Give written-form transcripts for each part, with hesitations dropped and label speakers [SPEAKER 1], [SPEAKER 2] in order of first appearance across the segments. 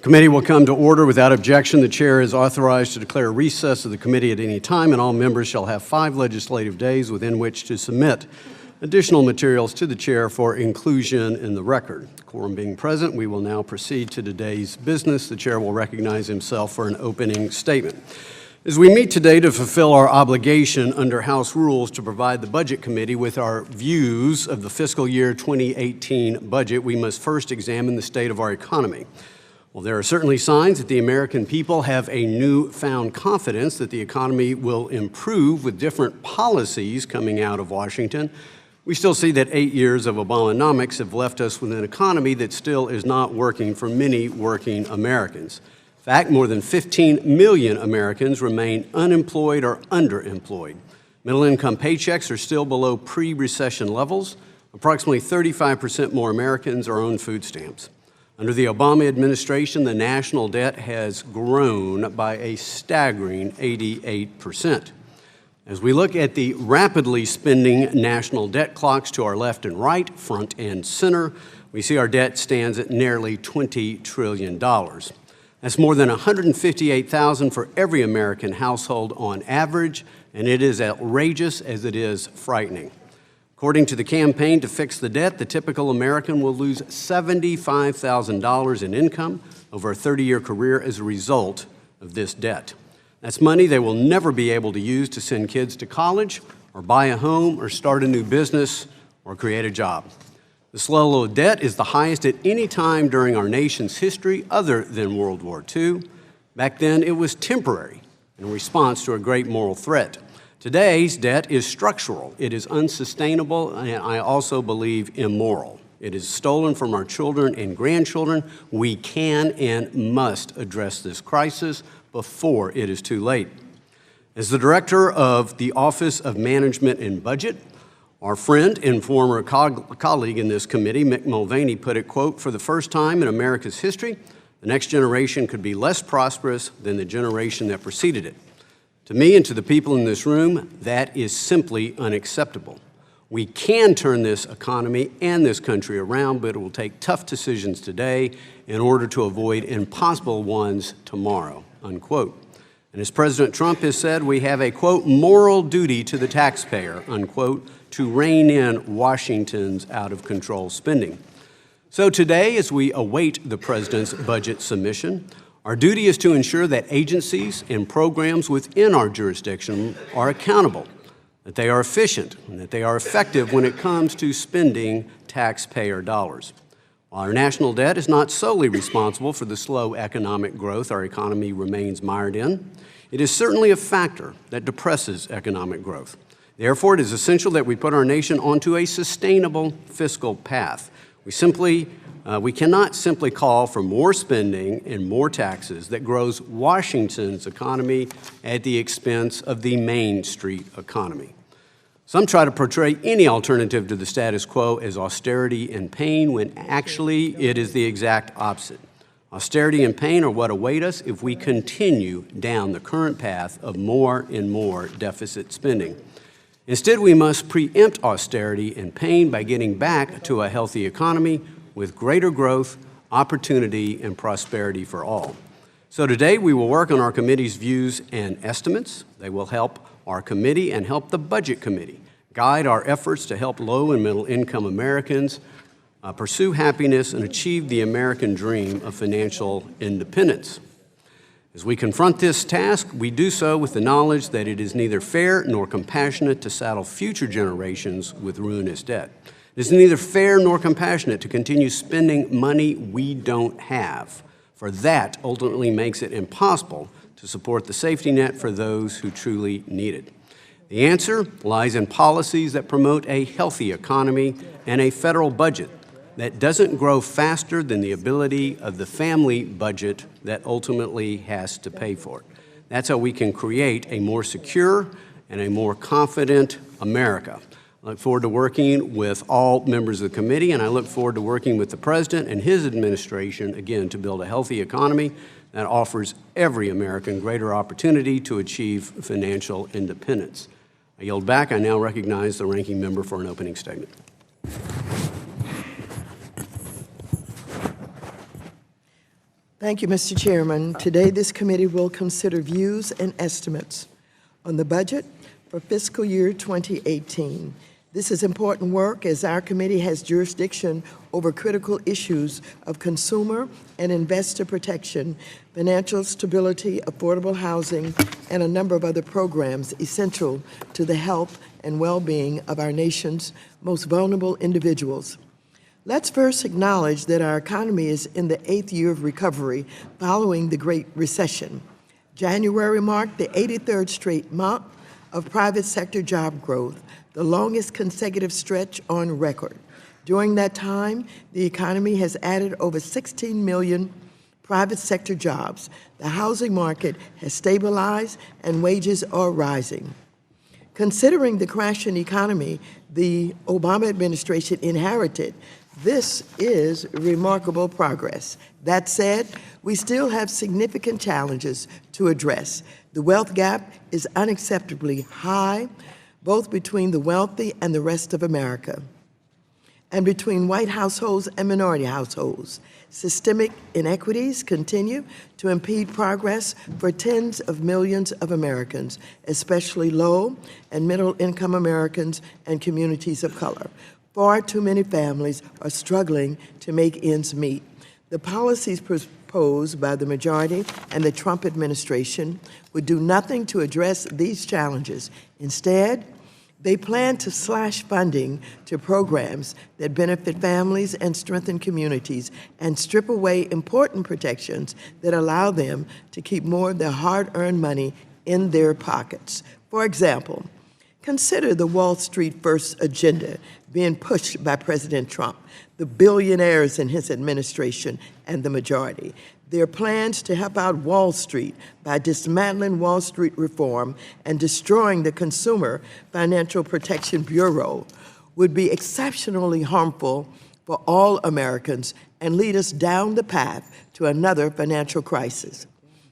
[SPEAKER 1] Committee will come to order without objection. The chair is authorized to declare a recess of the committee at any time, and all members shall have 5 legislative days within which to submit additional materials to the chair for inclusion in the record. Quorum being present, we will now proceed to today's business. The chair will recognize himself for an opening statement. As we meet today to fulfill our obligation under House rules to provide the Budget Committee with our views of the fiscal year 2018 budget, we must first examine the state of our economy. Well, there are certainly signs that the American people have a newfound confidence that the economy will improve with different policies coming out of Washington. We still see that 8 years of Obamonomics have left us with an economy that still is not working for many working Americans. In fact, more than 15 million Americans remain unemployed or underemployed. Middle-income paychecks are still below pre-recession levels. Approximately 35% more Americans are on food stamps. Under the Obama administration, the national debt has grown by a staggering 88%. As we look at the rapidly spinning national debt clocks to our left and right, front and center, we see our debt stands at nearly $20 trillion. That's more than $158,000 for every American household on average, and it is outrageous as it is frightening. According to the Campaign to Fix the Debt, the typical American will lose $75,000 in income over a 30-year career as a result of this debt. That's money they will never be able to use to send kids to college or buy a home or start a new business or create a job. This level of debt is the highest at any time during our nation's history other than World War II. Back then, it was temporary in response to a great moral threat. Today's debt is structural, it is unsustainable, and I also believe immoral. It is stolen from our children and grandchildren. We can and must address this crisis before it is too late. As the director of the Office of Management and Budget, our friend and former colleague in this committee, Mick Mulvaney, put it, quote, "For the first time in America's history, the next generation could be less prosperous than the generation that preceded it." To me and to the people in this room, that is simply unacceptable. We can turn this economy and this country around, but it will take tough decisions today in order to avoid impossible ones tomorrow, unquote. And as President Trump has said, we have a, quote, "moral duty to the taxpayer," unquote, to rein in Washington's out-of-control spending. So today, as we await the President's budget submission, our duty is to ensure that agencies and programs within our jurisdiction are accountable, that they are efficient, and that they are effective when it comes to spending taxpayer dollars. While our national debt is not solely responsible for the slow economic growth our economy remains mired in, it is certainly a factor that depresses economic growth. Therefore, it is essential that we put our nation onto a sustainable fiscal path. We cannot simply call for more spending and more taxes that grows Washington's economy at the expense of the Main Street economy. Some try to portray any alternative to the status quo as austerity and pain, when actually it is the exact opposite. Austerity and pain are what await us if we continue down the current path of more and more deficit spending. Instead, we must preempt austerity and pain by getting back to a healthy economy with greater growth, opportunity, and prosperity for all. So today we will work on our committee's views and estimates. They will help our committee and help the Budget Committee guide our efforts to help low and middle income Americans pursue happiness and achieve the American dream of financial independence. As we confront this task, we do so with the knowledge that it is neither fair nor compassionate to saddle future generations with ruinous debt. It is neither fair nor compassionate to continue spending money we don't have, for that ultimately makes it impossible to support the safety net for those who truly need it. The answer lies in policies that promote a healthy economy and a federal budget that doesn't grow faster than the ability of the family budget that ultimately has to pay for it. That's how we can create a more secure and a more confident America. I look forward to working with all members of the committee, and I look forward to working with the President and his administration, again, to build a healthy economy that offers every American greater opportunity to achieve financial independence. I yield back. I now recognize the ranking member for an opening statement.
[SPEAKER 2] Thank you, Mr. Chairman. Today, this committee will consider views and estimates on the budget for fiscal year 2018. This is important work as our committee has jurisdiction over critical issues of consumer and investor protection, financial stability, affordable housing, and a number of other programs essential to the health and well-being of our nation's most vulnerable individuals. Let's first acknowledge that our economy is in the 8th year of recovery following the Great Recession. January marked the 83rd straight month of private sector job growth, the longest consecutive stretch on record. During that time, the economy has added over 16 million private sector jobs. The housing market has stabilized and wages are rising. Considering the crashing economy the Obama administration inherited, this is remarkable progress. That said, we still have significant challenges to address. The wealth gap is unacceptably high, both between the wealthy and the rest of America, and between white households and minority households. Systemic inequities continue to impede progress for tens of millions of Americans, especially low and middle-income Americans and communities of color. Far too many families are struggling to make ends meet. The policies proposed by the majority and the Trump administration would do nothing to address these challenges. Instead, they plan to slash funding to programs that benefit families and strengthen communities and strip away important protections that allow them to keep more of their hard-earned money in their pockets. For example, consider the Wall Street First agenda being pushed by President Trump, the billionaires in his administration, and the majority. Their plans to help out Wall Street by dismantling Wall Street reform and destroying the Consumer Financial Protection Bureau would be exceptionally harmful for all Americans and lead us down the path to another financial crisis.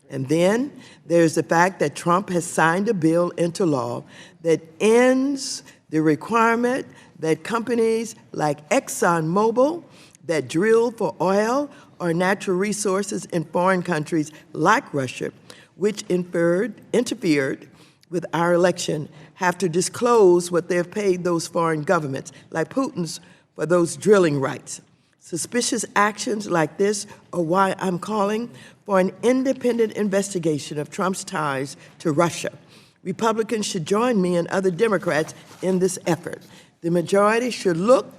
[SPEAKER 2] And then there's the fact that Trump has signed a bill into law that ends the requirement that companies like ExxonMobil that drill for oil or natural resources in foreign countries like Russia, which interfered with our election, have to disclose what they've paid those foreign governments, like Putin's, for those drilling rights. Suspicious actions like this are why I'm calling for an independent investigation of Trump's ties to Russia. Republicans should join me and other Democrats in this effort. The majority should look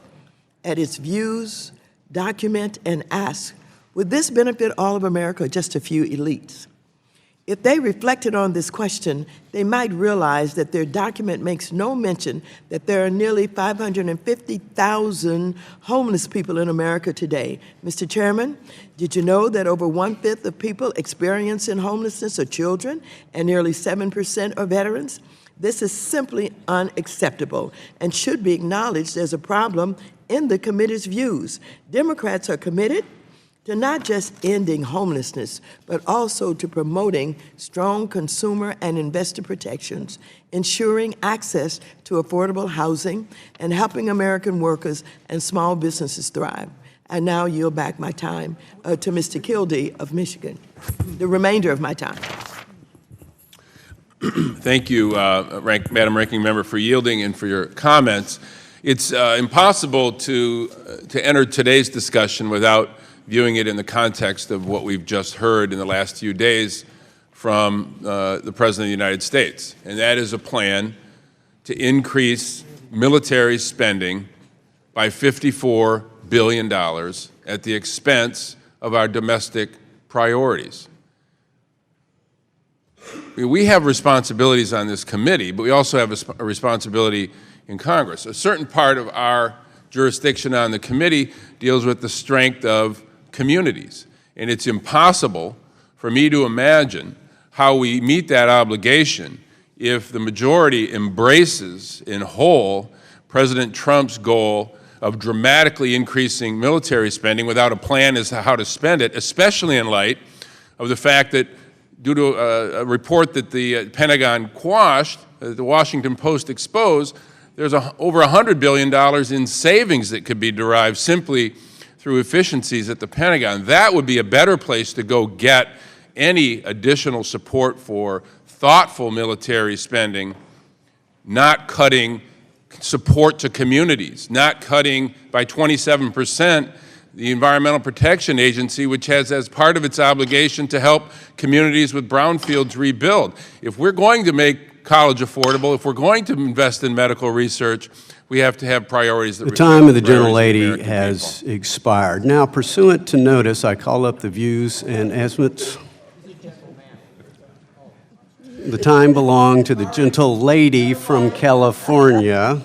[SPEAKER 2] at its views, document, and ask, would this benefit all of America or just a few elites? If they reflected on this question, they might realize that their document makes no mention that there are nearly 550,000 homeless people in America today. Mr. Chairman, did you know that over 1/5 of people experiencing homelessness are children and nearly 7% are veterans? This is simply unacceptable and should be acknowledged as a problem in the committee's views. Democrats are committed to not just ending homelessness, but also to promoting strong consumer and investor protections, ensuring access to affordable housing, and helping American workers and small businesses thrive. I now yield back my time to Mr. Kildee of Michigan, the remainder of my time.
[SPEAKER 3] Thank you, Madam Ranking Member, for yielding and for your comments. It's impossible to enter today's discussion without viewing it in the context of what we've just heard in the last few days from the President of the United States, and that is a plan to increase military spending by $54 billion at the expense of our domestic priorities. We have responsibilities on this committee, but we also have a responsibility in Congress. A certain part of our jurisdiction on the committee deals with the strength of communities, and it's impossible for me to imagine how we meet that obligation if the majority embraces in whole President Trump's goal of dramatically increasing military spending without a plan as to how to spend it, especially in light of the fact that due to a report that the Pentagon quashed, the Washington Post exposed, there's over $100 billion in savings that could be derived simply through efficiencies at the Pentagon. That would be a better place to go get any additional support for thoughtful military spending, not cutting support to communities, not cutting by 27% the Environmental Protection Agency, which has as part of its obligation to help communities with brownfields rebuild. If we're going to make college affordable, if we're going to invest in medical research, we have to have priorities that
[SPEAKER 1] the time of the gentlelady has expired. Now, pursuant to notice, I call up the views and estimates. The time belonged to the gentle lady from California.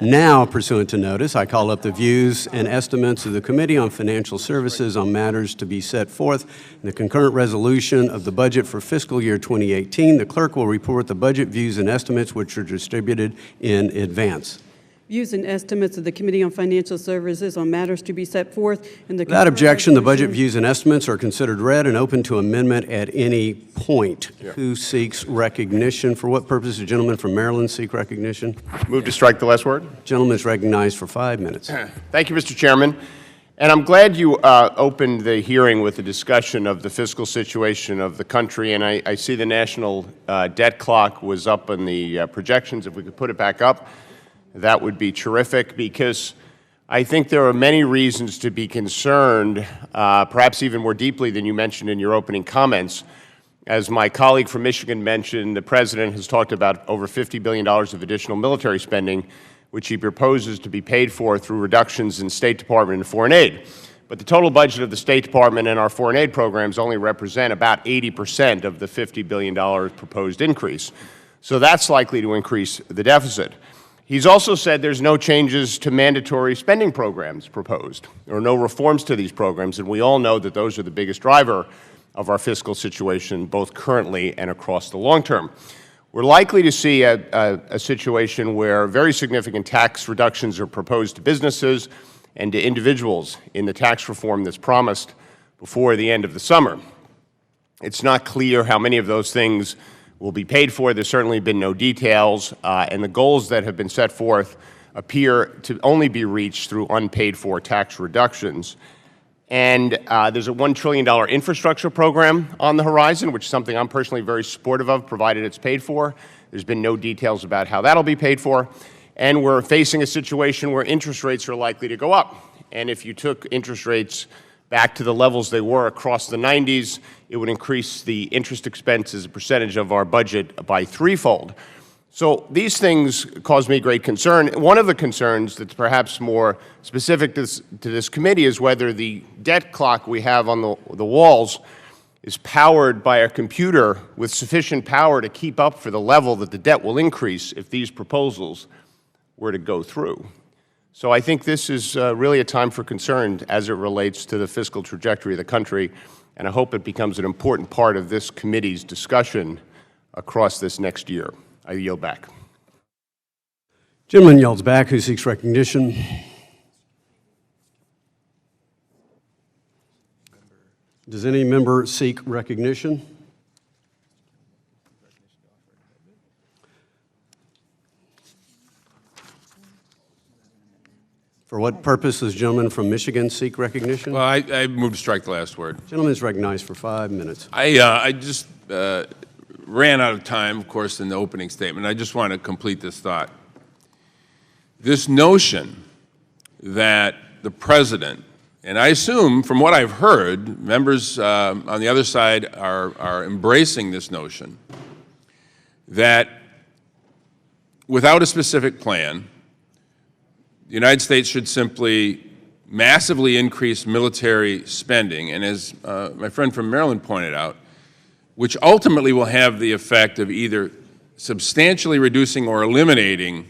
[SPEAKER 1] Now, pursuant to notice, I call up the views and estimates of the Committee on Financial Services on matters to be set forth in the concurrent resolution of the budget for fiscal year 2018. The clerk will report the budget views and estimates which are distributed in advance.
[SPEAKER 4] Views and estimates of the Committee on Financial Services on matters to be set forth in the...
[SPEAKER 1] Without objection, the budget views and estimates are considered read and open to amendment at any point. Yeah. Who seeks recognition? For what purpose does the gentleman from Maryland seek recognition?
[SPEAKER 5] Move to strike the last word.
[SPEAKER 1] Gentleman is recognized for 5 minutes.
[SPEAKER 5] Thank you, Mr. Chairman. And I'm glad you opened the hearing with a discussion of the fiscal situation of the country. And I see the national debt clock was up in the projections. If we could put it back up, that would be terrific, because I think there are many reasons to be concerned, perhaps even more deeply than you mentioned in your opening comments. As my colleague from Michigan mentioned, the President has talked about over $50 billion of additional military spending, which he proposes to be paid for through reductions in State Department and foreign aid. But the total budget of the State Department and our foreign aid programs only represent about 80% of the $50 billion proposed increase. So that's likely to increase the deficit. He's also said there's no changes to mandatory spending programs proposed, or no reforms to these programs, and we all know that those are the biggest driver of our fiscal situation, both currently and across the long term. We're likely to see a situation where very significant tax reductions are proposed to businesses and to individuals in the tax reform that's promised before the end of the summer. It's not clear how many of those things will be paid for. There's certainly been no details, and the goals that have been set forth appear to only be reached through unpaid for tax reductions. And there's a $1 trillion infrastructure program on the horizon, which is something I'm personally very supportive of, provided it's paid for. There's been no details about how that'll be paid for. And we're facing a situation where interest rates are likely to go up. And if you took interest rates back to the levels they were across the 90s, it would increase the interest expense as a percentage of our budget by threefold. So these things cause me great concern. One of the concerns that's perhaps more specific to this committee is whether the debt clock we have on the walls is powered by a computer with sufficient power to keep up for the level that the debt will increase if these proposals were to go through. So I think this is really a time for concern as it relates to the fiscal trajectory of the country, and I hope it becomes an important part of this committee's discussion across this next year. I yield back.
[SPEAKER 1] Gentleman yields back. Who seeks recognition? Does any member seek recognition? For what purpose does the gentleman from Michigan seek recognition?
[SPEAKER 3] Well, I move to strike the last word.
[SPEAKER 1] The gentleman is recognized for 5 minutes.
[SPEAKER 3] I just ran out of time, of course, in the opening statement. I just want to complete this thought. This notion that the President, and I assume from what I've heard, members on the other side are embracing this notion, that without a specific plan, the United States should simply massively increase military spending, and as my friend from Maryland pointed out, which ultimately will have the effect of either substantially reducing or eliminating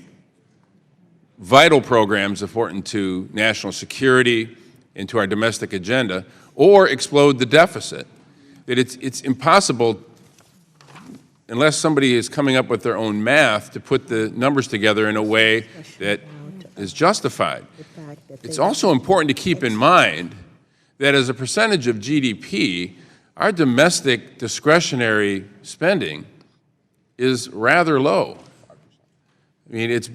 [SPEAKER 3] vital programs important to national security and to our domestic agenda, or explode the deficit. That it's impossible, unless somebody is coming up with their own math, to put the numbers together in a way that is justified. It's also important to keep in mind that as a percentage of GDP, our domestic discretionary spending is rather low. I mean, it's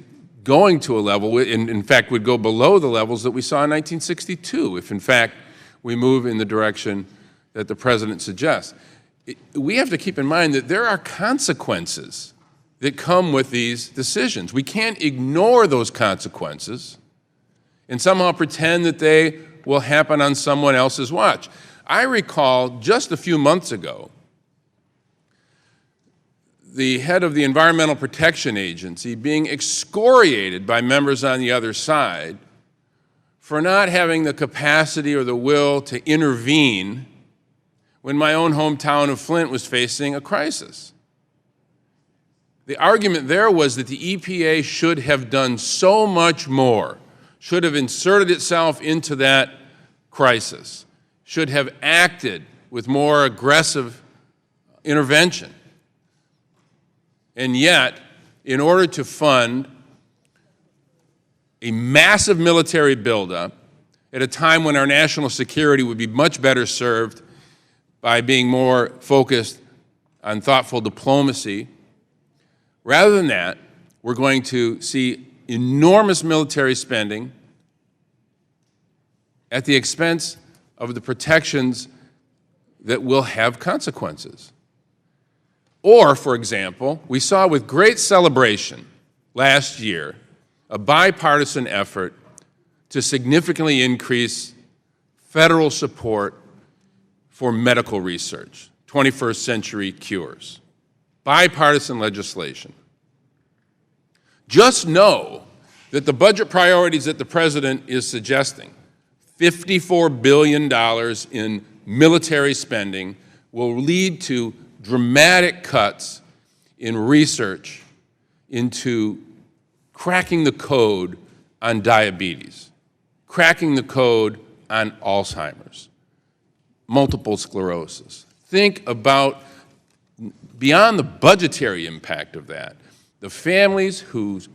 [SPEAKER 3] going to a level, in fact, would go below the levels that we saw in 1962 if, in fact, we move in the direction that the President suggests. We have to keep in mind that there are consequences that come with these decisions. We can't ignore those consequences and somehow pretend that they will happen on someone else's watch. I recall just a few months ago, the head of the Environmental Protection Agency being excoriated by members on the other side for not having the capacity or the will to intervene when my own hometown of Flint was facing a crisis. The argument there was that the EPA should have done so much more, should have inserted itself into that crisis, should have acted with more aggressive intervention. And yet, in order to fund a massive military buildup at a time when our national security would be much better served by being more focused on thoughtful diplomacy, rather than that, we're going to see enormous military spending at the expense of the protections that will have consequences. Or, for example, we saw with great celebration last year a bipartisan effort to significantly increase federal support for medical research, 21st century cures, bipartisan legislation. Just know that the budget priorities that the President is suggesting, $54 billion in military spending, will lead to dramatic cuts in research into cracking the code on diabetes, cracking the code on Alzheimer's, multiple sclerosis. Think about, beyond the budgetary impact of that, the families whose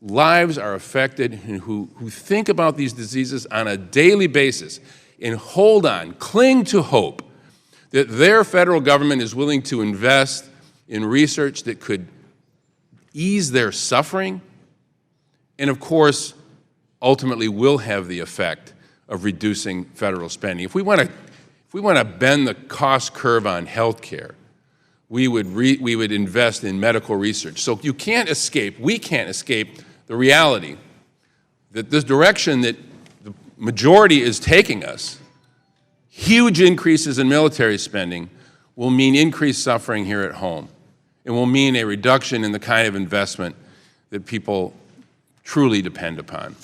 [SPEAKER 3] lives are affected and who think about these diseases on a daily basis and hold on, cling to hope that their federal government is willing to invest in research that could ease their suffering and, of course, ultimately will have the effect of reducing federal spending. If we want to bend the cost curve on health care, we would invest in medical research. So you can't escape, we can't escape the reality that this direction that the majority is taking us, huge increases in military spending, will mean increased suffering here at home. It will mean a reduction in the kind of investment that people truly depend upon.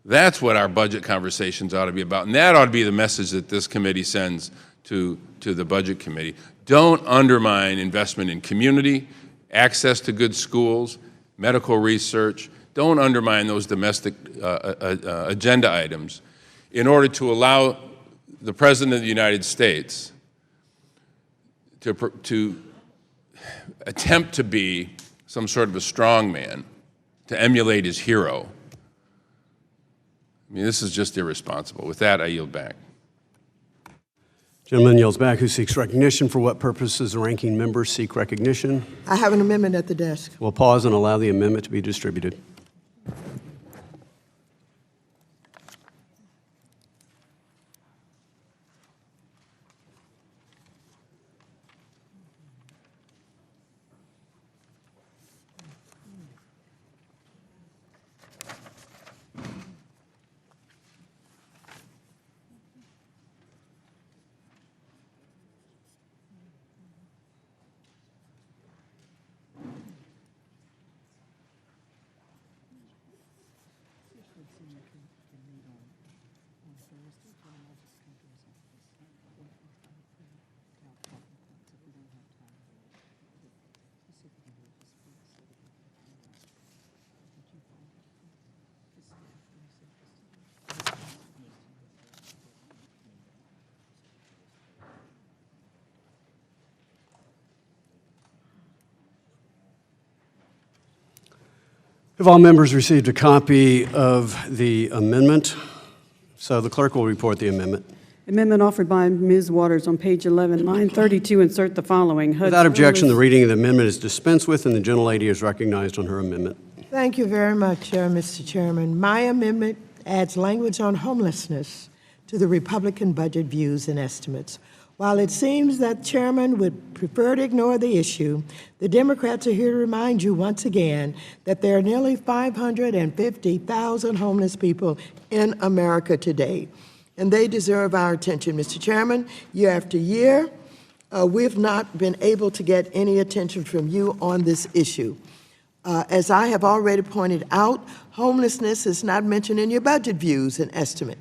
[SPEAKER 3] That's what our budget conversations ought to be about, and that ought to be the message that this committee sends to the Budget Committee. Don't undermine investment in community, access to good schools, medical research. Don't undermine those domestic agenda items in order to allow the President of the United States to attempt to be some sort of a strong man, to emulate his hero. I mean, this is just irresponsible. With that, I yield back.
[SPEAKER 1] Gentleman yields back. Who seeks recognition? For what purposes the ranking members seek recognition?
[SPEAKER 2] I have an amendment at the desk.
[SPEAKER 1] We'll pause and allow the amendment to be distributed. Have all members received a copy of the amendment? So the clerk will report the amendment.
[SPEAKER 4] Amendment offered by Ms. Waters on page 11, line 32, insert the following.
[SPEAKER 1] Without objection, the reading of the amendment is dispensed with, and the gentlelady is recognized on her amendment.
[SPEAKER 2] Thank you very much, Mr. Chairman. My amendment adds language on homelessness to the Republican budget views and estimates. While it seems that Chairman would prefer to ignore the issue, the Democrats are here to remind you once again that there are nearly 550,000 homeless people in America today, and they deserve our attention. Mr. Chairman, year after year, we've not been able to get any attention from you on this issue. As I have already pointed out, homelessness is not mentioned in your budget views and estimate.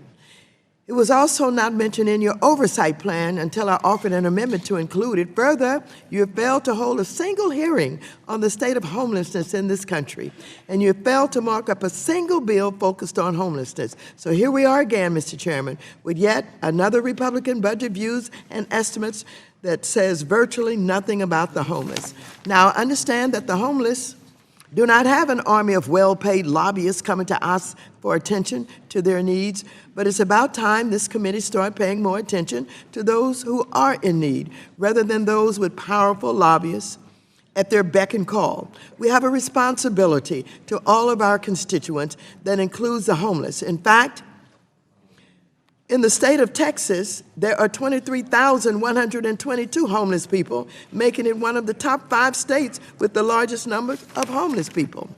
[SPEAKER 2] It was also not mentioned in your oversight plan until I offered an amendment to include it. Further, you have failed to hold a single hearing on the state of homelessness in this country, and you have failed to mark up a single bill focused on homelessness. So here we are again, Mr. Chairman, with yet another Republican budget views and estimates that says virtually nothing about the homeless. Now, understand that the homeless do not have an army of well-paid lobbyists coming to us for attention to their needs, but it's about time this committee start paying more attention to those who are in need, rather than those with powerful lobbyists at their beck and call. We have a responsibility to all of our constituents that includes the homeless. In fact, in the state of Texas, there are 23,122 homeless people, making it one of the top 5 states with the largest number of homeless people.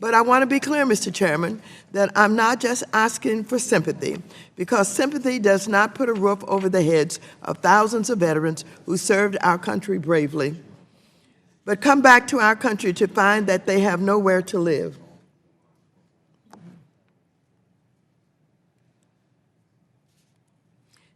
[SPEAKER 2] But I want to be clear, Mr. Chairman, that I'm not just asking for sympathy, because sympathy does not put a roof over the heads of thousands of veterans who served our country bravely, but come back to our country to find that they have nowhere to live.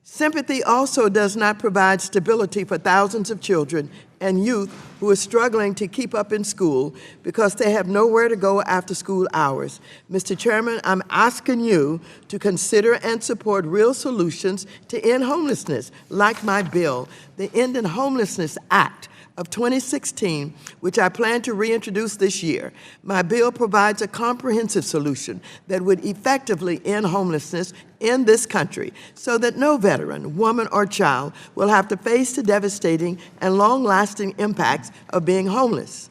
[SPEAKER 2] Sympathy also does not provide stability for thousands of children and youth who are struggling to keep up in school because they have nowhere to go after school hours. Mr. Chairman, I'm asking you to consider and support real solutions to end homelessness, like my bill, the Ending Homelessness Act of 2016, which I plan to reintroduce this year. My bill provides a comprehensive solution that would effectively end homelessness in this country so that no veteran, woman, or child will have to face the devastating and long-lasting impacts of being homeless.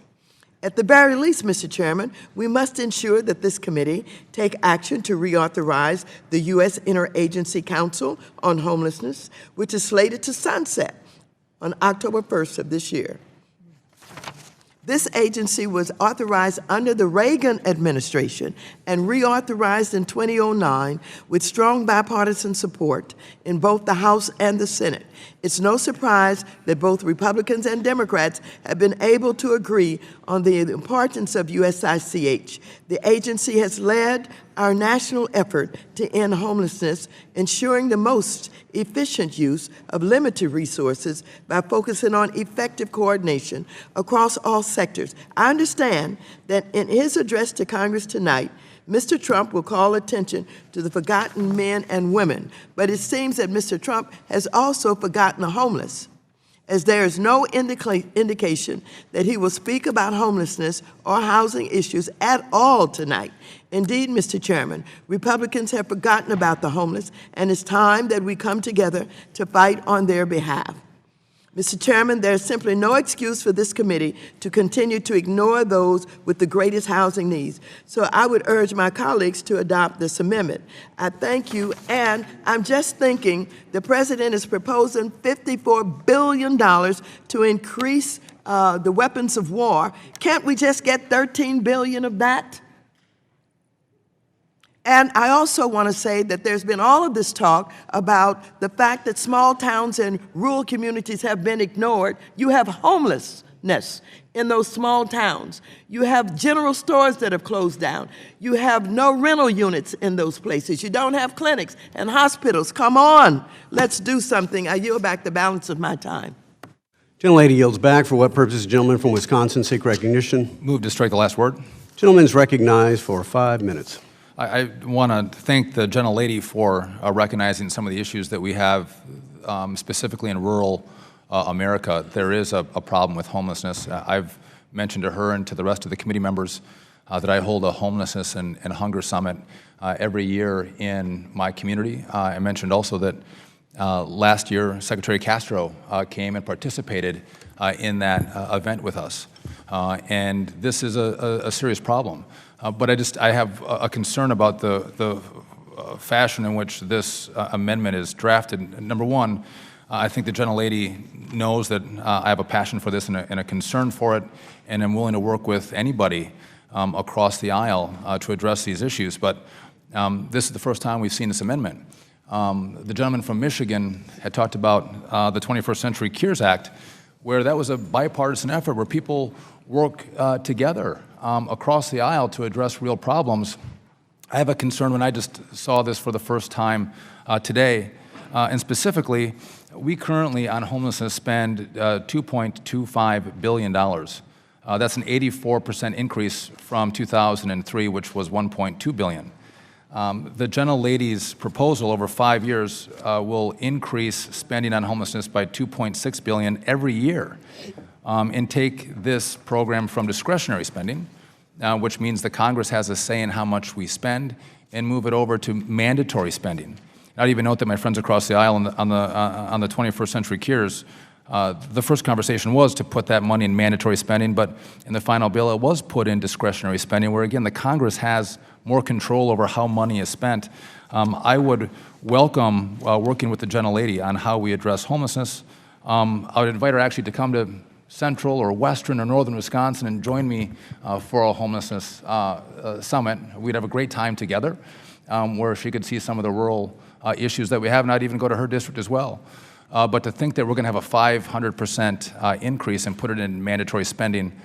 [SPEAKER 2] At the very least, Mr. Chairman, we must ensure that this committee take action to reauthorize the U.S. Interagency Council on Homelessness, which is slated to sunset on October 1st of this year. This agency was authorized under the Reagan administration and reauthorized in 2009 with strong bipartisan support in both the House and the Senate. It's no surprise that both Republicans and Democrats have been able to agree on the importance of USICH. The agency has led our national effort to end homelessness, ensuring the most efficient use of limited resources by focusing on effective coordination across all sectors. I understand that in his address to Congress tonight, Mr. Trump will call attention to the forgotten men and women, but it seems that Mr. Trump has also forgotten the homeless, as there is no indication that he will speak about homelessness or housing issues at all tonight. Indeed, Mr. Chairman, Republicans have forgotten about the homeless, and it's time that we come together to fight on their behalf. Mr. Chairman, there is simply no excuse for this committee to continue to ignore those with the greatest housing needs. So I would urge my colleagues to adopt this amendment. I thank you, and I'm just thinking the President is proposing $54 billion to increase the weapons of war. Can't we just get $13 billion of that? And I also want to say that there's been all of this talk about the fact that small towns and rural communities have been ignored. You have homelessness in those small towns. You have general stores that have closed down. You have no rental units in those places. You don't have clinics and hospitals. Come on, let's do something. I yield back the balance of my time.
[SPEAKER 1] Gentlelady yields back. For what purpose? Gentleman from Wisconsin seek recognition.
[SPEAKER 6] Move to strike the last word.
[SPEAKER 1] Gentleman's recognized for 5 minutes.
[SPEAKER 6] I want to thank the gentlelady for recognizing some of the issues that we have, specifically in rural America. There is a problem with homelessness. I've mentioned to her and to the rest of the committee members that I hold a homelessness and hunger summit every year in my community. I mentioned also that last year Secretary Castro came and participated in that event with us. And this is a serious problem. But I have a concern about the fashion in which this amendment is drafted. Number one, I think the gentlelady knows that I have a passion for this and a concern for it, and I'm willing to work with anybody across the aisle to address these issues. But this is the first time we've seen this amendment. The gentleman from Michigan had talked about the 21st Century Cures Act, where that was a bipartisan effort where people work together across the aisle to address real problems. I have a concern when I just saw this for the first time today, and specifically, we currently on homelessness spend $2.25 billion. That's an 84% increase from 2003, which was $1.2 billion. The gentlelady's proposal over 5 years will increase spending on homelessness by $2.6 billion every year, and take this program from discretionary spending, which means the Congress has a say in how much we spend, and move it over to mandatory spending. I'd even note that my friends across the aisle on the 21st Century Cures, the first conversation was to put that money in mandatory spending, but in the final bill it was put in discretionary spending, where again the Congress has more control over how money is spent. I would welcome working with the gentlelady on how we address homelessness. I would invite her actually to come to Central or Western or Northern Wisconsin and join me for a homelessness summit. We'd have a great time together, where she could see some of the rural issues that we have, and I'd even go to her district as well. But to think that we're going to have a 500% increase and put it in mandatory spending,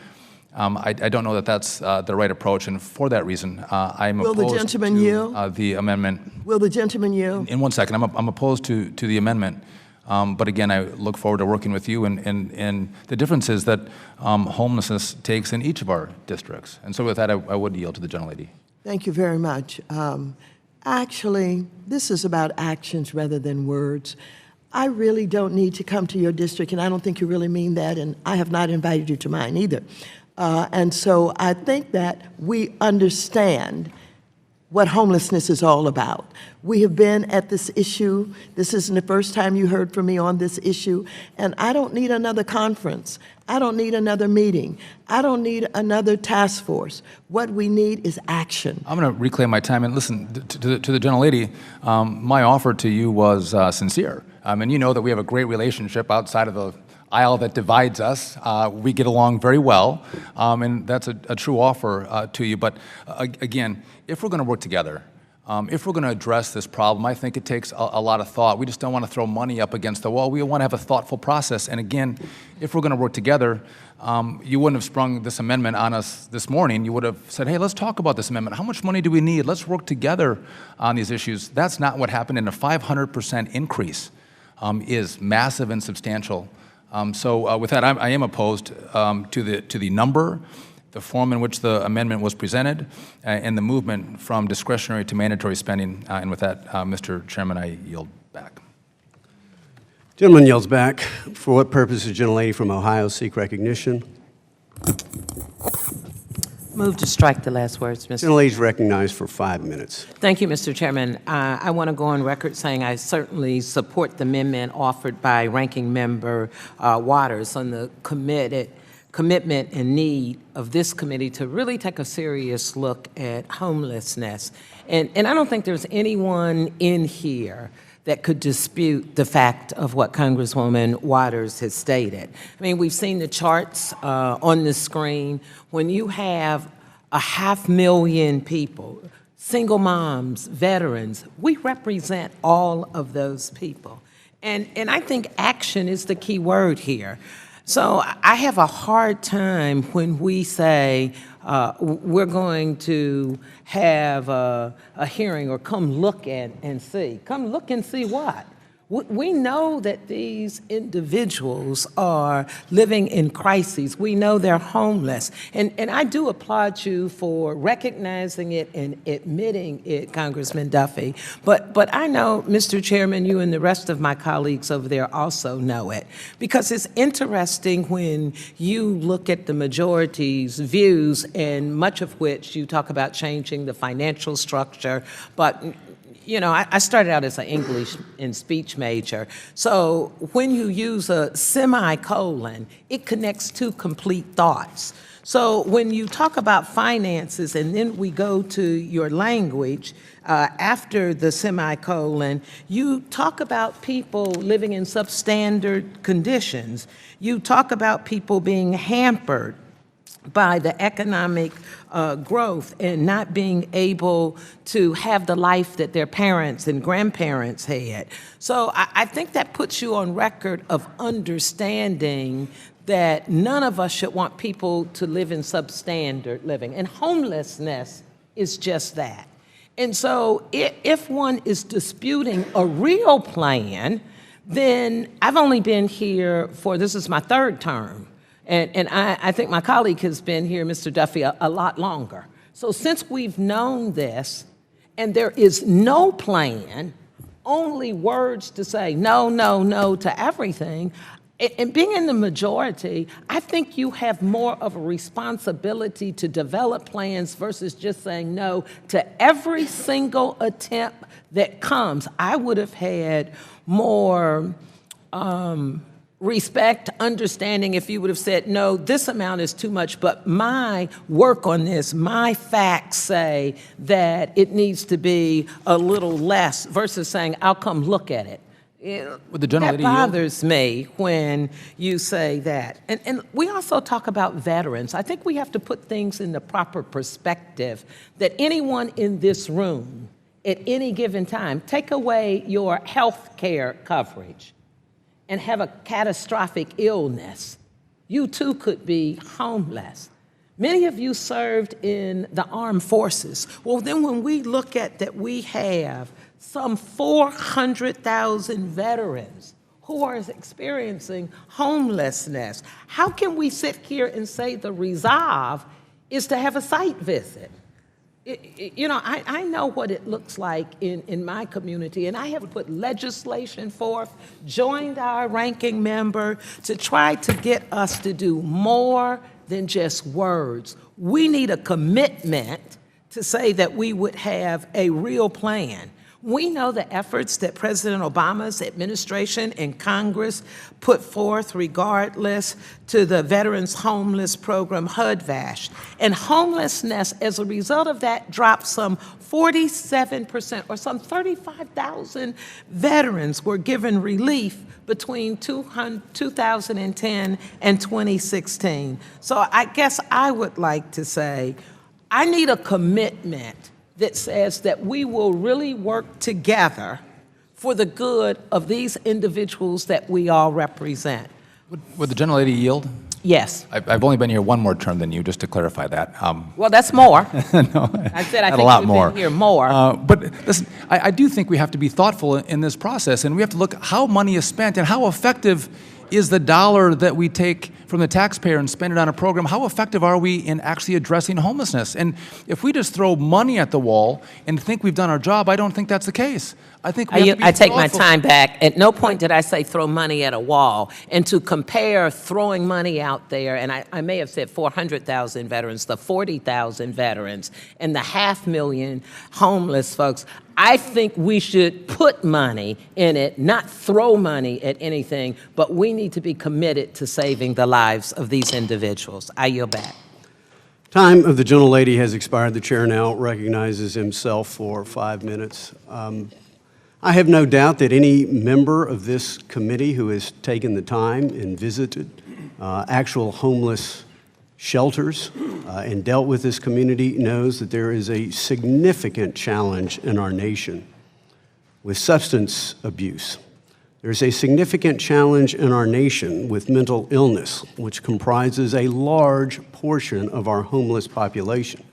[SPEAKER 6] I don't know that that's the right approach, and for that reason, I'm
[SPEAKER 2] Will
[SPEAKER 6] opposed
[SPEAKER 2] the gentleman
[SPEAKER 6] to
[SPEAKER 2] yield?
[SPEAKER 6] the amendment.
[SPEAKER 2] Will the gentleman yield?
[SPEAKER 6] In 1 second, I'm opposed to the amendment, but again, I look forward to working with you, and the difference is that homelessness takes in each of our districts, and so with that, I would yield to the gentlelady.
[SPEAKER 2] Thank you very much. Actually, this is about actions rather than words. I really don't need to come to your district, and I don't think you really mean that, and I have not invited you to mine either. And so I think that we understand what homelessness is all about. We have been at this issue. This isn't the first time you heard from me on this issue, and I don't need another conference. I don't need another meeting. I don't need another task force. What we need is action.
[SPEAKER 6] I'm going to reclaim my time and listen to the gentlelady. My offer to you was sincere. And you know that we have a great relationship outside of the aisle that divides us. We get along very well, and that's a true offer to you. But again, if we're going to work together, if we're going to address this problem, I think it takes a lot of thought. We just don't want to throw money up against the wall. We want to have a thoughtful process. And again, if we're going to work together, you wouldn't have sprung this amendment on us this morning. You would have said, hey, let's talk about this amendment. How much money do we need? Let's work together on these issues. That's not what happened, and a 500% increase is massive and substantial. So with that, I am opposed to the number, the form in which the amendment was presented, and the movement from discretionary to mandatory spending. And with that, Mr. Chairman, I yield back.
[SPEAKER 1] Gentleman yields back. For what purpose does the gentlelady from Ohio seek recognition?
[SPEAKER 7] Move to strike the last words, Mr.
[SPEAKER 1] Gentlelady is recognized for 5 minutes.
[SPEAKER 7] Thank you, Mr. Chairman. I want to go on record saying I certainly support the amendment offered by Ranking Member Waters on the commitment and need of this committee to really take a serious look at homelessness. And I don't think there's anyone in here that could dispute the fact of what Congresswoman Waters has stated. I mean, we've seen the charts on the screen. When you have 500,000 people, single moms, veterans, we represent all of those people. And I think action is the key word here. So I have a hard time when we say we're going to have a hearing or come look at and see. Come look and see what? We know that these individuals are living in crises. We know they're homeless. And I do applaud you for recognizing it and admitting it, Congressman Duffy. But I know, Mr. Chairman, you and the rest of my colleagues over there also know it. Because it's interesting when you look at the majority's views, and much of which you talk about changing the financial structure, but you know, I started out as an English and speech major. So when you use a semicolon, it connects two complete thoughts. So when you talk about finances and then we go to your language, after the semicolon, you talk about people living in substandard conditions. You talk about people being hampered by the economic growth and not being able to have the life that their parents and grandparents had. So I think that puts you on record of understanding that none of us should want people to live in substandard living. And homelessness is just that. And so if one is disputing a real plan, then I've only been here for, this is my third term. And I think my colleague has been here, Mr. Duffy, a lot longer. So since we've known this, and there is no plan, only words to say no, no, no to everything, and being in the majority, I think you have more of a responsibility to develop plans versus just saying no to every single attempt that comes. I would have had more respect, understanding if you would have said, no, this amount is too much, but my work on this, my facts say that it needs to be a little less versus saying, I'll come look at it. That bothers me when you say that. And we also talk about veterans. I think we have to put things in the proper perspective that anyone in this room at any given time, take away your health care coverage and have a catastrophic illness, you too could be homeless. Many of you served in the armed forces. Well, then when we look at that, we have some 400,000 veterans who are experiencing homelessness. How can we sit here and say the resolve is to have a site visit? You know, I know what it looks like in my community, and I have put legislation forth, joined our ranking member to try to get us to do more than just words. We need a commitment to say that we would have a real plan. We know the efforts that President Obama's administration and Congress put forth regardless to the Veterans Homeless Program, HUD-VASH. And homelessness, as a result of that, dropped some 47%, or some 35,000 veterans were given relief between 2010 and 2016. So I guess I would like to say, I need a commitment that says that we will really work together for the good of these individuals that we all represent.
[SPEAKER 6] Would the gentlelady yield?
[SPEAKER 7] Yes.
[SPEAKER 6] I've only been here one more term than you, just to clarify that.
[SPEAKER 7] Well, that's more.
[SPEAKER 6] No,
[SPEAKER 7] I said I
[SPEAKER 6] a
[SPEAKER 7] think
[SPEAKER 6] lot
[SPEAKER 7] you've
[SPEAKER 6] more.
[SPEAKER 7] been here more.
[SPEAKER 6] But listen, I do think we have to be thoughtful in this process, and we have to look how money is spent and how effective is the dollar that we take from the taxpayer and spend it on a program. How effective are we in actually addressing homelessness? And if we just throw money at the wall and think we've done our job, I don't think that's the case. I think we have to be
[SPEAKER 7] I take my
[SPEAKER 6] thoughtful.
[SPEAKER 7] time back. At no point did I say throw money at a wall. And to compare throwing money out there, and I may have said 400,000 veterans, the 40,000 veterans, and the 500,000 homeless folks, I think we should put money in it, not throw money at anything, but we need to be committed to saving the lives of these individuals. I yield back.
[SPEAKER 1] Time of the gentlelady has expired. The chair now recognizes himself for 5 minutes. I have no doubt that any member of this committee who has taken the time and visited actual homeless shelters and dealt with this community knows that there is a significant challenge in our nation with substance abuse. There's a significant challenge in our nation with mental illness, which comprises a large portion of our homeless population.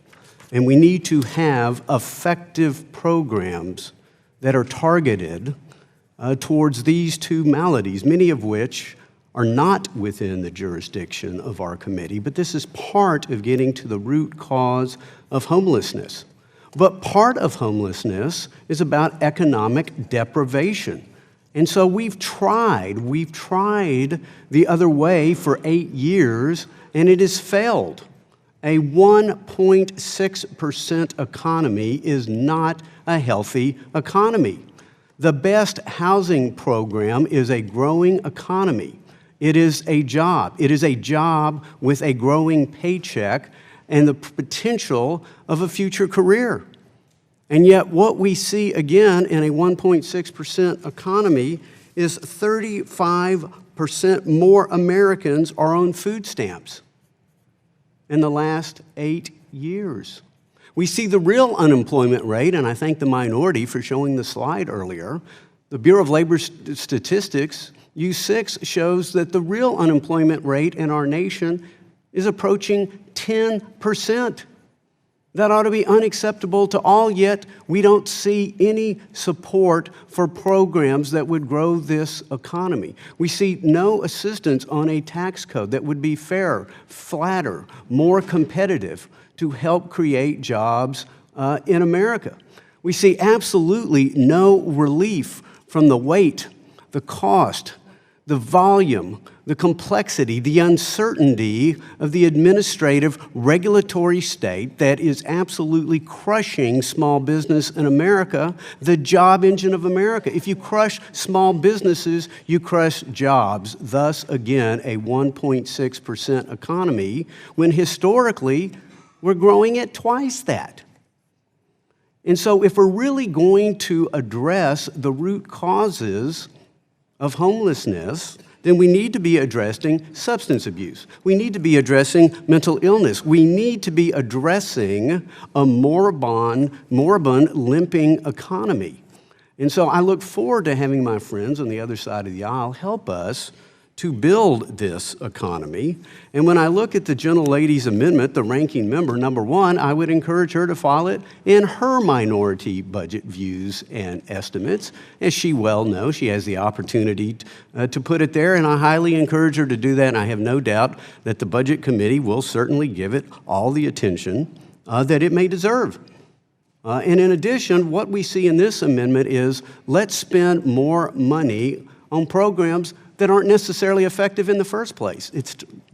[SPEAKER 1] And we need to have effective programs that are targeted towards these two maladies, many of which are not within the jurisdiction of our committee, but this is part of getting to the root cause of homelessness. But part of homelessness is about economic deprivation. And so we've tried the other way for 8 years, and it has failed. A 1.6% economy is not a healthy economy. The best housing program is a growing economy. It is a job. It is a job with a growing paycheck and the potential of a future career. And yet what we see again in a 1.6% economy is 35% more Americans are on food stamps in the last 8 years. We see the real unemployment rate, and I thank the minority for showing the slide earlier. The Bureau of Labor Statistics, U6, shows that the real unemployment rate in our nation is approaching 10%. That ought to be unacceptable to all, yet we don't see any support for programs that would grow this economy. We see no assistance on a tax code that would be fair, flatter, more competitive to help create jobs in America. We see absolutely no relief from the weight, the cost, the volume, the complexity, the uncertainty of the administrative regulatory state that is absolutely crushing small business in America, the job engine of America. If you crush small businesses, you crush jobs. Thus, again, a 1.6% economy, when historically we're growing at twice that. And so if we're really going to address the root causes of homelessness, then we need to be addressing substance abuse. We need to be addressing mental illness. We need to be addressing a moribund, limping economy. And so I look forward to having my friends on the other side of the aisle help us to build this economy. And when I look at the gentlelady's amendment, the ranking member, number one, I would encourage her to file it in her minority budget views and estimates. As she well knows, she has the opportunity to put it there, and I highly encourage her to do that, and I have no doubt that the Budget Committee will certainly give it all the attention that it may deserve. And in addition, what we see in this amendment is let's spend more money on programs that aren't necessarily effective in the first place.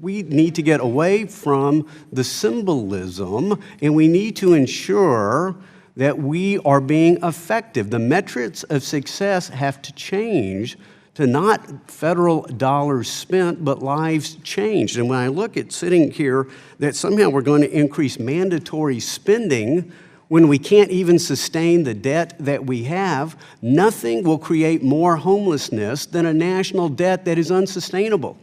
[SPEAKER 1] We need to get away from the symbolism, and we need to ensure that we are being effective. The metrics of success have to change to not federal dollars spent, but lives changed. And when I look at sitting here that somehow we're going to increase mandatory spending when we can't even sustain the debt that we have, nothing will create more homelessness than a national debt that is unsustainable.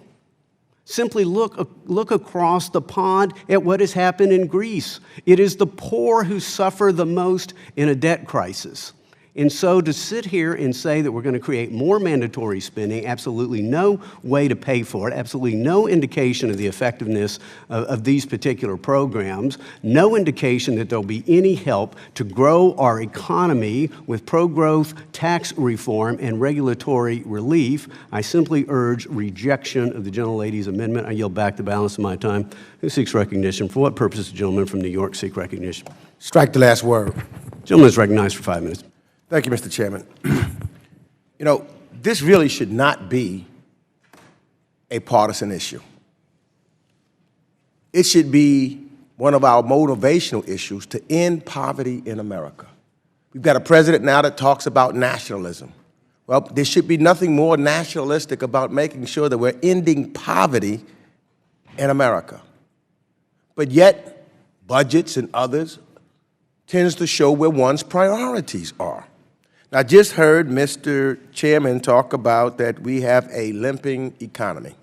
[SPEAKER 1] Simply look across the pond at what has happened in Greece. It is the poor who suffer the most in a debt crisis. And so to sit here and say that we're going to create more mandatory spending, absolutely no way to pay for it, absolutely no indication of the effectiveness of these particular programs, no indication that there'll be any help to grow our economy with pro-growth tax reform and regulatory relief, I simply urge rejection of the gentlelady's amendment. I yield back the balance of my time. Who seeks recognition? For what purpose does the gentleman from New York seek recognition?
[SPEAKER 8] Strike the last word.
[SPEAKER 1] Gentleman is recognized for 5 minutes.
[SPEAKER 8] Thank you, Mr. Chairman. You know, this really should not be a partisan issue. It should be one of our motivational issues to end poverty in America. We've got a president now that talks about nationalism. Well, there should be nothing more nationalistic about making sure that we're ending poverty in America. But yet, budgets and others tends to show where one's priorities are. I just heard Mr. Chairman talk about that we have a limping economy.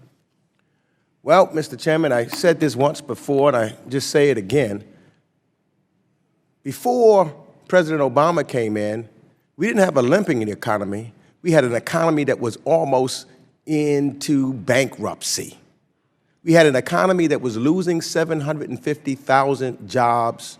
[SPEAKER 8] Well, Mr. Chairman, I said this once before, and I just say it again. Before President Obama came in, we didn't have a limping economy. We had an economy that was almost into bankruptcy. We had an economy that was losing 750,000 jobs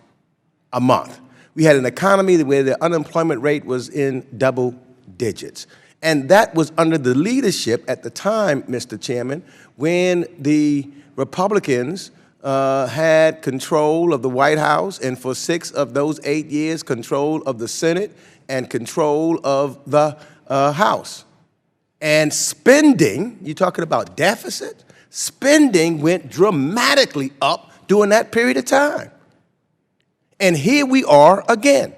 [SPEAKER 8] a month. We had an economy where the unemployment rate was in double digits. And that was under the leadership at the time, Mr. Chairman, when the Republicans had control of the White House, and for 6 of those 8 years, control of the Senate and control of the House. And spending, you're talking about deficit, spending went dramatically up during that period of time. And here we are again,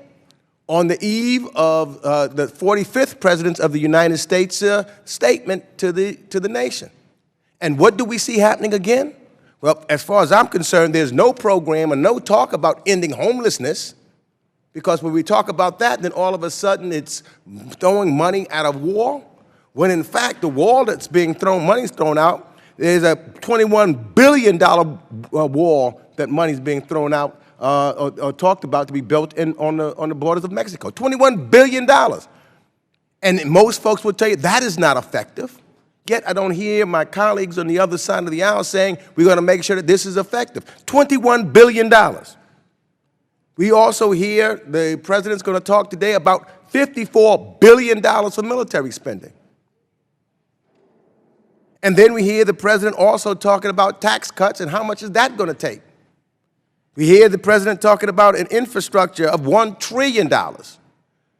[SPEAKER 8] on the eve of the 45th President of the United States statement to the nation. And what do we see happening again? Well, as far as I'm concerned, there's no program or no talk about ending homelessness, because when we talk about that, then all of a sudden it's throwing money at a wall, when in fact the wall that's being thrown, money's thrown out, there's a $21 billion wall that money's being thrown out or talked about to be built on the borders of Mexico. $21 billion. And most folks would tell you that is not effective. Yet I don't hear my colleagues on the other side of the aisle saying we're going to make sure that this is effective. $21 billion. We also hear the president's going to talk today about $54 billion for military spending. And then we hear the president also talking about tax cuts and how much is that going to take. We hear the president talking about an infrastructure of $1 trillion.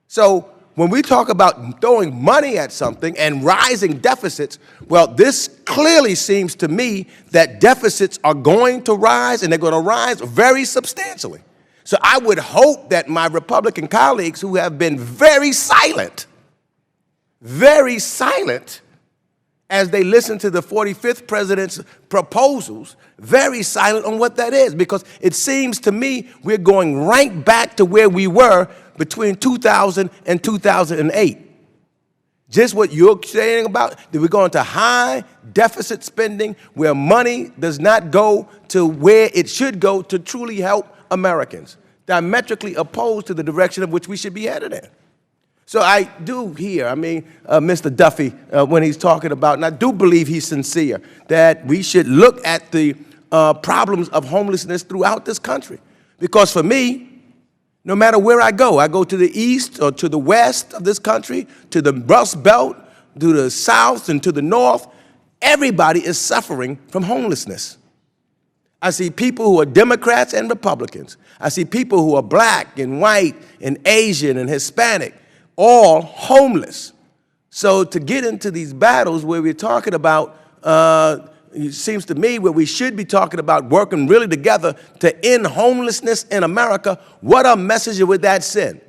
[SPEAKER 8] So when we talk about throwing money at something and rising deficits, well, this clearly seems to me that deficits are going to rise, and they're going to rise very substantially. So I would hope that my Republican colleagues who have been very silent as they listen to the 45th president's proposals, very silent on what that is, because it seems to me we're going right back to where we were between 2000 and 2008. Just what you're saying about that we're going to high deficit spending where money does not go to where it should go to truly help Americans, diametrically opposed to the direction of which we should be headed in. So I do hear, Mr. Duffy, when he's talking about, and I do believe he's sincere, that we should look at the problems of homelessness throughout this country. Because for me, no matter where I go to the east or to the west of this country, to the Rust Belt, to the south and to the north, everybody is suffering from homelessness. I see people who are Democrats and Republicans. I see people who are black and white and Asian and Hispanic, all homeless. So to get into these battles where we're talking about, it seems to me where we should be talking about working really together to end homelessness in America, what a message would that send?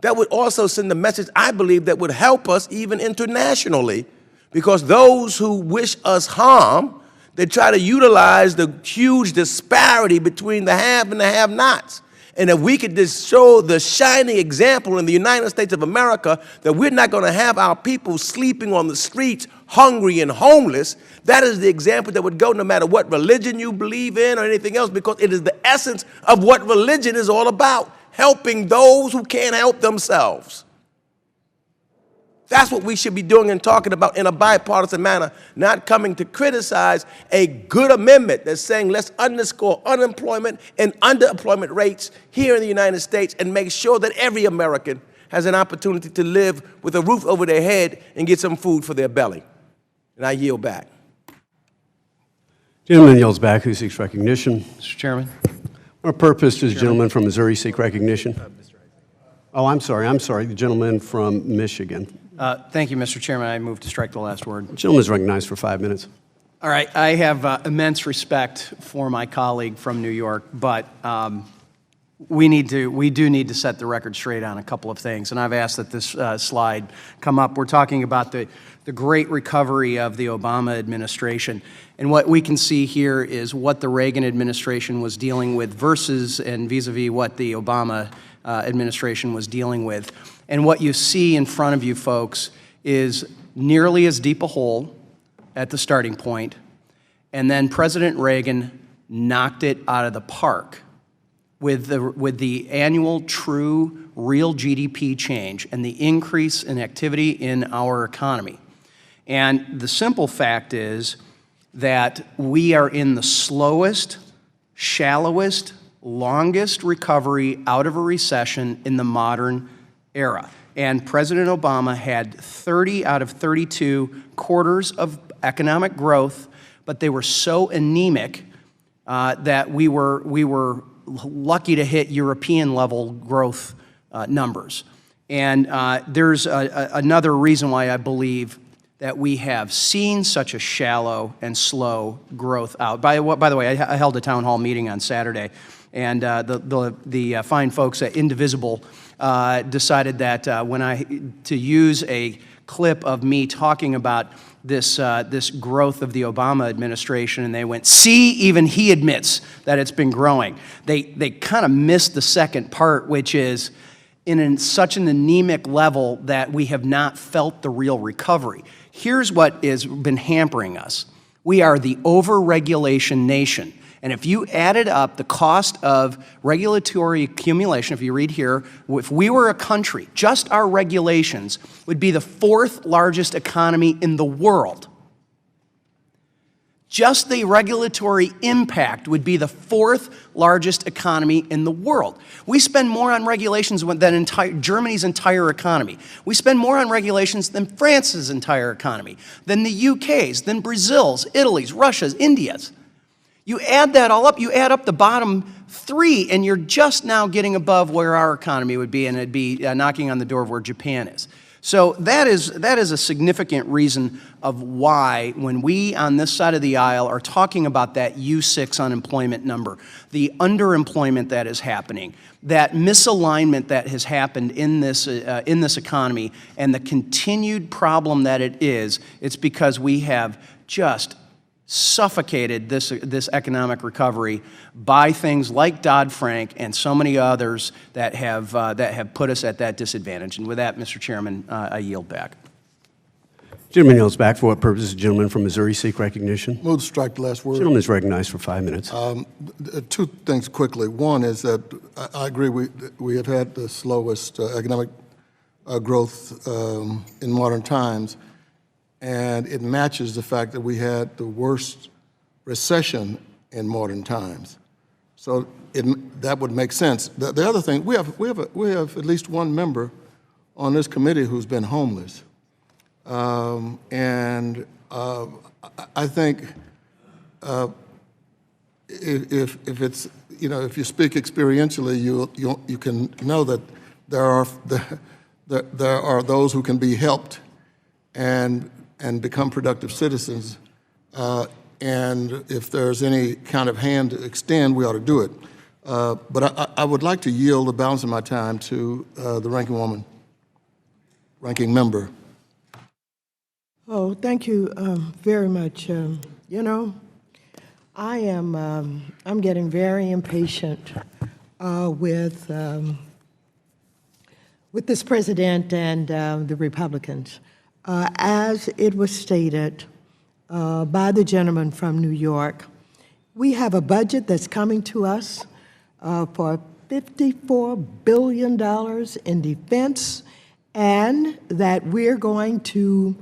[SPEAKER 8] That would also send a message, I believe, that would help us even internationally, because those who wish us harm, they try to utilize the huge disparity between the have and the have-nots. And if we could just show the shining example in the United States of America that we're not going to have our people sleeping on the streets, hungry and homeless, that is the example that would go no matter what religion you believe in or anything else, because it is the essence of what religion is all about, helping those who can't help themselves. That's what we should be doing and talking about in a bipartisan manner, not coming to criticize a good amendment that's saying let's underscore unemployment and underemployment rates here in the United States and make sure that every American has an opportunity to live with a roof over their head and get some food for their belly. And I yield back.
[SPEAKER 1] Gentleman yields back. Who seeks recognition?
[SPEAKER 9] Mr. Chairman.
[SPEAKER 1] What purpose does the gentleman from Missouri seek recognition? Oh, I'm sorry. The gentleman from Michigan.
[SPEAKER 9] Thank you, Mr. Chairman. I move to strike the last word.
[SPEAKER 1] The gentleman is recognized for 5 minutes.
[SPEAKER 9] All right. I have immense respect for my colleague from New York, but we do need to set the record straight on a couple of things, and I've asked that this slide come up. We're talking about the great recovery of the Obama administration, and what we can see here is what the Reagan administration was dealing with versus and vis-a-vis what the Obama administration was dealing with. And what you see in front of you, folks, is nearly as deep a hole at the starting point, and then President Reagan knocked it out of the park with the annual true real GDP change and the increase in activity in our economy. And the simple fact is that we are in the slowest, shallowest, longest recovery out of a recession in the modern era. And President Obama had 30 out of 32 quarters of economic growth, but they were so anemic that we were lucky to hit European level growth numbers. And there's another reason why I believe that we have seen such a shallow and slow growth out. By the way, I held a town hall meeting on Saturday, and the fine folks at Indivisible decided that to use a clip of me talking about this growth of the Obama administration, and they went, "See, even he admits that it's been growing." They kind of missed the second part, which is such an anemic level that we have not felt the real recovery. Here's what has been hampering us. We are the over-regulation nation. And if you added up the cost of regulatory accumulation, if you read here, if we were a country, just our regulations would be the 4th largest economy in the world. Just the regulatory impact would be the 4th largest economy in the world. We spend more on regulations than Germany's entire economy. We spend more on regulations than France's entire economy, than the UK's, than Brazil's, Italy's, Russia's, India's. You add that all up, you add up the bottom 3, and you're just now getting above where our economy would be, and it'd be knocking on the door of where Japan is. So that is a significant reason of why, when we on this side of the aisle are talking about that U6 unemployment number, the underemployment that is happening, that misalignment that has happened in this economy, and the continued problem that it is, it's because we have just suffocated this economic recovery by things like Dodd-Frank and so many others that have put us at that disadvantage. And with that, Mr. Chairman, I yield back.
[SPEAKER 1] Gentleman yields back. For what purpose? The gentleman from Missouri seek recognition.
[SPEAKER 10] Move to strike the last word.
[SPEAKER 1] Gentleman is recognized for 5 minutes.
[SPEAKER 10] 2 things quickly. One is that I agree we have had the slowest economic growth in modern times. And it matches the fact that we had the worst recession in modern times. So that would make sense. The other thing, we have at least one member on this committee who's been homeless. I think if it's, if you speak experientially, you can know that there are those who can be helped and become productive citizens. And if there's any kind of hand to extend, we ought to do it. But I would like to yield the balance of my time to the ranking member.
[SPEAKER 2] Oh, thank you very much. I'm getting very impatient with this president and the Republicans. As it was stated by the gentleman from New York, we have a budget that's coming to us for $54 billion in defense, and that we're going to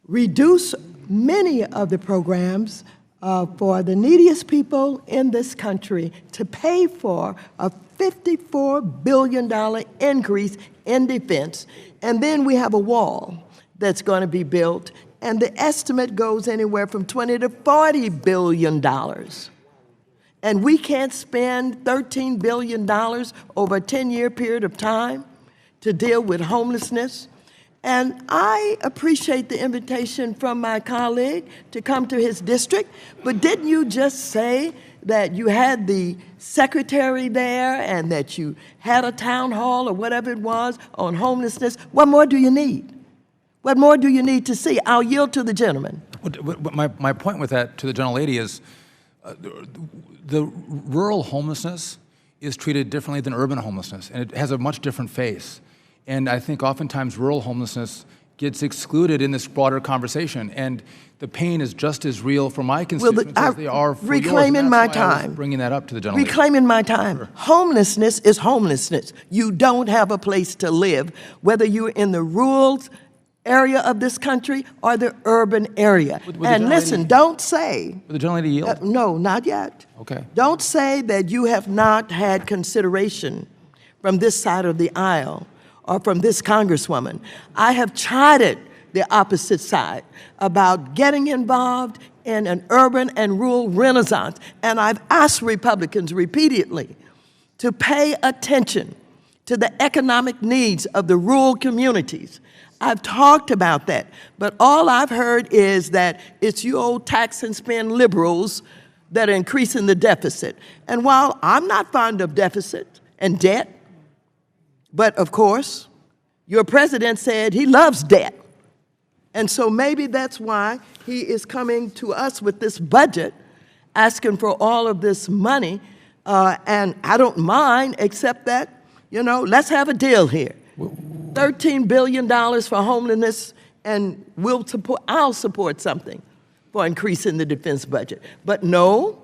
[SPEAKER 2] reduce many of the programs for the neediest people in this country to pay for a $54 billion increase in defense. And then we have a wall that's going to be built, and the estimate goes anywhere from $20 to $40 billion. And we can't spend $13 billion over a 10-year period of time to deal with homelessness. And I appreciate the invitation from my colleague to come to his district, but didn't you just say that you had the secretary there and that you had a town hall or whatever it was on homelessness? What more do you need? What more do you need to see? I'll yield to the gentleman.
[SPEAKER 6] My point with that to the gentlelady is the rural homelessness is treated differently than urban homelessness, and it has a much different face. And I think oftentimes rural homelessness gets excluded in this broader conversation, and the pain is just as real for my constituents as they are for yours.
[SPEAKER 2] Reclaiming my time.
[SPEAKER 6] I was bringing that up to the gentlelady.
[SPEAKER 2] Reclaiming my time.
[SPEAKER 6] Sure.
[SPEAKER 2] Homelessness is homelessness. You don't have a place to live, whether you're in the rural area of this country or the urban area. And listen, don't say...
[SPEAKER 6] Would the gentlelady yield?
[SPEAKER 2] No, not yet.
[SPEAKER 6] Okay.
[SPEAKER 2] Don't say that you have not had consideration from this side of the aisle or from this congresswoman. I have chided the opposite side about getting involved in an urban and rural renaissance, and I've asked Republicans repeatedly to pay attention to the economic needs of the rural communities. I've talked about that. But all I've heard is that it's you old tax and spend liberals that are increasing the deficit. And while I'm not fond of deficit and debt, but of course, your president said he loves debt. And so maybe that's why he is coming to us with this budget, asking for all of this money. And I don't mind, except that, you know, let's have a deal here. $13 billion for homelessness, and I'll support something for increasing the defense budget. But no,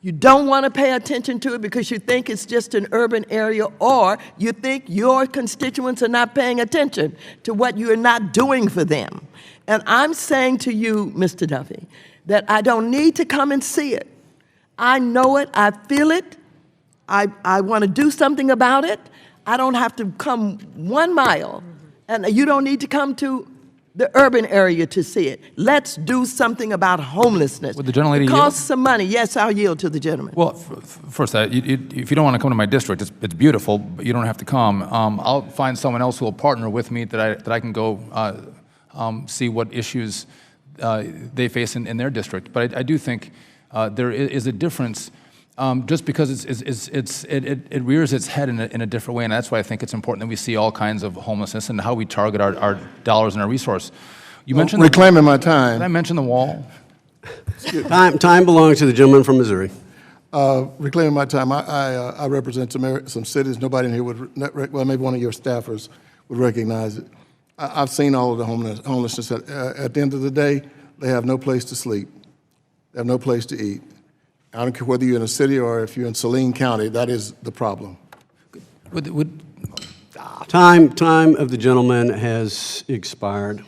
[SPEAKER 2] you don't want to pay attention to it because you think it's just an urban area, or you think your constituents are not paying attention to what you are not doing for them. And I'm saying to you, Mr. Duffy, that I don't need to come and see it. I know it, I feel it, I want to do something about it. I don't have to come 1 mile, and you don't need to come to the urban area to see it. Let's do something about homelessness.
[SPEAKER 6] Would the gentlelady
[SPEAKER 2] It
[SPEAKER 6] yield?
[SPEAKER 2] costs some money. Yes, I'll yield to the gentleman.
[SPEAKER 6] Well, first, if you don't want to come to my district, it's beautiful, but you don't have to come. I'll find someone else who will partner with me that I can go see what issues they face in their district. But I do think there is a difference. Just because it rears its head in a different way, and that's why I think it's important that we see all kinds of homelessness and how we target our dollars and our resource. You mentioned
[SPEAKER 10] reclaiming my time.
[SPEAKER 6] Did I mention the wall?
[SPEAKER 1] Time belongs to the gentleman from Missouri.
[SPEAKER 10] Reclaiming my time, I represent some cities. Nobody in here would, well, maybe one of your staffers would recognize it. I've seen all of the homelessness. At the end of the day, they have no place to sleep. They have no place to eat. I don't care whether you're in a city or if you're in Saline County, that is the problem.
[SPEAKER 1] Time of the gentleman has expired.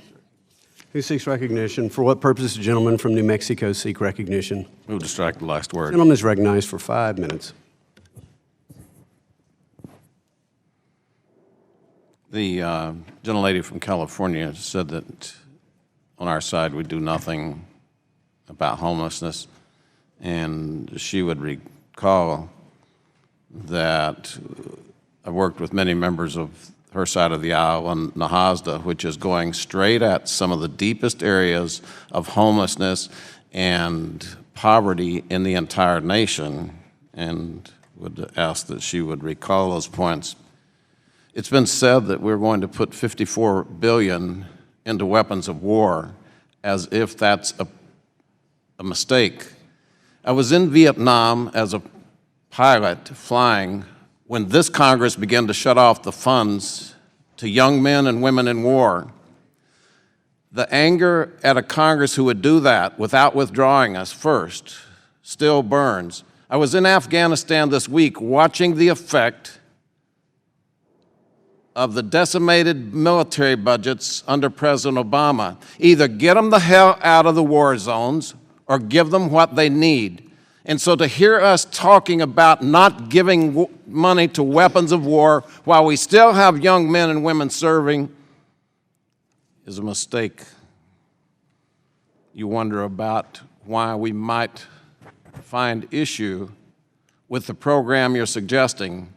[SPEAKER 1] Who seeks recognition? For what purpose does the gentleman from New Mexico seek recognition?
[SPEAKER 11] Move to strike the last word.
[SPEAKER 1] Gentleman is recognized for 5 minutes.
[SPEAKER 11] The gentlelady from California said that on our side we do nothing about homelessness, and she would recall that I worked with many members of her side of the aisle on Nahasda, which is going straight at some of the deepest areas of homelessness and poverty in the entire nation, and would ask that she would recall those points. It's been said that we're going to put $54 billion into weapons of war, as if that's a mistake. I was in Vietnam as a pilot flying when this Congress began to shut off the funds to young men and women in war. The anger at a Congress who would do that without withdrawing us first still burns. I was in Afghanistan this week watching the effect of the decimated military budgets under President Obama. Either get them the hell out of the war zones or give them what they need. And so to hear us talking about not giving money to weapons of war while we still have young men and women serving is a mistake. You wonder about why we might find issue with the program you're suggesting.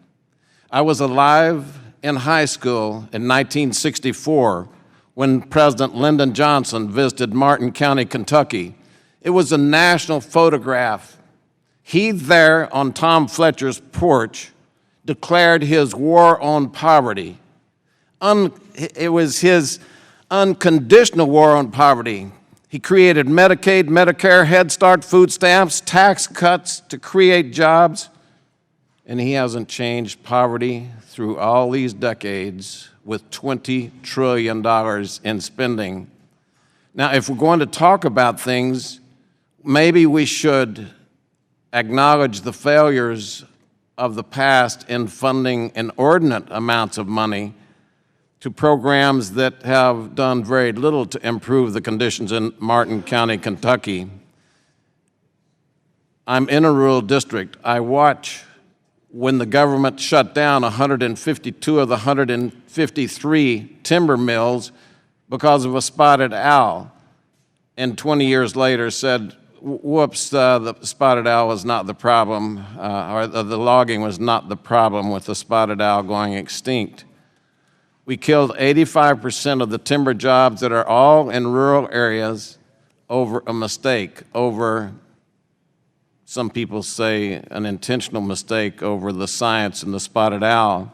[SPEAKER 11] I was alive in high school in 1964 when President Lyndon Johnson visited Martin County, Kentucky. It was a national photograph. He there on Tom Fletcher's porch declared his war on poverty. It was his unconditional war on poverty. He created Medicaid, Medicare, Head Start, food stamps, tax cuts to create jobs, and he hasn't changed poverty through all these decades with $20 trillion in spending. Now, if we're going to talk about things, maybe we should acknowledge the failures of the past in funding inordinate amounts of money to programs that have done very little to improve the conditions in Martin County, Kentucky. I'm in a rural district. I watch when the government shut down 152 of the 153 timber mills because of a spotted owl, and 20 years later said, whoops, the spotted owl was not the problem, or the logging was not the problem with the spotted owl going extinct. We killed 85% of the timber jobs that are all in rural areas over a mistake, over, some people say, an intentional mistake over the science and the spotted owl.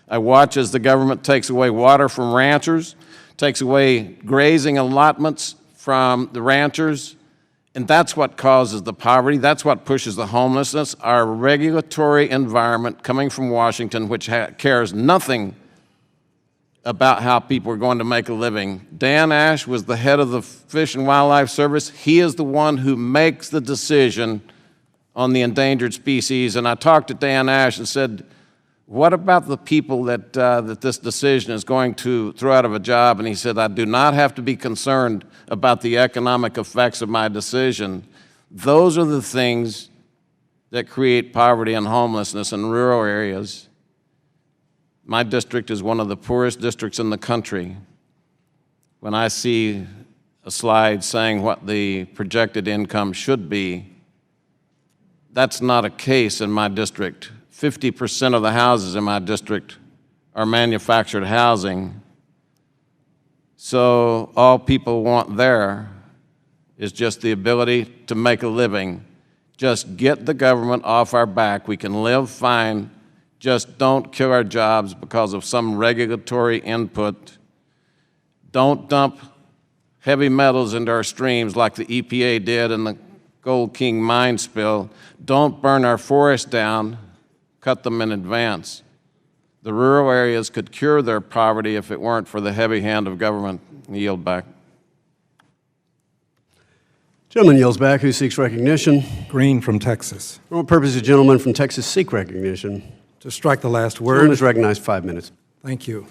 [SPEAKER 11] I watch as the government takes away water from ranchers, takes away grazing allotments from the ranchers, and that's what causes the poverty. That's what pushes the homelessness. Our regulatory environment coming from Washington, which cares nothing about how people are going to make a living. Dan Ash was the head of the Fish and Wildlife Service. He is the one who makes the decision on the endangered species. And I talked to Dan Ash and said, what about the people that this decision is going to throw out of a job? And he said, I do not have to be concerned about the economic effects of my decision. Those are the things that create poverty and homelessness in rural areas. My district is one of the poorest districts in the country. When I see a slide saying what the projected income should be, that's not a case in my district. 50% of the houses in my district are manufactured housing. So all people want there is just the ability to make a living. Just get the government off our back. We can live fine. Just don't kill our jobs because of some regulatory input. Don't dump heavy metals into our streams like the EPA did in the Gold King mine spill. Don't burn our forests down. Cut them in advance. The rural areas could cure their poverty if it weren't for the heavy hand of government. I yield back.
[SPEAKER 1] Gentleman yields back. Who seeks recognition?
[SPEAKER 12] Green from Texas.
[SPEAKER 1] For what purpose does the gentleman from Texas seek recognition?
[SPEAKER 12] To strike the last word.
[SPEAKER 1] Gentleman is recognized 5 minutes.
[SPEAKER 12] Thank you.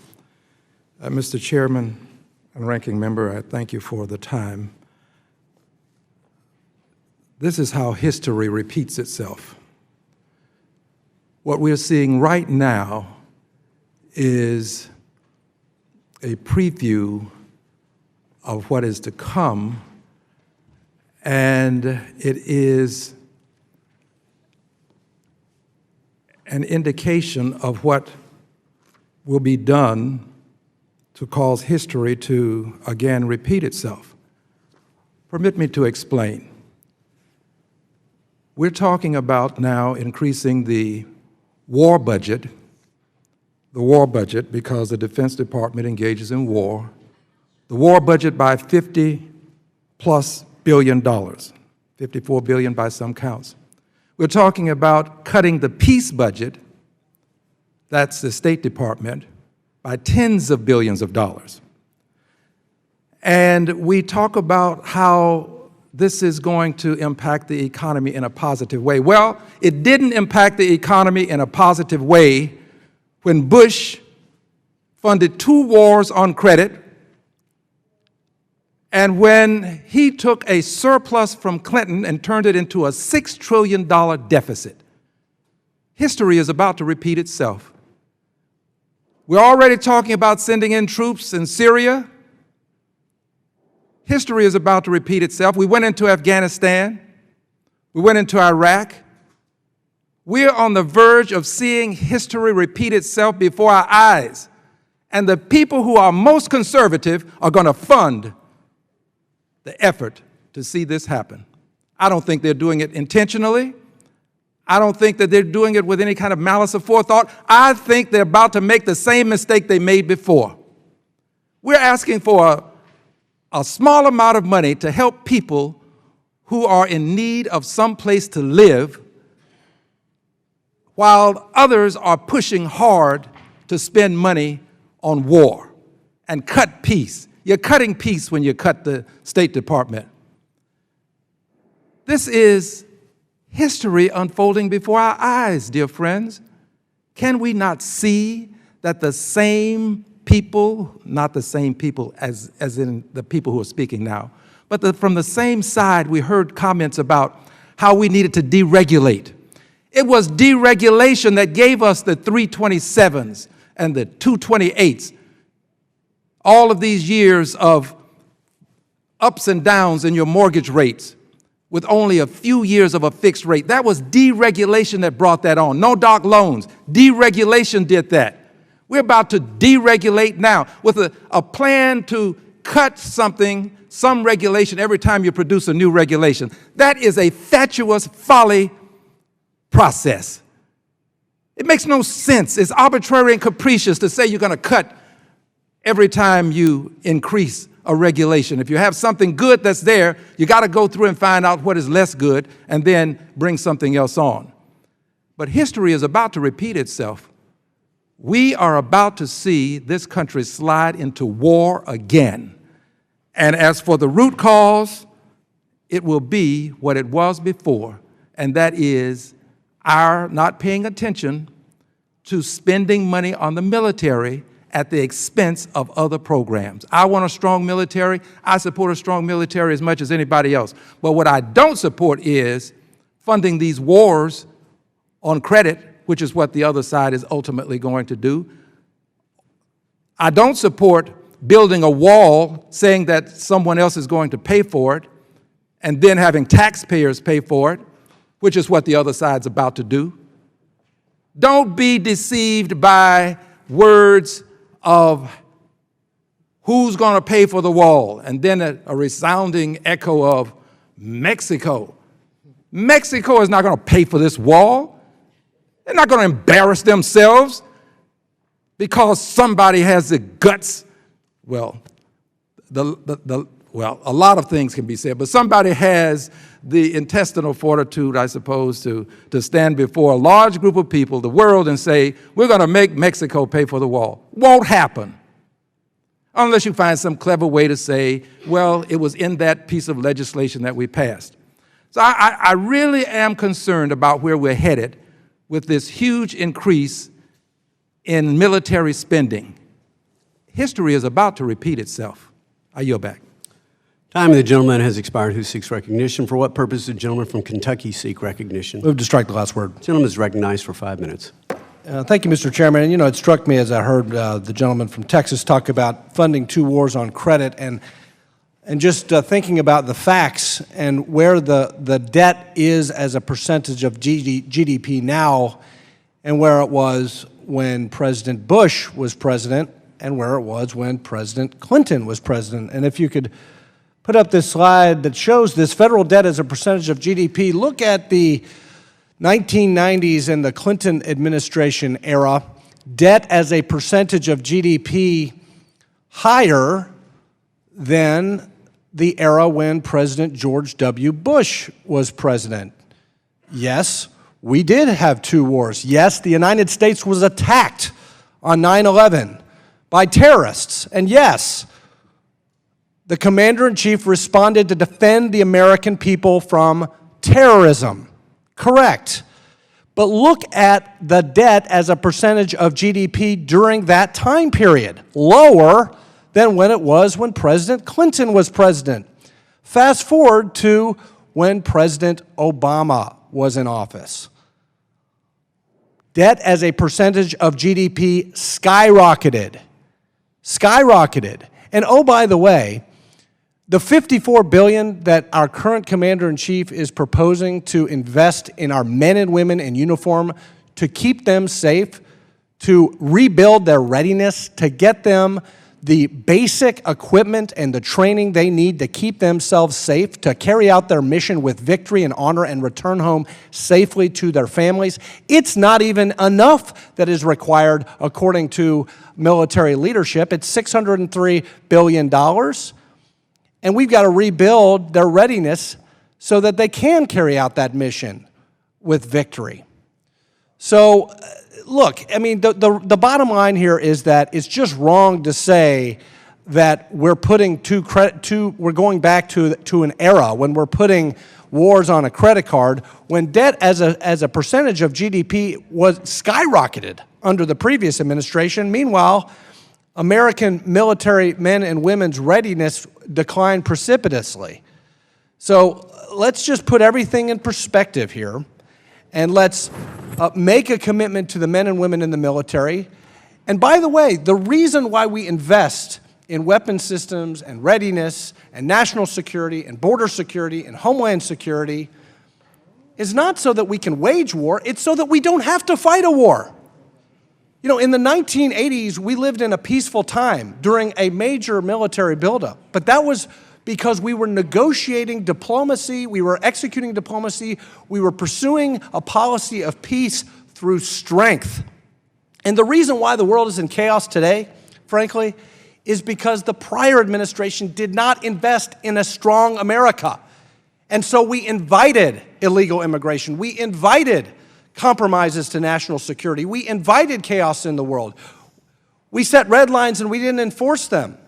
[SPEAKER 12] Mr. Chairman and Ranking Member, I thank you for the time. This is how history repeats itself. What we are seeing right now is a preview of what is to come, and it is an indication of what will be done to cause history to again repeat itself. Permit me to explain. We're talking about now increasing the war budget because the Defense Department engages in war, the war budget by $50+ billion, $54 billion by some counts. We're talking about cutting the peace budget, that's the State Department, by tens of billions of dollars. And we talk about how this is going to impact the economy in a positive way. Well, it didn't impact the economy in a positive way when Bush funded 2 wars on credit, and when he took a surplus from Clinton and turned it into a $6 trillion deficit. History is about to repeat itself. We're already talking about sending in troops in Syria. History is about to repeat itself. We went into Afghanistan. We went into Iraq. We're on the verge of seeing history repeat itself before our eyes. And the people who are most conservative are going to fund the effort to see this happen. I don't think they're doing it intentionally. I don't think that they're doing it with any kind of malice or forethought. I think they're about to make the same mistake they made before. We're asking for a small amount of money to help people who are in need of some place to live, while others are pushing hard to spend money on war and cut peace. You're cutting peace when you cut the State Department. This is history unfolding before our eyes, dear friends. Can we not see that the same people, not the same people as in the people who are speaking now, but from the same side we heard comments about how we needed to deregulate. It was deregulation that gave us the 327s and the 228s. All of these years of ups and downs in your mortgage rates with only a few years of a fixed rate. That was deregulation that brought that on. No doc loans. Deregulation did that. We're about to deregulate now with a plan to cut something, some regulation, every time you produce a new regulation. That is a fatuous folly process. It makes no sense. It's arbitrary and capricious to say you're going to cut every time you increase a regulation. If you have something good that's there, you got to go through and find out what is less good and then bring something else on. But history is about to repeat itself. We are about to see this country slide into war again. And as for the root cause, it will be what it was before, and that is our not paying attention to spending money on the military at the expense of other programs. I want a strong military. I support a strong military as much as anybody else. But what I don't support is funding these wars on credit, which is what the other side is ultimately going to do. I don't support building a wall saying that someone else is going to pay for it and then having taxpayers pay for it, which is what the other side's about to do. Don't be deceived by words of who's going to pay for the wall, and then a resounding echo of Mexico. Mexico is not going to pay for this wall. They're not going to embarrass themselves because somebody has the guts. Well, a lot of things can be said, but somebody has the intestinal fortitude, I suppose, to stand before a large group of people, the world, and say, we're going to make Mexico pay for the wall. Won't happen. Unless you find some clever way to say, well, it was in that piece of legislation that we passed. So I really am concerned about where we're headed with this huge increase in military spending. History is about to repeat itself. I yield back.
[SPEAKER 1] Time of the gentleman has expired who seeks recognition. For what purpose does the gentleman from Kentucky seek recognition?
[SPEAKER 9] Move to strike the last word.
[SPEAKER 1] The gentleman is recognized for 5 minutes.
[SPEAKER 9] Thank you, Mr. Chairman. And, it struck me as I heard the gentleman from Texas talk about funding 2 wars on credit and just thinking about the facts and where the debt is as a percentage of GDP now and where it was when President Bush was president and where it was when President Clinton was president. And if you could put up this slide that shows this federal debt as a percentage of GDP, look at the 1990s and the Clinton administration era, debt as a percentage of GDP higher than the era when President George W. Bush was president. Yes, we did have 2 wars. Yes, the United States was attacked on 9/11 by terrorists. And yes, the commander-in-chief responded to defend the American people from terrorism. Correct. But look at the debt as a percentage of GDP during that time period. Lower than when it was when President Clinton was president. Fast forward to when President Obama was in office. Debt as a percentage of GDP skyrocketed. Skyrocketed. And oh, by the way, the $54 billion that our current commander-in-chief is proposing to invest in our men and women in uniform to keep them safe, to rebuild their readiness, to get them the basic equipment and the training they need to keep themselves safe, to carry out their mission with victory and honor and return home safely to their families. It's not even enough that is required according to military leadership. It's $603 billion. And we've got to rebuild their readiness so that they can carry out that mission with victory. So, look, I mean, the bottom line here is that it's just wrong to say that we're putting we're going back to an era when we're putting wars on a credit card, when debt as a percentage of GDP was skyrocketed under the previous administration. Meanwhile, American military men and women's readiness declined precipitously. So let's just put everything in perspective here, and let's make a commitment to the men and women in the military. And by the way, the reason why we invest in weapon systems and readiness and national security and border security and homeland security is not so that we can wage war, it's so that we don't have to fight a war. You know, in the 1980s, we lived in a peaceful time during a major military buildup, but that was because we were negotiating diplomacy, we were executing diplomacy, we were pursuing a policy of peace through strength. And the reason why the world is in chaos today, frankly, is because the prior administration did not invest in a strong America. And so we invited illegal immigration. We invited compromises to national security. We invited chaos in the world. We set red lines and we didn't enforce them.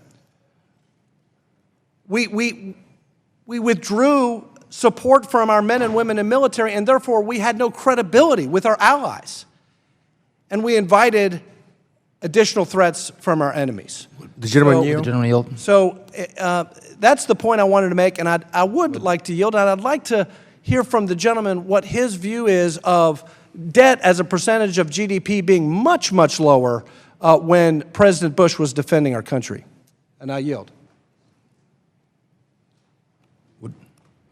[SPEAKER 9] We withdrew support from our men and women in military, and therefore we had no credibility with our allies. And we invited additional threats from our enemies.
[SPEAKER 8] The gentleman yield?
[SPEAKER 6] The gentleman yield.
[SPEAKER 9] So that's the point I wanted to make, and I would like to yield, and I'd like to hear from the gentleman what his view is of debt as a percentage of GDP being much, much lower when President Bush was defending our country. And I yield.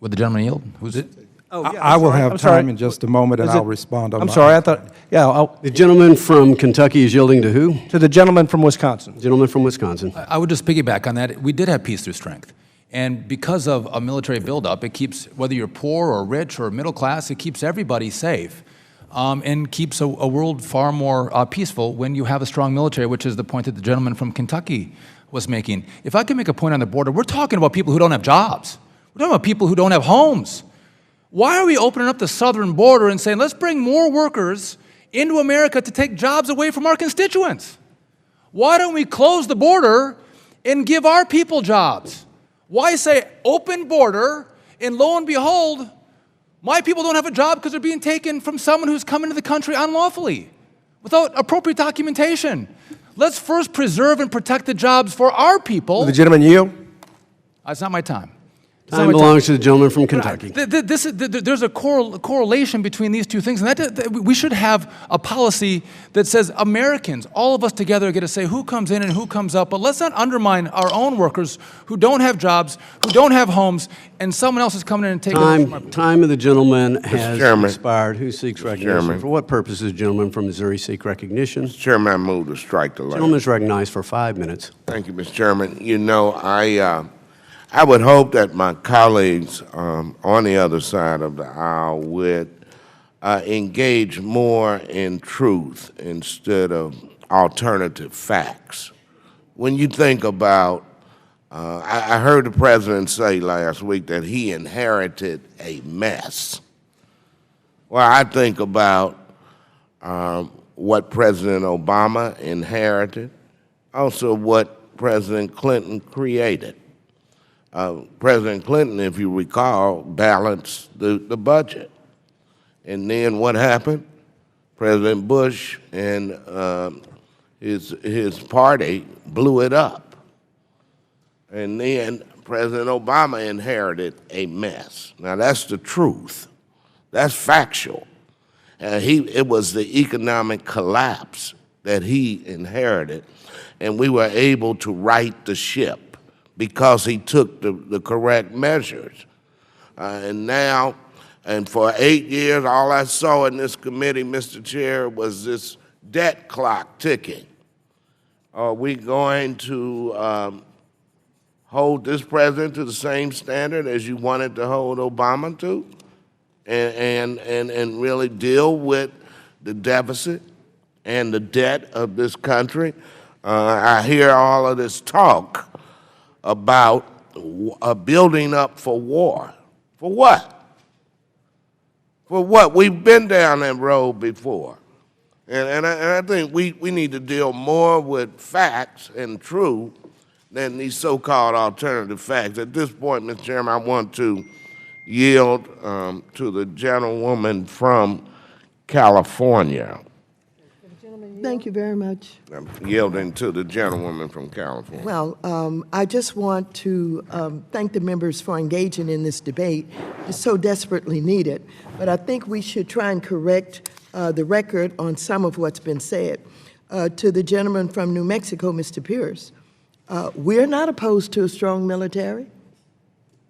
[SPEAKER 6] Would the gentleman yield? Who's it?
[SPEAKER 9] Oh, yeah,
[SPEAKER 13] I will
[SPEAKER 9] sorry.
[SPEAKER 13] have
[SPEAKER 9] I'm sorry.
[SPEAKER 13] time in just a moment, and
[SPEAKER 9] Is
[SPEAKER 13] I'll
[SPEAKER 9] it-
[SPEAKER 13] respond on
[SPEAKER 9] I'm
[SPEAKER 13] my
[SPEAKER 9] sorry, I thought, yeah,
[SPEAKER 1] The gentleman from Kentucky is yielding to who?
[SPEAKER 9] to the gentleman from Wisconsin.
[SPEAKER 1] Gentleman from Wisconsin.
[SPEAKER 6] I would just piggyback on that. We did have peace through strength. And because of a military buildup, it keeps, whether you're poor or rich or middle class, it keeps everybody safe and keeps a world far more peaceful when you have a strong military, which is the point that the gentleman from Kentucky was making. If I can make a point on the border, we're talking about people who don't have jobs. We're talking about people who don't have homes. Why are we opening up the southern border and saying, let's bring more workers into America to take jobs away from our constituents? Why don't we close the border and give our people jobs? Why say open border, and lo and behold, my people don't have a job because they're being taken from someone who's come into the country unlawfully, without appropriate documentation? Let's first preserve and protect the jobs for our people.
[SPEAKER 8] The gentleman yield?
[SPEAKER 6] It's not my time.
[SPEAKER 1] Time belongs to the gentleman from Kentucky.
[SPEAKER 6] There's a correlation between these two things, and we should have a policy that says Americans, all of us together, get to say who comes in and who comes up, but let's not undermine our own workers who don't have jobs, who don't have homes, and someone else is coming in and taking
[SPEAKER 1] Time of the gentleman has
[SPEAKER 14] Chairman.
[SPEAKER 1] expired. Who seeks recognition?
[SPEAKER 14] Chairman.
[SPEAKER 1] For what purposes, gentleman from Missouri seek recognition?
[SPEAKER 14] Mr. Chairman, I move to strike the light.
[SPEAKER 1] Gentleman is recognized for 5 minutes.
[SPEAKER 14] Thank you, Mr. Chairman. You know, I would hope that my colleagues on the other side of the aisle would engage more in truth instead of alternative facts. When you think about, I heard the president say last week that he inherited a mess. Well, I think about what President Obama inherited, also what President Clinton created. President Clinton, if you recall, balanced the budget. And then what happened? President Bush and his party blew it up. And then President Obama inherited a mess. Now, that's the truth. That's factual. It was the economic collapse that he inherited, and we were able to right the ship because he took the correct measures. And now, and for 8 years, all I saw in this committee, Mr. Chair, was this debt clock ticking. Are we going to hold this president to the same standard as you wanted to hold Obama to? And really deal with the deficit and the debt of this country? I hear all of this talk about building up for war. For what? For what? We've been down that road before. And I think we need to deal more with facts and truth than these so-called alternative facts. At this point, Mr. Chairman, I want to yield to the gentlewoman from California.
[SPEAKER 2] Thank you very much.
[SPEAKER 14] I'm yielding to the gentlewoman from California.
[SPEAKER 2] Well, I just want to thank the members for engaging in this debate. It's so desperately needed. But I think we should try and correct the record on some of what's been said. To the gentleman from New Mexico, Mr. Pierce, we're not opposed to a strong military.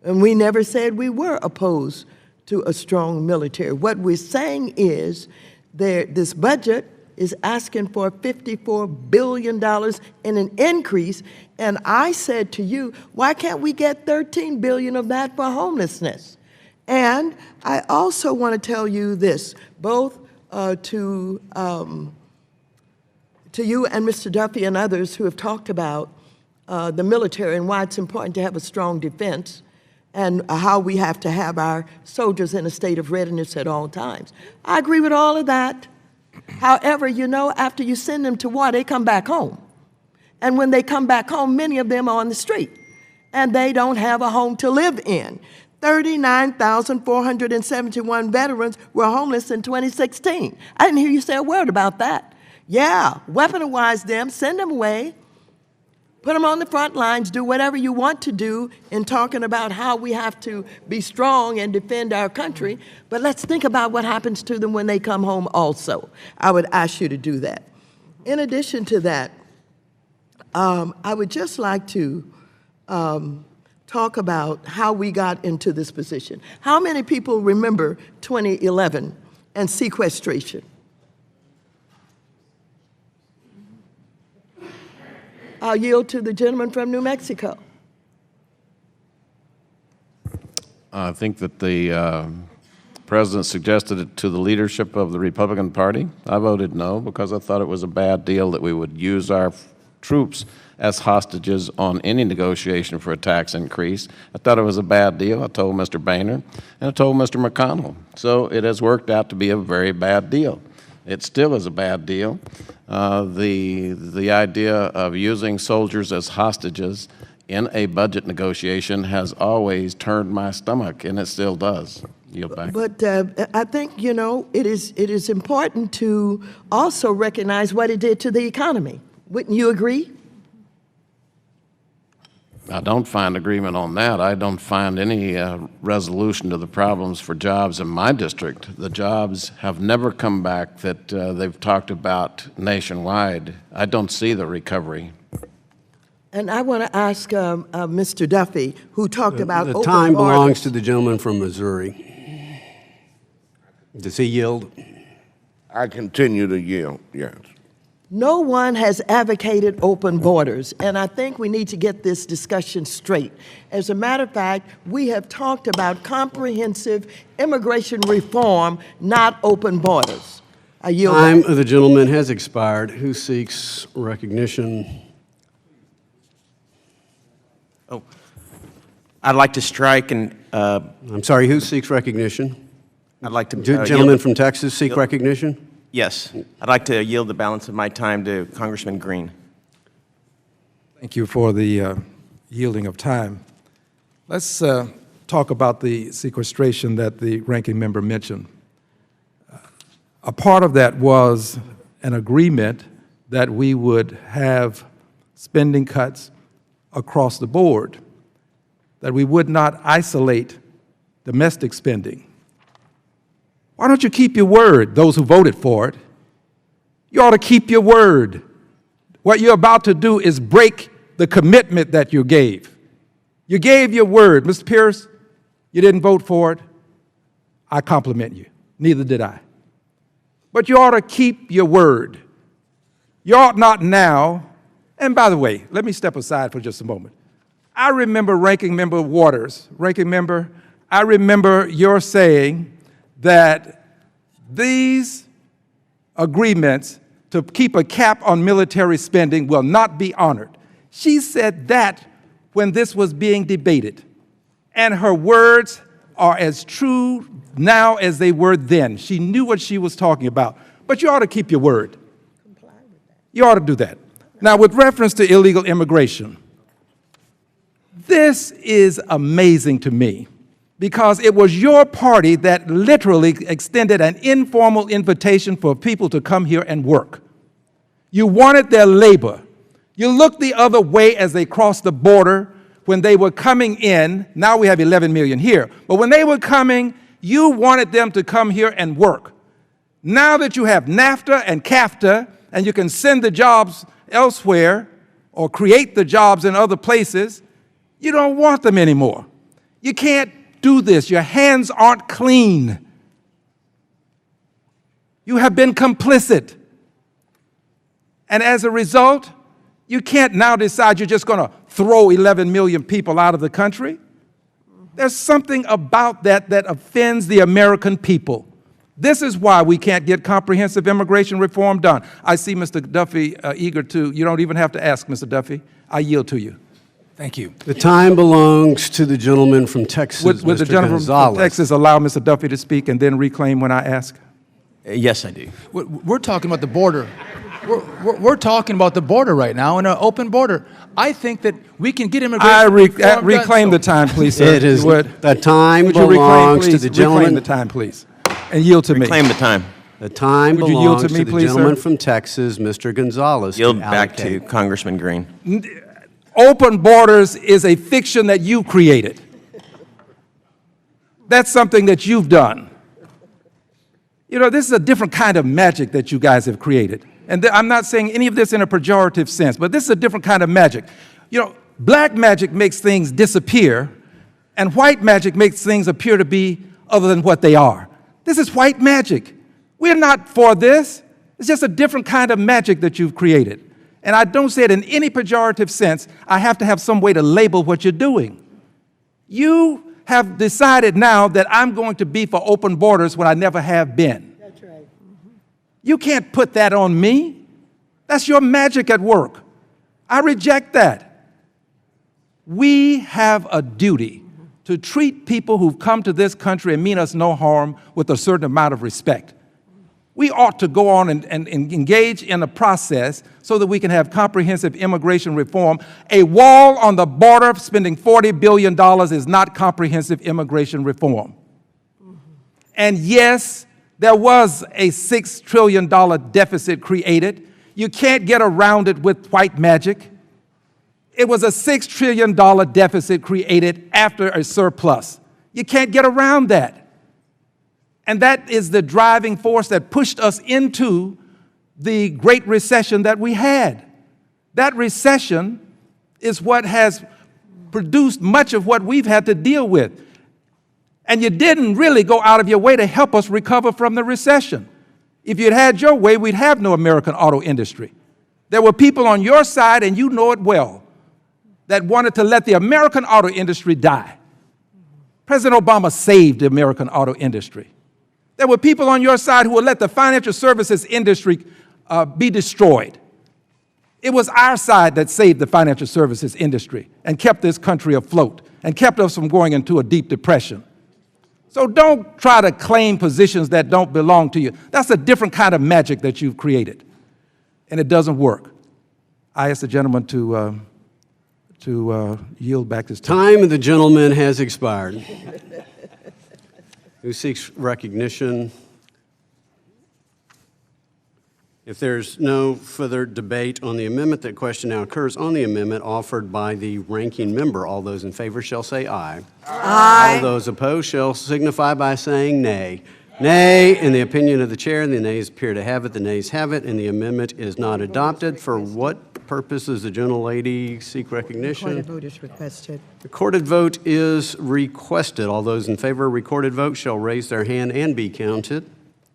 [SPEAKER 2] And we never said we were opposed to a strong military. What we're saying is this budget is asking for $54 billion in an increase, and I said to you, why can't we get $13 billion of that for homelessness? And I also want to tell you this, both to you and Mr. Duffy and others who have talked about the military and why it's important to have a strong defense and how we have to have our soldiers in a state of readiness at all times. I agree with all of that. However, you know, after you send them to war, they come back home. And when they come back home, many of them are on the street, and they don't have a home to live in. 39,471 veterans were homeless in 2016. I didn't hear you say a word about that. Yeah, weaponize them, send them away, put them on the front lines, do whatever you want to do in talking about how we have to be strong and defend our country, but let's think about what happens to them when they come home also. I would ask you to do that. In addition to that, I would just like to talk about how we got into this position. How many people remember 2011 and sequestration? I'll yield to the gentleman from New Mexico.
[SPEAKER 11] I think that the President suggested it to the leadership of the Republican Party. I voted no because I thought it was a bad deal that we would use our troops as hostages on any negotiation for a tax increase. I thought it was a bad deal. I told Mr. Boehner, and I told Mr. McConnell. So it has worked out to be a very bad deal. It still is a bad deal. The idea of using soldiers as hostages in a budget negotiation has always turned my stomach, and it still does. Yield back.
[SPEAKER 2] But I think, you know, it is important to also recognize what it did to the economy. Wouldn't you agree?
[SPEAKER 11] I don't find agreement on that. I don't find any resolution to the problems for jobs in my district. The jobs have never come back that they've talked about nationwide. I don't see the recovery.
[SPEAKER 2] And I want to ask Mr. Duffy, who talked about
[SPEAKER 1] the
[SPEAKER 2] open
[SPEAKER 1] time
[SPEAKER 2] borders.
[SPEAKER 1] belongs to the gentleman from Missouri. Does he yield?
[SPEAKER 14] I continue to yield, yes.
[SPEAKER 2] No one has advocated open borders, and I think we need to get this discussion straight. As a matter of fact, we have talked about comprehensive immigration reform, not open borders. I yield back.
[SPEAKER 1] Time of the gentleman has expired. Who seeks recognition?
[SPEAKER 13] Oh, I'd like to strike and.
[SPEAKER 1] I'm sorry, who seeks recognition?
[SPEAKER 13] I'd like to.
[SPEAKER 1] Gentleman from Texas seek recognition?
[SPEAKER 13] Yes. I'd like to yield the balance of my time to Congressman Green.
[SPEAKER 12] Thank you for the yielding of time. Let's talk about the sequestration that the ranking member mentioned. A part of that was an agreement that we would have spending cuts across the board, that we would not isolate domestic spending. Why don't you keep your word, those who voted for it? You ought to keep your word. What you're about to do is break the commitment that you gave. You gave your word. Mr. Pierce, you didn't vote for it. I compliment you. Neither did I. But you ought to keep your word. You ought not now, and by the way, let me step aside for just a moment. I remember Ranking Member Waters. Ranking Member, I remember your saying that these agreements to keep a cap on military spending will not be honored. She said that when this was being debated, and her words are as true now as they were then. She knew what she was talking about, but you ought to keep your word. You ought to do that. Now, with reference to illegal immigration, this is amazing to me, because it was your party that literally extended an informal invitation for people to come here and work. You wanted their labor. You looked the other way as they crossed the border when they were coming in. Now we have 11 million here. But when they were coming, you wanted them to come here and work. Now that you have NAFTA and CAFTA, and you can send the jobs elsewhere or create the jobs in other places, you don't want them anymore. You can't do this. Your hands aren't clean. You have been complicit. And as a result, you can't now decide you're just going to throw 11 million people out of the country. There's something about that that offends the American people. This is why we can't get comprehensive immigration reform done. I see Mr. Duffy eager to. You don't even have to ask, Mr. Duffy. I yield to you. Thank you.
[SPEAKER 1] The time belongs to the gentleman from Texas,
[SPEAKER 12] Would
[SPEAKER 1] Mr.
[SPEAKER 12] the gentleman
[SPEAKER 1] Gonzalez.
[SPEAKER 12] from Texas allow Mr. Duffy to speak and then reclaim when I ask?
[SPEAKER 13] Yes, I do.
[SPEAKER 6] We're talking about the border. We're talking about the border right now, and an open border. I think that we can get immigration reform
[SPEAKER 12] reclaim
[SPEAKER 6] done.
[SPEAKER 12] the time, please, sir.
[SPEAKER 1] It is, the time
[SPEAKER 12] Would you reclaim,
[SPEAKER 1] belongs to
[SPEAKER 12] please?
[SPEAKER 1] the gentleman.
[SPEAKER 12] Reclaim the time, please, and yield to me.
[SPEAKER 13] Reclaim the time.
[SPEAKER 1] The time
[SPEAKER 12] Would you yield
[SPEAKER 1] belongs
[SPEAKER 12] to
[SPEAKER 1] to,
[SPEAKER 12] me,
[SPEAKER 1] the
[SPEAKER 12] please,
[SPEAKER 1] gentleman
[SPEAKER 12] sir?
[SPEAKER 1] from Texas, Mr. Gonzalez.
[SPEAKER 13] Yield
[SPEAKER 1] to
[SPEAKER 13] back to
[SPEAKER 1] allocate.
[SPEAKER 13] Congressman Green.
[SPEAKER 12] Open borders is a fiction that you created. That's something that you've done. You know, this is a different kind of magic that you guys have created. And I'm not saying any of this in a pejorative sense, but this is a different kind of magic. You know, black magic makes things disappear, and white magic makes things appear to be other than what they are. This is white magic. We're not for this. It's just a different kind of magic that you've created. And I don't say it in any pejorative sense. I have to have some way to label what you're doing. You have decided now that I'm going to be for open borders when I never have been.
[SPEAKER 2] That's right.
[SPEAKER 12] You can't put that on me. That's your magic at work. I reject that. We have a duty to treat people who've come to this country and mean us no harm with a certain amount of respect. We ought to go on and engage in a process so that we can have comprehensive immigration reform. A wall on the border spending $40 billion is not comprehensive immigration reform. And yes, there was a $6 trillion deficit created. You can't get around it with white magic. It was a $6 trillion deficit created after a surplus. You can't get around that. And that is the driving force that pushed us into the Great Recession that we had. That recession is what has produced much of what we've had to deal with. And you didn't really go out of your way to help us recover from the recession. If you'd had your way, we'd have no American auto industry. There were people on your side, and you know it well, that wanted to let the American auto industry die. President Obama saved the American auto industry. There were people on your side who would let the financial services industry be destroyed. It was our side that saved the financial services industry and kept this country afloat and kept us from going into a deep depression. So don't try to claim positions that don't belong to you. That's a different kind of magic that you've created, and it doesn't work. I ask the gentleman to yield back his time.
[SPEAKER 1] Time of the gentleman has expired. Who seeks recognition? If there's no further debate on the amendment, that question now occurs on the amendment offered by the ranking member. All those in favor shall say aye. Aye. All those opposed shall signify by saying nay. Nay, in the opinion of the chair, and the nays appear to have it. The nays have it, and the amendment is not adopted. For what purpose does the gentlelady seek recognition?
[SPEAKER 2] Recorded vote is requested.
[SPEAKER 1] Recorded vote is requested. All those in favor of recorded vote shall raise their hand and be counted.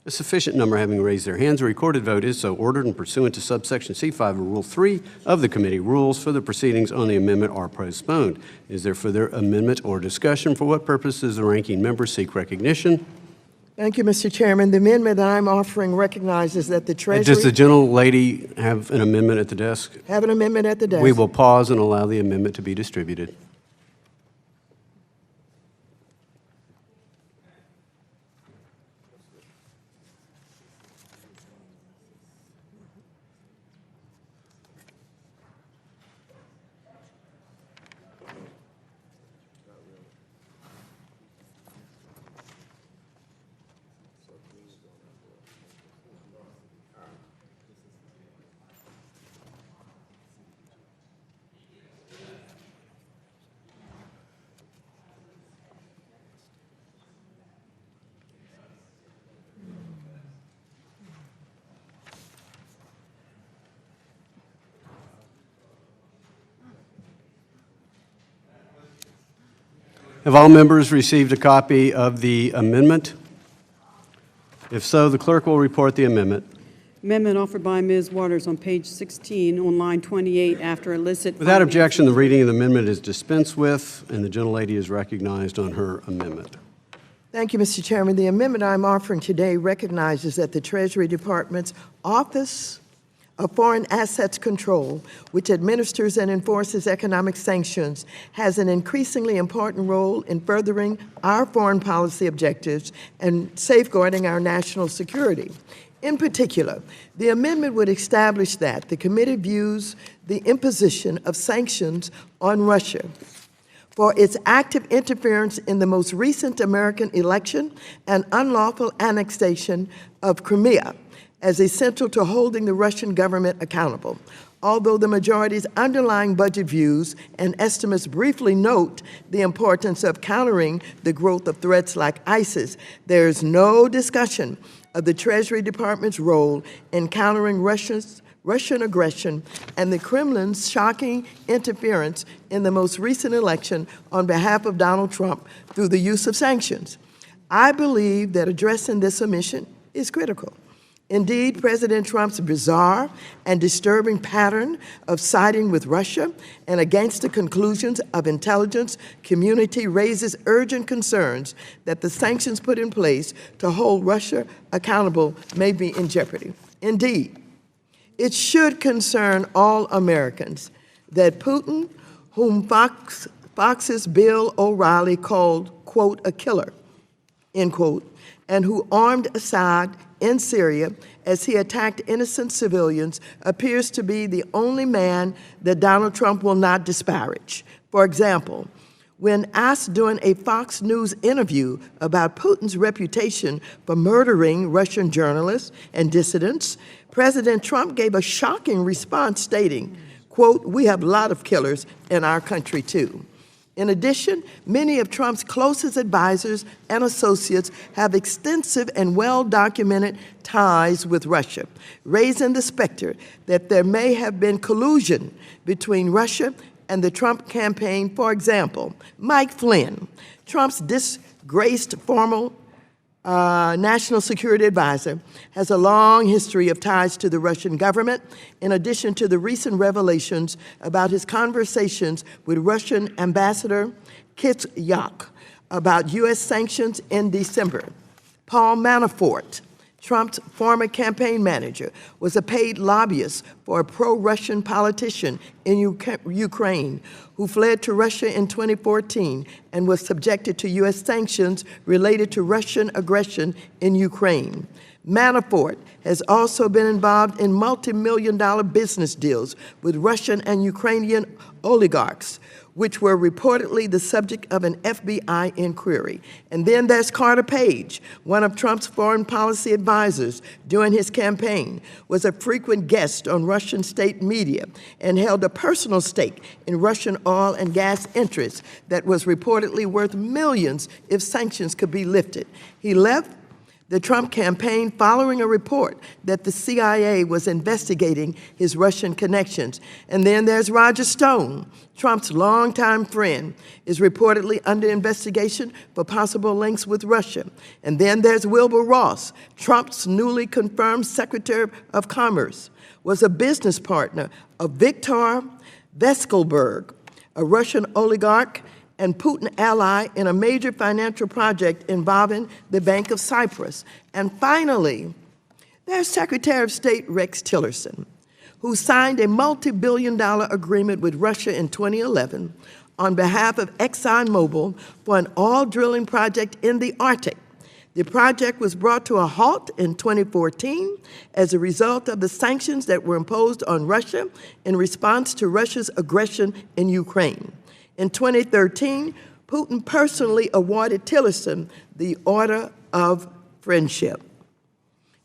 [SPEAKER 1] A sufficient number having raised their hands, a recorded vote is so ordered, and pursuant to subsection C5 of Rule 3 of the committee rules, further proceedings on the amendment are postponed. Is there further amendment or discussion? For what purpose does the ranking member seek recognition?
[SPEAKER 2] Thank you, Mr. Chairman. The amendment that I'm offering recognizes that the Treasury...
[SPEAKER 1] Does the gentlelady have an amendment at the desk?
[SPEAKER 2] Have an amendment at the desk.
[SPEAKER 1] We will pause and allow the amendment to be distributed. Have all members received a copy of the amendment? If so, the clerk will report the amendment.
[SPEAKER 4] Amendment offered by Ms. Waters on page 16 on line 28 after illicit.
[SPEAKER 1] Without objection, the reading of the amendment is dispensed with, and the gentlelady is recognized on her amendment.
[SPEAKER 2] Thank you, Mr. Chairman. The amendment I'm offering today recognizes that the Treasury Department's Office of Foreign Assets Control, which administers and enforces economic sanctions, has an increasingly important role in furthering our foreign policy objectives and safeguarding our national security. In particular, the amendment would establish that the committee views the imposition of sanctions on Russia for its active interference in the most recent American election and unlawful annexation of Crimea as essential to holding the Russian government accountable. Although the majority's underlying budget views and estimates briefly note the importance of countering the growth of threats like ISIS, there is no discussion of the Treasury Department's role in countering Russian aggression and the Kremlin's shocking interference in the most recent election on behalf of Donald Trump through the use of sanctions. I believe that addressing this omission is critical. Indeed, President Trump's bizarre and disturbing pattern of siding with Russia and against the conclusions of intelligence community raises urgent concerns that the sanctions put in place to hold Russia accountable may be in jeopardy. Indeed, it should concern all Americans that Putin, whom Fox's Bill O'Reilly called, quote, a killer, end quote, and who armed Assad in Syria as he attacked innocent civilians, appears to be the only man that Donald Trump will not disparage. For example, when asked during a Fox News interview about Putin's reputation for murdering Russian journalists and dissidents, President Trump gave a shocking response stating, quote, we have a lot of killers in our country too. In addition, many of Trump's closest advisors and associates have extensive and well-documented ties with Russia, raising the specter that there may have been collusion between Russia and the Trump campaign. For example, Mike Flynn, Trump's disgraced former national security advisor, has a long history of ties to the Russian government, in addition to the recent revelations about his conversations with Russian Ambassador Kislyak about U.S. sanctions in December. Paul Manafort, Trump's former campaign manager, was a paid lobbyist for a pro-Russian politician in Ukraine who fled to Russia in 2014 and was subjected to U.S. sanctions related to Russian aggression in Ukraine. Manafort has also been involved in multi-million-dollar business deals with Russian and Ukrainian oligarchs, which were reportedly the subject of an FBI inquiry. And then there's Carter Page, one of Trump's foreign policy advisors during his campaign, was a frequent guest on Russian state media and held a personal stake in Russian oil and gas interests that was reportedly worth millions if sanctions could be lifted. He left the Trump campaign following a report that the CIA was investigating his Russian connections. And then there's Roger Stone, Trump's longtime friend, is reportedly under investigation for possible links with Russia. And then there's Wilbur Ross, Trump's newly confirmed Secretary of Commerce, was a business partner of Viktor Veskelberg, a Russian oligarch and Putin ally in a major financial project involving the Bank of Cyprus. And finally, there's Secretary of State Rex Tillerson, who signed a multi-billion-dollar agreement with Russia in 2011 on behalf of ExxonMobil for an oil drilling project in the Arctic. The project was brought to a halt in 2014 as a result of the sanctions that were imposed on Russia in response to Russia's aggression in Ukraine. In 2013, Putin personally awarded Tillerson the Order of Friendship.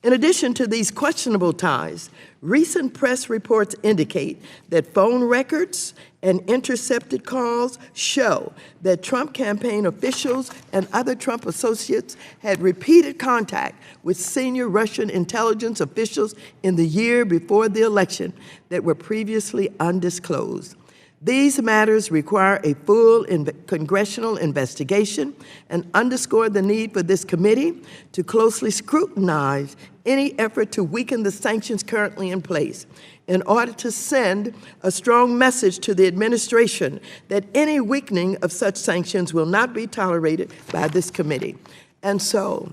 [SPEAKER 2] In addition to these questionable ties, recent press reports indicate that phone records and intercepted calls show that Trump campaign officials and other Trump associates had repeated contact with senior Russian intelligence officials in the year before the election that were previously undisclosed. These matters require a full congressional investigation and underscore the need for this committee to closely scrutinize any effort to weaken the sanctions currently in place, in order to send a strong message to the administration that any weakening of such sanctions will not be tolerated by this committee. And so,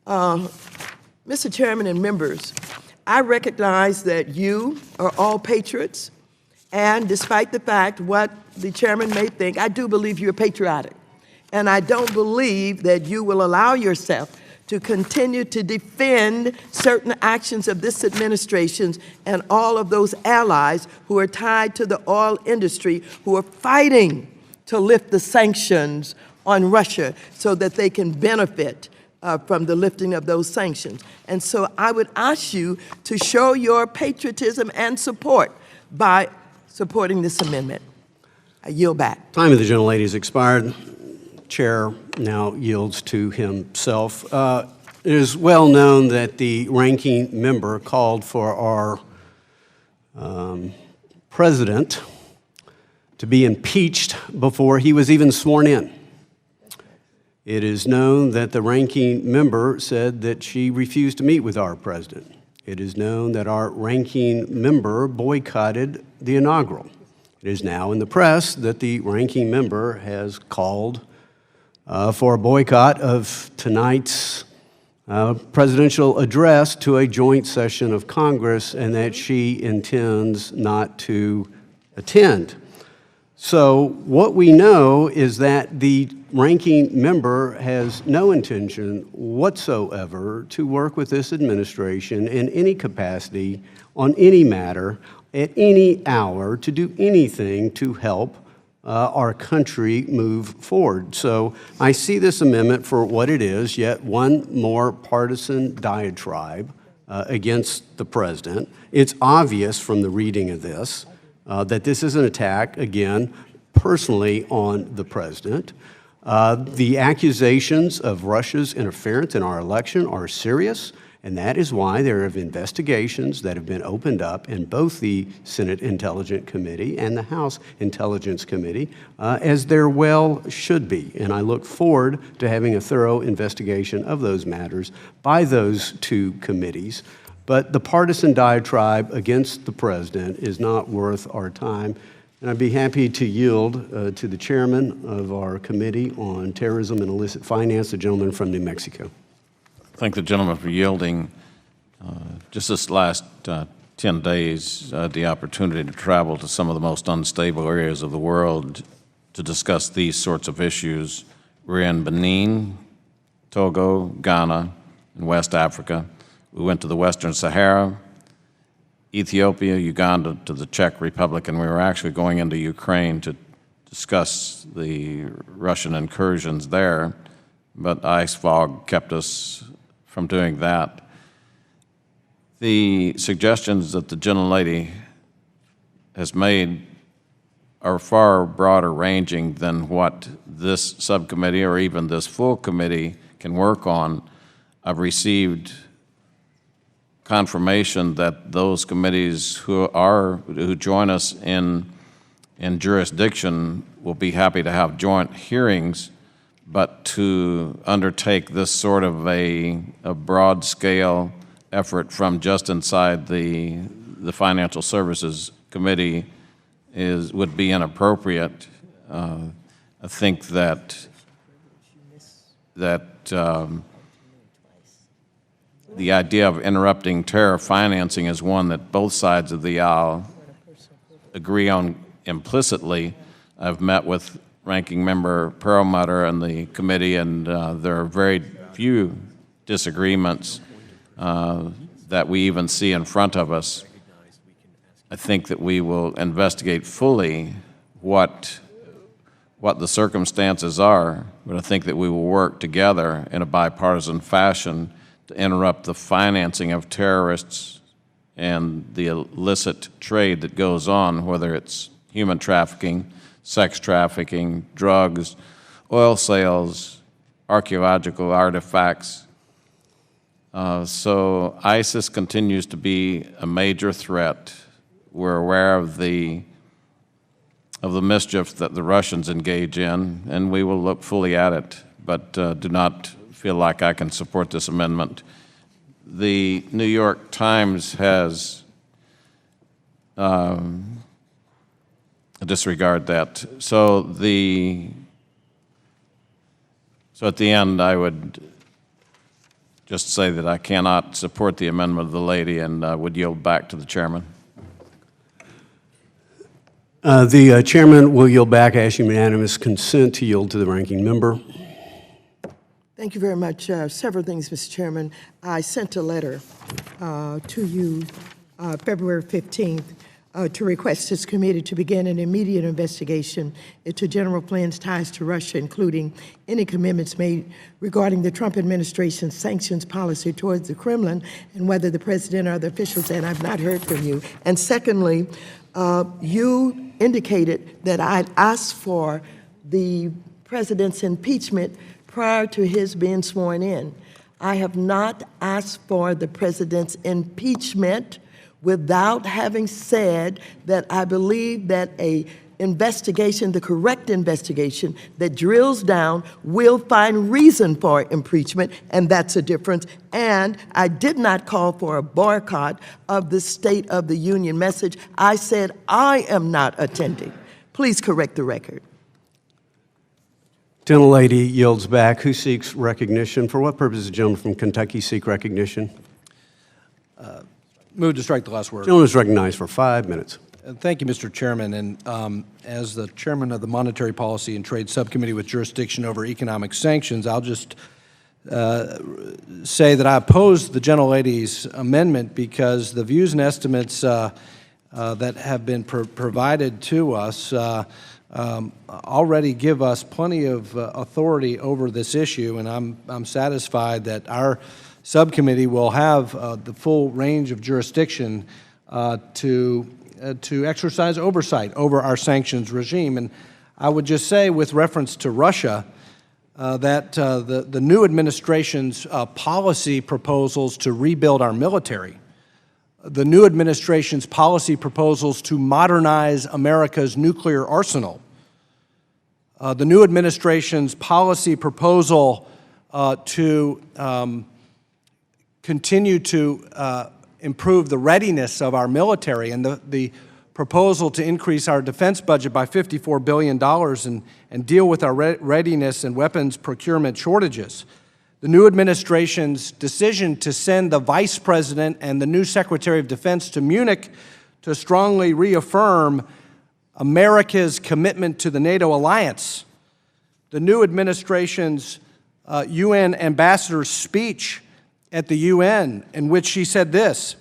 [SPEAKER 2] Mr. Chairman and members, I recognize that you are all patriots, and despite the fact what the chairman may think, I do believe you're patriotic. And I don't believe that you will allow yourself to continue to defend certain actions of this administration and all of those allies who are tied to the oil industry, who are fighting to lift the sanctions on Russia so that they can benefit from the lifting of those sanctions. And so I would ask you to show your patriotism and support by supporting this amendment. I yield back.
[SPEAKER 1] Time of the gentlelady has expired. Chair now yields to himself. It is well known that the ranking member called for our president to be impeached before he was even sworn in. It is known that the ranking member said that she refused to meet with our president. It is known that our ranking member boycotted the inaugural. It is now in the press that the ranking member has called for a boycott of tonight's presidential address to a joint session of Congress, and that she intends not to attend. So what we know is that the ranking member has no intention whatsoever to work with this administration in any capacity, on any matter, at any hour, to do anything to help our country move forward. So I see this amendment for what it is, yet one more partisan diatribe against the president. It's obvious from the reading of this that this is an attack, again, personally on the president. The accusations of Russia's interference in our election are serious, and that is why there are investigations that have been opened up in both the Senate Intelligence Committee and the House Intelligence Committee, as there well should be. And I look forward to having a thorough investigation of those matters by those two committees. But the partisan diatribe against the president is not worth our time. And I'd be happy to yield to the chairman of our Committee on Terrorism and Illicit Finance, the gentleman from New Mexico.
[SPEAKER 11] Thank the gentleman for yielding. Just this last 10 days, the opportunity to travel to some of the most unstable areas of the world to discuss these sorts of issues. We're in Benin, Togo, Ghana, and West Africa. We went to the Western Sahara, Ethiopia, Uganda, to the Czech Republic, and we were actually going into Ukraine to discuss the Russian incursions there, but ice fog kept us from doing that. The suggestions that the gentlelady has made are far broader ranging than what this subcommittee or even this full committee can work on. I've received confirmation that those committees who join us in jurisdiction will be happy to have joint hearings, but to undertake this sort of a broad-scale effort from just inside the Financial Services Committee would be inappropriate. I think that the idea of interrupting terror financing is one that both sides of the aisle agree on implicitly. I've met with Ranking Member Perlmutter and the committee, and there are very few disagreements that we even see in front of us. I think that we will investigate fully what the circumstances are, but I think that we will work together in a bipartisan fashion to interrupt the financing of terrorists and the illicit trade that goes on, whether it's human trafficking, sex trafficking, drugs, oil sales, archaeological artifacts. So ISIS continues to be a major threat. We're aware of the mischief that the Russians engage in, and we will look fully at it, but do not feel like I can support this amendment. the New York Times has disregard that. So at the end, I would just say that I cannot support the amendment of the lady and would yield back to the chairman.
[SPEAKER 1] The chairman will yield back. I ask unanimous consent to yield to the ranking member.
[SPEAKER 2] Thank you very much. Several things, Mr. Chairman. I sent a letter to you February 15th to request this committee to begin an immediate investigation into General Flynn's ties to Russia, including any commitments made regarding the Trump administration's sanctions policy towards the Kremlin and whether the president or the officials, and I've not heard from you. And secondly, you indicated that I'd asked for the president's impeachment prior to his being sworn in. I have not asked for the president's impeachment without having said that I believe that a investigation, the correct investigation that drills down, will find reason for impeachment, and that's a difference. And I did not call for a boycott of the State of the Union message. I said I am not attending. Please correct the record.
[SPEAKER 1] Gentlelady yields back. Who seeks recognition? For what purpose does the gentleman from Kentucky seek recognition?
[SPEAKER 15] Move to strike the last word.
[SPEAKER 1] The gentleman is recognized for 5 minutes.
[SPEAKER 15] Thank you, Mr. Chairman. And as the chairman of the Monetary Policy and Trade Subcommittee with jurisdiction over economic sanctions, I'll just say that I oppose the gentlelady's amendment because the views and estimates that have been provided to us already give us plenty of authority over this issue, and I'm satisfied that our subcommittee will have the full range of jurisdiction to exercise oversight over our sanctions regime. And I would just say, with reference to Russia, that the new administration's policy proposals to rebuild our military, the new administration's policy proposals to modernize America's nuclear arsenal, the new administration's policy proposal to continue to improve the readiness of our military, and the proposal to increase our defense budget by $54 billion and deal with our readiness and weapons procurement shortages. The new administration's decision to send the Vice President and the new Secretary of Defense to Munich to strongly reaffirm America's commitment to the NATO alliance. The new administration's UN ambassador's speech at the UN, in which she said this: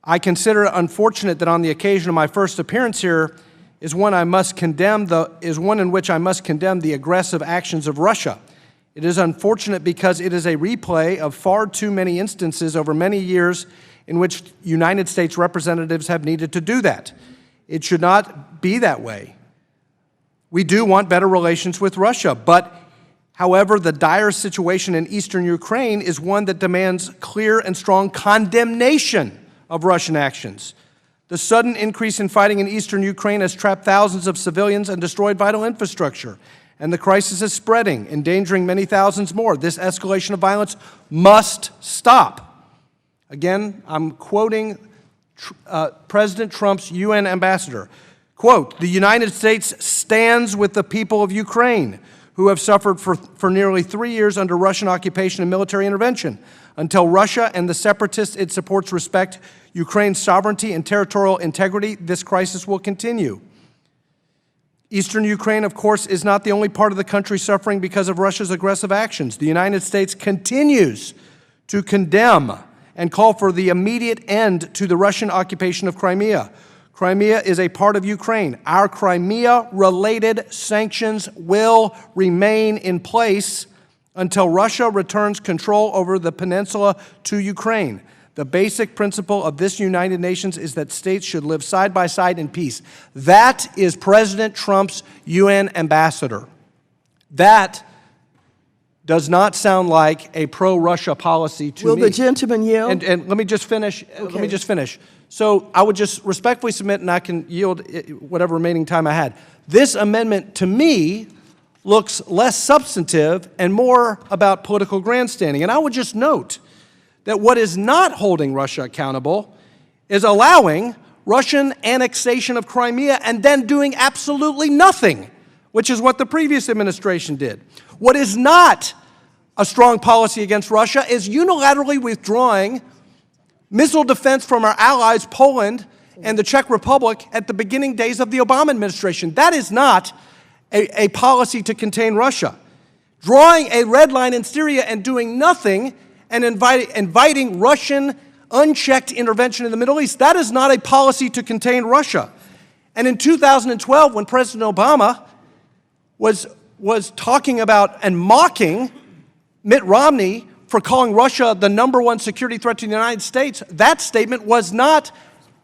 [SPEAKER 15] "I consider it unfortunate that on the occasion of my first appearance here is one in which I must condemn the aggressive actions of Russia. It is unfortunate because it is a replay of far too many instances over many years in which United States representatives have needed to do that. It should not be that way. We do want better relations with Russia, but however, the dire situation in eastern Ukraine is one that demands clear and strong condemnation of Russian actions. The sudden increase in fighting in eastern Ukraine has trapped thousands of civilians and destroyed vital infrastructure, and the crisis is spreading, endangering many thousands more. This escalation of violence must stop." Again, I'm quoting President Trump's UN ambassador. Quote, "The United States stands with the people of Ukraine, who have suffered for nearly 3 years under Russian occupation and military intervention. Until Russia and the separatists it supports respect Ukraine's sovereignty and territorial integrity, this crisis will continue. Eastern Ukraine, of course, is not the only part of the country suffering because of Russia's aggressive actions. The United States continues to condemn and call for the immediate end to the Russian occupation of Crimea. Crimea is a part of Ukraine. Our Crimea-related sanctions will remain in place until Russia returns control over the peninsula to Ukraine. The basic principle of this United Nations is that states should live side by side in peace." That is President Trump's UN ambassador. That does not sound like a pro-Russia policy to me.
[SPEAKER 2] Will the gentleman yield?
[SPEAKER 15] And let me just finish.
[SPEAKER 2] Okay.
[SPEAKER 15] Let me just finish. So I would just respectfully submit, and I can yield whatever remaining time I had. This amendment, to me, looks less substantive and more about political grandstanding. And I would just note that what is not holding Russia accountable is allowing Russian annexation of Crimea and then doing absolutely nothing, which is what the previous administration did. What is not a strong policy against Russia is unilaterally withdrawing missile defense from our allies, Poland and the Czech Republic, at the beginning days of the Obama administration. That is not a policy to contain Russia. Drawing a red line in Syria and doing nothing and inviting Russian unchecked intervention in the Middle East, that is not a policy to contain Russia. And in 2012, when President Obama was talking about and mocking Mitt Romney for calling Russia the #1 security threat to the United States, that statement was not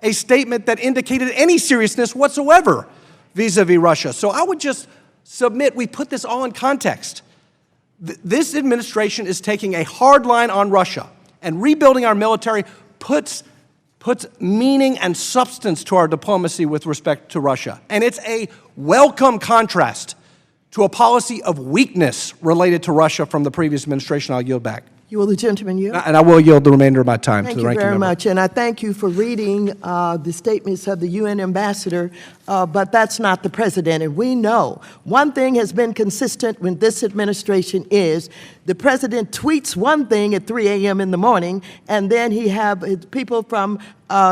[SPEAKER 15] a statement that indicated any seriousness whatsoever vis-a-vis Russia. So I would just submit we put this all in context. This administration is taking a hard line on Russia, and rebuilding our military puts meaning and substance to our diplomacy with respect to Russia. And it's a welcome contrast to a policy of weakness related to Russia from the previous administration. I'll yield back.
[SPEAKER 2] You will the gentleman yield?
[SPEAKER 15] And I will yield the remainder of my time to the ranking member.
[SPEAKER 2] Thank you very much, and I thank you for reading the statements of the UN ambassador, but that's not the president, and we know one thing has been consistent with this administration is the president tweets one thing at 3 a.m. in the morning, and then he have people from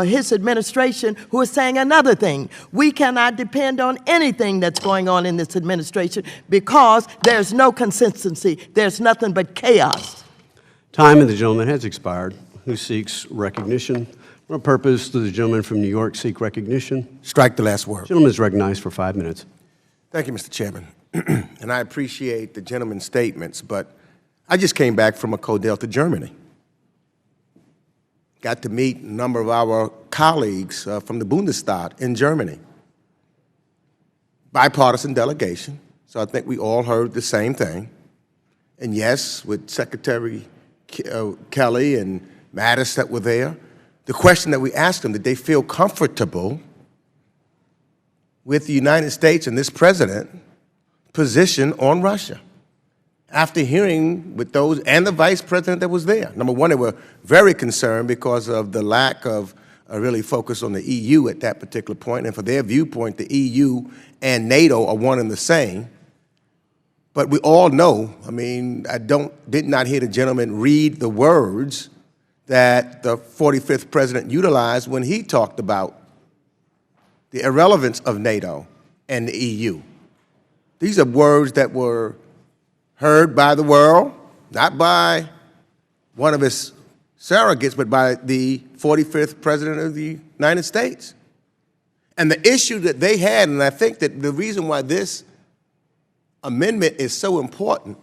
[SPEAKER 2] his administration who are saying another thing. We cannot depend on anything that's going on in this administration because there's no consistency. There's nothing but chaos.
[SPEAKER 1] Time of the gentleman has expired. Who seeks recognition? For what purpose does the gentleman from New York seek recognition?
[SPEAKER 8] Strike the last word.
[SPEAKER 1] The gentleman is recognized for 5 minutes.
[SPEAKER 8] Thank you, Mr. Chairman. And I appreciate the gentleman's statements, but I just came back from a Delta, Germany. Got to meet a number of our colleagues from the Bundestag in Germany. Bipartisan delegation, so I think we all heard the same thing. And yes, with Secretary Kelly and Mattis that were there, the question that we asked them, did they feel comfortable with the United States and this president position on Russia? After hearing with those and the vice president that was there. Number one, they were very concerned because of the lack of really focus on the EU at that particular point. And for their viewpoint, the EU and NATO are one and the same. But we all know, I mean, did not hear the gentleman read the words that the 45th president utilized when he talked about the irrelevance of NATO and the EU. These are words that were heard by the world, not by one of his surrogates, but by the 45th president of the United States. And the issue that they had, and I think that the reason why this amendment is so important,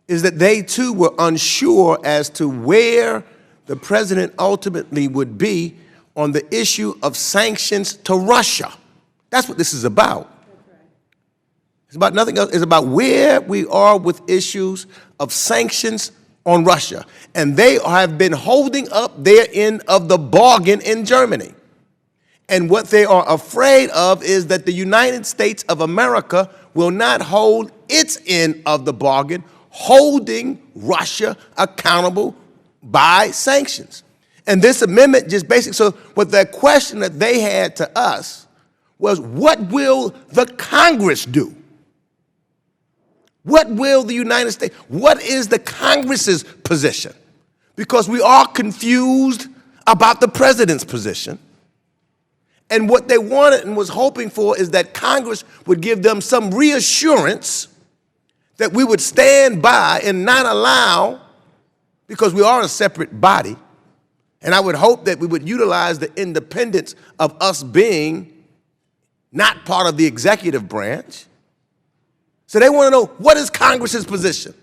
[SPEAKER 8] is that they too were unsure as to where the president ultimately would be on the issue of sanctions to Russia. That's what this is about. It's about nothing else. It's about where we are with issues of sanctions on Russia. And they have been holding up their end of the bargain in Germany. And what they are afraid of is that the United States of America will not hold its end of the bargain, holding Russia accountable by sanctions. And this amendment just basically, so what the question that they had to us was, what will the Congress do? What will the United States, what is the Congress's position? Because we are confused about the president's position. And what they wanted and was hoping for is that Congress would give them some reassurance that we would stand by and not allow, because we are a separate body, and I would hope that we would utilize the independence of us being not part of the executive branch. So they want to know, what is Congress's position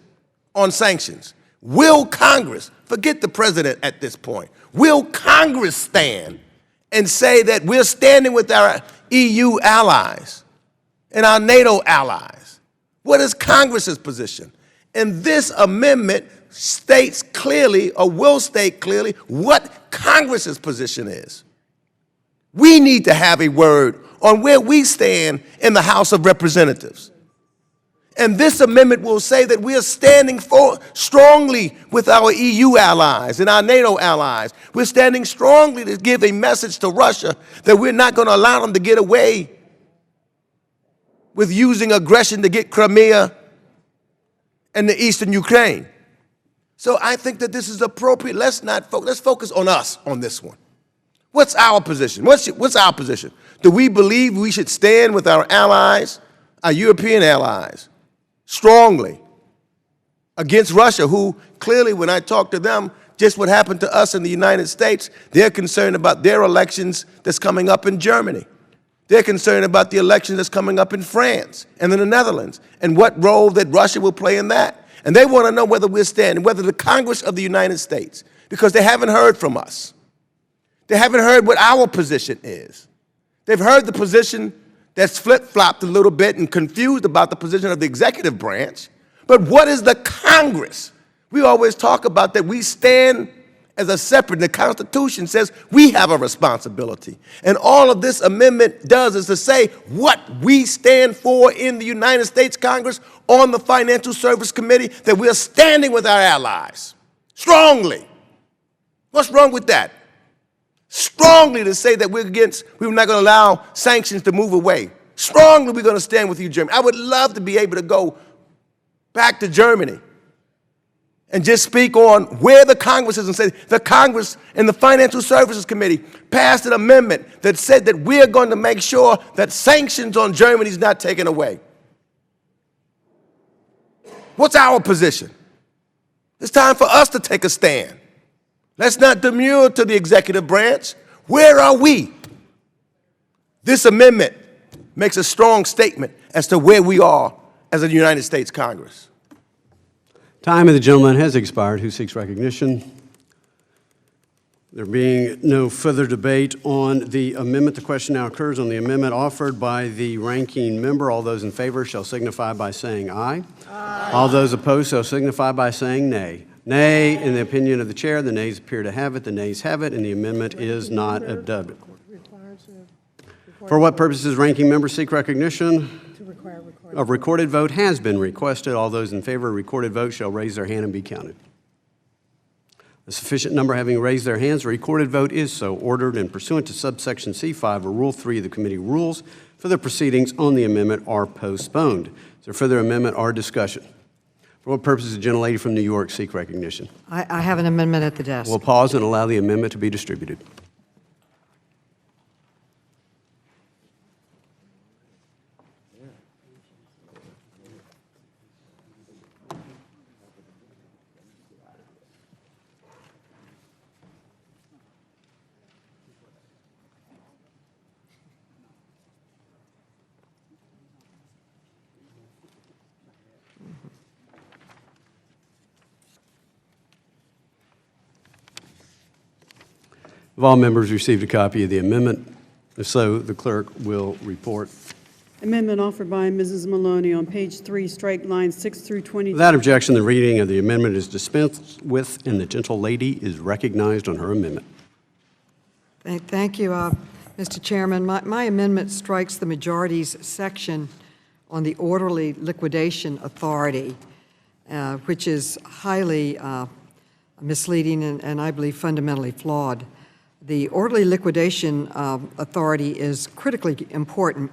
[SPEAKER 8] on sanctions? Will Congress, forget the president at this point, will Congress stand and say that we're standing with our EU allies and our NATO allies? What is Congress's position? And this amendment states clearly, or will state clearly, what Congress's position is. We need to have a word on where we stand in the House of Representatives. And this amendment will say that we are standing strongly with our EU allies and our NATO allies. We're standing strongly to give a message to Russia that we're not going to allow them to get away with using aggression to get Crimea and the eastern Ukraine. So I think that this is appropriate. Let's focus on us on this one. What's our position? What's our position? Do we believe we should stand with our allies, our European allies, strongly against Russia, who clearly, when I talk to them, just what happened to us in the United States, they're concerned about their elections that's coming up in Germany. They're concerned about the election that's coming up in France and in the Netherlands and what role that Russia will play in that. And they want to know whether we're standing, whether the Congress of the United States, because they haven't heard from us. They haven't heard what our position is. They've heard the position that's flip-flopped a little bit and confused about the position of the executive branch. But what is the Congress? We always talk about that we stand as a separate. The Constitution says we have a responsibility. And all of this amendment does is to say what we stand for in the United States Congress on the Financial Service Committee, that we are standing with our allies strongly. What's wrong with that? Strongly to say that we're not going to allow sanctions to move away. Strongly we're going to stand with you, Germany. I would love to be able to go back to Germany and just speak on where the Congress is and say the Congress and the Financial Services Committee passed an amendment that said that we're going to make sure that sanctions on Germany is not taken away. What's our position? It's time for us to take a stand. Let's not demur to the executive branch. Where are we? This amendment makes a strong statement as to where we are as a United States Congress.
[SPEAKER 1] Time of the gentleman has expired. Who seeks recognition? There being no further debate on the amendment, the question now occurs on the amendment offered by the ranking member. All those in favor shall signify by saying aye. Aye. All those opposed shall signify by saying nay. Nay, in the opinion of the chair, the nays appear to have it, the nays have it, and the amendment is not adopted. For what purposes ranking members seek recognition? A recorded vote has been requested. All those in favor of recorded vote shall raise their hand and be counted. A sufficient number having raised their hands, a recorded vote is so ordered, and pursuant to subsection C5 of Rule 3 of the committee rules, for the proceedings on the amendment are postponed. Is there further amendment or discussion? For what purposes does the gentlelady from New York seek recognition?
[SPEAKER 16] I have an amendment at the desk.
[SPEAKER 1] We'll pause and allow the amendment to be distributed. Have all members received a copy of the amendment? If so, the clerk will report.
[SPEAKER 4] Amendment offered by Mrs. Maloney on page 3, strike lines 6 through 22.
[SPEAKER 1] Without objection, the reading of the amendment is dispensed with, and the gentlelady is recognized on her amendment.
[SPEAKER 16] Thank you, Mr. Chairman. My amendment strikes the majority's section on the orderly liquidation authority, which is highly misleading and I believe fundamentally flawed. The orderly liquidation authority is critically important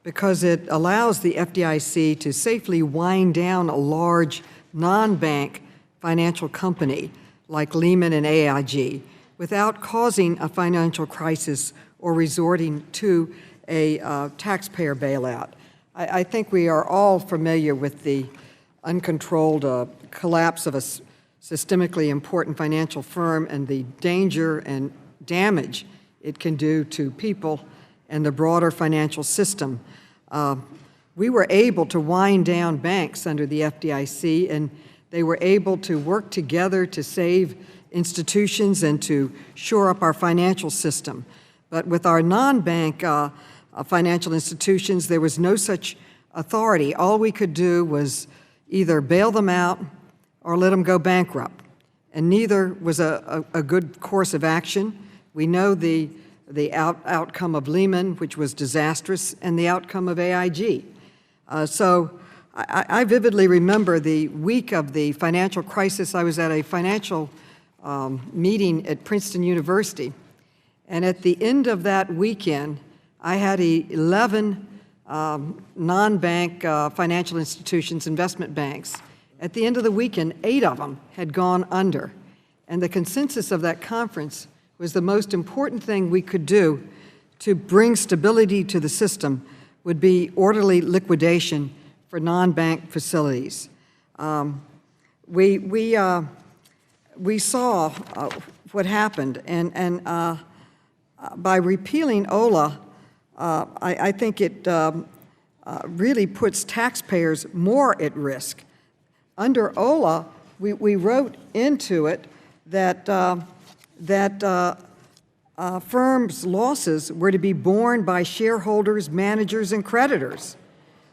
[SPEAKER 16] because it allows the FDIC to safely wind down a large non-bank financial company like Lehman and AIG without causing a financial crisis or resorting to a taxpayer bailout. I think we are all familiar with the uncontrolled collapse of a systemically important financial firm and the danger and damage it can do to people and the broader financial system. We were able to wind down banks under the FDIC, and they were able to work together to save institutions and to shore up our financial system. But with our non-bank financial institutions, there was no such authority. All we could do was either bail them out or let them go bankrupt. And neither was a good course of action. We know the outcome of Lehman, which was disastrous, and the outcome of AIG. So I vividly remember the week of the financial crisis. I was at a financial meeting at Princeton University, and at the end of that weekend, I had 11 non-bank financial institutions, investment banks. At the end of the weekend, 8 of them had gone under, and the consensus of that conference was the most important thing we could do to bring stability to the system would be orderly liquidation for non-bank facilities. We saw what happened, and by repealing OLA, I think it really puts taxpayers more at risk. Under OLA, we wrote into it that firms' losses were to be borne by shareholders, managers, and creditors.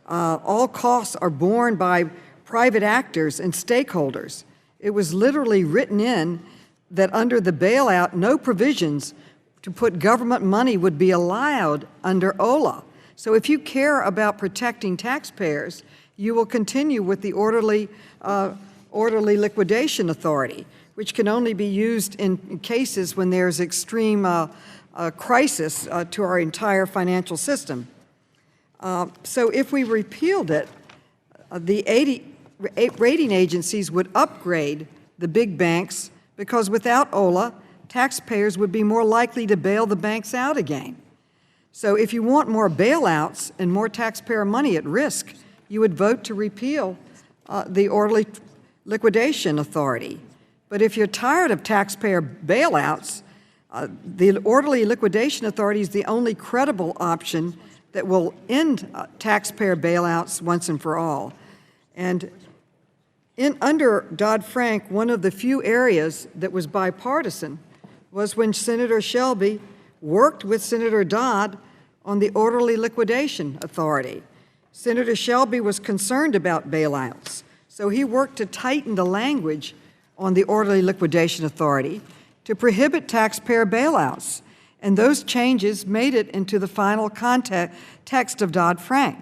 [SPEAKER 16] All costs are borne by private actors and stakeholders. It was literally written in that under the bailout, no provisions to put government money would be allowed under OLA. So if you care about protecting taxpayers, you will continue with the orderly liquidation authority, which can only be used in cases when there's extreme crisis to our entire financial system. So if we repealed it, the rating agencies would upgrade the big banks because without OLA, taxpayers would be more likely to bail the banks out again. So if you want more bailouts and more taxpayer money at risk, you would vote to repeal the orderly liquidation authority. But if you're tired of taxpayer bailouts, the orderly liquidation authority is the only credible option that will end taxpayer bailouts once and for all. And under Dodd-Frank, one of the few areas that was bipartisan was when Senator Shelby worked with Senator Dodd on the orderly liquidation authority. Senator Shelby was concerned about bailouts, so he worked to tighten the language on the orderly liquidation authority to prohibit taxpayer bailouts, and those changes made it into the final text of Dodd-Frank.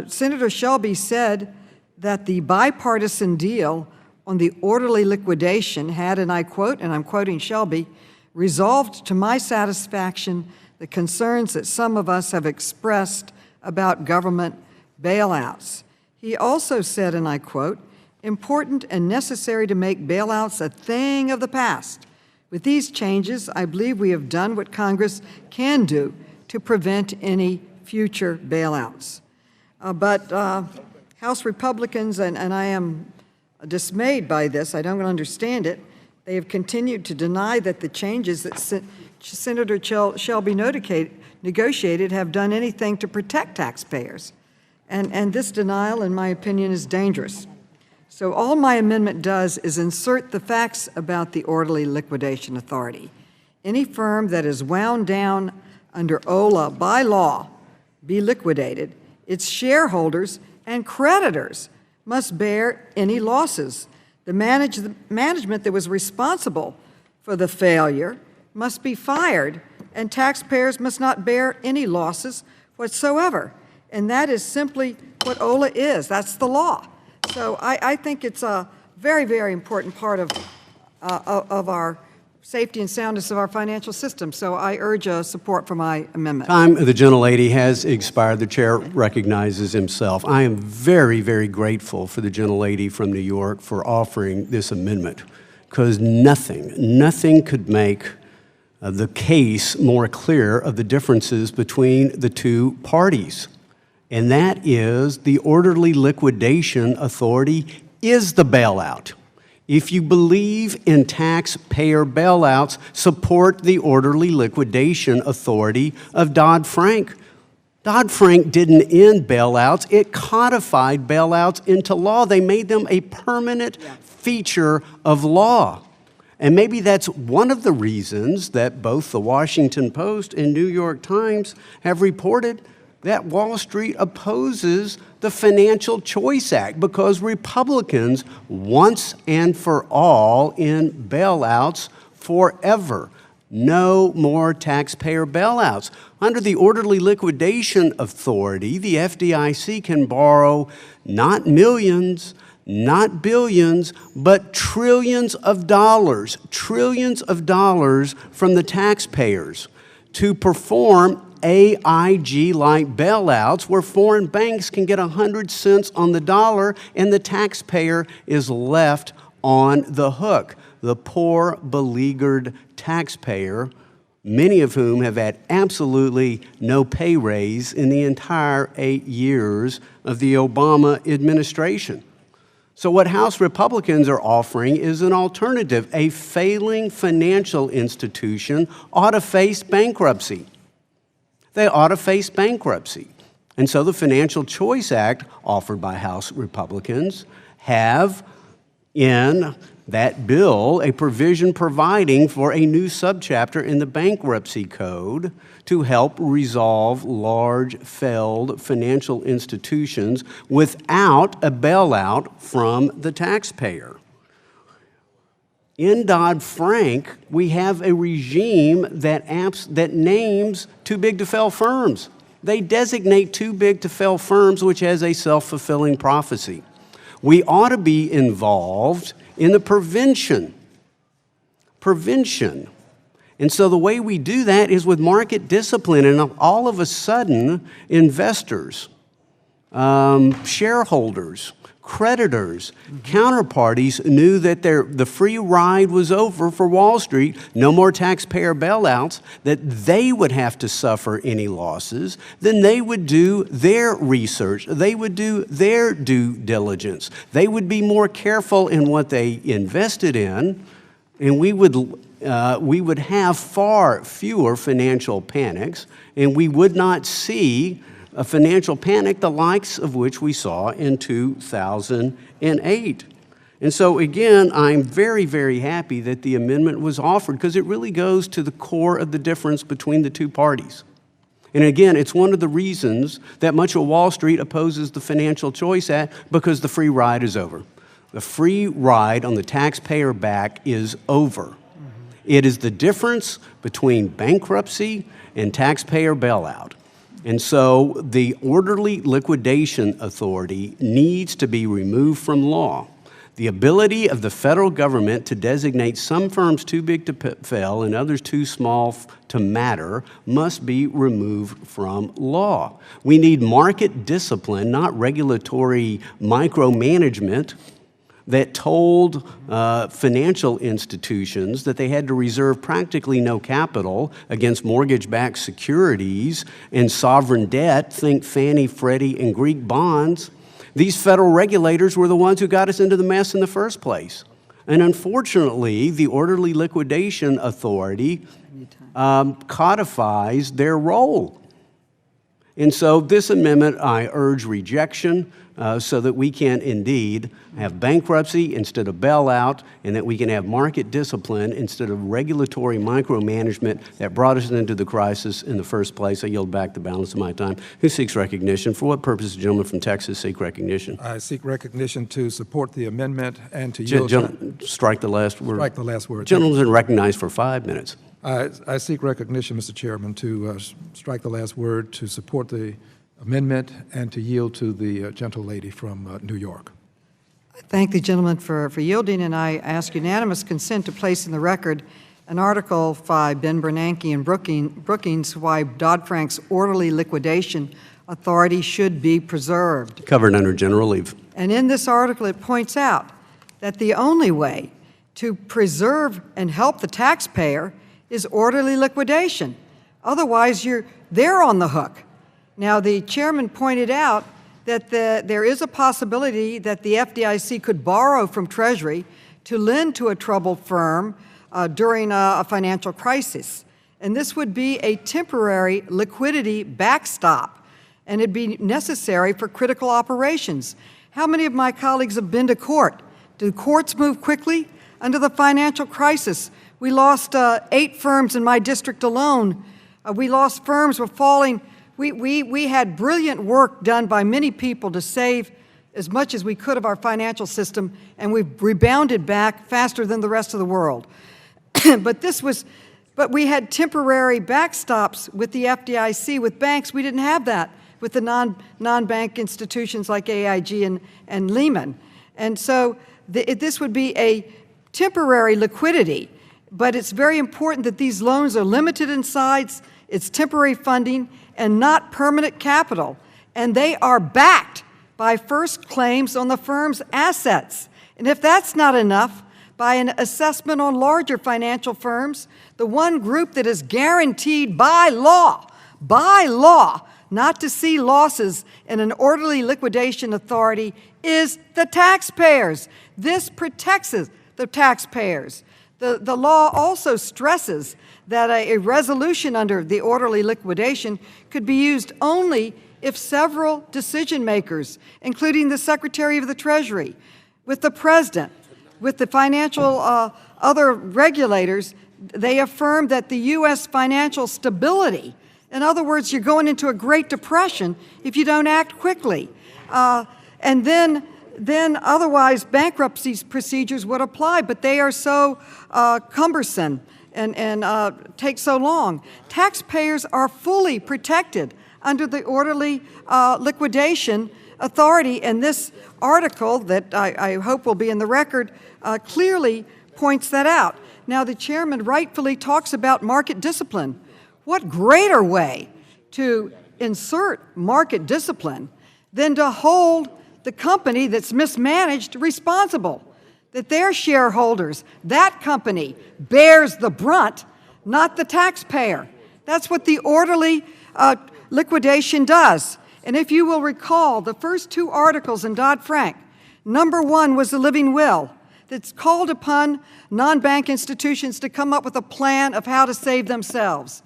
[SPEAKER 16] Senator Shelby said that the bipartisan deal on the orderly liquidation had, and I quote, and I'm quoting Shelby, resolved to my satisfaction the concerns that some of us have expressed about government bailouts. He also said, and I quote, important and necessary to make bailouts a thing of the past. With these changes, I believe we have done what Congress can do to prevent any future bailouts. But House Republicans, and I am dismayed by this, I don't understand it, they have continued to deny that the changes that Senator Shelby negotiated have done anything to protect taxpayers. And this denial, in my opinion, is dangerous. So all my amendment does is insert the facts about the orderly liquidation authority. Any firm that is wound down under OLA by law be liquidated, its shareholders and creditors must bear any losses. The management that was responsible for the failure must be fired, and taxpayers must not bear any losses whatsoever. And that is simply what OLA is. That's the law. So I think it's a very, very important part of our safety and soundness of our financial system. So I urge support for my amendment.
[SPEAKER 1] Time of the gentlelady has expired. The chair recognizes himself. I am very, very grateful for the gentlelady from New York for offering this amendment, because nothing could make the case more clear of the differences between the two parties. And that is the orderly liquidation authority is the bailout. If you believe in taxpayer bailouts, support the orderly liquidation authority of Dodd-Frank. Dodd-Frank didn't end bailouts, it codified bailouts into law. They made them a permanent feature of law. And maybe that's one of the reasons that both the Washington Post and New York Times have reported that Wall Street opposes the Financial Choice Act because Republicans once and for all end bailouts forever. No more taxpayer bailouts. Under the Orderly Liquidation Authority, the FDIC can borrow not millions, not billions, but trillions of dollars from the taxpayers to perform AIG-like bailouts where foreign banks can get 100 cents on the dollar and the taxpayer is left on the hook. The poor, beleaguered taxpayer, many of whom have had absolutely no pay raise in the entire 8 years of the Obama administration. So what House Republicans are offering is an alternative. A failing financial institution ought to face bankruptcy. They ought to face bankruptcy. And so the Financial Choice Act offered by House Republicans have in that bill a provision providing for a new subchapter in the bankruptcy code to help resolve large failed financial institutions without a bailout from the taxpayer. In Dodd-Frank, we have a regime that names too big to fail firms. They designate too big to fail firms, which has a self-fulfilling prophecy. We ought to be involved in the prevention. And so the way we do that is with market discipline, and all of a sudden, investors, shareholders, creditors, counterparties knew that the free ride was over for Wall Street, no more taxpayer bailouts, that they would have to suffer any losses. Then they would do their research. They would do their due diligence. They would be more careful in what they invested in, and we would have far fewer financial panics, and we would not see a financial panic, the likes of which we saw in 2008. And so again, I'm very, very happy that the amendment was offered because it really goes to the core of the difference between the two parties. And again, it's one of the reasons that much of Wall Street opposes the Financial Choice Act, because the free ride is over. The free ride on the taxpayer back is over. It is the difference between bankruptcy and taxpayer bailout. And so the Orderly Liquidation Authority needs to be removed from law. The ability of the federal government to designate some firms too big to fail and others too small to matter must be removed from law. We need market discipline, not regulatory micromanagement that told financial institutions that they had to reserve practically no capital against mortgage-backed securities and sovereign debt, think Fannie, Freddie, and Greek bonds. These federal regulators were the ones who got us into the mess in the first place. And unfortunately, the Orderly Liquidation Authority codifies their role. And so this amendment, I urge rejection so that we can indeed have bankruptcy instead of bailout, and that we can have market discipline instead of regulatory micromanagement that brought us into the crisis in the first place. I yield back the balance of my time. Who seeks recognition? For what purpose does the gentleman from Texas seek recognition?
[SPEAKER 12] I seek recognition to support the amendment and to yield.
[SPEAKER 1] Strike the last word.
[SPEAKER 12] Strike the last word.
[SPEAKER 1] Gentleman recognized for 5 minutes.
[SPEAKER 12] I seek recognition, Mr. Chairman, to strike the last word, to support the amendment, and to yield to the gentle lady from New York.
[SPEAKER 16] I thank the gentleman for yielding, and I ask unanimous consent to place in the record an article by Ben Bernanke and Brookings why Dodd-Frank's Orderly Liquidation Authority should be preserved.
[SPEAKER 1] Covered under general leave.
[SPEAKER 16] And in this article, it points out that the only way to preserve and help the taxpayer is orderly liquidation. Otherwise, they're on the hook. Now, the chairman pointed out that there is a possibility that the FDIC could borrow from Treasury to lend to a troubled firm during a financial crisis. And this would be a temporary liquidity backstop, and it'd be necessary for critical operations. How many of my colleagues have been to court? Do courts move quickly? Under the financial crisis, we lost 8 firms in my district alone. We lost firms were falling. We had brilliant work done by many people to save as much as we could of our financial system, and we've rebounded back faster than the rest of the world. But this was But we had temporary backstops with the FDIC. With banks, we didn't have that with the non-bank institutions like AIG and Lehman. And so this would be a temporary liquidity, but it's very important that these loans are limited in size, it's temporary funding, and not permanent capital. And they are backed by first claims on the firm's assets. And if that's not enough, by an assessment on larger financial firms, the one group that is guaranteed by law, not to see losses in an orderly liquidation authority is the taxpayers. This protects the taxpayers. The law also stresses that a resolution under the orderly liquidation could be used only if several decision makers, including the Secretary of the Treasury, with the President, with the financial other regulators, they affirm that the U.S. financial stability, in other words, you're going into a Great Depression if you don't act quickly. And then otherwise bankruptcy procedures would apply, but they are so cumbersome and take so long. Taxpayers are fully protected under the orderly liquidation authority, and this article that I hope will be in the record clearly points that out. Now, the chairman rightfully talks about market discipline. What greater way to insert market discipline than to hold the company that's mismanaged responsible, that their shareholders, that company, bears the brunt, not the taxpayer. That's what the orderly liquidation does. And if you will recall, the first two articles in Dodd-Frank, number one was the living will that's called upon non-bank institutions to come up with a plan of how to save themselves.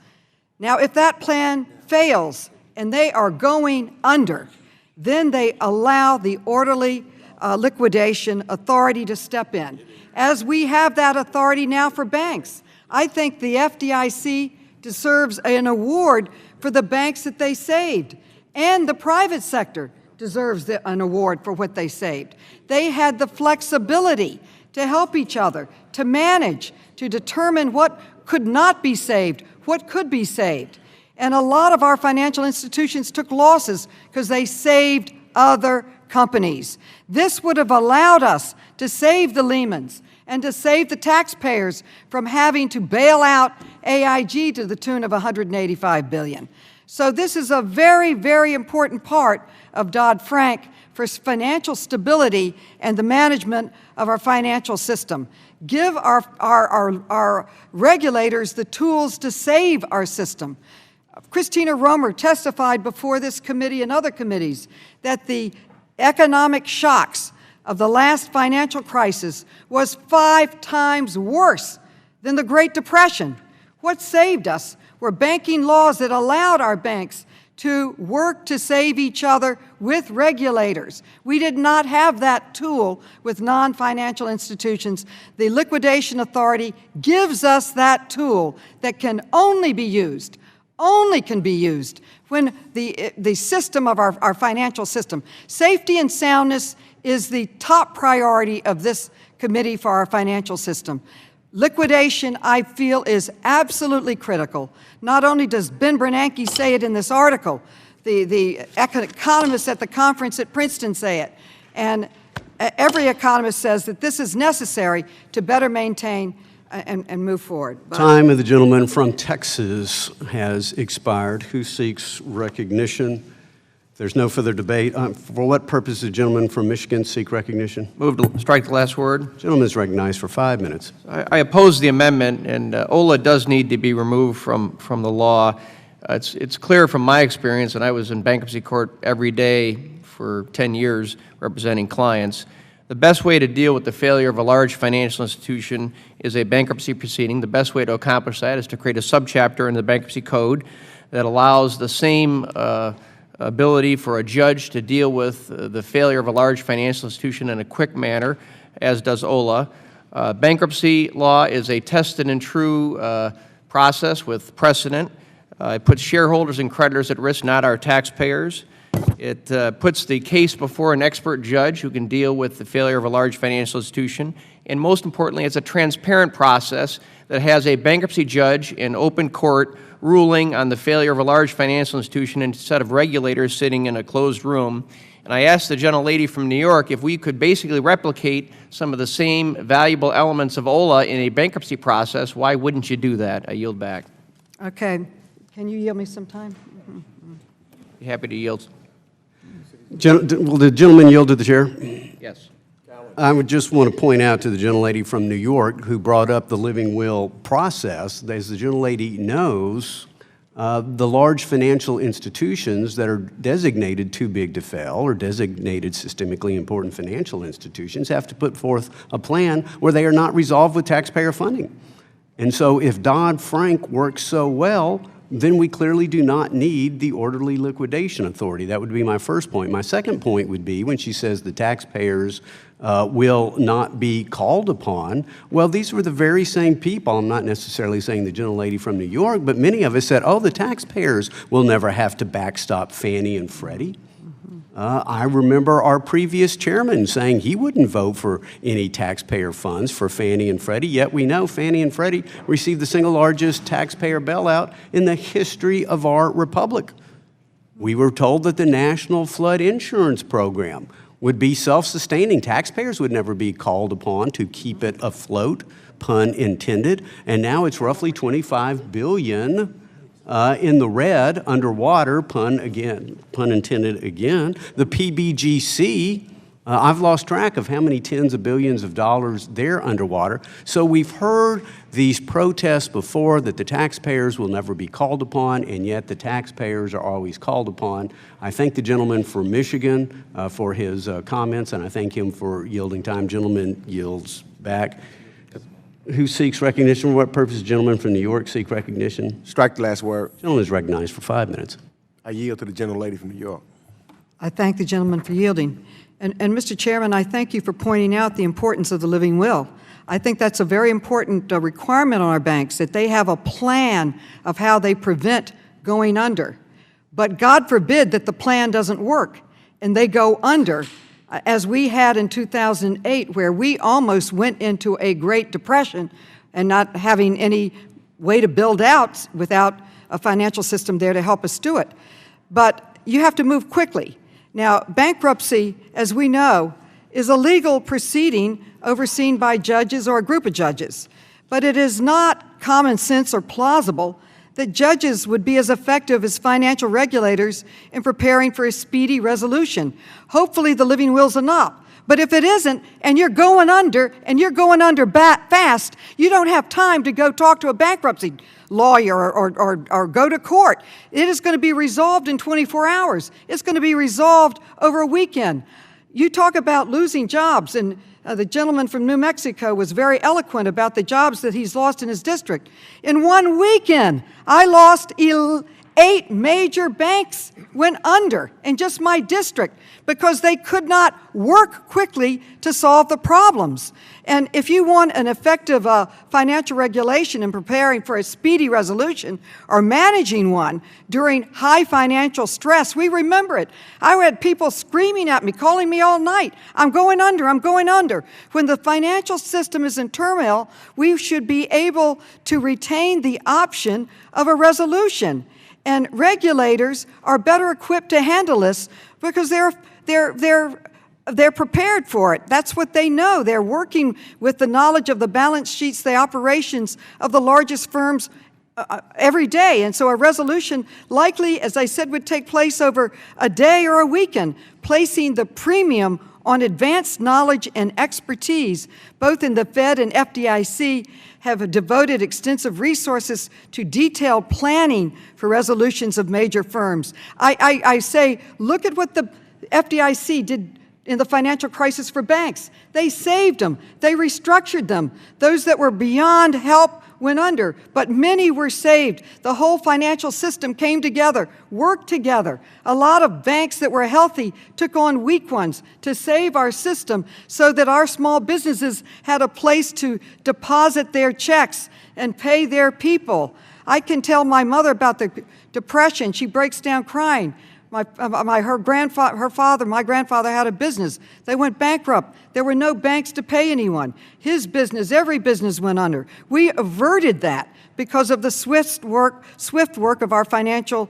[SPEAKER 16] Now, if that plan fails and they are going under, then they allow the orderly liquidation authority to step in. As we have that authority now for banks, I think the FDIC deserves an award for the banks that they saved, and the private sector deserves an award for what they saved. They had the flexibility to help each other, to manage, to determine what could not be saved, what could be saved. And a lot of our financial institutions took losses because they saved other companies. This would have allowed us to save the Lehmans and to save the taxpayers from having to bail out AIG to the tune of $185 billion. So this is a very, very important part of Dodd-Frank for financial stability and the management of our financial system. Give our regulators the tools to save our system. Christina Romer testified before this committee and other committees that the economic shocks of the last financial crisis was 5 times worse than the Great Depression. What saved us were banking laws that allowed our banks to work to save each other with regulators. We did not have that tool with non-financial institutions. The liquidation authority gives us that tool that can only be used when the system of our financial system. Safety and soundness is the top priority of this committee for our financial system. Liquidation, I feel, is absolutely critical. Not only does Ben Bernanke say it in this article, the economists at the conference at Princeton say it, and every economist says that this is necessary to better maintain and move forward.
[SPEAKER 1] Time of the gentleman from Texas has expired. Who seeks recognition? If there's no further debate, for what purpose does the gentleman from Michigan seek recognition?
[SPEAKER 17] Move to strike the last word.
[SPEAKER 1] Gentleman is recognized for 5 minutes.
[SPEAKER 17] I oppose the amendment, and OLA does need to be removed from the law. It's clear from my experience, and I was in bankruptcy court every day for 10 years representing clients, the best way to deal with the failure of a large financial institution is a bankruptcy proceeding. The best way to accomplish that is to create a subchapter in the bankruptcy code that allows the same ability for a judge to deal with the failure of a large financial institution in a quick manner, as does OLA. Bankruptcy law is a tested and true process with precedent. It puts shareholders and creditors at risk, not our taxpayers. It puts the case before an expert judge who can deal with the failure of a large financial institution. and most importantly, it's a transparent process that has a bankruptcy judge in open court ruling on the failure of a large financial institution instead of regulators sitting in a closed room. And I asked the gentlelady from New York if we could basically replicate some of the same valuable elements of OLA in a bankruptcy process. Why wouldn't you do that? I yield back.
[SPEAKER 16] Okay. Can you yield me some time?
[SPEAKER 17] Be happy to yield.
[SPEAKER 1] Will the gentleman yield to the chair?
[SPEAKER 17] Yes.
[SPEAKER 1] I would just want to point out to the gentlelady from New York who brought up the living will process, as the gentlelady knows, the large financial institutions that are designated too big to fail or designated systemically important financial institutions have to put forth a plan where they are not resolved with taxpayer funding. And so if Dodd-Frank works so well, then we clearly do not need the orderly liquidation authority. That would be my first point. My second point would be when she says the taxpayers will not be called upon. Well, these were the very same people. I'm not necessarily saying the gentlelady from New York, but many of us said, oh, the taxpayers will never have to backstop Fannie and Freddie. I remember our previous chairman saying he wouldn't vote for any taxpayer funds for Fannie and Freddie, yet we know Fannie and Freddie received the single largest taxpayer bailout in the history of our republic. We were told that the National Flood Insurance Program would be self-sustaining. Taxpayers would never be called upon to keep it afloat, pun intended, and now it's roughly $25 billion in the red, underwater, pun intended again. The PBGC, I've lost track of how many tens of billions of dollars they're underwater. So we've heard these protests before that the taxpayers will never be called upon, and yet the taxpayers are always called upon. I thank the gentleman from Michigan for his comments, and I thank him for yielding time. Gentleman yields back. Who seeks recognition? For what purpose? Gentleman from New York seek recognition?
[SPEAKER 8] Strike the last word.
[SPEAKER 1] Gentleman is recognized for 5 minutes.
[SPEAKER 8] I yield to the gentlelady from New York.
[SPEAKER 16] I thank the gentleman for yielding. And Mr. Chairman, I thank you for pointing out the importance of the living will. I think that's a very important requirement on our banks, that they have a plan of how they prevent going under. But God forbid that the plan doesn't work and they go under, as we had in 2008, where we almost went into a Great Depression and not having any way to build out without a financial system there to help us do it. But you have to move quickly. Now, bankruptcy, as we know, is a legal proceeding overseen by judges or a group of judges. But it is not common sense or plausible that judges would be as effective as financial regulators in preparing for a speedy resolution. Hopefully the living will's enough. But if it isn't, and you're going under fast, you don't have time to go talk to a bankruptcy lawyer or go to court. It is going to be resolved in 24 hours. It's going to be resolved over a weekend. You talk about losing jobs, and the gentleman from New Mexico was very eloquent about the jobs that he's lost in his district. In one weekend, I lost 8 major banks went under in just my district because they could not work quickly to solve the problems. And if you want an effective financial regulation in preparing for a speedy resolution or managing one during high financial stress, we remember it. I had people screaming at me, calling me all night, I'm going under, I'm going under. When the financial system is in turmoil, we should be able to retain the option of a resolution. And regulators are better equipped to handle this because they're prepared for it. That's what they know. They're working with the knowledge of the balance sheets, the operations of the largest firms every day. And so a resolution likely, as I said, would take place over a day or a weekend, placing the premium on advanced knowledge and expertise. Both in the Fed and FDIC have devoted extensive resources to detailed planning for resolutions of major firms. I say, look at what the FDIC did in the financial crisis for banks. They saved them. They restructured them. Those that were beyond help went under, but many were saved. The whole financial system came together, worked together. A lot of banks that were healthy took on weak ones to save our system so that our small businesses had a place to deposit their checks and pay their people. I can tell my mother about the Depression. She breaks down crying. Her father, my grandfather had a business. They went bankrupt. There were no banks to pay anyone. His business, every business went under. We averted that because of the swift work of our financial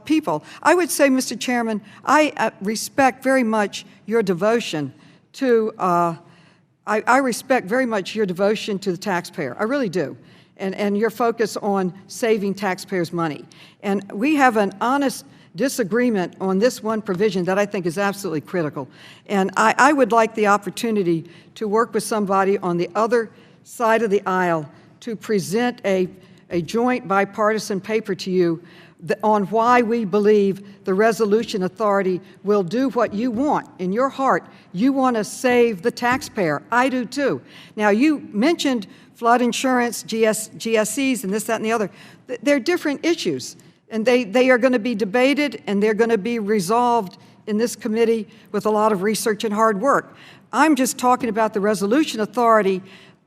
[SPEAKER 16] people. I would say, Mr. Chairman, I respect very much your devotion to, I respect very much your devotion to the taxpayer. I really do. And your focus on saving taxpayers' money. And we have an honest disagreement on this one provision that I think is absolutely critical. And I would like the opportunity to work with somebody on the other side of the aisle to present a joint bipartisan paper to you on why we believe the resolution authority will do what you want. In your heart, you want to save the taxpayer. I do too. Now, you mentioned flood insurance, GSEs, and this, that, and the other. They're different issues, and they are going to be debated, and they're going to be resolved in this committee with a lot of research and hard work. I'm just talking about the resolution authority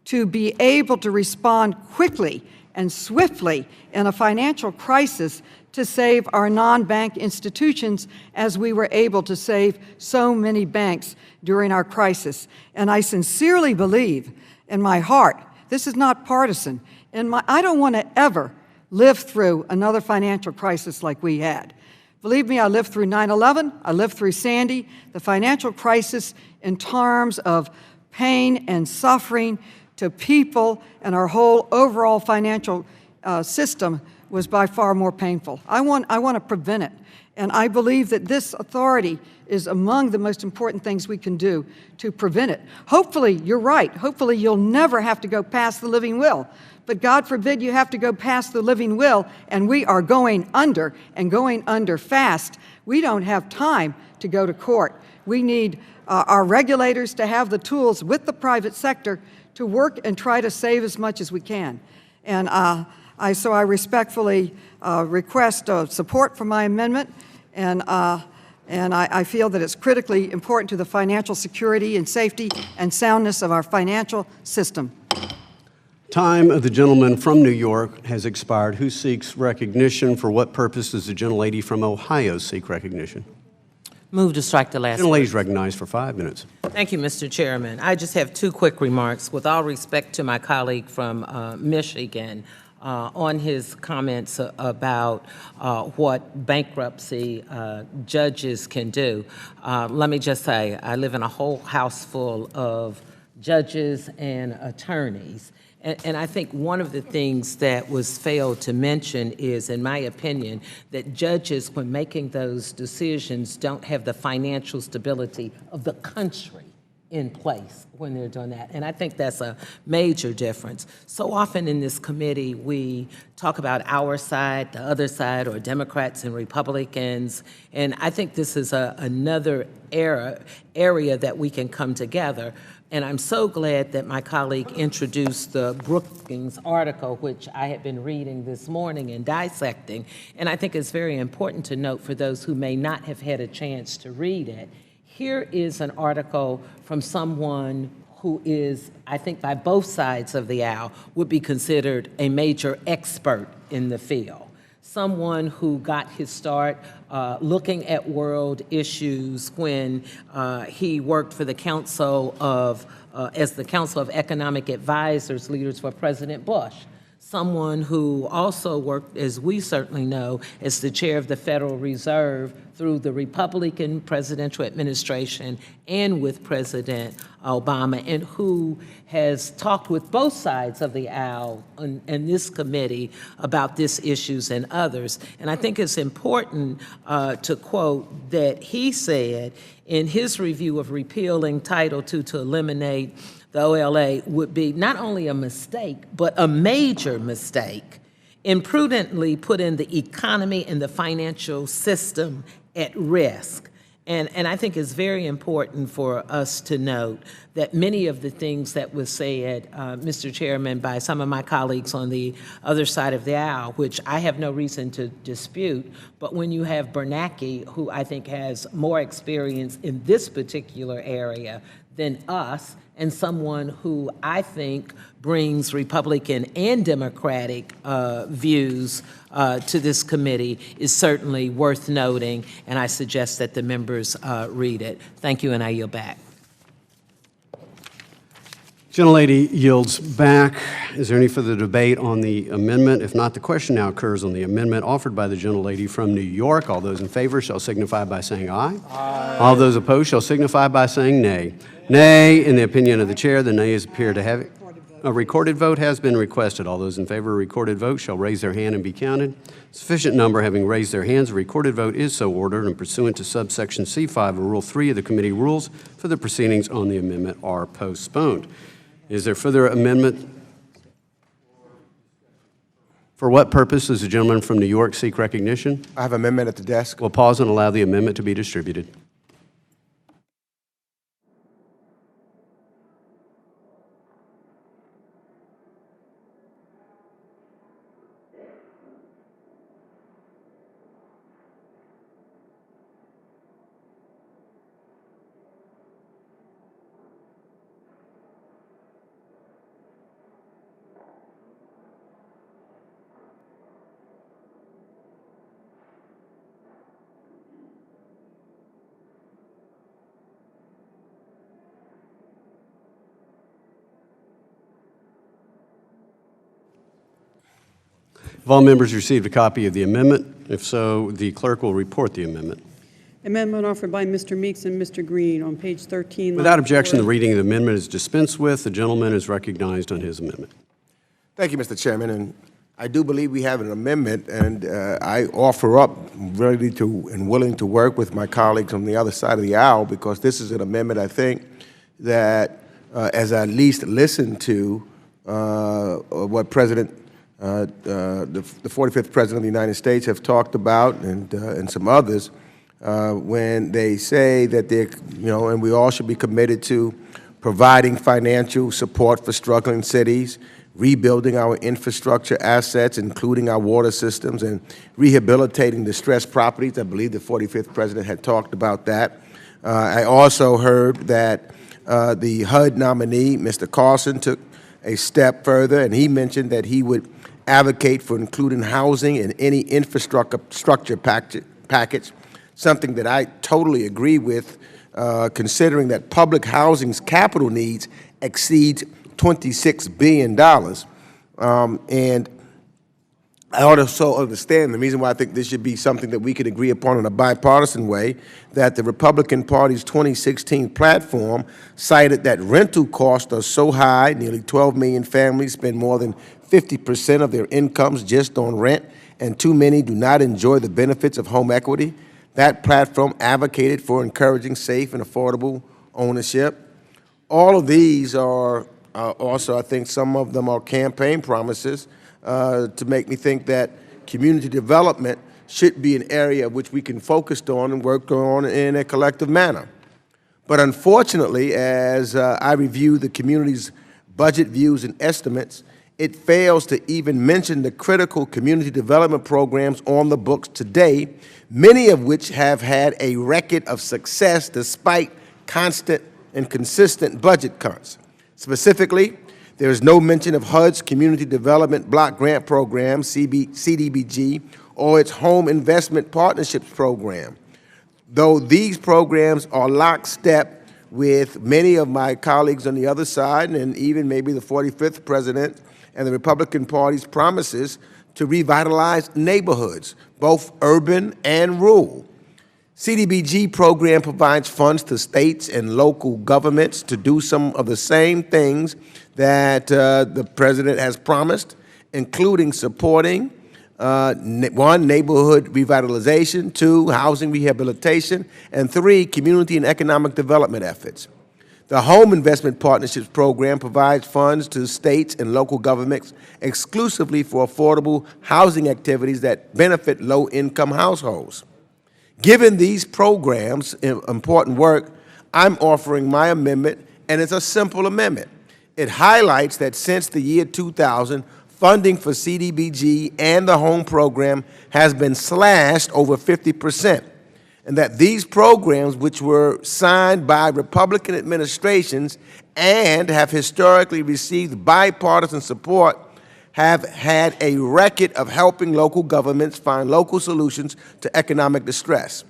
[SPEAKER 16] to be able to respond quickly and swiftly in a financial crisis to save our non-bank institutions as we were able to save so many banks during our crisis. And I sincerely believe in my heart, this is not partisan, I don't want to ever live through another financial crisis like we had. Believe me, I lived through 9/11, I lived through Sandy. The financial crisis in terms of pain and suffering to people and our whole overall financial system was by far more painful. I want to prevent it. And I believe that this authority is among the most important things we can do to prevent it. Hopefully, you're right. Hopefully, you'll never have to go past the living will. But God forbid you have to go past the living will, and we are going under, and going under fast. We don't have time to go to court. We need our regulators to have the tools with the private sector to work and try to save as much as we can. And so I respectfully request support for my amendment, and I feel that it's critically important to the financial security and safety and soundness of our financial system.
[SPEAKER 1] Time of the gentleman from New York has expired. Who seeks recognition? For what purpose does the gentlelady from Ohio seek recognition?
[SPEAKER 7] Move to strike the last.
[SPEAKER 1] Gentlelady is recognized for 5 minutes.
[SPEAKER 7] Thank you, Mr. Chairman. I just have two quick remarks. With all respect to my colleague from Michigan, on his comments about what bankruptcy judges can do, let me just say, I live in a whole house full of judges and attorneys. And I think one of the things that was failed to mention is, in my opinion, that judges, when making those decisions, don't have the financial stability of the country in place when they're doing that. And I think that's a major difference. So often in this committee, we talk about our side, the other side, or Democrats and Republicans. And I think this is another area that we can come together. And I'm so glad that my colleague introduced the Brookings article, which I had been reading this morning and dissecting. And I think it's very important to note for those who may not have had a chance to read it. Here is an article from someone who is, I think by both sides of the aisle, would be considered a major expert in the field. Someone who got his start looking at world issues when he worked for the Council of, as the Council of Economic Advisors leaders for President Bush. Someone who also worked, as we certainly know, as the chair of the Federal Reserve through the Republican presidential administration and with President Obama, and who has talked with both sides of the aisle in this committee about these issues and others. And I think it's important to quote that he said in his review of repealing Title II to eliminate the OLA would be not only a mistake, but a major mistake, imprudently putting the economy and the financial system at risk. And I think it's very important for us to note that many of the things that was said, Mr. Chairman, by some of my colleagues on the other side of the aisle, which I have no reason to dispute, but when you have Bernanke, who I think has more experience in this particular area than us, and someone who I think brings Republican and Democratic views to this committee is certainly worth noting, and I suggest that the members read it. Thank you, and I yield back.
[SPEAKER 1] Gentlelady yields back. Is there any further debate on the amendment? If not, the question now occurs on the amendment offered by the gentlelady from New York. All those in favor shall signify by saying aye. Aye. All those opposed shall signify by saying nay. Nay, in the opinion of the chair, the nays appear to have it. A recorded vote has been requested. All those in favor of a recorded vote shall raise their hand and be counted. Sufficient number having raised their hands, a recorded vote is so ordered, and pursuant to subsection C5 of Rule 3 of the committee rules, for the proceedings on the amendment are postponed. Is there further amendment? For what purpose does the gentleman from New York seek recognition?
[SPEAKER 8] I have an amendment at the desk.
[SPEAKER 1] We'll pause and allow the amendment to be distributed. Have all members received a copy of the amendment? If so, the clerk will report the amendment.
[SPEAKER 4] Amendment offered by Mr. Meeks and Mr. Green on page 13.
[SPEAKER 1] Without objection, the reading of the amendment is dispensed with. The gentleman is recognized on his amendment.
[SPEAKER 8] Thank you, Mr. Chairman. And I do believe we have an amendment, and I offer up ready to and willing to work with my colleagues on the other side of the aisle, because this is an amendment, I think, that as I at least listened to what the 45th President of the United States have talked about, and some others, when they say that they're, and we all should be committed to providing financial support for struggling cities, rebuilding our infrastructure assets, including our water systems, and rehabilitating distressed properties. I believe the 45th President had talked about that. I also heard that the HUD nominee, Mr. Carlson, took a step further, and he mentioned that he would advocate for including housing in any infrastructure package, something that I totally agree with, considering that public housing's capital needs exceeds $26 billion. And I also understand the reason why I think this should be something that we could agree upon in a bipartisan way, that the Republican Party's 2016 platform cited that rental costs are so high, nearly 12 million families spend more than 50% of their incomes just on rent, and too many do not enjoy the benefits of home equity. That platform advocated for encouraging safe and affordable ownership. All of these are also, I think some of them are campaign promises to make me think that community development should be an area which we can focus on and work on in a collective manner. But unfortunately, as I review the community's budget views and estimates, it fails to even mention the critical community development programs on the books today, many of which have had a record of success despite constant and consistent budget cuts. Specifically, there is no mention of HUD's Community Development Block Grant Program, CDBG, or its Home Investment Partnerships Program. Though these programs are lockstep with many of my colleagues on the other side, and even maybe the 45th President and the Republican Party's promises to revitalize neighborhoods, both urban and rural. CDBG program provides funds to states and local governments to do some of the same things that the President has promised, including supporting, one, neighborhood revitalization, two, housing rehabilitation, and three, community and economic development efforts. The Home Investment Partnerships Program provides funds to states and local governments exclusively for affordable housing activities that benefit low-income households. Given these programs' important work, I'm offering my amendment, and it's a simple amendment. It highlights that since the year 2000, funding for CDBG and the home program has been slashed over 50%. and that these programs, which were signed by Republican administrations and have historically received bipartisan support, have had a record of helping local governments find local solutions to economic distress.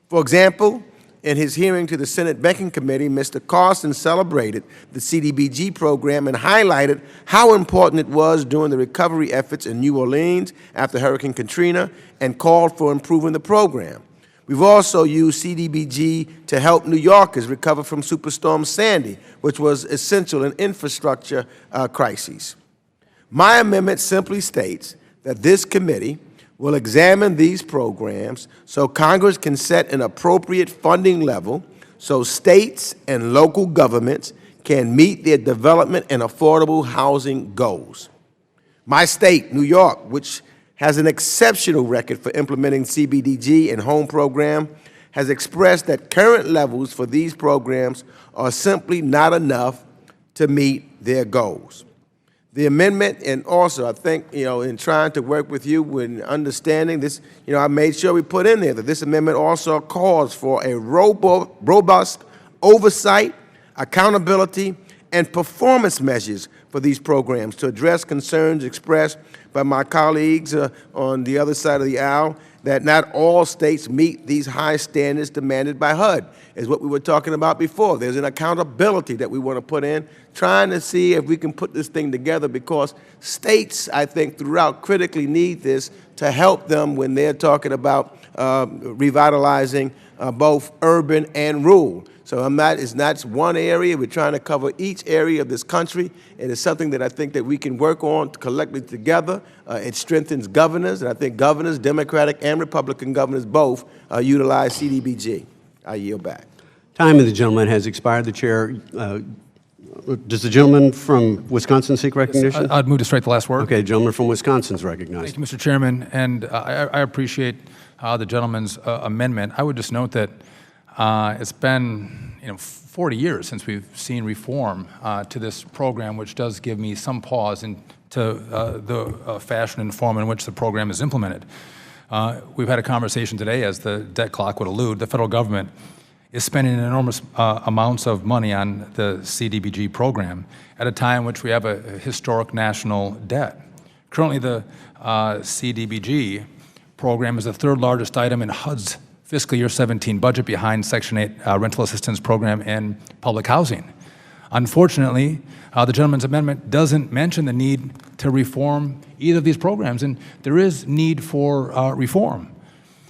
[SPEAKER 8] For example, in his hearing to the Senate Banking Committee, Mr. Carson celebrated the CDBG program and highlighted how important it was during the recovery efforts in New Orleans after Hurricane Katrina and called for improving the program. We've also used CDBG to help New Yorkers recover from Superstorm Sandy, which was essential in infrastructure crises. My amendment simply states that this committee will examine these programs so Congress can set an appropriate funding level so states and local governments can meet their development and affordable housing goals. My state, New York, which has an exceptional record for implementing CBDG and home program, has expressed that current levels for these programs are simply not enough to meet their goals. The amendment, and also I think, in trying to work with you when understanding this, I made sure we put in there that this amendment also calls for a robust oversight, accountability, and performance measures for these programs to address concerns expressed by my colleagues on the other side of the aisle that not all states meet these high standards demanded by HUD, is what we were talking about before. There's an accountability that we want to put in, trying to see if we can put this thing together, because states, I think, throughout critically need this to help them when they're talking about revitalizing both urban and rural. So it's not one area. We're trying to cover each area of this country. It is something that I think that we can work on collectively together. It strengthens governors, and I think governors, Democratic and Republican governors, both utilize CDBG. I yield back.
[SPEAKER 1] Time of the gentleman has expired. The chair, does the gentleman from Wisconsin seek recognition?
[SPEAKER 6] I'd move to strike the last word.
[SPEAKER 1] Okay, gentleman from Wisconsin is recognized.
[SPEAKER 6] Thank you, Mr. Chairman, and I appreciate the gentleman's amendment. I would just note that it's been 40 years since we've seen reform to this program, which does give me some pause into the fashion and form in which the program is implemented. We've had a conversation today, as the debt clock would allude. The federal government is spending enormous amounts of money on the CDBG program at a time in which we have a historic national debt. Currently, the CDBG program is the third largest item in HUD's fiscal year 17 budget, behind Section 8 rental assistance program and public housing. Unfortunately, the gentleman's amendment doesn't mention the need to reform either of these programs, and there is need for reform.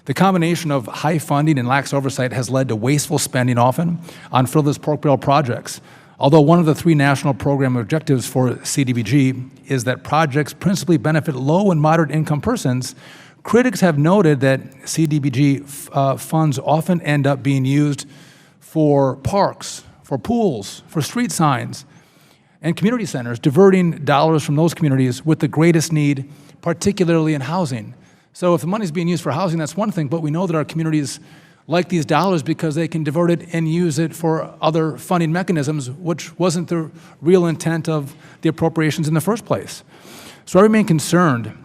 [SPEAKER 6] The combination of high funding and lax oversight has led to wasteful spending, often on frivolous pork barrel projects. Although one of the 3 national program objectives for CDBG is that projects principally benefit low and moderate income persons, critics have noted that CDBG funds often end up being used for parks, for pools, for street signs, and community centers, diverting dollars from those communities with the greatest need, particularly in housing. So if the money is being used for housing, that's one thing, but we know that our communities like these dollars because they can divert it and use it for other funding mechanisms, which wasn't the real intent of the appropriations in the first place. So I remain concerned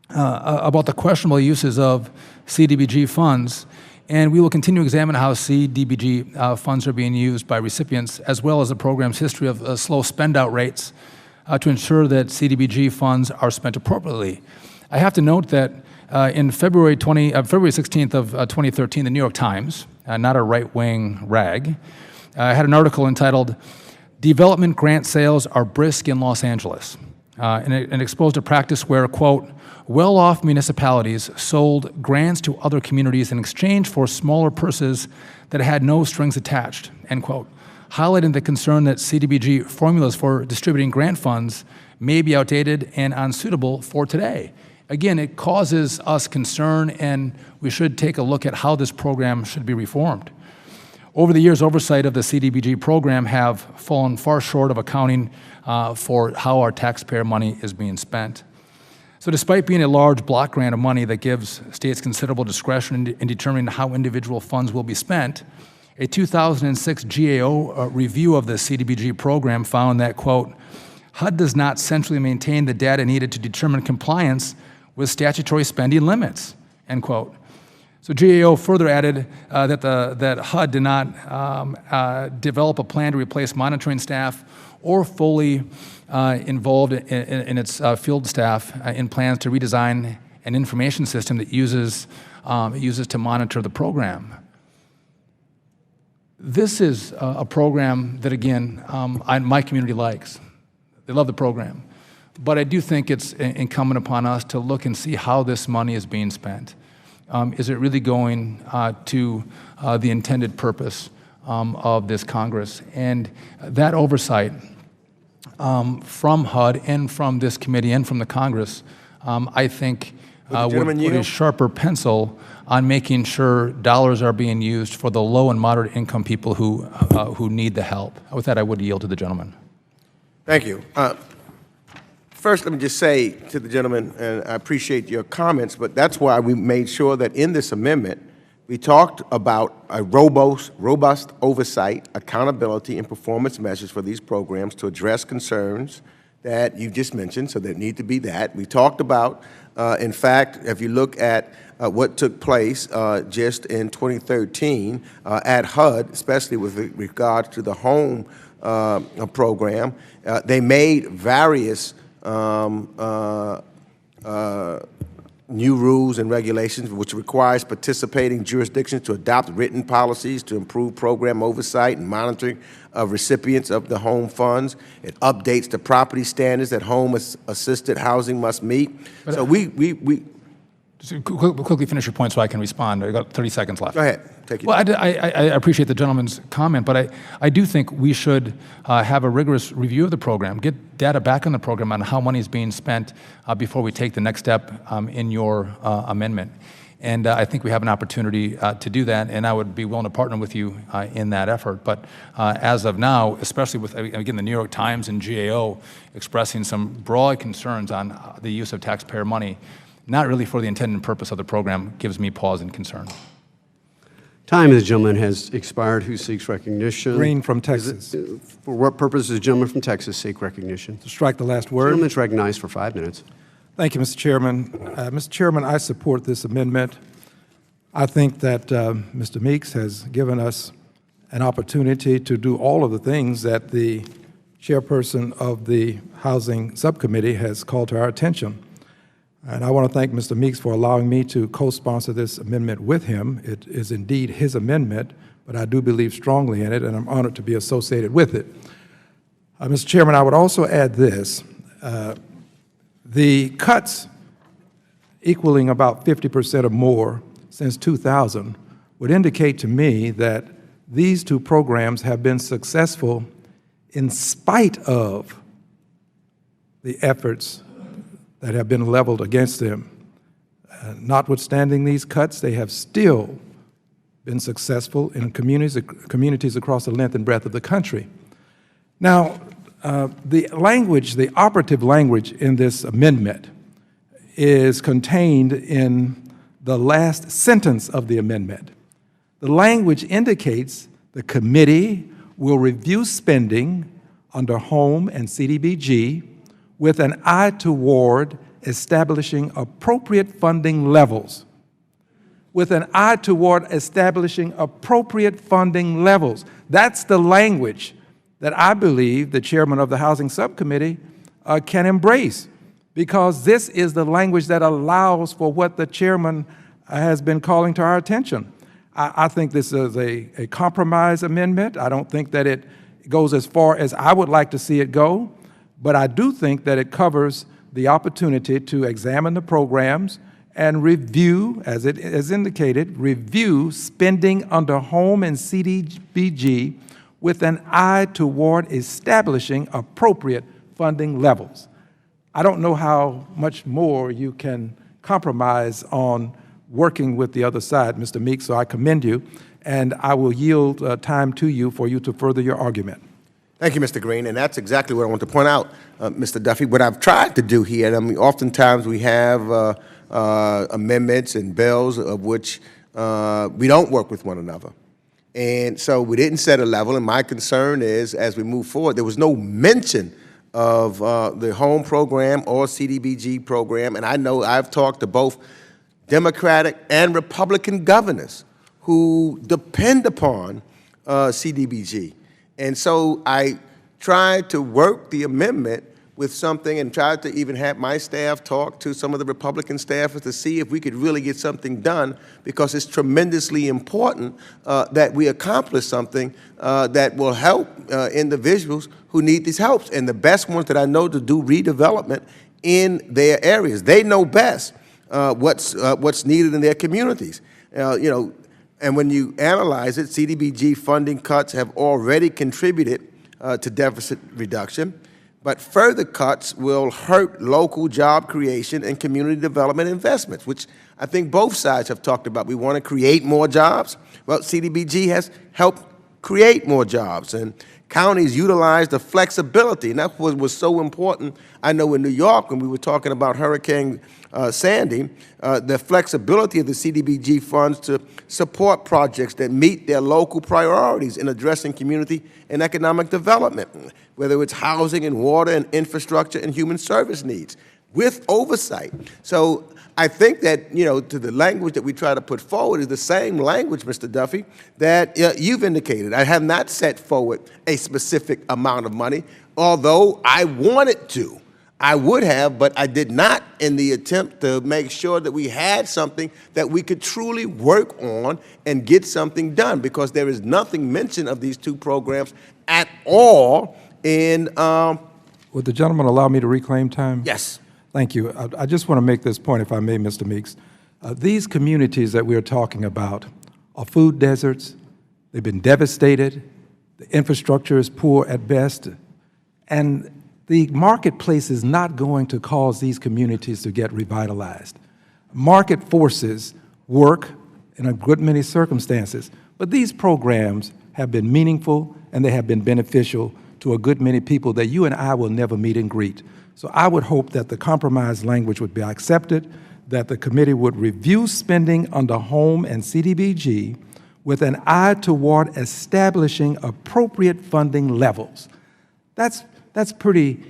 [SPEAKER 6] about the questionable uses of CDBG funds, and we will continue to examine how CDBG funds are being used by recipients, as well as the program's history of slow spend-out rates to ensure that CDBG funds are spent appropriately. I have to note that in February 16th of 2013, the New York Times, not a right-wing rag, had an article entitled, "Development Grant Sales Are Brisk in Los Angeles," and it exposed a practice where, quote, "well-off municipalities sold grants to other communities in exchange for smaller purses that had no strings attached," end quote, highlighting the concern that CDBG formulas for distributing grant funds may be outdated and unsuitable for today. Again, it causes us concern, and we should take a look at how this program should be reformed. Over the years, oversight of the CDBG program have fallen far short of accounting for how our taxpayer money is being spent. So despite being a large block grant of money that gives states considerable discretion in determining how individual funds will be spent, a 2006 GAO review of the CDBG program found that, quote, "HUD does not centrally maintain the data needed to determine compliance with statutory spending limits," end quote. So GAO further added that HUD did not develop a plan to replace monitoring staff or fully involved in its field staff in plans to redesign an information system that uses to monitor the program. This is a program that, again, my community likes. They love the program. But I do think it's incumbent upon us to look and see how this money is being spent. Is it really going to the intended purpose of this Congress? And that oversight from HUD and from this committee and from the Congress, I think would put a sharper pencil on making sure dollars are being used for the low and moderate income people who need the help. With that, I would yield to the gentleman.
[SPEAKER 8] Thank you. First, let me just say to the gentleman, and I appreciate your comments, but that's why we made sure that in this amendment, we talked about a robust oversight, accountability, and performance measures for these programs to address concerns that you just mentioned, so there need to be that. We talked about, in fact, if you look at what took place just in 2013 at HUD, especially with regard to the home program, they made various new rules and regulations, which requires participating jurisdictions to adopt written policies to improve program oversight and monitoring of recipients of the home funds. It updates the property standards that home-assisted housing must meet. So
[SPEAKER 6] Just quickly finish your point so I can respond. I've got 30 seconds left.
[SPEAKER 8] Go ahead. Take it.
[SPEAKER 6] Well, I appreciate the gentleman's comment, but I do think we should have a rigorous review of the program, get data back on the program on how money is being spent before we take the next step in your amendment. And I think we have an opportunity to do that, and I would be willing to partner with you in that effort. But as of now, especially with, again, the New York Times and GAO expressing some broad concerns on the use of taxpayer money, not really for the intended purpose of the program, gives me pause and concern.
[SPEAKER 1] Time of the gentleman has expired. Who seeks recognition?
[SPEAKER 18] Green from Texas.
[SPEAKER 1] For what purpose does the gentleman from Texas seek recognition?
[SPEAKER 18] To strike the last word.
[SPEAKER 1] The gentleman's recognized for 5 minutes.
[SPEAKER 18] Thank you, Mr. Chairman. Mr. Chairman, I support this amendment. I think that Mr. Meeks has given us an opportunity to do all of the things that the chairperson of the Housing Subcommittee has called to our attention. And I want to thank Mr. Meeks for allowing me to co-sponsor this amendment with him. It is indeed his amendment, but I do believe strongly in it, and I'm honored to be associated with it. Mr. Chairman, I would also add this. The cuts equaling about 50% or more since 2000 would indicate to me that these two programs have been successful in spite of the efforts that have been leveled against them. Notwithstanding these cuts, they have still been successful in communities across the length and breadth of the country. Now, the language, the operative language in this amendment is contained in the last sentence of the amendment. The language indicates the committee will review spending under home and CDBG with an eye toward establishing appropriate funding levels. With an eye toward establishing appropriate funding levels. That's the language that I believe the chairman of the Housing Subcommittee can embrace, because this is the language that allows for what the chairman has been calling to our attention. I think this is a compromise amendment. I don't think that it goes as far as I would like to see it go. But I do think that it covers the opportunity to examine the programs and review, as it is indicated, review spending under home and CDBG with an eye toward establishing appropriate funding levels. I don't know how much more you can compromise on working with the other side, Mr. Meeks, so I commend you, and I will yield time to you for you to further your argument.
[SPEAKER 8] Thank you, Mr. Green, and that's exactly what I want to point out, Mr. Duffy. What I've tried to do here, I mean, oftentimes we have amendments and bills of which we don't work with one another. And so we didn't set a level, and my concern is, as we move forward, there was no mention of the home program or CDBG program, and I know I've talked to both Democratic and Republican governors who depend upon CDBG. And so I tried to work the amendment with something and tried to even have my staff talk to some of the Republican staffers to see if we could really get something done, because it's tremendously important that we accomplish something that will help individuals who need these helps. And the best ones that I know to do redevelopment in their areas. They know best what's needed in their communities. You know, and when you analyze it, CDBG funding cuts have already contributed to deficit reduction, but further cuts will hurt local job creation and community development investments, which I think both sides have talked about. We want to create more jobs. Well, CDBG has helped create more jobs, and counties utilize the flexibility, and that's what was so important. I know in New York, when we were talking about Hurricane Sandy, the flexibility of the CDBG funds to support projects that meet their local priorities in addressing community and economic development, whether it's housing and water and infrastructure and human service needs, with oversight. So I think that, you know, to the language that we try to put forward is the same language, Mr. Duffy, that you've indicated. I have not set forward a specific amount of money, although I wanted to. I would have, but I did not, in the attempt to make sure that we had something that we could truly work on and get something done, because there is nothing mentioned of these two programs at all in...
[SPEAKER 18] Would the gentleman allow me to reclaim time?
[SPEAKER 8] Yes.
[SPEAKER 18] Thank you. I just want to make this point, if I may, Mr. Meeks. These communities that we're talking about are food deserts. They've been devastated. The infrastructure is poor at best. And the marketplace is not going to cause these communities to get revitalized. Market forces work in a good many circumstances, but these programs have been meaningful and they have been beneficial to a good many people that you and I will never meet and greet. So I would hope that the compromise language would be accepted, that the committee would review spending under home and CDBG with an eye toward establishing appropriate funding levels. That's pretty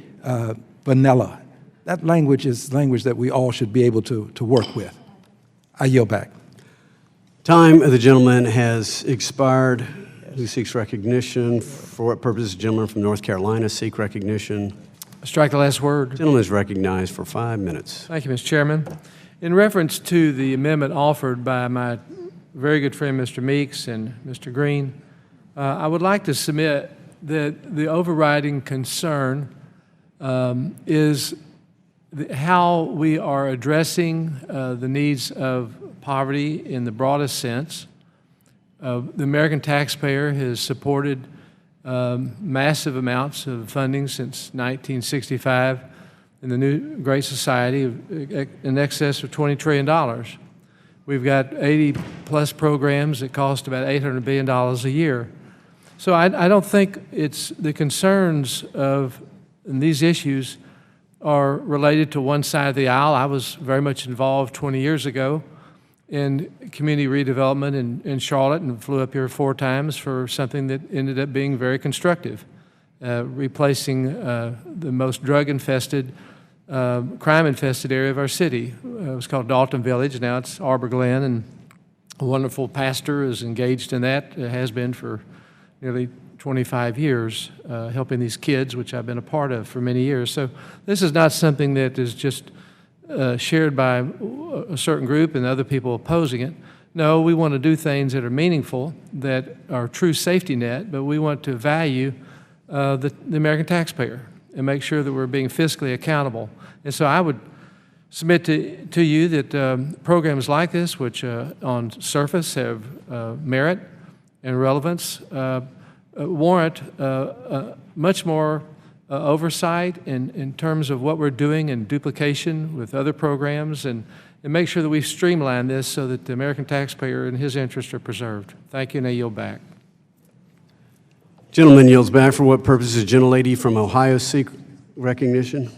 [SPEAKER 18] vanilla. That language is language that we all should be able to work with. I yield back.
[SPEAKER 1] Time of the gentleman has expired. Who seeks recognition? For what purpose? The gentleman from North Carolina seek recognition.
[SPEAKER 19] Strike the last word.
[SPEAKER 1] The gentleman is recognized for 5 minutes.
[SPEAKER 19] Thank you, Mr. Chairman. In reference to the amendment offered by my very good friend Mr. Meeks and Mr. Green, I would like to submit that the overriding concern is how we are addressing the needs of poverty in the broadest sense. The American taxpayer has supported massive amounts of funding since 1965 in the new Great Society in excess of $20 trillion. We've got 80-plus programs that cost about $800 billion a year. So I don't think it's the concerns of these issues are related to one side of the aisle. I was very much involved 20 years ago in community redevelopment in Charlotte and flew up here 4 times for something that ended up being very constructive, replacing the most drug-infested, crime-infested area of our city. It was called Dalton Village. Now it's Arbor Glen, and a wonderful pastor is engaged in that, has been for nearly 25 years, helping these kids, which I've been a part of for many years. So this is not something that is just shared by a certain group and other people opposing it. No, we want to do things that are meaningful, that are true safety net, but we want to value the American taxpayer and make sure that we're being fiscally accountable. And so I would submit to you that programs like this, which on surface have merit and relevance, warrant much more oversight in terms of what we're doing and duplication with other programs, and make sure that we streamline this so that the American taxpayer and his interests are preserved. Thank you, and I yield back.
[SPEAKER 1] Gentleman yields back. For what purpose does the gentlelady from Ohio seek recognition?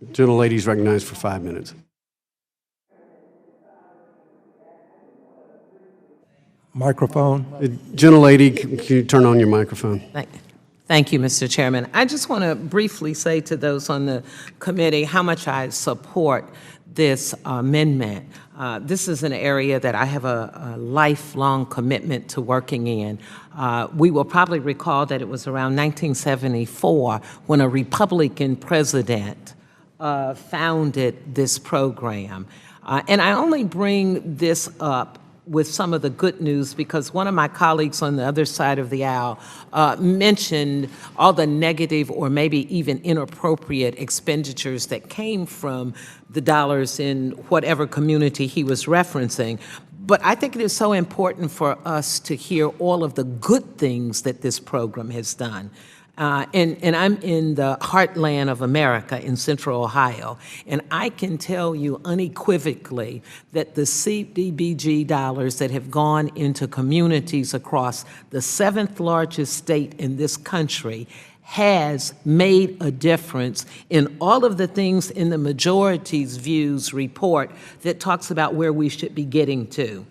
[SPEAKER 1] Gentlelady is recognized for 5 minutes.
[SPEAKER 18] Microphone.
[SPEAKER 1] Gentlelady, can you turn on your microphone?
[SPEAKER 7] Thank you, Mr. Chairman. I just want to briefly say to those on the committee how much I support this amendment. This is an area that I have a lifelong commitment to working in. We will probably recall that it was around 1974 when a Republican president founded this program. And I only bring this up with some of the good news because one of my colleagues on the other side of the aisle mentioned all the negative or maybe even inappropriate expenditures that came from the dollars in whatever community he was referencing. But I think it is so important for us to hear all of the good things that this program has done. And I'm in the heartland of America in Central Ohio, and I can tell you unequivocally that the CDBG dollars that have gone into communities across the 7th largest state in this country has made a difference in all of the things in the majority's views report that talks about where we should be getting to.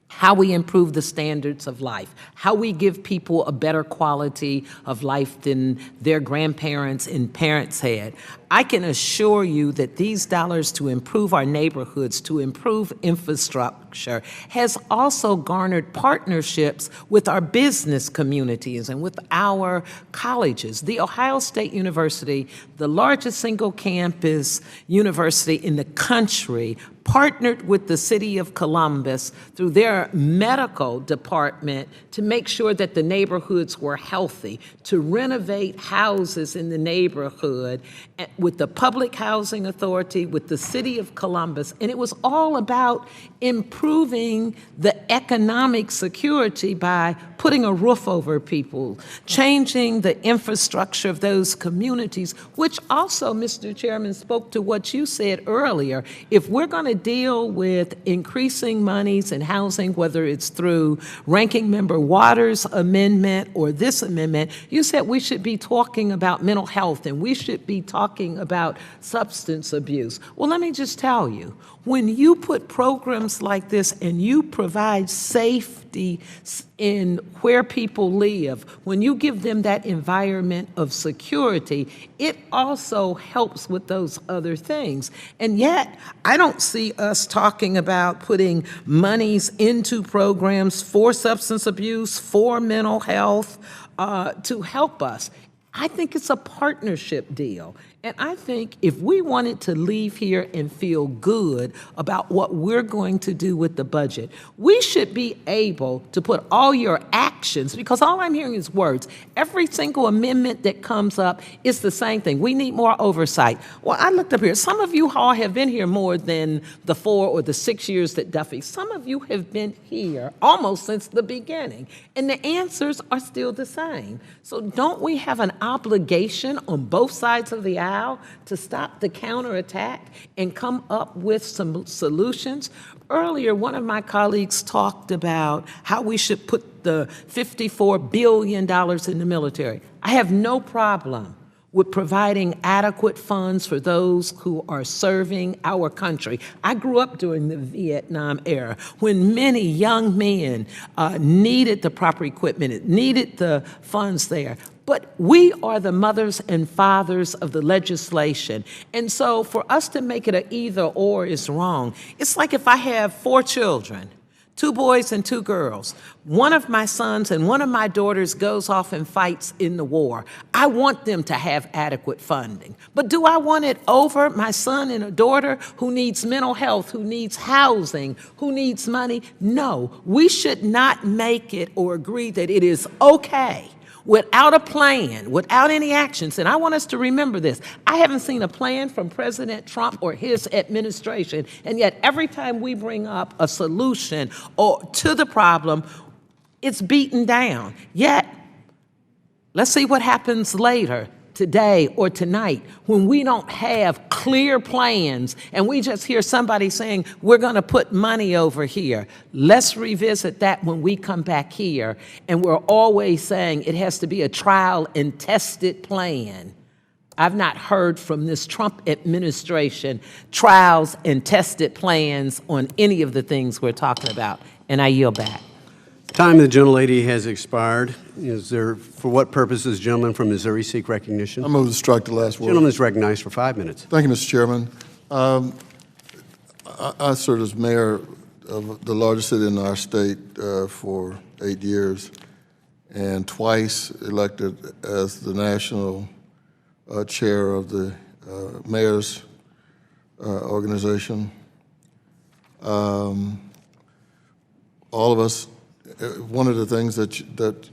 [SPEAKER 7] How we improve the standards of life, how we give people a better quality of life than their grandparents and parents had. I can assure you that these dollars to improve our neighborhoods, to improve infrastructure, has also garnered partnerships with our business communities and with our colleges. The Ohio State University, the largest single campus university in the country, partnered with the city of Columbus through their medical department to make sure that the neighborhoods were healthy, to renovate houses in the neighborhood with the Public Housing Authority, with the city of Columbus. And it was all about improving the economic security by putting a roof over people, changing the infrastructure of those communities, which also, Mr. Chairman, spoke to what you said earlier. If we're going to deal with increasing monies in housing, whether it's through Ranking Member Waters' amendment or this amendment, you said we should be talking about mental health and we should be talking about substance abuse. Well, let me just tell you, when you put programs like this and you provide safety in where people live, when you give them that environment of security, it also helps with those other things. And yet, I don't see us talking about putting monies into programs for substance abuse, for mental health, to help us. I think it's a partnership deal. And I think if we wanted to leave here and feel good about what we're going to do with the budget, we should be able to put all your actions, because all I'm hearing is words. Every single amendment that comes up is the same thing. We need more oversight. Well, I looked up here. Some of you all have been here more than the 4 or the 6 years that Duffy. Some of you have been here almost since the beginning, and the answers are still the same. So don't we have an obligation on both sides of the aisle to stop the counterattack and come up with some solutions? Earlier, one of my colleagues talked about how we should put the $54 billion in the military. I have no problem with providing adequate funds for those who are serving our country. I grew up during the Vietnam era when many young men needed the proper equipment, needed the funds there. But we are the mothers and fathers of the legislation. And so for us to make it an either or is wrong. It's like if I have 4 children, 2 boys and 2 girls. One of my sons and one of my daughters goes off and fights in the war. I want them to have adequate funding. But do I want it over my son and a daughter who needs mental health, who needs housing, who needs money? No, we should not make it or agree that it is okay without a plan, without any actions. And I want us to remember this. I haven't seen a plan from President Trump or his administration, and yet every time we bring up a solution or to the problem, it's beaten down. Yet, let's see what happens later, today or tonight, when we don't have clear plans and we just hear somebody saying, we're going to put money over here. Let's revisit that when we come back here. And we're always saying it has to be a trial and tested plan. I've not heard from this Trump administration trials and tested plans on any of the things we're talking about. And I yield back.
[SPEAKER 1] Time of the gentlelady has expired. Is there, for what purpose does the gentleman from Missouri seek recognition?
[SPEAKER 10] I move to strike the last word.
[SPEAKER 1] The gentleman is recognized for 5 minutes.
[SPEAKER 10] Thank you, Mr. Chairman. I served as mayor of the largest city in our state for 8 years, and twice elected as the national chair of the mayor's organization. All of us, one of the things that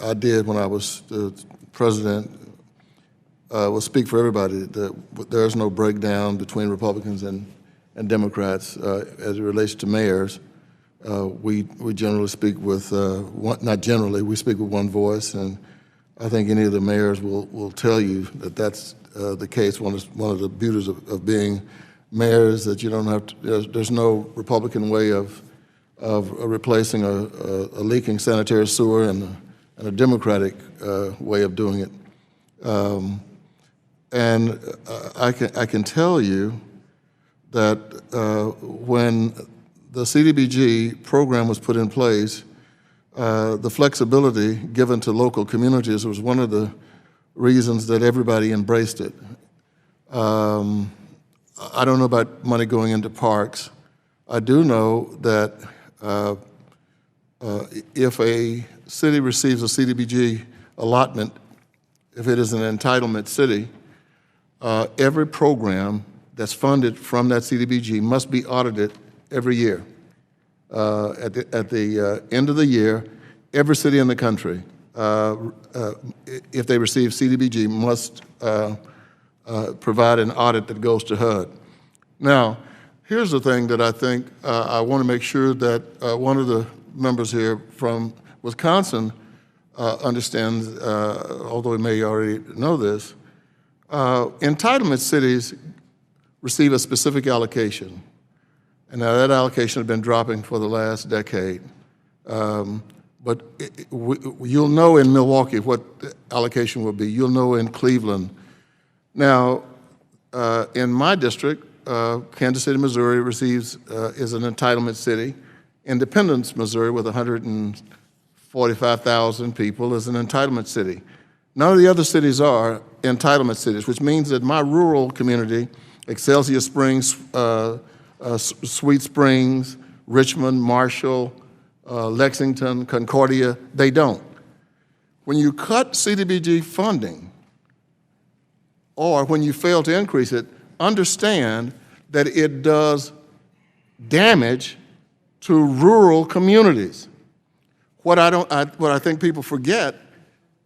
[SPEAKER 10] I did when I was the president was speak for everybody, that there's no breakdown between Republicans and Democrats as it relates to mayors. We generally speak with, not generally, we speak with one voice, and I think any of the mayors will tell you that that's the case. One of the beauties of being mayors, that you don't have to, there's no Republican way of replacing a leaking sanitary sewer and a Democratic way of doing it. And I can tell you that when the CDBG program was put in place, the flexibility given to local communities was one of the reasons that everybody embraced it. I don't know about money going into parks. I do know that if a city receives a CDBG allotment, if it is an entitlement city, every program that's funded from that CDBG must be audited every year. At the end of the year, every city in the country, if they receive CDBG, must provide an audit that goes to HUD. Now, here's the thing that I think I want to make sure that one of the members here from Wisconsin understands, although he may already know this. Entitlement cities receive a specific allocation. And now that allocation has been dropping for the last decade. But you'll know in Milwaukee what the allocation will be. You'll know in Cleveland. Now, in my district, Kansas City, Missouri is an entitlement city. Independence, Missouri, with 145,000 people, is an entitlement city. None of the other cities are entitlement cities, which means that my rural community, Excelsior Springs, Sweet Springs, Richmond, Marshall, Lexington, Concordia, they don't. When you cut CDBG funding, or when you fail to increase it, understand that it does damage to rural communities. What I think people forget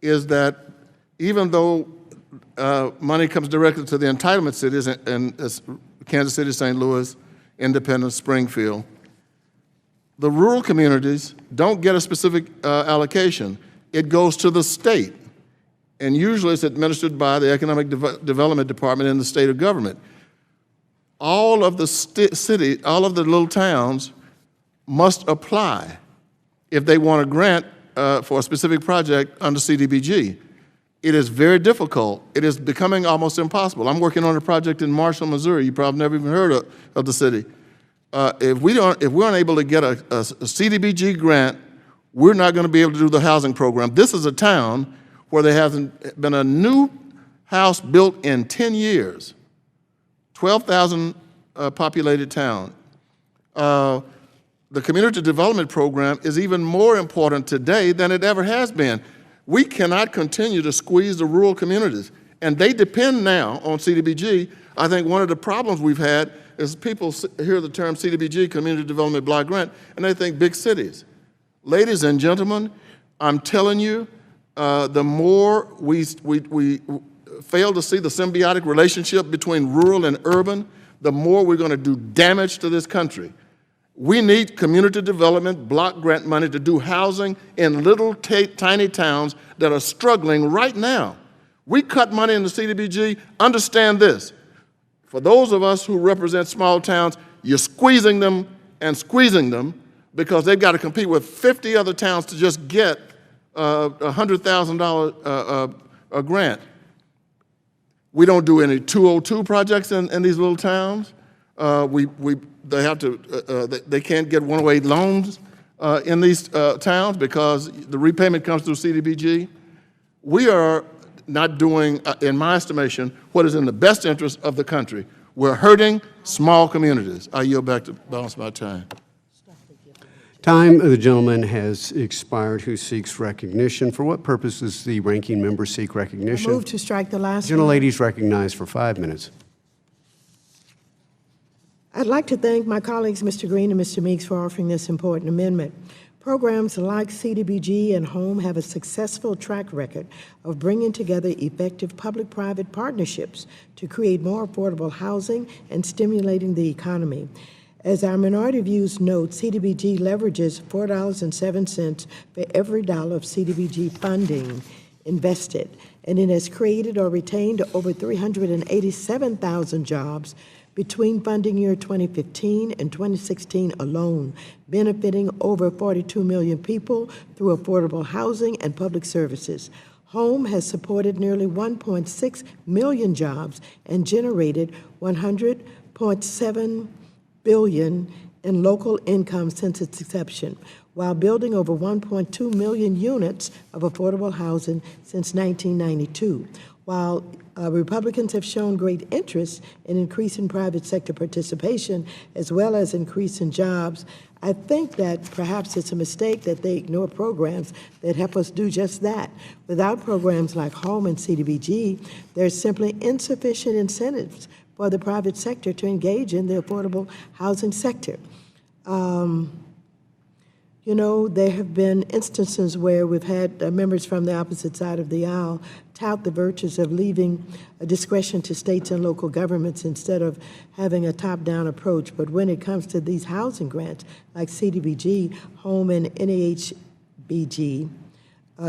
[SPEAKER 10] is that even though money comes directly to the entitlement cities, and Kansas City, St. Louis, Independence, Springfield, the rural communities don't get a specific allocation. It goes to the state, and usually it's administered by the Economic Development Department in the state of government. All of the all of the little towns must apply if they want a grant for a specific project under CDBG. It is very difficult. It is becoming almost impossible. I'm working on a project in Marshall, Missouri. You probably never even heard of the city. If we're unable to get a CDBG grant, we're not going to be able to do the housing program. This is a town where there hasn't been a new house built in 10 years. 12,000 populated town. The community development program is even more important today than it ever has been. We cannot continue to squeeze the rural communities, and they depend now on CDBG. I think one of the problems we've had is people hear the term CDBG, Community Development Block Grant, and they think big cities. Ladies and gentlemen, I'm telling you, the more we fail to see the symbiotic relationship between rural and urban, the more we're going to do damage to this country. We need community development block grant money to do housing in little tiny towns that are struggling right now. We cut money in the CDBG. Understand this. For those of us who represent small towns, you're squeezing them and squeezing them because they've got to compete with 50 other towns to just get a $100,000 grant. We don't do any 202 projects in these little towns. They can't get 108 loans in these towns because the repayment comes through CDBG. We are not doing, in my estimation, what is in the best interest of the country. We're hurting small communities. I yield back to balance my time.
[SPEAKER 1] Time of the gentleman has expired who seeks recognition. For what purpose does the ranking member seek recognition?
[SPEAKER 2] Move to strike the last one.
[SPEAKER 1] Gentlelady is recognized for 5 minutes.
[SPEAKER 2] I'd like to thank my colleagues, Mr. Green and Mr. Meeks, for offering this important amendment. Programs like CDBG and HOME have a successful track record of bringing together effective public-private partnerships to create more affordable housing and stimulating the economy. As our minority views note, CDBG leverages $4.07 for every dollar of CDBG funding invested, and it has created or retained over 387,000 jobs between funding year 2015 and 2016 alone, benefiting over 42 million people through affordable housing and public services. HOME has supported nearly 1.6 million jobs and generated $100.7 billion in local income since its inception, while building over 1.2 million units of affordable housing since 1992. While Republicans have shown great interest in increasing private sector participation as well as increasing jobs, I think that perhaps it's a mistake that they ignore programs that help us do just that. Without programs like HOME and CDBG, there's simply insufficient incentives for the private sector to engage in the affordable housing sector. You know, there have been instances where we've had members from the opposite side of the aisle tout the virtues of leaving a discretion to states and local governments instead of having a top-down approach. But when it comes to these housing grants, like CDBG, HOME, and NAHBG,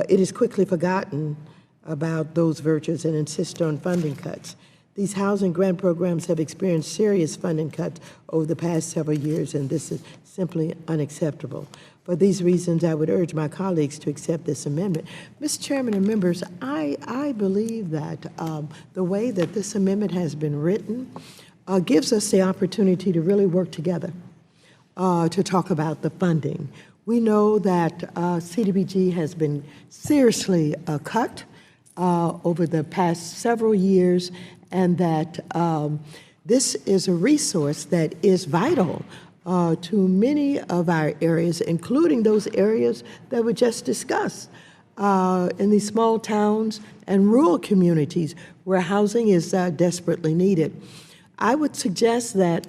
[SPEAKER 2] it is quickly forgotten about those virtues and insist on funding cuts. These housing grant programs have experienced serious funding cuts over the past several years, and this is simply unacceptable. For these reasons, I would urge my colleagues to accept this amendment. Mr. Chairman and members, I believe that the way that this amendment has been written gives us the opportunity to really work together to talk about the funding. We know that CDBG has been seriously cut over the past several years, and that this is a resource that is vital to many of our areas, including those areas that we just discussed in these small towns and rural communities where housing is desperately needed. I would suggest that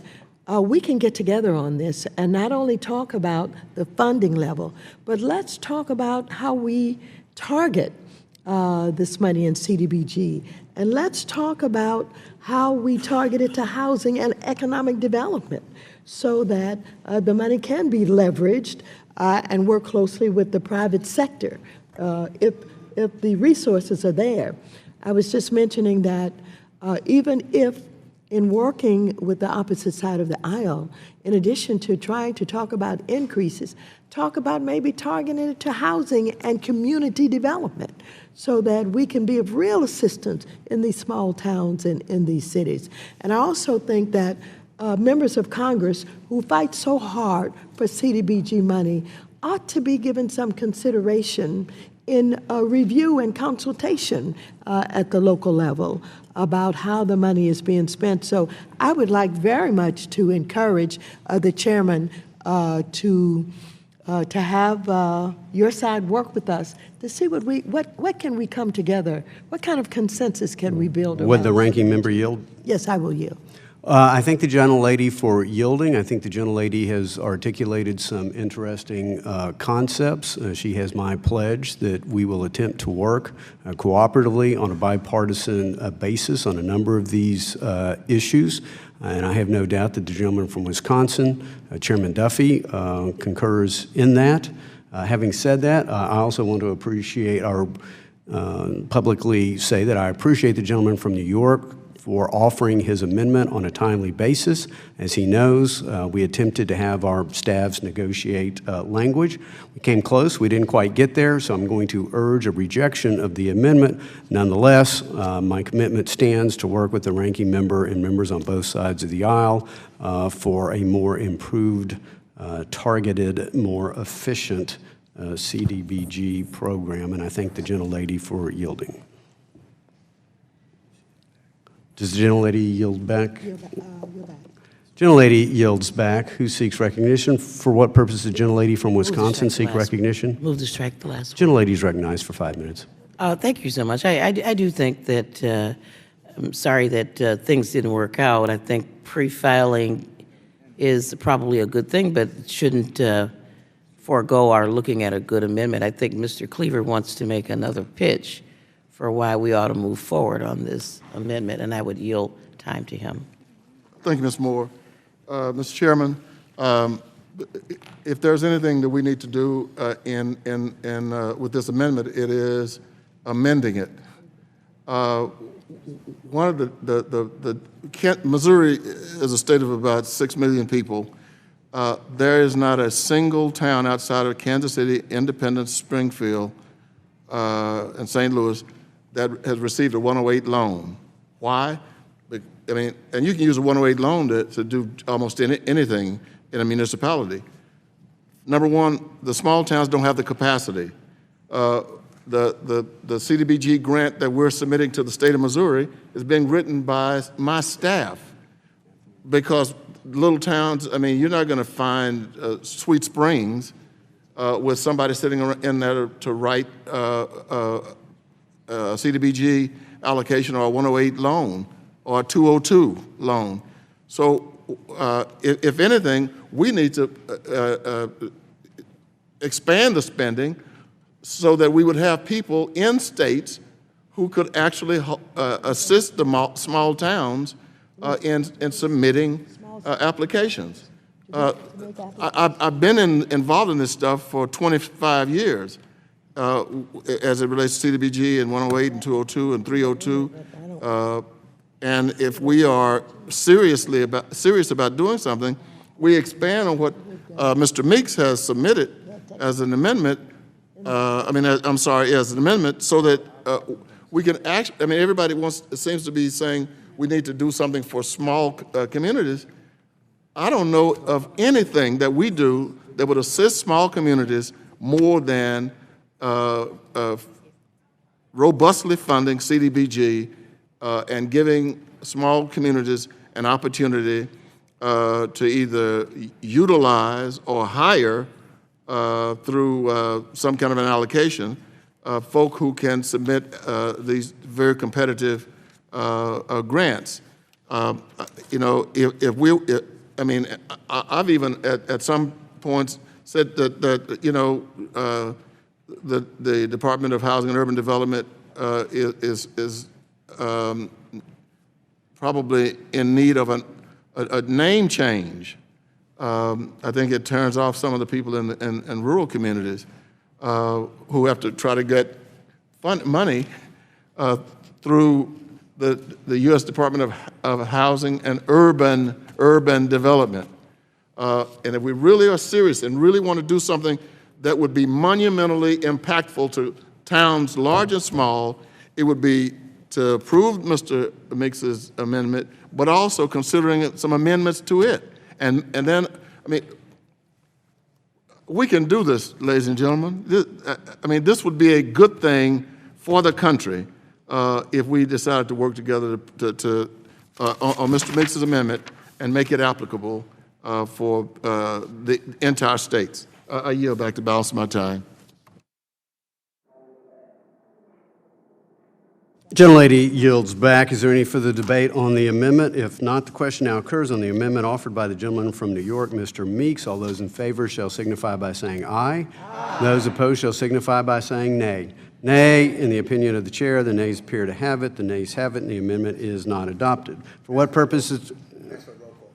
[SPEAKER 2] we can get together on this and not only talk about the funding level, but let's talk about how we target this money in CDBG. And let's talk about how we target it to housing and economic development so that the money can be leveraged and work closely with the private sector if the resources are there. I was just mentioning that even if in working with the opposite side of the aisle, in addition to trying to talk about increases, talk about maybe targeting it to housing and community development so that we can be of real assistance in these small towns and in these cities. And I also think that members of Congress who fight so hard for CDBG money ought to be given some consideration in a review and consultation at the local level about how the money is being spent. So I would like very much to encourage the chairman to have your side work with us to see what can we come together, what kind of consensus can we build around.
[SPEAKER 1] Would the ranking member yield?
[SPEAKER 2] Yes, I will yield.
[SPEAKER 1] I thank the gentlelady for yielding. I think the gentlelady has articulated some interesting concepts. She has my pledge that we will attempt to work cooperatively on a bipartisan basis on a number of these issues. And I have no doubt that the gentleman from Wisconsin, Chairman Duffy, concurs in that. Having said that, I also want to appreciate publicly say that I appreciate the gentleman from New York for offering his amendment on a timely basis. As he knows, we attempted to have our staffs negotiate language. We came close. We didn't quite get there, so I'm going to urge a rejection of the amendment. Nonetheless, my commitment stands to work with the ranking member and members on both sides of the aisle for a more improved, targeted, more efficient CDBG program, and I thank the gentlelady for yielding. Does the gentlelady yield back? Gentlelady yields back. Who seeks recognition? For what purpose does the gentlelady from Wisconsin seek recognition?
[SPEAKER 20] Move to strike the last one.
[SPEAKER 1] Gentlelady is recognized for 5 minutes.
[SPEAKER 20] Thank you so much. I do think that, I'm sorry that things didn't work out. I think pre-filing is probably a good thing, but shouldn't forego our looking at a good amendment. I think Mr. Cleaver wants to make another pitch for why we ought to move forward on this amendment, and I would yield time to him.
[SPEAKER 10] Thank you, Ms. Moore. Mr. Chairman, if there's anything that we need to do with this amendment, it is amending it. One of Missouri is a state of about 6 million people. There is not a single town outside of Kansas City, Independence, Springfield, and St. Louis that has received a 108 loan. Why? I mean, and you can use a 108 loan to do almost anything in a municipality. Number one, the small towns don't have the capacity. The CDBG grant that we're submitting to the state of Missouri is being written by my staff, because little towns, I mean, you're not going to find Sweet Springs with somebody sitting in there to write a CDBG allocation or a 108 loan or a 202 loan. So if anything, we need to expand the spending so that we would have people in states who could actually assist the small towns in submitting applications. I've been involved in this stuff for 25 years as it relates to CDBG and 108 and 202 and 302. And if we are serious about doing something, we expand on what Mr. Meeks has submitted as an amendment. I'm sorry, as an amendment, so that we can actually. I mean, everybody seems to be saying we need to do something for small communities. I don't know of anything that we do that would assist small communities more than robustly funding CDBG and giving small communities an opportunity to either utilize or hire through some kind of an allocation folk who can submit these very competitive grants. You know, I mean, I've even at some points said that you know, the Department of Housing and Urban Development is probably in need of a name change. I think it turns off some of the people in rural communities who have to try to get money through the U.S. Department of Housing and Urban Development. And if we really are serious and really want to do something that would be monumentally impactful to towns large and small, it would be to approve Mr. Meeks's amendment, but also considering some amendments to it. And then, I mean, we can do this, ladies and gentlemen. This would be a good thing for the country if we decided to work together on Mr. Meeks's amendment and make it applicable for the entire states. I yield back to balance my time.
[SPEAKER 1] Gentlelady yields back. Is there any further debate on the amendment? If not, the question now occurs on the amendment offered by the gentleman from New York, Mr. Meeks. All those in favor shall signify by saying aye. Aye. Those opposed shall signify by saying nay. Nay, in the opinion of the chair, the nays appear to have it. The nays have it, and the amendment is not adopted. For what purposes?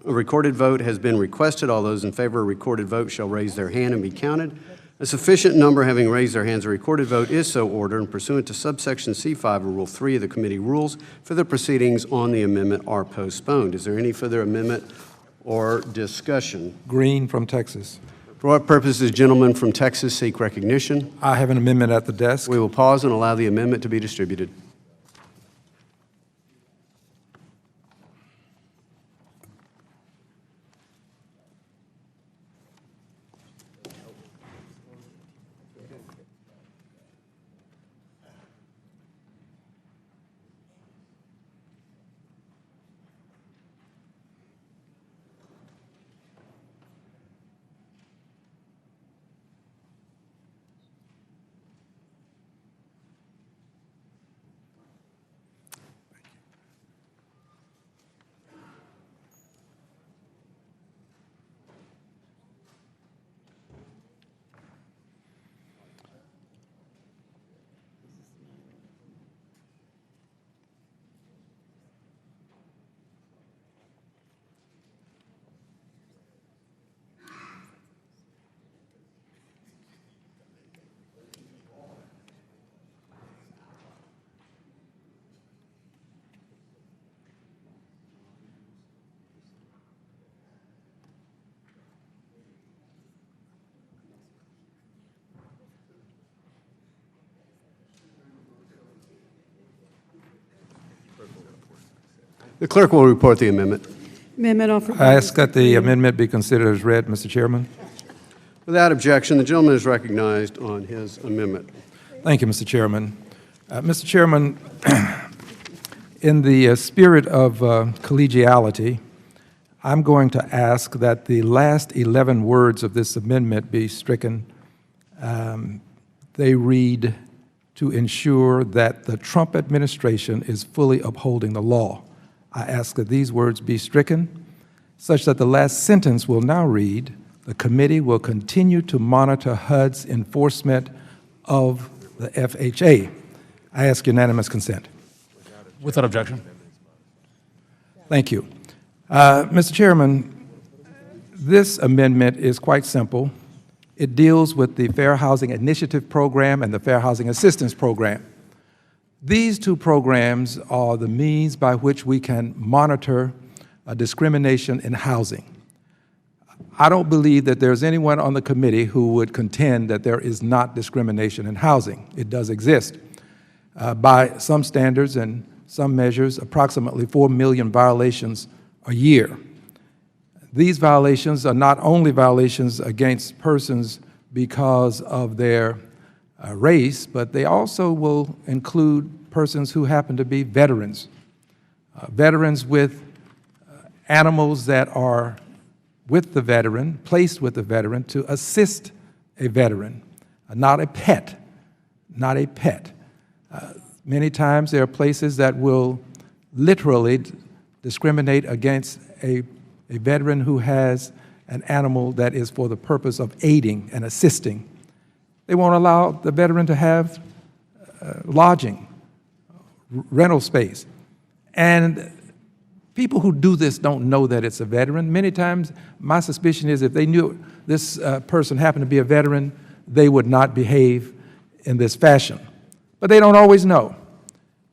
[SPEAKER 1] A recorded vote has been requested. All those in favor of a recorded vote shall raise their hand and be counted. A sufficient number having raised their hands, a recorded vote is so ordered, and pursuant to subsection C5 of Rule 3 of the committee rules, further proceedings on the amendment are postponed. Is there any further amendment or discussion?
[SPEAKER 18] Green from Texas.
[SPEAKER 1] For what purpose does gentleman from Texas seek recognition?
[SPEAKER 18] I have an amendment at the desk.
[SPEAKER 1] We will pause and allow the amendment to be distributed. The clerk will report the amendment.
[SPEAKER 4] Amendment offered by
[SPEAKER 18] I ask that the amendment be considered as read, Mr. Chairman.
[SPEAKER 1] Without objection, the gentleman is recognized on his amendment.
[SPEAKER 18] Thank you, Mr. Chairman. Mr. Chairman, in the spirit of collegiality, I'm going to ask that the last 11 words of this amendment be stricken. They read, "to ensure that the Trump administration is fully upholding the law." I ask that these words be stricken, such that the last sentence will now read, "The committee will continue to monitor HUD's enforcement of the FHA." I ask unanimous consent.
[SPEAKER 6] Without objection.
[SPEAKER 18] Thank you. Mr. Chairman, this amendment is quite simple. It deals with the Fair Housing Initiative Program and the Fair Housing Assistance Program. These two programs are the means by which we can monitor discrimination in housing. I don't believe that there's anyone on the committee who would contend that there is not discrimination in housing. It does exist. By some standards and some measures, approximately 4 million violations a year. These violations are not only violations against persons because of their race, but they also will include persons who happen to be veterans, veterans with animals that are with the veteran, placed with the veteran to assist a veteran, not a pet, not a pet. Many times there are places that will literally discriminate against a veteran who has an animal that is for the purpose of aiding and assisting. They won't allow the veteran to have lodging, rental space. And people who do this don't know that it's a veteran. Many times, my suspicion is if they knew this person happened to be a veteran, they would not behave in this fashion. But they don't always know.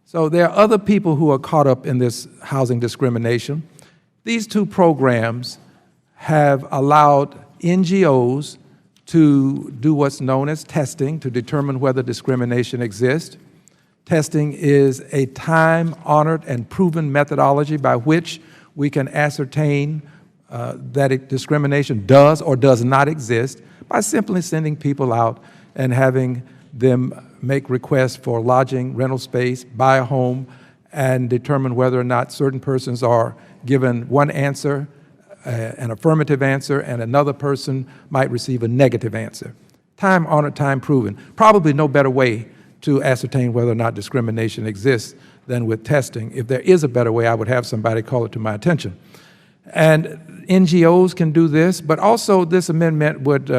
[SPEAKER 18] So there are other people who are caught up in this housing discrimination. These two programs have allowed NGOs to do what's known as testing to determine whether discrimination exists. Testing is a time-honored and proven methodology by which we can ascertain that discrimination does or does not exist by simply sending people out and having them make requests for lodging, rental space, buy a home, and determine whether or not certain persons are given one answer, an affirmative answer, and another person might receive a negative answer. Time-honored, time-proven. Probably no better way to ascertain whether or not discrimination exists than with testing. If there is a better way, I would have somebody call it to my attention. And NGOs can do this, but also this amendment would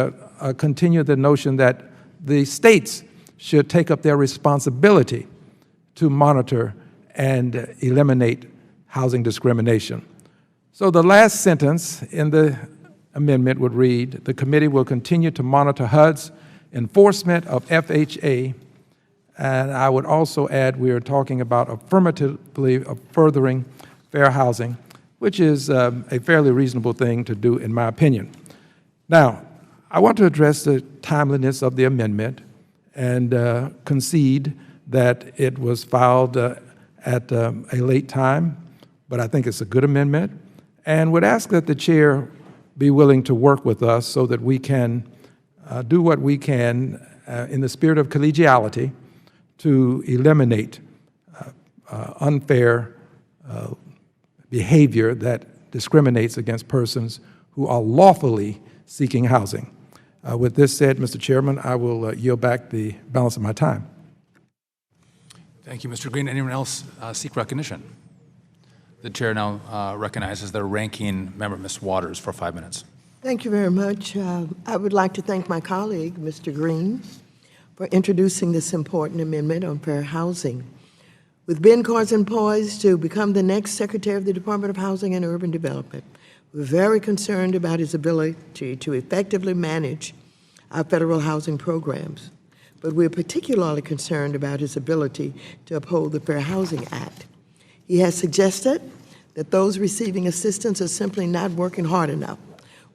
[SPEAKER 18] continue the notion that the states should take up their responsibility to monitor and eliminate housing discrimination. So the last sentence in the amendment would read, "The committee will continue to monitor HUD's enforcement of FHA," and I would also add we are talking about affirmatively furthering fair housing, which is a fairly reasonable thing to do in my opinion. Now, I want to address the timeliness of the amendment and concede that it was filed at a late time, but I think it's a good amendment, and would ask that the chair be willing to work with us so that we can do what we can in the spirit of collegiality to eliminate unfair behavior that discriminates against persons who are lawfully seeking housing. With this said, Mr. Chairman, I will yield back the balance of my time.
[SPEAKER 6] Thank you, Mr. Green. Anyone else seek recognition? The chair now recognizes the ranking member, Ms. Waters, for 5 minutes.
[SPEAKER 2] Thank you very much. I would like to thank my colleague, Mr. Green, for introducing this important amendment on fair housing. With Ben Carson poised to become the next Secretary of the Department of Housing and Urban Development, we're very concerned about his ability to effectively manage our federal housing programs. But we're particularly concerned about his ability to uphold the Fair Housing Act. He has suggested that those receiving assistance are simply not working hard enough,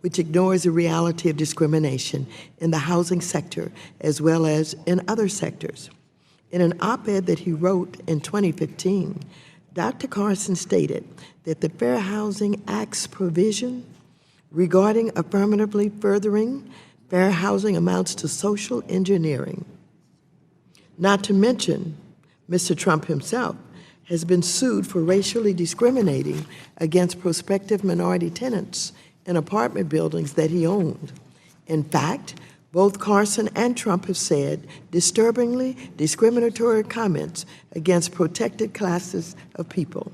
[SPEAKER 2] which ignores the reality of discrimination in the housing sector as well as in other sectors. In an op-ed that he wrote in 2015, Dr. Carson stated that the Fair Housing Act's provision regarding affirmatively furthering fair housing amounts to social engineering. Not to mention, Mr. Trump himself has been sued for racially discriminating against prospective minority tenants in apartment buildings that he owned. In fact, both Carson and Trump have said disturbingly discriminatory comments against protected classes of people.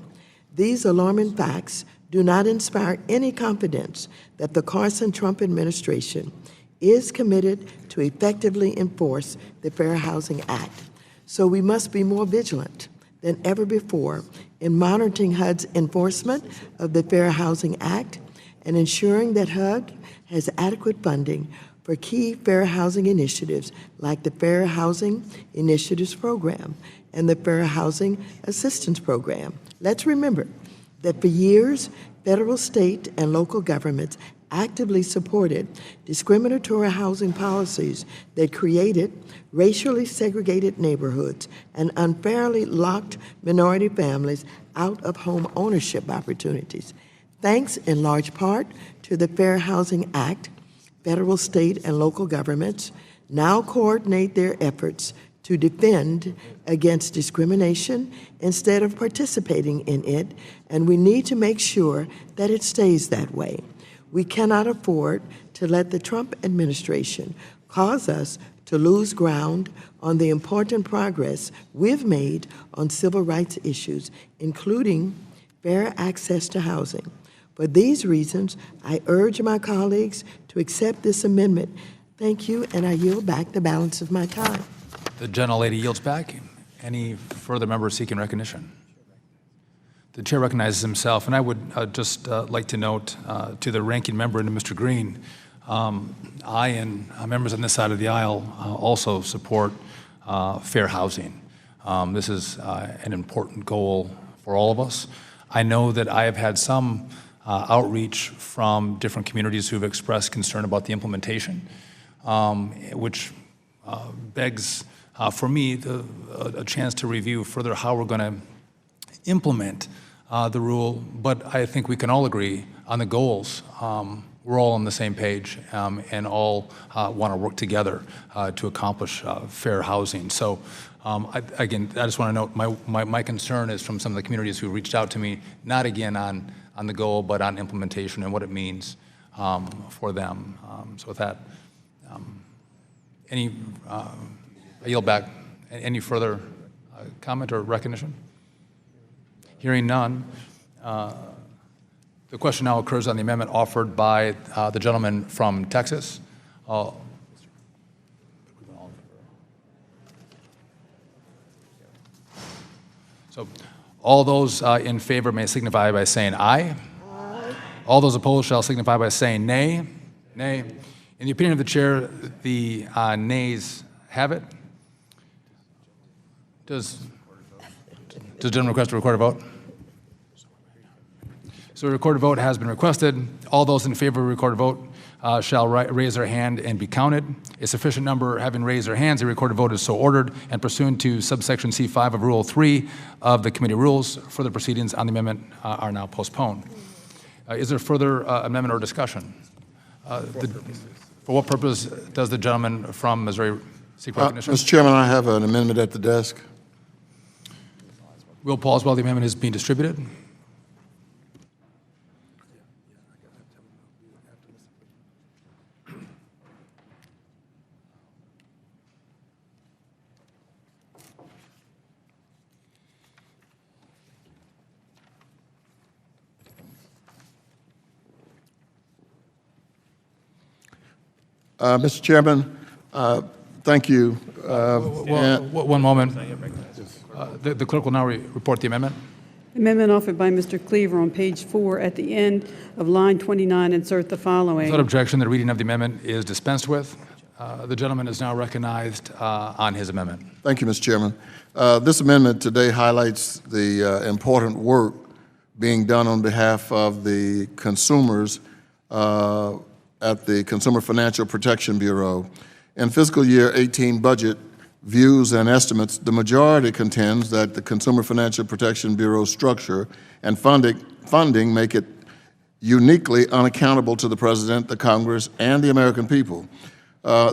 [SPEAKER 2] These alarming facts do not inspire any confidence that the Carson-Trump administration is committed to effectively enforce the Fair Housing Act. So we must be more vigilant than ever before in monitoring HUD's enforcement of the Fair Housing Act and ensuring that HUD has adequate funding for key fair housing initiatives like the Fair Housing Initiatives Program and the Fair Housing Assistance Program. Let's remember that for years, federal, state, and local governments actively supported discriminatory housing policies that created racially segregated neighborhoods and unfairly locked minority families out of home ownership opportunities. Thanks in large part to the Fair Housing Act, federal, state, and local governments now coordinate their efforts to defend against discrimination instead of participating in it, and we need to make sure that it stays that way. We cannot afford to let the Trump administration cause us to lose ground on the important progress we've made on civil rights issues, including fair access to housing. For these reasons, I urge my colleagues to accept this amendment. Thank you, and I yield back the balance of my time.
[SPEAKER 6] The gentlelady yields back. Any further members seeking recognition? The chair recognizes himself, and I would just like to note to the ranking member and to Mr. Green, I and members on this side of the aisle also support fair housing. This is an important goal for all of us. I know that I have had some outreach from different communities who have expressed concern about the implementation, which begs for me a chance to review further how we're going to implement the rule, but I think we can all agree on the goals. We're all on the same page and all want to work together to accomplish fair housing. So again, I just want to note my concern is from some of the communities who reached out to me, not again on the goal, but on implementation and what it means for them. So with that, I yield back. Any further comment or recognition? Hearing none, the question now occurs on the amendment offered by the gentleman from Texas. So all those in favor may signify by saying aye. Aye. All those opposed shall signify by saying nay. Nay. In the opinion of the chair, the nays have it. Does the gentleman request a recorded vote? So a recorded vote has been requested. All those in favor of a recorded vote shall raise their hand and be counted. A sufficient number having raised their hands, a recorded vote is so ordered, and pursuant to subsection C5 of Rule 3 of the committee rules, further proceedings on the amendment are now postponed. Is there further amendment or discussion? For what purpose does the gentleman from Missouri seek recognition?
[SPEAKER 10] Mr. Chairman, I have an amendment at the desk.
[SPEAKER 6] We'll pause while the amendment is being distributed.
[SPEAKER 10] Mr. Chairman, thank you.
[SPEAKER 6] One moment. The clerk will now report the amendment.
[SPEAKER 4] Amendment offered by Mr. Cleaver on page 4 at the end of line 29, insert the following.
[SPEAKER 6] Without objection, the reading of the amendment is dispensed with. The gentleman is now recognized on his amendment.
[SPEAKER 10] Thank you, Mr. Chairman. This amendment today highlights the important work being done on behalf of the consumers at the Consumer Financial Protection Bureau. In fiscal year 18 budget, views and estimates, the majority contends that the Consumer Financial Protection Bureau's structure and funding make it uniquely unaccountable to the President, the Congress, and the American people.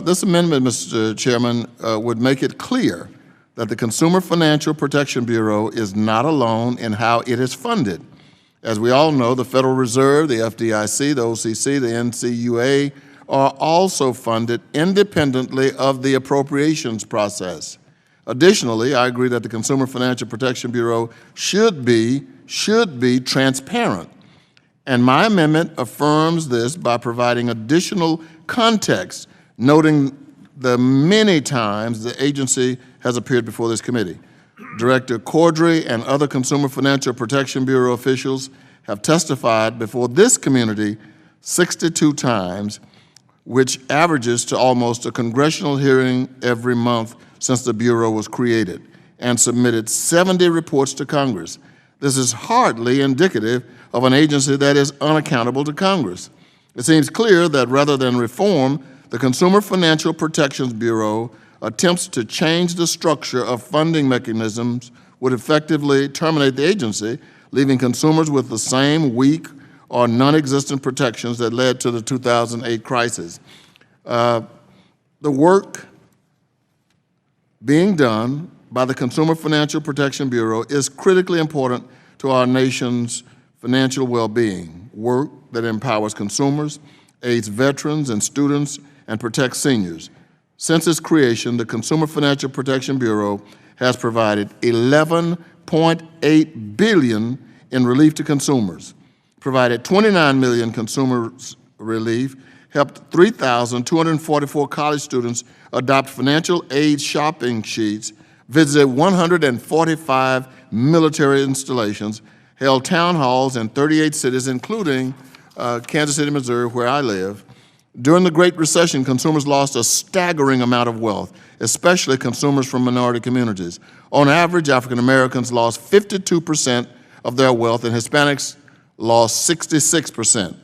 [SPEAKER 10] This amendment, Mr. Chairman, would make it clear that the Consumer Financial Protection Bureau is not alone in how it is funded. As we all know, the Federal Reserve, the FDIC, the OCC, the NCUA are also funded independently of the appropriations process. Additionally, I agree that the Consumer Financial Protection Bureau should be transparent. And my amendment affirms this by providing additional context, noting the many times the agency has appeared before this committee. Director Cordray and other Consumer Financial Protection Bureau officials have testified before this community 62 times, which averages to almost a congressional hearing every month since the Bureau was created, and submitted 70 reports to Congress. This is hardly indicative of an agency that is unaccountable to Congress. It seems clear that rather than reform, the Consumer Financial Protection Bureau attempts to change the structure of funding mechanisms would effectively terminate the agency, leaving consumers with the same weak or non-existent protections that led to the 2008 crisis. The work being done by the Consumer Financial Protection Bureau is critically important to our nation's financial well-being, work that empowers consumers, aids veterans and students, and protects seniors. Since its creation, the Consumer Financial Protection Bureau has provided $11.8 billion in relief to consumers, provided 29 million consumers relief, helped 3,244 college students adopt financial aid shopping sheets, visited 145 military installations, held town halls in 38 cities, including Kansas City, Missouri, where I live. During the Great Recession, consumers lost a staggering amount of wealth, especially consumers from minority communities. On average, African Americans lost 52% of their wealth, and Hispanics lost 66%.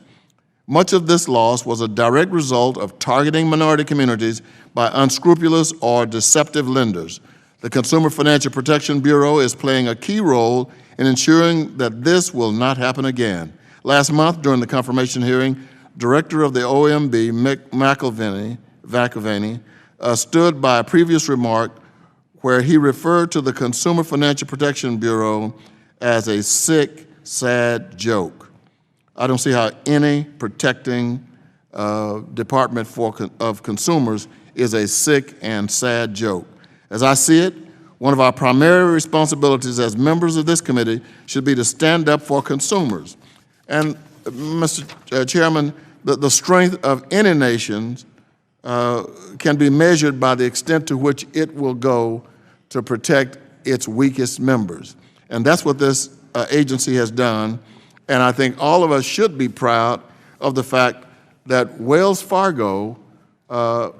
[SPEAKER 10] Much of this loss was a direct result of targeting minority communities by unscrupulous or deceptive lenders. The Consumer Financial Protection Bureau is playing a key role in ensuring that this will not happen again. Last month, during the confirmation hearing, Director of the OMB, Mick McIlvaney, stood by a previous remark where he referred to the Consumer Financial Protection Bureau as a sick, sad joke. I don't see how any protecting department of consumers is a sick and sad joke. As I see it, one of our primary responsibilities as members of this committee should be to stand up for consumers. And Mr. Chairman, the strength of any nation can be measured by the extent to which it will go to protect its weakest members. And that's what this agency has done. And I think all of us should be proud of the fact that Wells Fargo,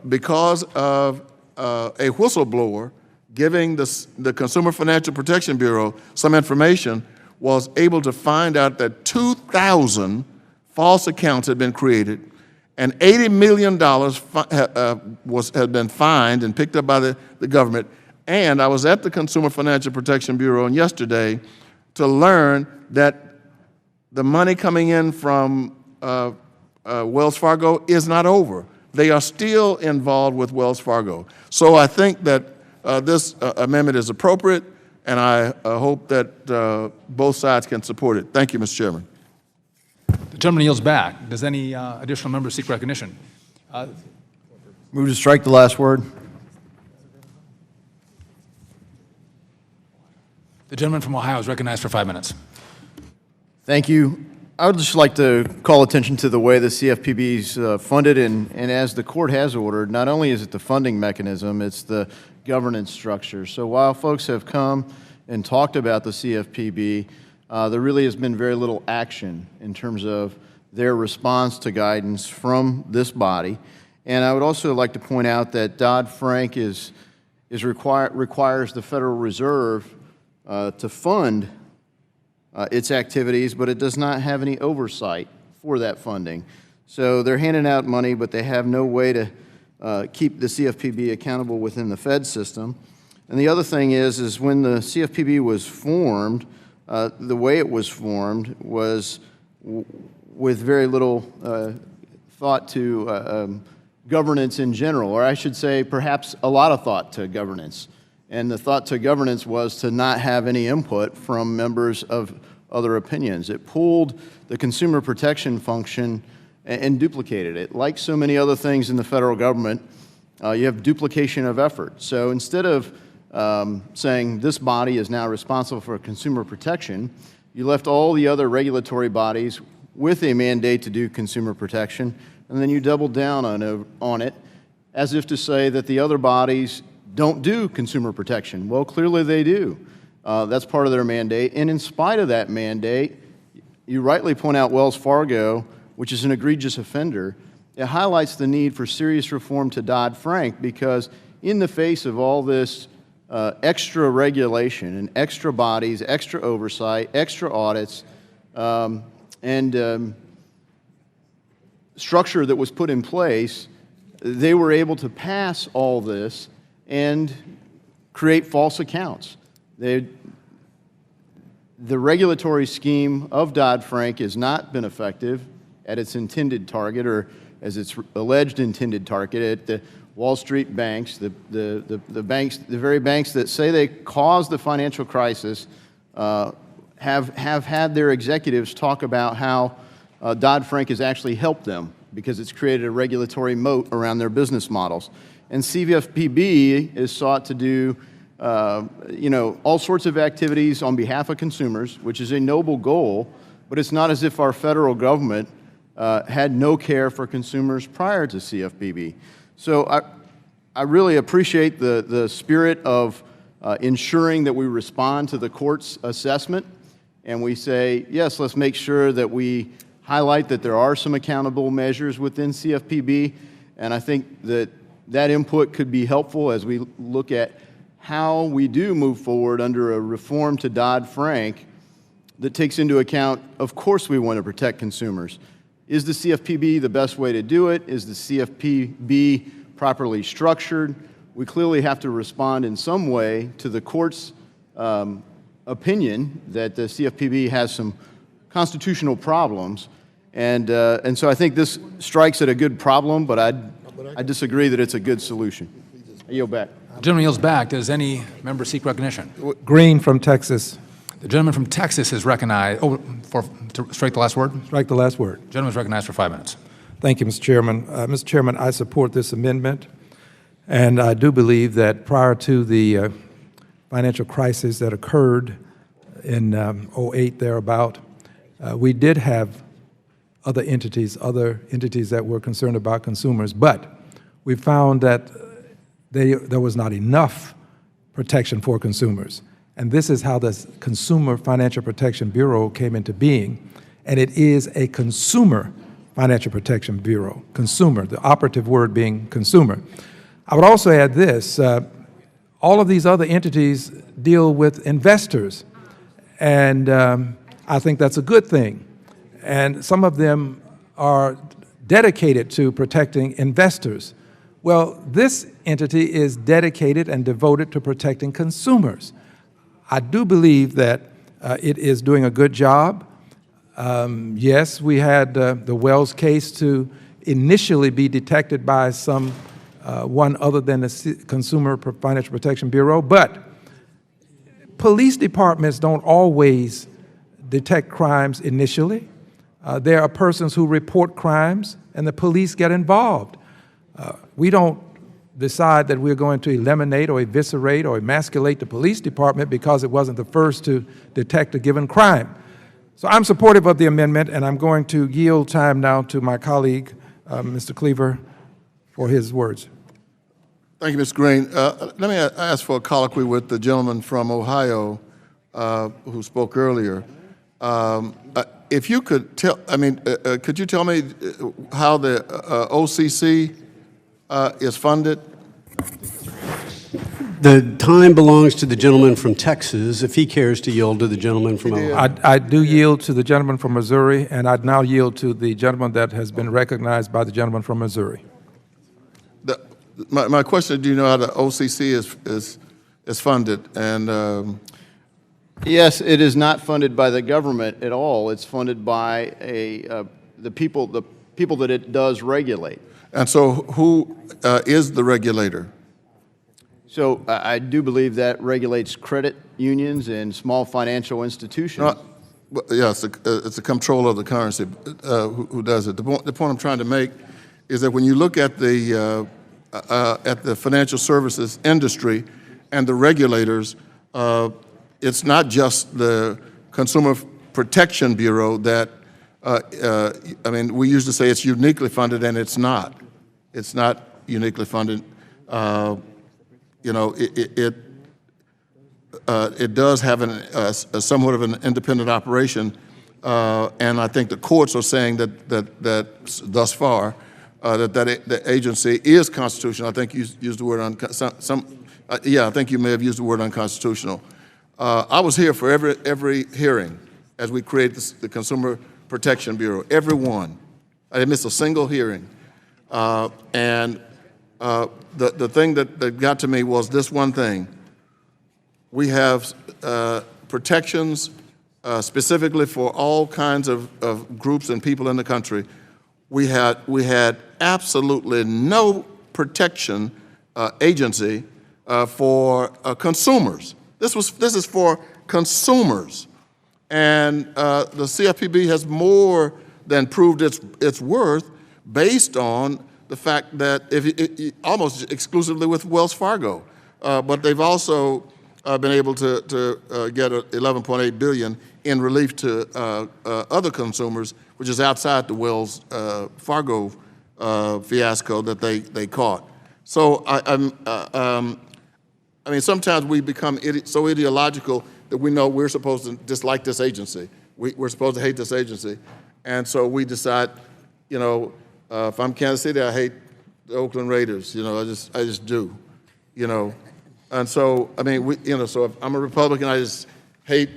[SPEAKER 10] because of a whistleblower giving the Consumer Financial Protection Bureau some information, was able to find out that 2,000 false accounts had been created, and $80 million had been fined and picked up by the government. And I was at the Consumer Financial Protection Bureau yesterday to learn that the money coming in from Wells Fargo is not over. They are still involved with Wells Fargo. So I think that this amendment is appropriate, and I hope that both sides can support it. Thank you, Mr. Chairman.
[SPEAKER 6] The gentleman yields back. Does any additional member seek recognition?
[SPEAKER 15] Move to strike the last word.
[SPEAKER 6] The gentleman from Ohio is recognized for 5 minutes.
[SPEAKER 15] Thank you. I would just like to call attention to the way the CFPB is funded, and as the court has ordered, not only is it the funding mechanism, it's the governance structure. So while folks have come and talked about the CFPB, there really has been very little action in terms of their response to guidance from this body. And I would also like to point out that Dodd-Frank requires the Federal Reserve to fund its activities, but it does not have any oversight for that funding. So they're handing out money, but they have no way to
[SPEAKER 21] keep the CFPB accountable within the Fed system. And the other thing is when the CFPB was formed, the way it was formed was with very little thought to governance in general, or I should say perhaps a lot of thought to governance. And the thought to governance was to not have any input from members of other opinions. It pulled the consumer protection function and duplicated it. Like so many other things in the federal government, you have duplication of effort. So instead of saying this body is now responsible for consumer protection, you left all the other regulatory bodies with a mandate to do consumer protection, and then you doubled down on it as if to say that the other bodies don't do consumer protection. Well, clearly they do. That's part of their mandate. And in spite of that mandate, you rightly point out Wells Fargo, which is an egregious offender. It highlights the need for serious reform to Dodd-Frank because in the face of all this extra regulation and extra bodies, extra oversight, extra audits, and structure that was put in place, they were able to pass all this and create false accounts. The regulatory scheme of Dodd-Frank has not been effective at its intended target, or as its alleged intended target, at the Wall Street banks, the banks, the very banks that say they caused the financial crisis, have had their executives talk about how Dodd-Frank has actually helped them because it's created a regulatory moat around their business models. And CFPB is sought to do all sorts of activities on behalf of consumers, which is a noble goal, but it's not as if our federal government had no care for consumers prior to CFPB. So I really appreciate the spirit of ensuring that we respond to the court's assessment, and we say, yes, let's make sure that we highlight that there are some accountable measures within CFPB, and I think that that input could be helpful as we look at how we do move forward under a reform to Dodd-Frank that takes into account, of course we want to protect consumers. Is the CFPB the best way to do it? Is the CFPB properly structured? We clearly have to respond in some way to the court's opinion that the CFPB has some constitutional problems. And so I think this strikes at a good problem, but I disagree that it's a good solution. I yield back.
[SPEAKER 6] The gentleman yields back. Does any member seek recognition?
[SPEAKER 18] Green from Texas.
[SPEAKER 6] The gentleman from Texas is recognized. To strike the last word?
[SPEAKER 18] Strike the last word.
[SPEAKER 6] The gentleman is recognized for 5 minutes.
[SPEAKER 18] Thank you, Mr. Chairman. Mr. Chairman, I support this amendment, and I do believe that prior to the financial crisis that occurred in 2008 thereabout, we did have other entities that were concerned about consumers, but we found that there was not enough protection for consumers. And this is how the Consumer Financial Protection Bureau came into being. And it is a Consumer Financial Protection Bureau, consumer, the operative word being consumer. I would also add this, all of these other entities deal with investors, and I think that's a good thing. And some of them are dedicated to protecting investors. Well, this entity is dedicated and devoted to protecting consumers. I do believe that it is doing a good job. Yes, we had the Wells case to initially be detected by one other than the Consumer Financial Protection Bureau, but police departments don't always detect crimes initially. There are persons who report crimes and the police get involved. We don't decide that we're going to eliminate or eviscerate or emasculate the police department because it wasn't the first to detect a given crime. So I'm supportive of the amendment, and I'm going to yield time now to my colleague, Mr. Cleaver, for his words.
[SPEAKER 10] Thank you, Mr. Green. Let me ask for a colloquy with the gentleman from Ohio who spoke earlier. If you could tell, could you tell me how the OCC is funded?
[SPEAKER 1] The time belongs to the gentleman from Texas, if he cares to yield to the gentleman from Ohio.
[SPEAKER 18] I do yield to the gentleman from Missouri, and I'd now yield to the gentleman that has been recognized by the gentleman from Missouri.
[SPEAKER 10] my question is, do you know how the OCC is funded? And
[SPEAKER 21] yes, it is not funded by the government at all. It's funded by the people that it does regulate.
[SPEAKER 10] And so who is the regulator?
[SPEAKER 21] So I do believe that regulates credit unions and small financial institutions.
[SPEAKER 10] Yes, it's a controller of the currency who does it. The point I'm trying to make is that when you look at the financial services industry and the regulators, it's not just the Consumer Protection Bureau that, I mean, we used to say it's uniquely funded, and it's not. It's not uniquely funded. You know, it does have a somewhat of an independent operation, and I think the courts are saying that thus far that the agency is constitutional. I think you used the word yeah, I think you may have used the word unconstitutional. I was here for every hearing as we created the Consumer Protection Bureau, every one. I didn't miss a single hearing, and the thing that got to me was this one thing. We have protections specifically for all kinds of groups and people in the country. We had absolutely no protection agency for consumers. This is for consumers, and the CFPB has more than proved its worth based on the fact that almost exclusively with Wells Fargo, but they've also been able to get $11.8 billion in relief to other consumers, which is outside the Wells Fargo fiasco that they caught. So I mean, sometimes we become so ideological that we know we're supposed to dislike this agency. We're supposed to hate this agency, and so we decide, you know, if I'm Kansas City, I hate the Oakland Raiders. You know, I just do, you know. And so, I mean, you know, so if I'm a Republican, I just hate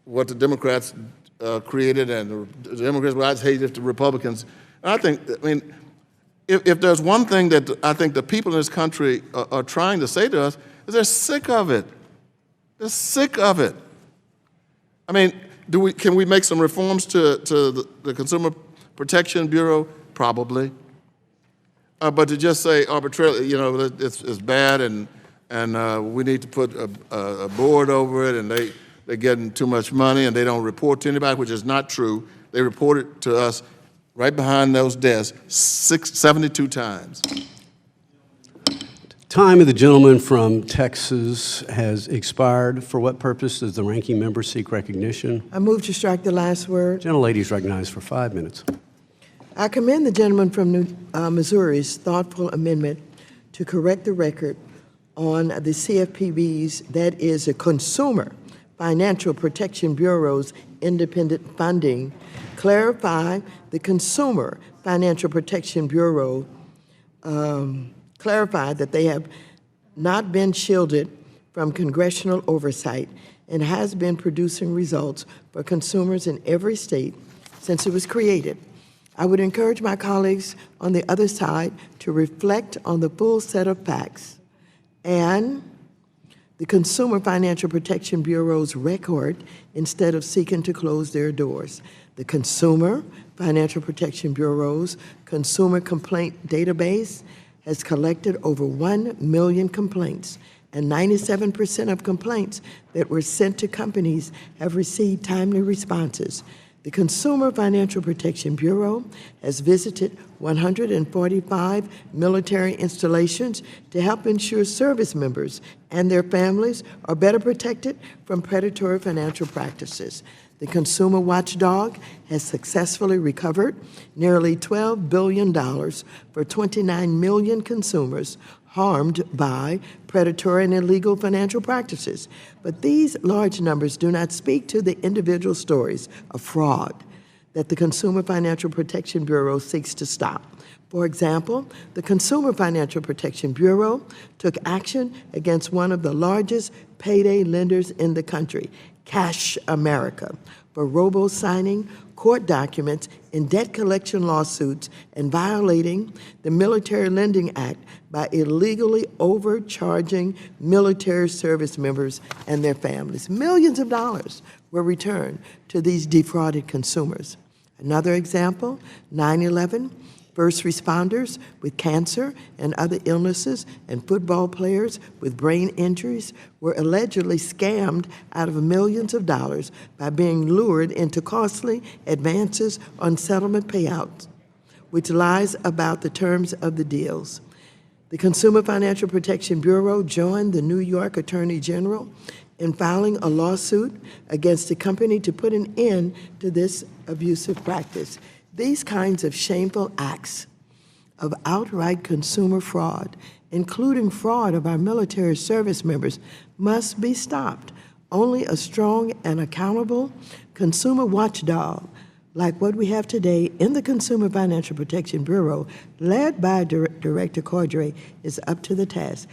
[SPEAKER 10] what the Democrats created, and the Democrats, well, I just hate if the Republicans. And I mean, if there's one thing that I think the people in this country are trying to say to us, is they're sick of it. They're sick of it. I mean, can we make some reforms to the Consumer Protection Bureau? Probably. But to just say arbitrarily, you know, it's bad, and we need to put a board over it, and they're getting too much money, and they don't report to anybody, which is not true. They report it to us right behind those desks 72 times.
[SPEAKER 1] Time of the gentleman from Texas has expired. For what purpose does the ranking member seek recognition?
[SPEAKER 2] I move to strike the last word.
[SPEAKER 1] Gentlelady is recognized for 5 minutes.
[SPEAKER 2] I commend the gentleman from Missouri's thoughtful amendment to correct the record on the CFPB's, that is, the Consumer Financial Protection Bureau's independent funding, clarify the Consumer Financial Protection Bureau, clarify that they have not been shielded from congressional oversight and has been producing results for consumers in every state since it was created. I would encourage my colleagues on the other side to reflect on the full set of facts and the Consumer Financial Protection Bureau's record instead of seeking to close their doors. The Consumer Financial Protection Bureau's Consumer Complaint Database has collected over 1 million complaints, and 97% of complaints that were sent to companies have received timely responses. The Consumer Financial Protection Bureau has visited 145 military installations to help ensure service members and their families are better protected from predatory financial practices. The consumer watchdog has successfully recovered nearly $12 billion for 29 million consumers harmed by predatory and illegal financial practices. But these large numbers do not speak to the individual stories of fraud that the Consumer Financial Protection Bureau seeks to stop. For example, the Consumer Financial Protection Bureau took action against one of the largest payday lenders in the country, Cash America, for robo-signing court documents in debt collection lawsuits and violating the Military Lending Act by illegally overcharging military service members and their families. Millions of dollars were returned to these defrauded consumers. Another example, 9/11, first responders with cancer and other illnesses and football players with brain injuries were allegedly scammed out of millions of dollars by being lured into costly advances on settlement payouts, which lies about the terms of the deals. The Consumer Financial Protection Bureau joined the New York Attorney General in filing a lawsuit against the company to put an end to this abusive practice. These kinds of shameful acts of outright consumer fraud, including fraud of our military service members, must be stopped. Only a strong and accountable consumer watchdog like what we have today in the Consumer Financial Protection Bureau, led by Director Cordray, is up to the task.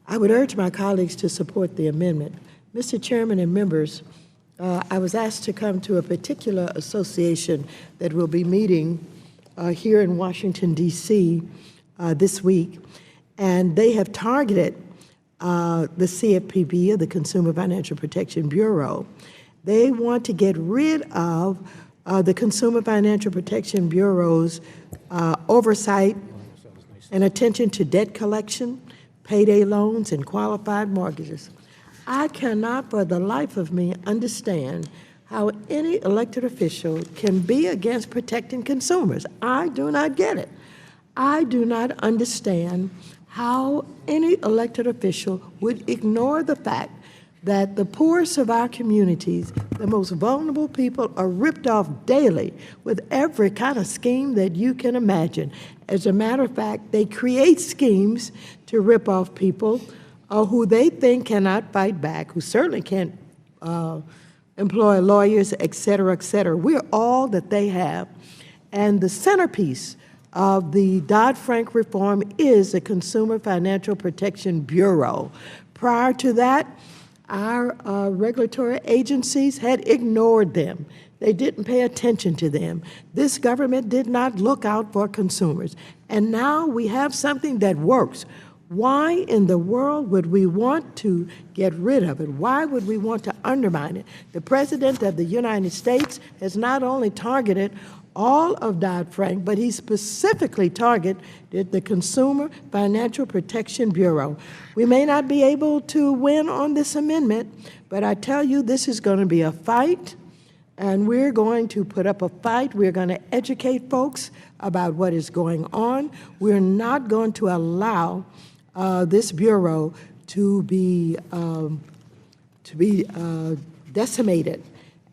[SPEAKER 2] I would urge my colleagues to support the amendment. Mr. Chairman and members, I was asked to come to a particular association that will be meeting here in Washington, D.C. This week, and they have targeted the CFPB, or the Consumer Financial Protection Bureau. They want to get rid of the Consumer Financial Protection Bureau's oversight and attention to debt collection, payday loans, and qualified mortgages. I cannot for the life of me understand how any elected official can be against protecting consumers. I do not get it. I do not understand how any elected official would ignore the fact that the poorest of our communities, the most vulnerable people, are ripped off daily with every kind of scheme that you can imagine. As a matter of fact, they create schemes to rip off people who they think cannot fight back, who certainly can't employ lawyers, et cetera, et cetera. We're all that they have. And the centerpiece of the Dodd-Frank reform is the Consumer Financial Protection Bureau. Prior to that, our regulatory agencies had ignored them. They didn't pay attention to them. This government did not look out for consumers. And now we have something that works. Why in the world would we want to get rid of it? Why would we want to undermine it? The President of the United States has not only targeted all of Dodd-Frank, but he specifically targeted the Consumer Financial Protection Bureau. We may not be able to win on this amendment, but I tell you, this is going to be a fight, and we're going to put up a fight. We're going to educate folks about what is going on. We're not going to allow this Bureau to be decimated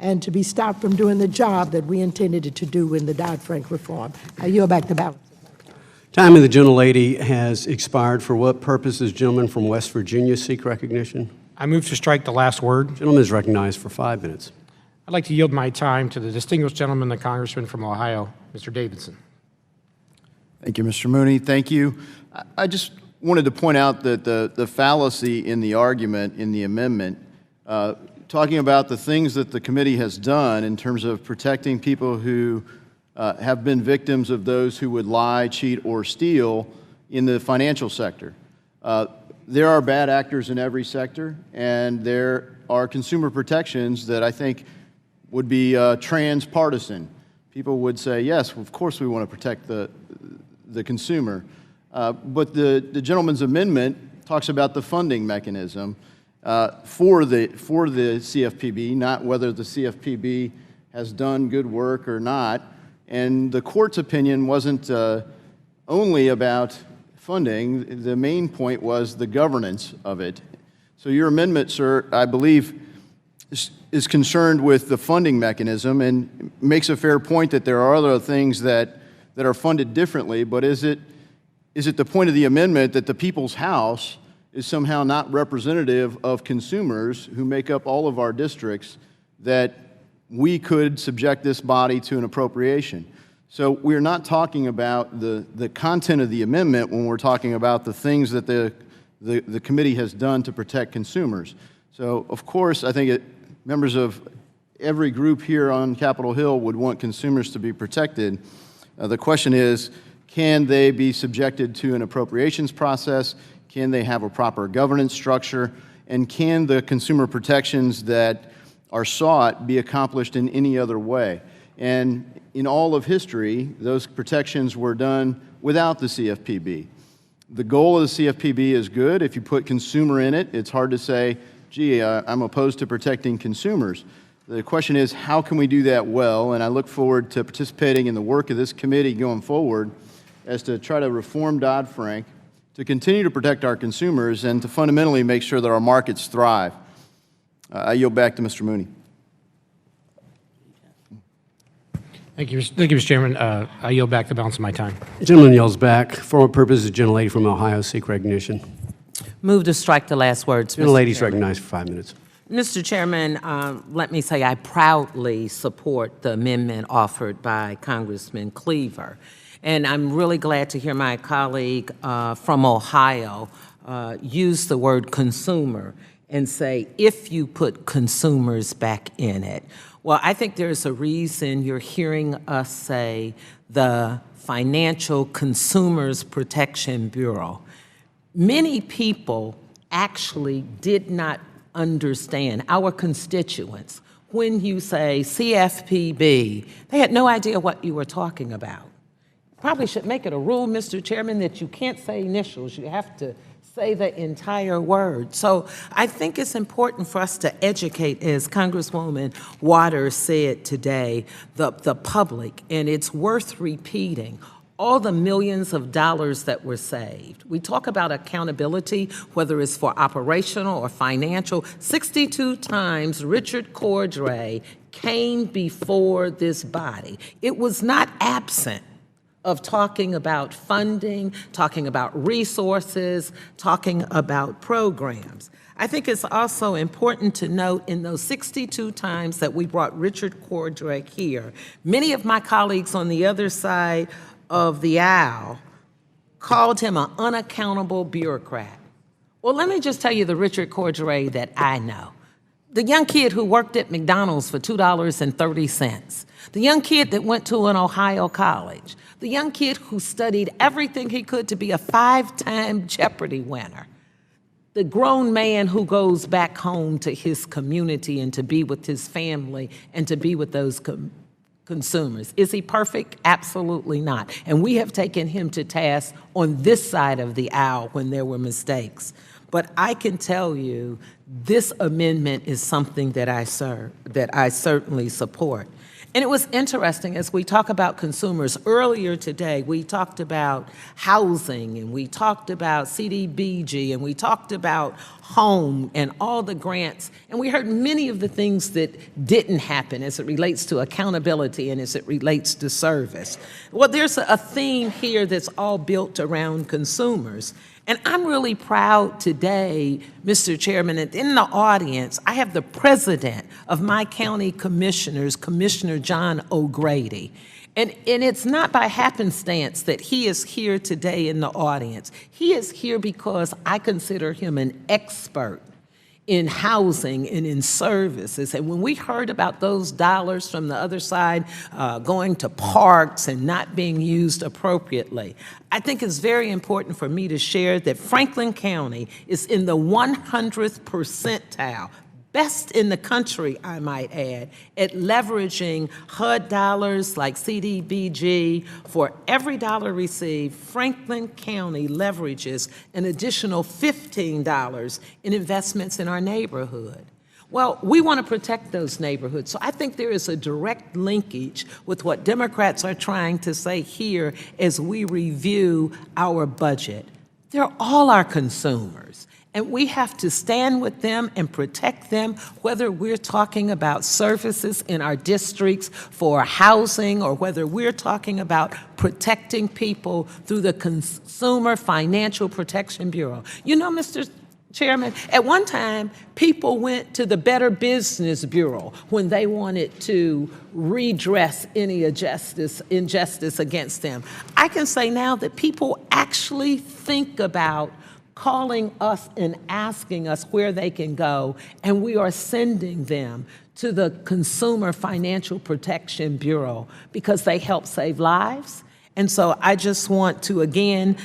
[SPEAKER 2] and to be stopped from doing the job that we intended it to do in the Dodd-Frank reform. I yield back the balance.
[SPEAKER 1] Time of the gentlelady has expired. For what purposes, gentleman from West Virginia seek recognition?
[SPEAKER 5] I move to strike the last word.
[SPEAKER 1] Gentleman is recognized for 5 minutes.
[SPEAKER 5] I'd like to yield my time to the distinguished gentleman, the congressman from Ohio, Mr. Davidson.
[SPEAKER 21] Thank you, Mr. Mooney. Thank you. I just wanted to point out that the fallacy in the argument in the amendment, talking about the things that the committee has done in terms of protecting people who have been victims of those who would lie, cheat, or steal in the financial sector. There are bad actors in every sector, and there are consumer protections that I think would be transpartisan. People would say, yes, of course we want to protect the consumer. But the gentleman's amendment talks about the funding mechanism for the CFPB, not whether the CFPB has done good work or not. And the court's opinion wasn't only about funding. The main point was the governance of it. So your amendment, sir, I believe is concerned with the funding mechanism and makes a fair point that there are other things that are funded differently, but is it the point of the amendment that the People's House is somehow not representative of consumers who make up all of our districts, that we could subject this body to an appropriation? So we're not talking about the content of the amendment when we're talking about the things that the committee has done to protect consumers. So, of course, I think members of every group here on Capitol Hill would want consumers to be protected. The question is, can they be subjected to an appropriations process? Can they have a proper governance structure? And can the consumer protections that are sought be accomplished in any other way? And in all of history, those protections were done without the CFPB. The goal of the CFPB is good. If you put consumer in it, it's hard to say, gee, I'm opposed to protecting consumers. The question is, how can we do that well? And I look forward to participating in the work of this committee going forward as to try to reform Dodd-Frank, to continue to protect our consumers, and to fundamentally make sure that our markets thrive. I yield back to Mr. Mooney.
[SPEAKER 5] Thank you, Mr. Chairman. I yield back the balance of my time.
[SPEAKER 1] The gentleman yields back. For what purpose, the gentlelady from Ohio seek recognition?
[SPEAKER 7] Move to strike the last words, Mr.
[SPEAKER 1] Gentlelady's
[SPEAKER 7] Chairman.
[SPEAKER 1] recognized for 5 minutes.
[SPEAKER 7] Mr. Chairman, let me say I proudly support the amendment offered by Congressman Cleaver. And I'm really glad to hear my colleague from Ohio use the word consumer and say, if you put consumers back in it. Well, I think there's a reason you're hearing us say the Financial Consumers Protection Bureau. Many people actually did not understand, our constituents, when you say CFPB, they had no idea what you were talking about. Probably should make it a rule, Mr. Chairman, that you can't say initials. You have to say the entire word. So I think it's important for us to educate, as Congresswoman Waters said today, the public, and it's worth repeating, all the millions of dollars that were saved. We talk about accountability, whether it's for operational or financial. 62 times Richard Cordray came before this body. It was not absent of talking about funding, talking about resources, talking about programs. I think it's also important to note in those 62 times that we brought Richard Cordray here, many of my colleagues on the other side of the aisle called him an unaccountable bureaucrat. Well, let me just tell you the Richard Cordray that I know. The young kid who worked at McDonald's for $2.30. The young kid that went to an Ohio college. The young kid who studied everything he could to be a 5-time Jeopardy winner. The grown man who goes back home to his community and to be with his family and to be with those consumers. Is he perfect? Absolutely not. And we have taken him to task on this side of the aisle when there were mistakes. But I can tell you this amendment is something that I certainly support. And it was interesting, as we talk about consumers, earlier today we talked about housing, and we talked about CDBG, and we talked about home and all the grants, and we heard many of the things that didn't happen as it relates to accountability and as it relates to service. Well, there's a theme here that's all built around consumers. And I'm really proud today, Mr. Chairman, and in the audience, I have the president of my county commissioners, Commissioner John O'Grady. And it's not by happenstance that he is here today in the audience. He is here because I consider him an expert in housing and in services. And when we heard about those dollars from the other side going to parks and not being used appropriately, I think it's very important for me to share that Franklin County is in the 100th percentile, best in the country, I might add, at leveraging HUD dollars like CDBG. For every dollar received, Franklin County leverages an additional $15 in investments in our neighborhood. Well, we want to protect those neighborhoods. So I think there is a direct linkage with what Democrats are trying to say here as we review our budget. They're all our consumers. And we have to stand with them and protect them, whether we're talking about services in our districts for housing or whether we're talking about protecting people through the Consumer Financial Protection Bureau. You know, Mr. Chairman, at one time, people went to the Better Business Bureau when they wanted to redress any injustice against them. I can say now that people actually think about calling us and asking us where they can go, and we are sending them to the Consumer Financial Protection Bureau because they help save lives. And so I just want to, again,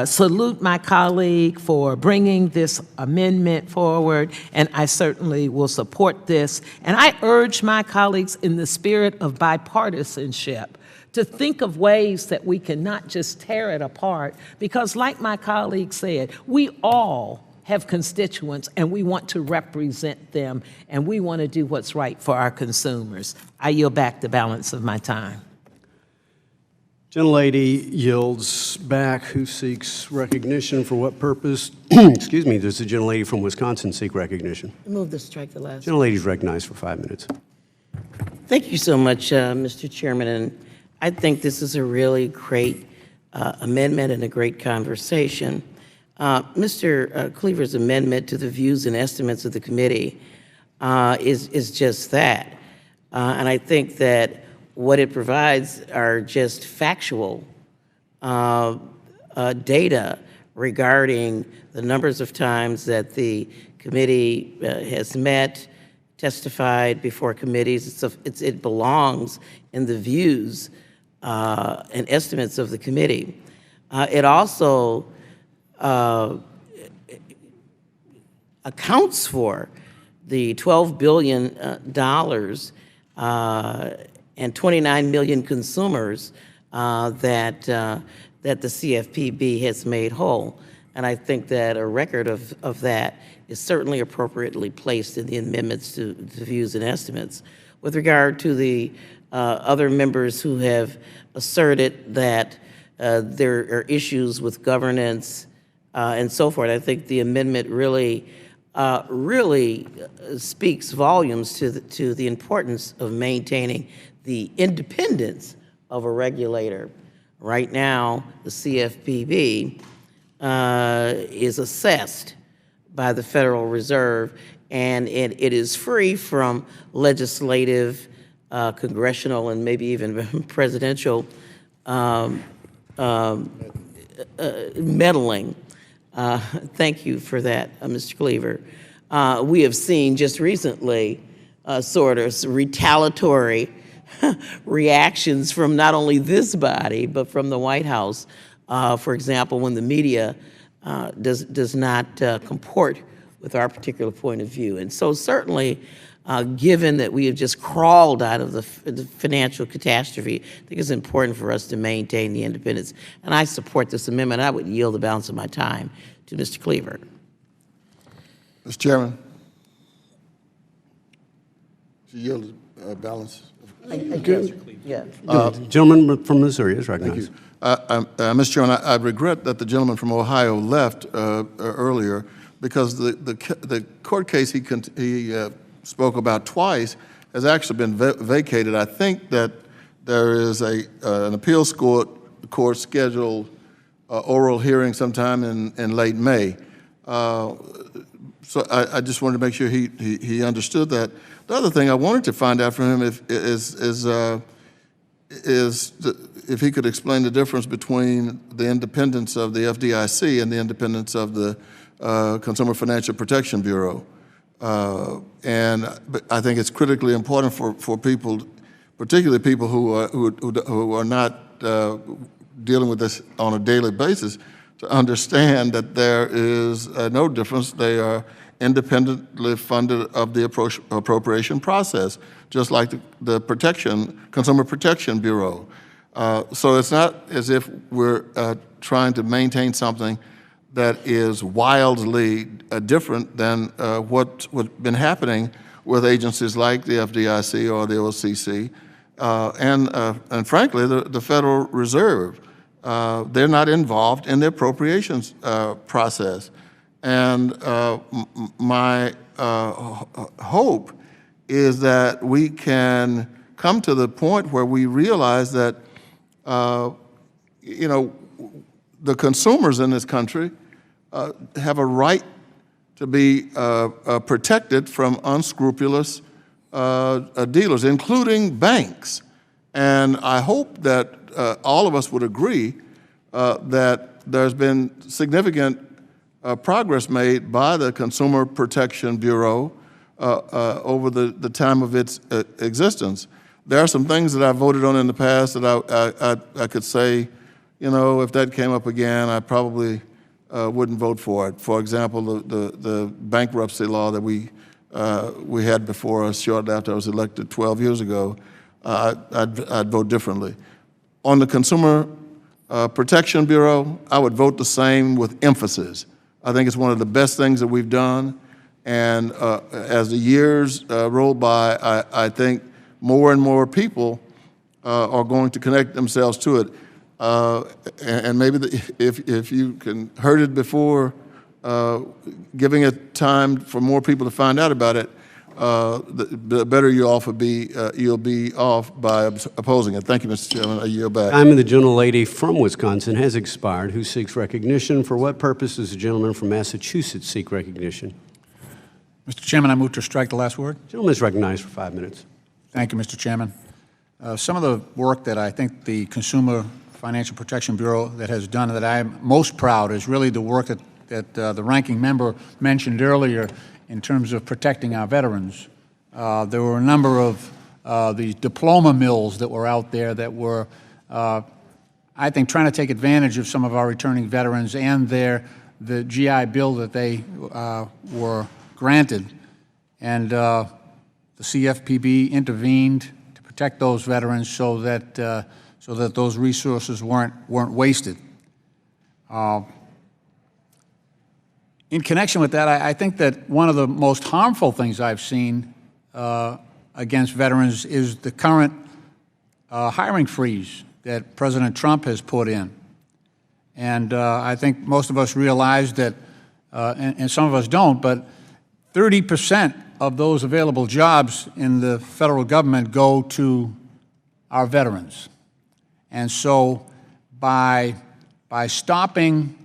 [SPEAKER 7] salute my colleague for bringing this amendment forward, and I certainly will support this. And I urge my colleagues in the spirit of bipartisanship to think of ways that we can not just tear it apart, because like my colleague said, we all have constituents and we want to represent them and we want to do what's right for our consumers. I yield back the balance of my time.
[SPEAKER 1] Gentlelady yields back. Who seeks recognition for what purpose? Excuse me, does the gentlelady from Wisconsin seek recognition?
[SPEAKER 20] I move to strike the last.
[SPEAKER 1] Gentlelady is recognized for 5 minutes.
[SPEAKER 20] Thank you so much, Mr. Chairman. And I think this is a really great amendment and a great conversation. Mr. Cleaver's amendment to the views and estimates of the committee is just that. And I think that what it provides are just factual data regarding the numbers of times that the committee has met, testified before committees. It belongs in the views and estimates of the committee. It also accounts for the $12 billion and 29 million consumers that the CFPB has made whole. And I think that a record of that is certainly appropriately placed in the amendments to the views and estimates. With regard to the other members who have asserted that there are issues with governance and so forth, I think the amendment really speaks volumes to the importance of maintaining the independence of a regulator. Right now, the CFPB is assessed by the Federal Reserve, and it is free from legislative, congressional, and maybe even presidential meddling. Thank you for that, Mr. Cleaver. We have seen just recently sort of retaliatory reactions from not only this body, but from the White House. For example, when the media does not comport with our particular point of view. And so certainly, given that we have just crawled out of the financial catastrophe, I think it's important for us to maintain the independence. And I support this amendment. I would yield the balance of my time to Mr. Cleaver.
[SPEAKER 10] Mr. Chairman. She yielded balance.
[SPEAKER 20] Yeah.
[SPEAKER 1] Gentleman from Missouri is recognized.
[SPEAKER 10] Mr. Chairman, I regret that the gentleman from Ohio left earlier, because the court case he spoke about twice has actually been vacated. I think that there is an appeals court scheduled oral hearing sometime in late May. So I just wanted to make sure he understood that. The other thing I wanted to find out from him is if he could explain the difference between the independence of the FDIC and the independence of the Consumer Financial Protection Bureau. And I think it's critically important for people, particularly people who are not dealing with this on a daily basis, to understand that there is no difference. They are independently funded of the appropriation process, just like the Consumer Protection Bureau. So it's not as if we're trying to maintain something that is wildly different than what's been happening with agencies like the FDIC or the OCC, and frankly, the Federal Reserve. They're not involved in the appropriations process. And my hope is that we can come to the point where we realize that, the consumers in this country have a right to be protected from unscrupulous dealers, including banks. And I hope that all of us would agree that there's been significant progress made by the Consumer Protection Bureau over the time of its existence. There are some things that I voted on in the past that I could say, you know, if that came up again, I probably wouldn't vote for it. For example, the bankruptcy law that we had before us shortly after I was elected 12 years ago, I'd vote differently. On the Consumer Protection Bureau, I would vote the same with emphasis. I think it's one of the best things that we've done, and as the years roll by, I think more and more people are going to connect themselves to it. And maybe if you can heard it before, giving it time for more people to find out about it, the better you'll be off by opposing it. Thank you, Mr. Chairman. I yield back.
[SPEAKER 1] Time of the gentlelady from Wisconsin has expired. Who seeks recognition? For what purpose does the gentleman from Massachusetts seek recognition?
[SPEAKER 3] Mr. Chairman, I move to strike the last word.
[SPEAKER 1] The gentleman is recognized for 5 minutes.
[SPEAKER 3] Thank you, Mr. Chairman. Some of the work that I think the Consumer Financial Protection Bureau that has done that I'm most proud is really the work that the ranking member mentioned earlier in terms of protecting our veterans. There were a number of these diploma mills that were out there that were, I think, trying to take advantage of some of our returning veterans and the GI Bill that they were granted. And the CFPB intervened to protect those veterans so that those resources weren't wasted. In connection with that, I think that one of the most harmful things I've seen against veterans is the current hiring freeze that President Trump has put in. And I think most of us realize that, and some of us don't, but 30% of those available jobs in the federal government go to our veterans. And so by stopping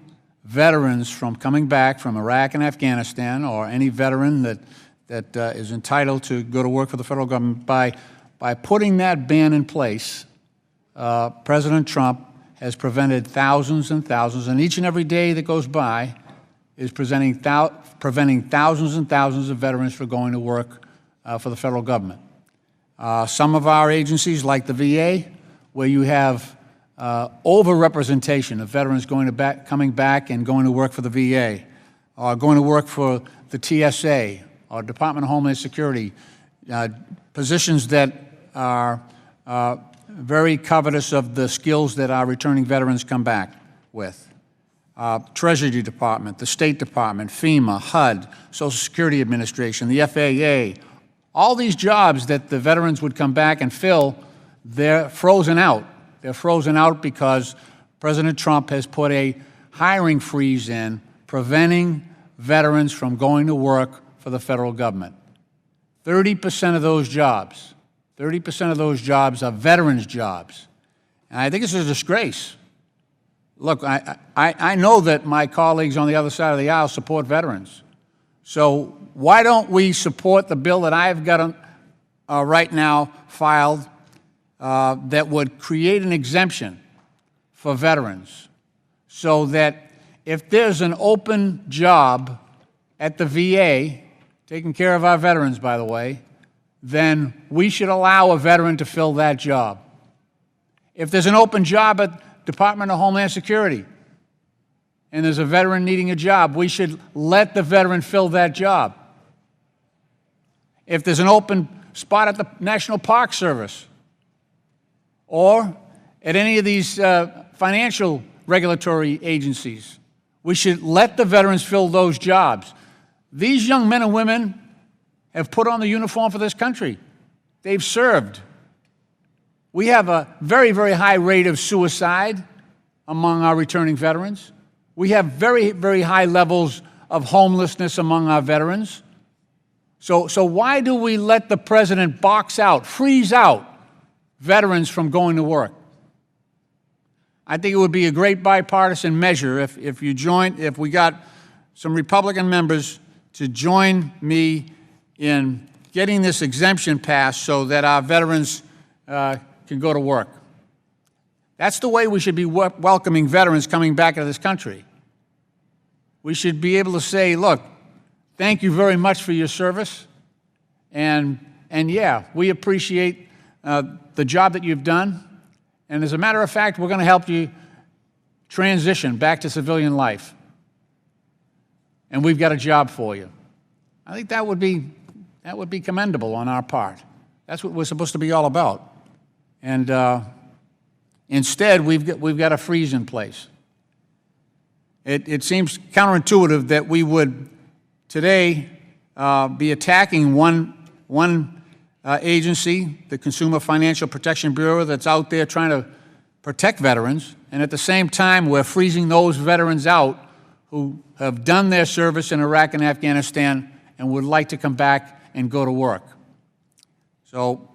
[SPEAKER 3] veterans from coming back from Iraq and Afghanistan, or any veteran that is entitled to go to work for the federal government, by putting that ban in place, President Trump has prevented thousands and thousands, and each and every day that goes by is preventing thousands and thousands of veterans from going to work for the federal government. Some of our agencies, like the VA, where you have overrepresentation of veterans coming back and going to work for the VA, or going to work for the TSA, or Department of Homeland Security, positions that are very covetous of the skills that our returning veterans come back with. Treasury Department, the State Department, FEMA, HUD, Social Security Administration, the FAA, all these jobs that the veterans would come back and fill, they're frozen out. They're frozen out because President Trump has put a hiring freeze in, preventing veterans from going to work for the federal government. 30% of those jobs, 30% of those jobs are veterans' jobs. And I think this is a disgrace. Look, I know that my colleagues on the other side of the aisle support veterans. So why don't we support the bill that I've got right now filed that would create an exemption for veterans, so that if there's an open job at the VA, taking care of our veterans, by the way, then we should allow a veteran to fill that job. If there's an open job at Department of Homeland Security, and there's a veteran needing a job, we should let the veteran fill that job. If there's an open spot at the National Park Service, or at any of these financial regulatory agencies, we should let the veterans fill those jobs. These young men and women have put on the uniform for this country. They've served. We have a very, very high rate of suicide among our returning veterans. We have very, very high levels of homelessness among our veterans. So why do we let the president box out, freeze out veterans from going to work? I think it would be a great bipartisan measure if we got some Republican members to join me in getting this exemption passed so that our veterans can go to work. That's the way we should be welcoming veterans coming back into this country. we should be able to say, look, thank you very much for your service, and yeah, we appreciate the job that you've done, and as a matter of fact, we're going to help you transition back to civilian life, and we've got a job for you. I think that would be commendable on our part. That's what we're supposed to be all about. And instead, we've got a freeze in place. It seems counterintuitive that we would today be attacking one agency, the Consumer Financial Protection Bureau, that's out there trying to protect veterans, and at the same time, we're freezing those veterans out who have done their service in Iraq and Afghanistan and would like to come back and go to work. So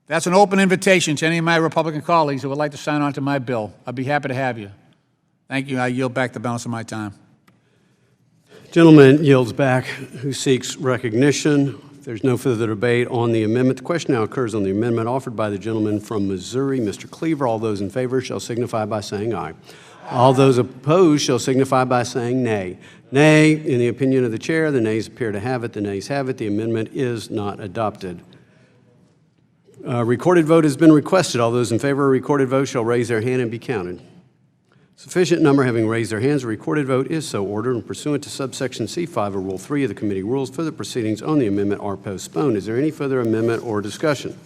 [SPEAKER 3] that's an open invitation to any of my Republican colleagues who would like to sign on to my bill. I'd be happy to have you. Thank you. I yield back the balance of my time.
[SPEAKER 1] Gentleman yields back who seeks recognition. If there's no further debate on the amendment, the question now occurs on the amendment offered by the gentleman from Missouri, Mr. Cleaver. All those in favor shall signify by saying aye. All those opposed shall signify by saying nay. Nay, in the opinion of the chair, the nays appear to have it. The nays have it. The amendment is not adopted. Recorded vote has been requested. All those in favor of a recorded vote shall raise their hand and be counted. Sufficient number having raised their hands, a recorded vote is so ordered, and pursuant to subsection C5 of Rule 3 of the committee rules, further proceedings on the amendment are postponed. Is there any further amendment or discussion?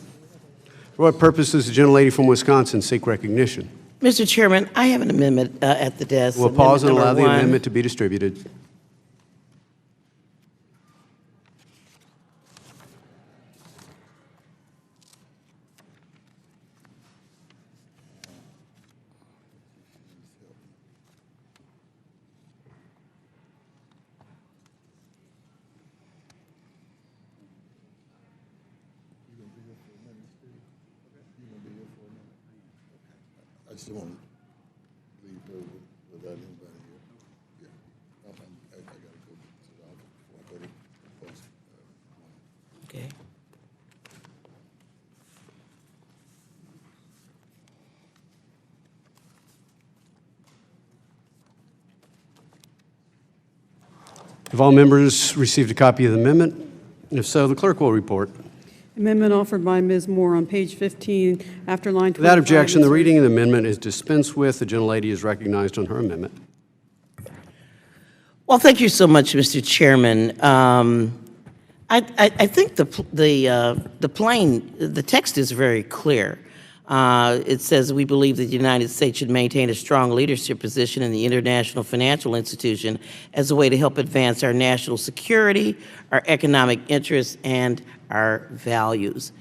[SPEAKER 1] For what purpose does the gentlelady from Wisconsin seek recognition?
[SPEAKER 20] Mr. Chairman, I have an amendment at the desk.
[SPEAKER 1] We'll pause and allow the
[SPEAKER 20] one.
[SPEAKER 1] amendment to be distributed.
[SPEAKER 10] I just want to leave her without anybody here. Yeah, I got to go to the office before I go to post.
[SPEAKER 20] Okay.
[SPEAKER 1] Have all members received a copy of the amendment? If so, the clerk will report.
[SPEAKER 4] Amendment offered by Ms. Moore on page 15 after line 25.
[SPEAKER 1] Without objection, the reading of the amendment is dispensed with. The gentlelady is recognized on her amendment.
[SPEAKER 20] Well, thank you so much, Mr. Chairman. I think the text is very clear. It says, we believe that the United States should maintain a strong leadership position in the international financial institution as a way to help advance our national security, our economic interests, and our values.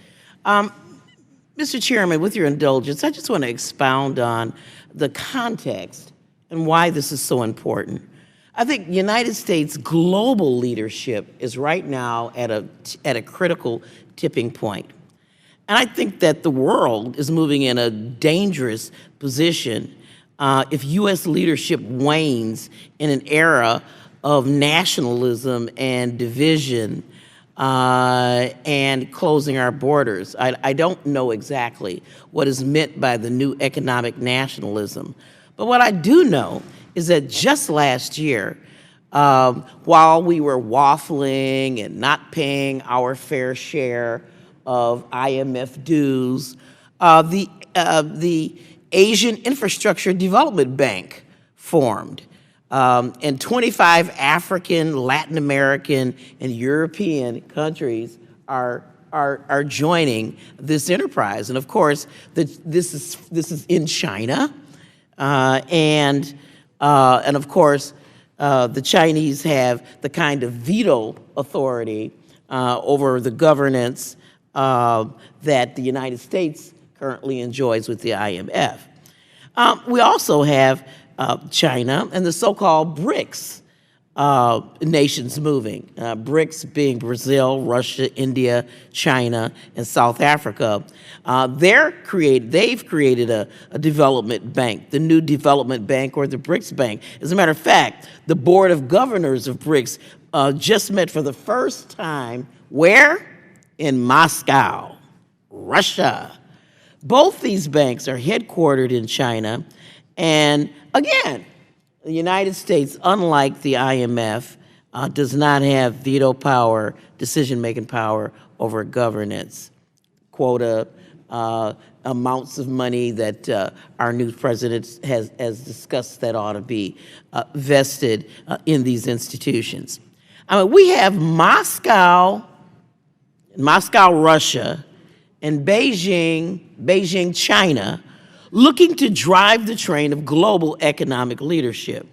[SPEAKER 20] Mr. Chairman, with your indulgence, I just want to expound on the context and why this is so important. I think United States global leadership is right now at a critical tipping point. And I think that the world is moving in a dangerous position if U.S. leadership wanes in an era of nationalism and division and closing our borders. I don't know exactly what is meant by the new economic nationalism. But what I do know is that just last year, while we were waffling and not paying our fair share of IMF dues, the Asian Infrastructure Development Bank formed. And 25 African, Latin American, and European countries are joining this enterprise. And of course, this is in China, and of course, the Chinese have the kind of veto authority over the governance that the United States currently enjoys with the IMF. We also have China and the so-called BRICS nations moving. BRICS being Brazil, Russia, India, China, and South Africa. They've created a development bank, the new development bank or the BRICS Bank. As a matter of fact, the board of governors of BRICS just met for the first time, where? In Moscow, Russia. Both these banks are headquartered in China, and again, the United States, unlike the IMF, does not have veto power, decision-making power over governance, quota, amounts of money that our new president has discussed that ought to be vested in these institutions. I mean, we have Moscow, Russia, and Beijing, China, looking to drive the train of global economic leadership.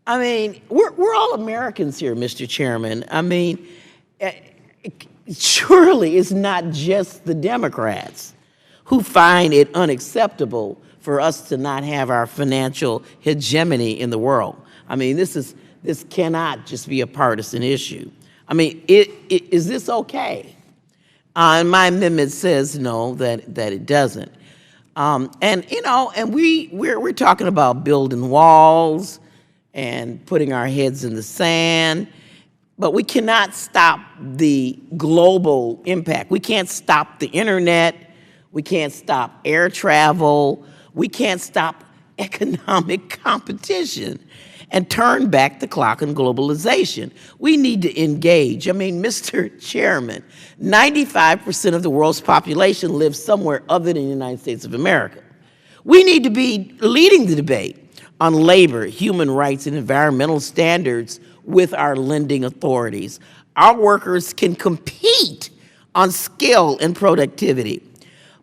[SPEAKER 20] I mean, we're all Americans here, Mr. Chairman. I mean, surely it's not just the Democrats who find it unacceptable for us to not have our financial hegemony in the world. I mean, this cannot just be a partisan issue. I mean, is this okay? And my amendment says no, that it doesn't. And you know, and we're talking about building walls and putting our heads in the sand, but we cannot stop the global impact. We can't stop the internet. We can't stop air travel. We can't stop economic competition and turn back the clock on globalization. We need to engage. I mean, Mr. Chairman, 95% of the world's population lives somewhere other than the United States of America. We need to be leading the debate on labor, human rights, and environmental standards with our lending authorities. Our workers can compete on skill and productivity,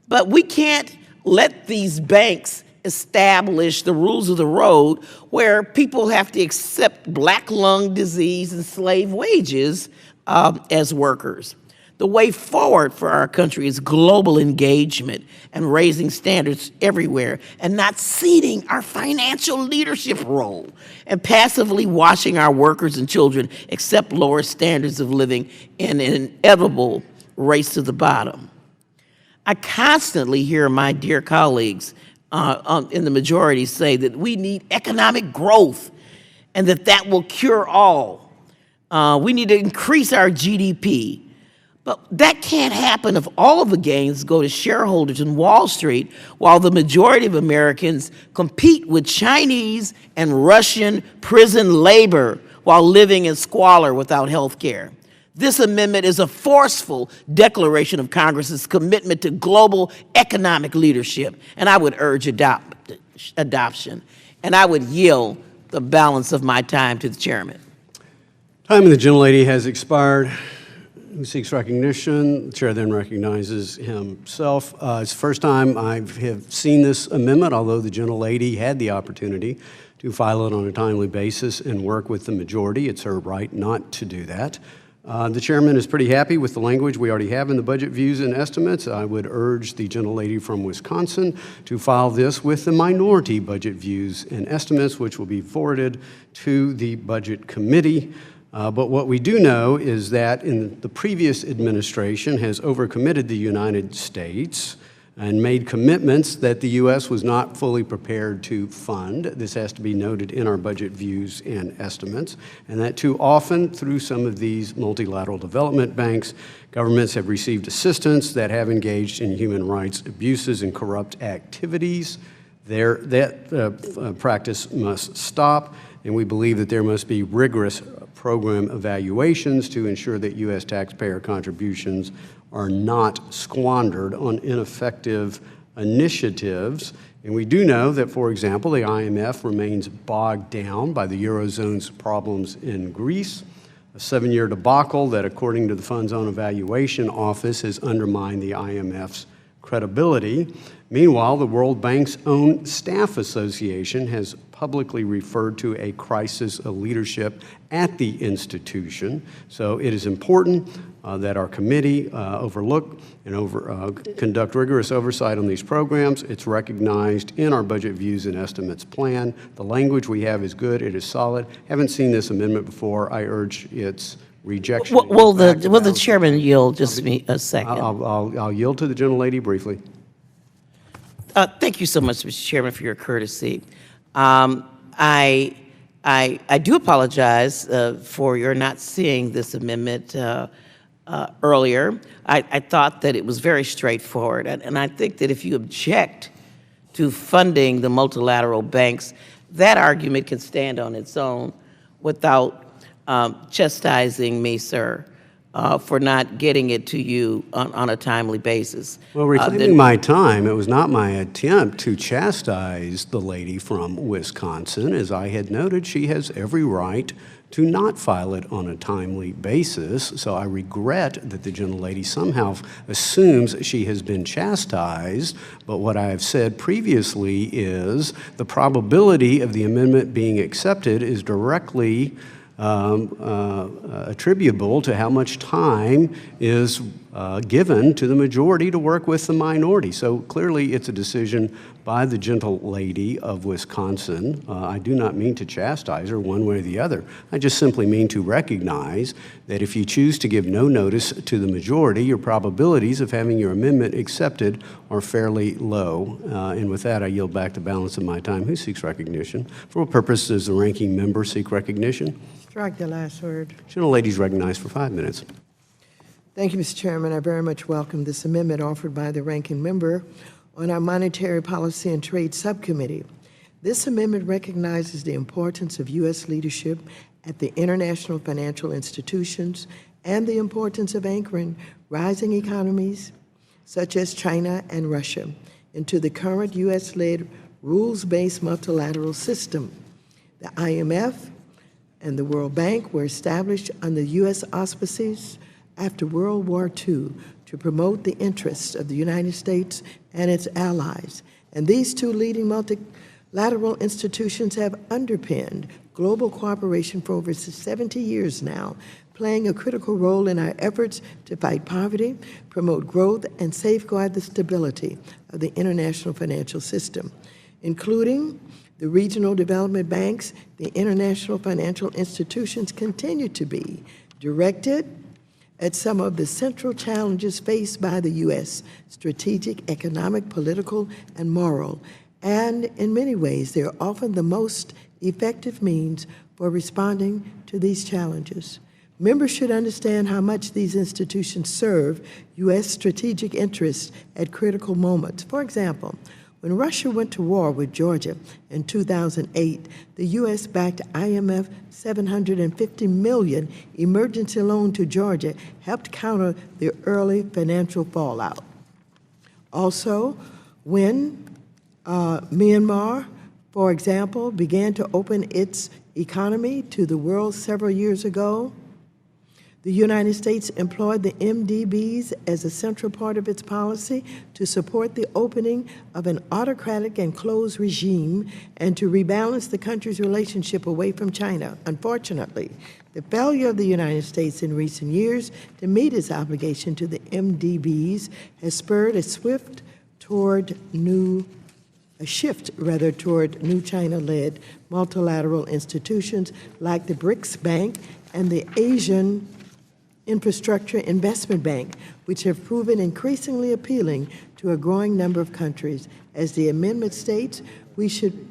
[SPEAKER 20] but we can't let these banks establish the rules of the road where people have to accept black lung disease and slave wages as workers. The way forward for our country is global engagement and raising standards everywhere and not ceding our financial leadership role and passively watching our workers and children accept lower standards of living in an inevitable race to the bottom. I constantly hear my dear colleagues in the majority say that we need economic growth and that will cure all. We need to increase our GDP. But that can't happen if all of the gains go to shareholders in Wall Street while the majority of Americans compete with Chinese and Russian prison labor while living in squalor without health care. This amendment is a forceful declaration of Congress's commitment to global economic leadership, and I would urge adoption. And I would yield the balance of my time to the chairman.
[SPEAKER 1] Time of the gentlelady has expired. Who seeks recognition? The chair then recognizes himself. It's the first time I have seen this amendment, although the gentlelady had the opportunity to file it on a timely basis and work with the majority. It's her right not to do that. The chairman is pretty happy with the language we already have in the budget views and estimates. I would urge the gentlelady from Wisconsin to file this with the minority budget views and estimates, which will be forwarded to the Budget Committee. But what we do know is that the previous administration has overcommitted the United States and made commitments that the U.S. was not fully prepared to fund. This has to be noted in our budget views and estimates, and that too often through some of these multilateral development banks, governments have received assistance that have engaged in human rights abuses and corrupt activities. That practice must stop, and we believe that there must be rigorous program evaluations to ensure that U.S. taxpayer contributions are not squandered on ineffective initiatives. And we do know that, for example, the IMF remains bogged down by the Eurozone's problems in Greece, a 7-year debacle that, according to the Fund's own evaluation office, has undermined the IMF's credibility. Meanwhile, the World Bank's own staff association has publicly referred to a crisis of leadership at the institution. So it is important that our committee overlook and conduct rigorous oversight on these programs. It's recognized in our budget views and estimates plan. The language we have is good. It is solid. Haven't seen this amendment before. I urge its rejection.
[SPEAKER 20] Will the chairman yield just me a second?
[SPEAKER 1] I'll yield to the gentlelady briefly.
[SPEAKER 20] Thank you so much, Mr. Chairman, for your courtesy. I do apologize for your not seeing this amendment earlier. I thought that it was very straightforward, and I think that if you object to funding the multilateral banks, that argument can stand on its own without chastising me, sir, for not getting it to you on a timely basis.
[SPEAKER 1] Well, reclaiming my time, it was not my attempt to chastise the lady from Wisconsin. As I had noted, she has every right to not file it on a timely basis. So I regret that the gentlelady somehow assumes she has been chastised. But what I have said previously is the probability of the amendment being accepted is directly attributable to how much time is given to the majority to work with the minority. So clearly it's a decision by the gentlelady of Wisconsin. I do not mean to chastise her one way or the other. I just simply mean to recognize that if you choose to give no notice to the majority, your probabilities of having your amendment accepted are fairly low. And with that, I yield back the balance of my time. Who seeks recognition? For what purpose does the ranking member seek recognition?
[SPEAKER 2] Strike the last word.
[SPEAKER 1] Gentlelady is recognized for 5 minutes.
[SPEAKER 2] Thank you, Mr. Chairman. I very much welcome this amendment offered by the ranking member on our Monetary Policy and Trade Subcommittee. This amendment recognizes the importance of U.S. leadership at the international financial institutions and the importance of anchoring rising economies such as China and Russia into the current U.S.-led rules-based multilateral system. The IMF and the World Bank were established under U.S. auspices after World War II to promote the interests of the United States and its allies. And these two leading multilateral institutions have underpinned global cooperation for over 70 years now, playing a critical role in our efforts to fight poverty, promote growth, and safeguard the stability of the international financial system, including the regional development banks. The international financial institutions continue to be directed at some of the central challenges faced by the U.S., strategic, economic, political, and moral. And in many ways, they are often the most effective means for responding to these challenges. Members should understand how much these institutions serve U.S. strategic interests at critical moments. For example, when Russia went to war with Georgia in 2008, the U.S. backed IMF $750 million emergency loan to Georgia, helped counter the early financial fallout. Also, when Myanmar, for example, began to open its economy to the world several years ago, the United States employed the MDBs as a central part of its policy to support the opening of an autocratic and closed regime and to rebalance the country's relationship away from China. Unfortunately, the failure of the United States in recent years to meet its obligation to the MDBs has spurred a shift toward new China-led multilateral institutions like the BRICS Bank and the Asian Infrastructure Investment Bank, which have proven increasingly appealing to a growing number of countries. As the amendment states, we should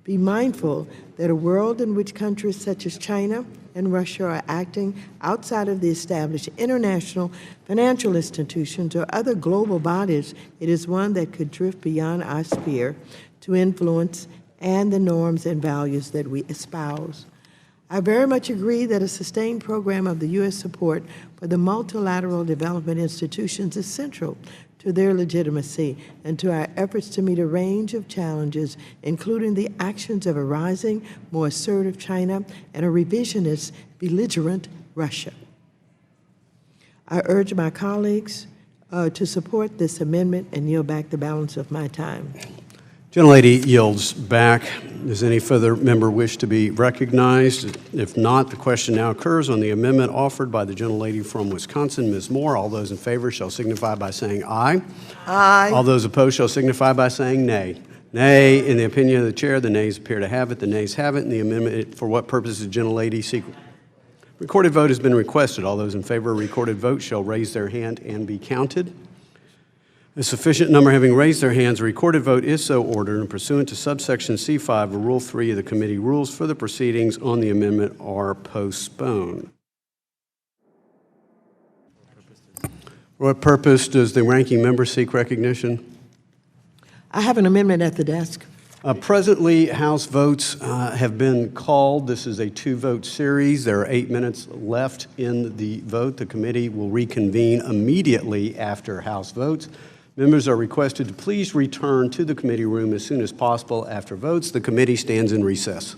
[SPEAKER 2] be mindful that a world in which countries such as China and Russia are acting outside of the established international financial institutions or other global bodies, it is one that could drift beyond our sphere to influence and the norms and values that we espouse. I very much agree that a sustained program of the U.S. support for the multilateral development institutions is central to their legitimacy and to our efforts to meet a range of challenges, including the actions of a rising, more assertive China and a revisionist, belligerent Russia. I urge my colleagues to support this amendment and yield back the balance of my time.
[SPEAKER 1] Gentlelady yields back. Does any further member wish to be recognized? If not, the question now occurs on the amendment offered by the gentlelady from Wisconsin, Ms. Moore. All those in favor shall signify by saying aye.
[SPEAKER 2] Aye.
[SPEAKER 1] All those opposed shall signify by saying nay. Nay, in the opinion of the chair, the nays appear to have it. The nays have it. And the amendment, for what purpose does gentlelady seek? Recorded vote has been requested. All those in favor of recorded vote shall raise their hand and be counted. A sufficient number having raised their hands, a recorded vote is so ordered, and pursuant to subsection C5 of Rule 3 of the committee rules, further proceedings on the amendment are postponed. For what purpose does the ranking member seek recognition?
[SPEAKER 2] I have an amendment at the desk.
[SPEAKER 1] Presently, House votes have been called. This is a two-vote series. There are 8 minutes left in the vote. The committee will reconvene immediately after House votes. Members are requested to please return to the committee room as soon as possible after votes. The committee stands in recess.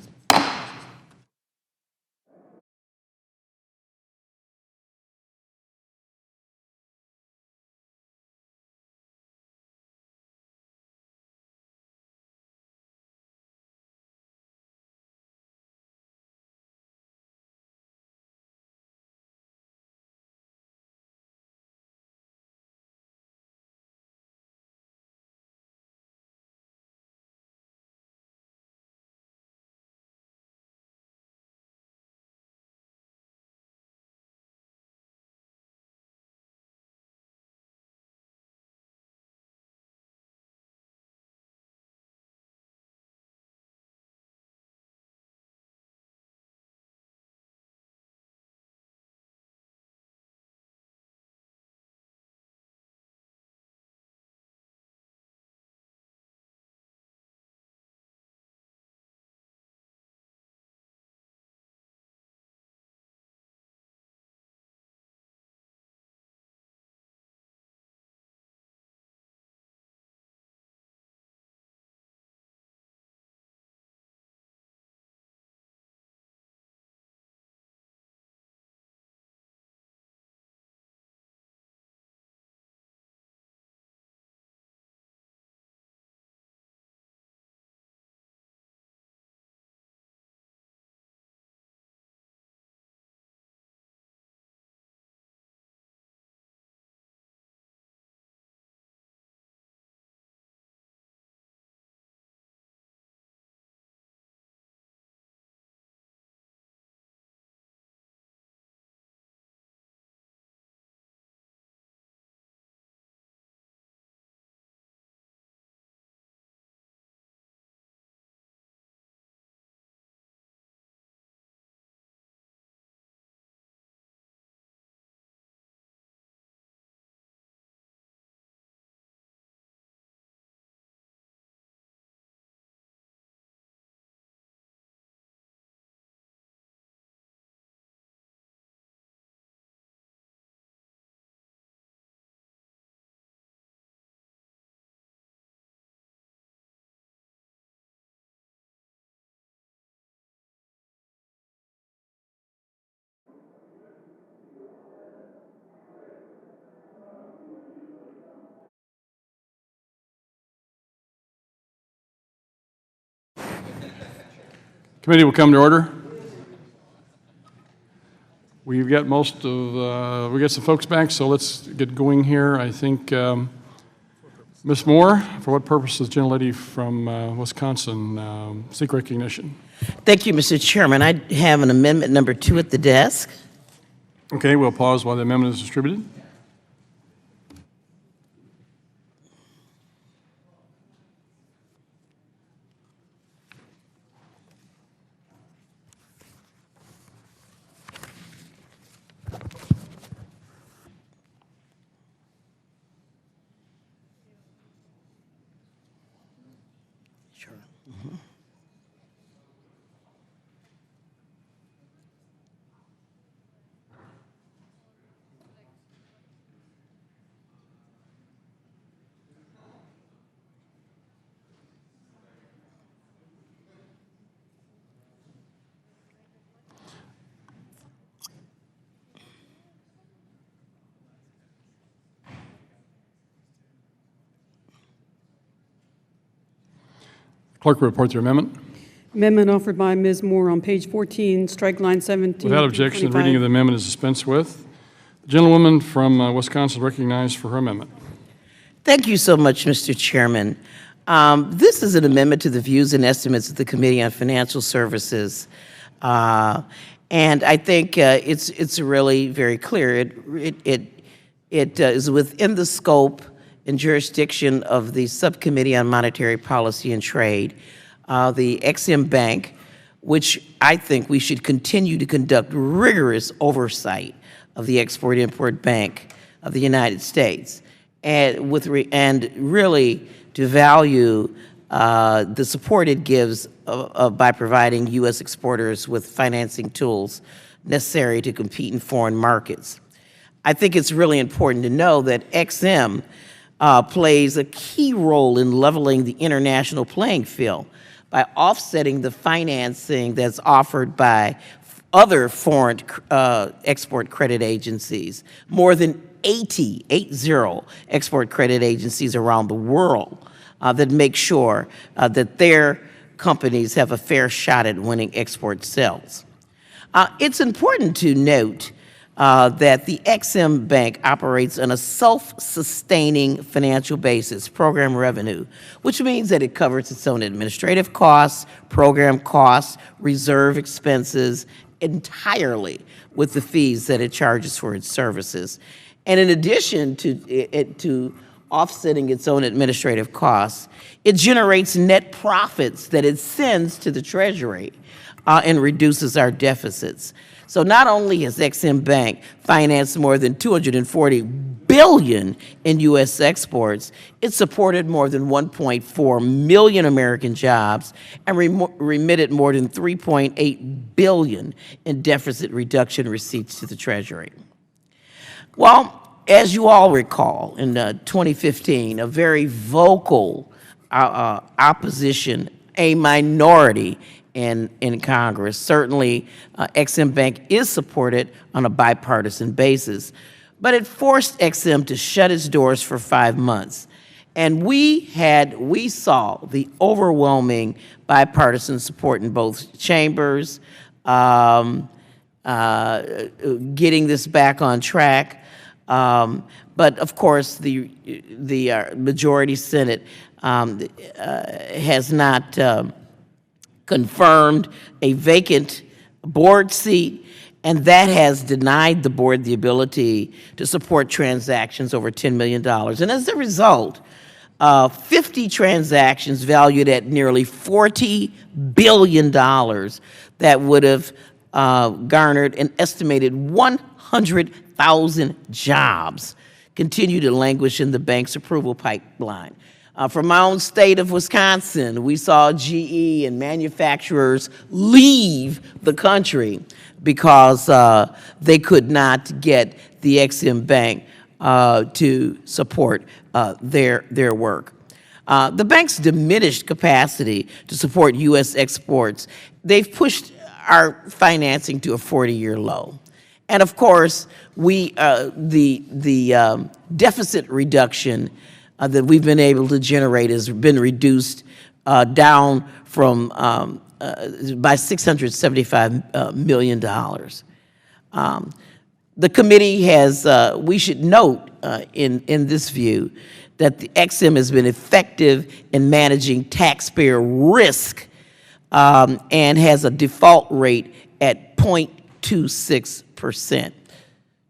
[SPEAKER 9] Committee will come to order. We've got most of, we got some folks back, so let's get going here. I think Ms. Moore, for what purpose does the gentlelady from Wisconsin seek recognition?
[SPEAKER 20] Thank you, Mr. Chairman. I have an amendment number 2 at the desk.
[SPEAKER 9] Okay, we'll pause while the amendment is distributed.
[SPEAKER 20] Sure. Mm-hmm.
[SPEAKER 9] Clerk will report the amendment.
[SPEAKER 4] Amendment offered by Ms. Moore on page 14, strike line 17.
[SPEAKER 9] Without objection, the reading of the amendment is dispensed with. The gentlewoman from Wisconsin recognized for her amendment.
[SPEAKER 20] Thank you so much, Mr. Chairman. This is an amendment to the views and estimates of the Committee on Financial Services. And I think it's really very clear. It is within the scope and jurisdiction of the Subcommittee on Monetary Policy and Trade, the Ex-Im Bank, which I think we should continue to conduct rigorous oversight of the Export-Import Bank of the United States, and really to value the support it gives by providing U.S. exporters with financing tools necessary to compete in foreign markets. I think it's really important to know that EXIM plays a key role in leveling the international playing field by offsetting the financing that's offered by other foreign export credit agencies. More than 80 export credit agencies around the world that make sure that their companies have a fair shot at winning export sales. It's important to note that the EXIM Bank operates on a self-sustaining financial basis, program revenue, which means that it covers its own administrative costs, program costs, reserve expenses entirely with the fees that it charges for its services. And in addition to offsetting its own administrative costs, it generates net profits that it sends to the Treasury and reduces our deficits. So not only has EXIM Bank financed more than $240 billion in U.S. exports, it supported more than 1.4 million American jobs and remitted more than $3.8 billion in deficit reduction receipts to the Treasury. Well, as you all recall, in 2015, a very vocal opposition, a minority in Congress. Certainly, EXIM Bank is supported on a bipartisan basis, but it forced EXIM to shut its doors for 5 months. And we saw the overwhelming bipartisan support in both chambers, getting this back on track. But of course, the majority Senate has not confirmed a vacant board seat, and that has denied the board the ability to support transactions over $10 million. And as a result, 50 transactions valued at nearly $40 billion that would have garnered an estimated 100,000 jobs continue to languish in the bank's approval pipeline. From my own state of Wisconsin, we saw GE and manufacturers leave the country because they could not get the EXIM Bank to support their work. The bank's diminished capacity to support U.S. exports, they've pushed our financing to a 40-year low. And of course, the deficit reduction that we've been able to generate has been reduced down from by $675 million. The committee has, we should note in this view that the EXIM has been effective in managing taxpayer risk and has a default rate at 0.26%,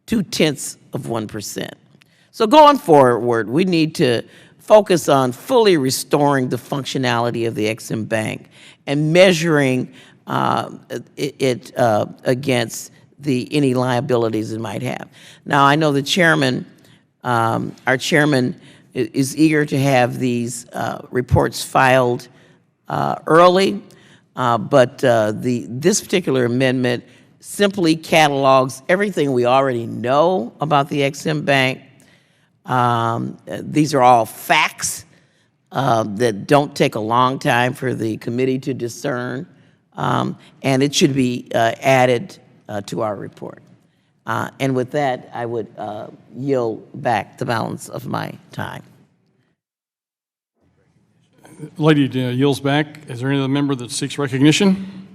[SPEAKER 20] 0.2%. So going forward, we need to focus on fully restoring the functionality of the EXIM Bank and measuring it against any liabilities it might have. Now, I know the chairman, our chairman, is eager to have these reports filed early, but this particular amendment simply catalogs everything we already know about the EXIM Bank. These are all facts that don't take a long time for the committee to discern, and it should be added to our report. And with that, I would yield back the balance of my time.
[SPEAKER 9] Lady yields back. Is there any other member that seeks recognition?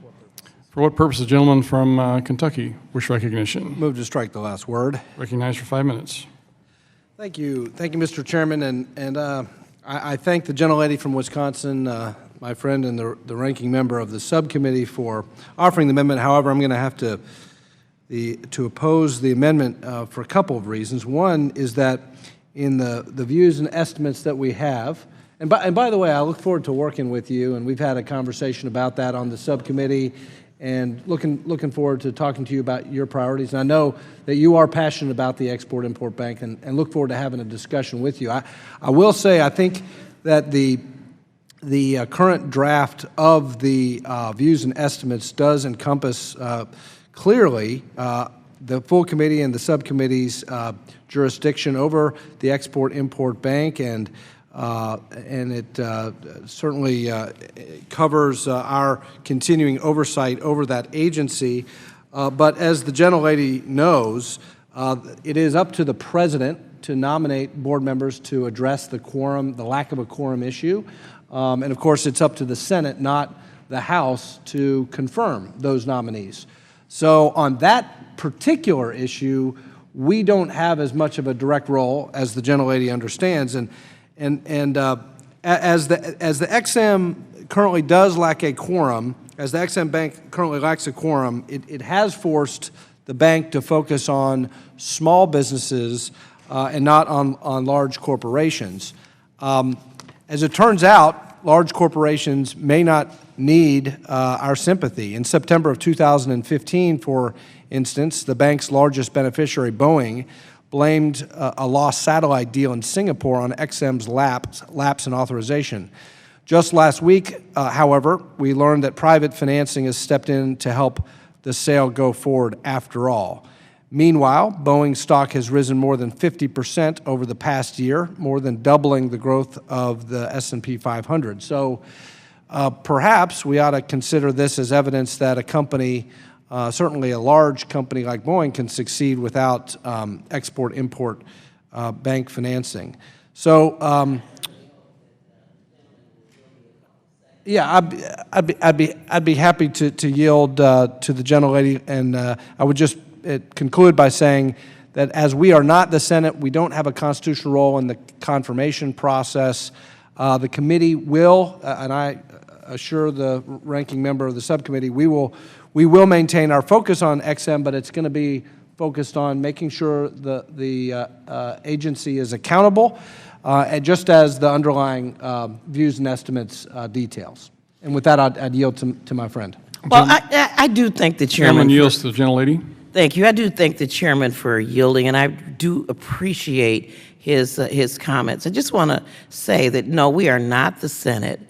[SPEAKER 9] For what purpose the gentleman from Kentucky wish recognition?
[SPEAKER 15] Move to strike the last word.
[SPEAKER 9] Recognized for 5 minutes.
[SPEAKER 15] Thank you, Mr. Chairman, and I thank the gentlelady from Wisconsin, my friend and the ranking member of the subcommittee, for offering the amendment. However, I'm going to have to oppose the amendment for a couple of reasons. One is that in the views and estimates that we have, and by the way, I look forward to working with you, and we've had a conversation about that on the subcommittee, and looking forward to talking to you about your priorities. And I know that you are passionate about the Export-Import Bank, and look forward to having a discussion with you. I will say, I think that the the current draft of the views and estimates does encompass clearly the full committee and the subcommittee's jurisdiction over the Export-Import Bank, and it certainly covers our continuing oversight over that agency. But as the gentlelady knows, it is up to the president to nominate board members to address the quorum, the lack of a quorum issue. And of course, it's up to the Senate, not the House, to confirm those nominees. So on that particular issue, we don't have as much of a direct role as the gentlelady understands. And as the XM currently does lack a quorum, as the XM Bank currently lacks a quorum, it has forced the bank to focus on small businesses and not on large corporations. As it turns out, large corporations may not need our sympathy. In September of 2015, for instance, the bank's largest beneficiary, Boeing, blamed a lost satellite deal in Singapore on XM's lapse in authorization. Just last week, however, we learned that private financing has stepped in to help the sale go forward after all. Meanwhile, Boeing stock has risen more than 50% over the past year, more than doubling the growth of the S&P 500. So perhaps we ought to consider this as evidence that a company, certainly a large company like Boeing, can succeed without export-import bank financing. So, yeah, I'd be happy to yield to the gentlelady, and I would just conclude by saying that as we are not the Senate, we don't have a constitutional role in the confirmation process. The committee will, and I assure the ranking member of the subcommittee, we will maintain our focus on XM, but it's going to be focused on making sure the agency is accountable, and just as the underlying views and estimates details. And with that, I'd yield to my friend.
[SPEAKER 20] Well, I do thank the chairman.
[SPEAKER 9] Chairman yields to the gentlelady.
[SPEAKER 20] Thank you. I do thank the chairman for yielding, and I do appreciate his comments. I just want to say that, no, we are not the Senate,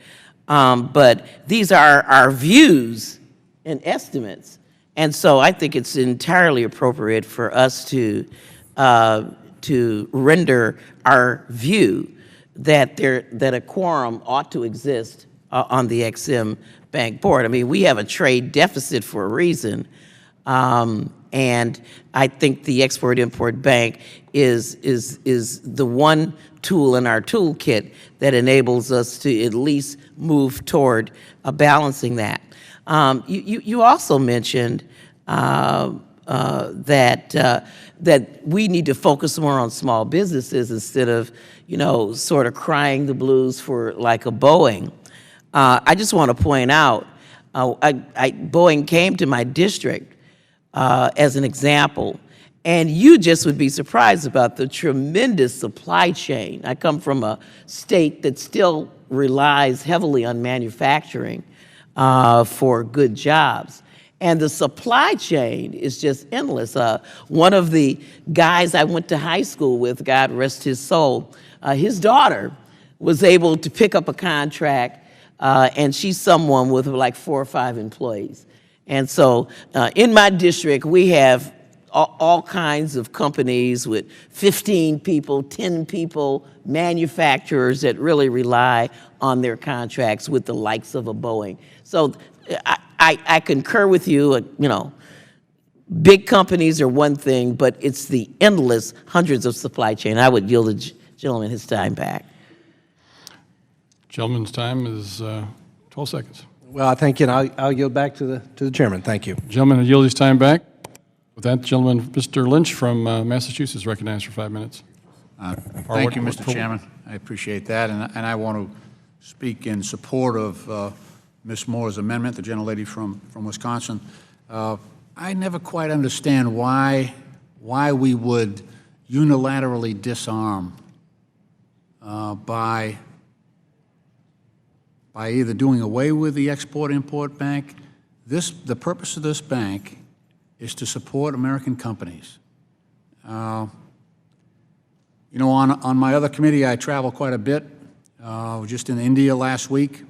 [SPEAKER 20] but these are our views and estimates. And so I think it's entirely appropriate for us to render our view that a quorum ought to exist on the XM Bank board. I mean, we have a trade deficit for a reason. And I think the Export-Import Bank is the one tool in our toolkit that enables us to at least move toward balancing that. You also mentioned that we need to focus more on small businesses instead of, sort of crying the blues for like a Boeing. I just want to point out, Boeing came to my district as an example, and you just would be surprised about the tremendous supply chain. I come from a state that still relies heavily on manufacturing for good jobs. And the supply chain is just endless. One of the guys I went to high school with, God rest his soul, his daughter was able to pick up a contract, and she's someone with like 4 or 5 employees. And so in my district, we have all kinds of companies with 15 people, 10 people, manufacturers that really rely on their contracts with the likes of a Boeing. So I concur with you, big companies are one thing, but it's the endless hundreds of supply chain. I would yield the gentleman his time back.
[SPEAKER 9] Gentleman's time is 12 seconds.
[SPEAKER 15] Well, I thank you, and I'll yield back to the chairman. Thank you.
[SPEAKER 9] Gentleman will yield his time back. With that, gentleman, Mr. Lynch from Massachusetts, recognized for 5 minutes.
[SPEAKER 3] Thank you, Mr. Chairman. I appreciate that, and I want to speak in support of Ms. Moore's amendment, the gentlelady from Wisconsin. I never quite understand why we would unilaterally disarm by either doing away with the Export-Import Bank. The purpose of this bank is to support American companies. On my other committee, I travel quite a bit. just in India last week,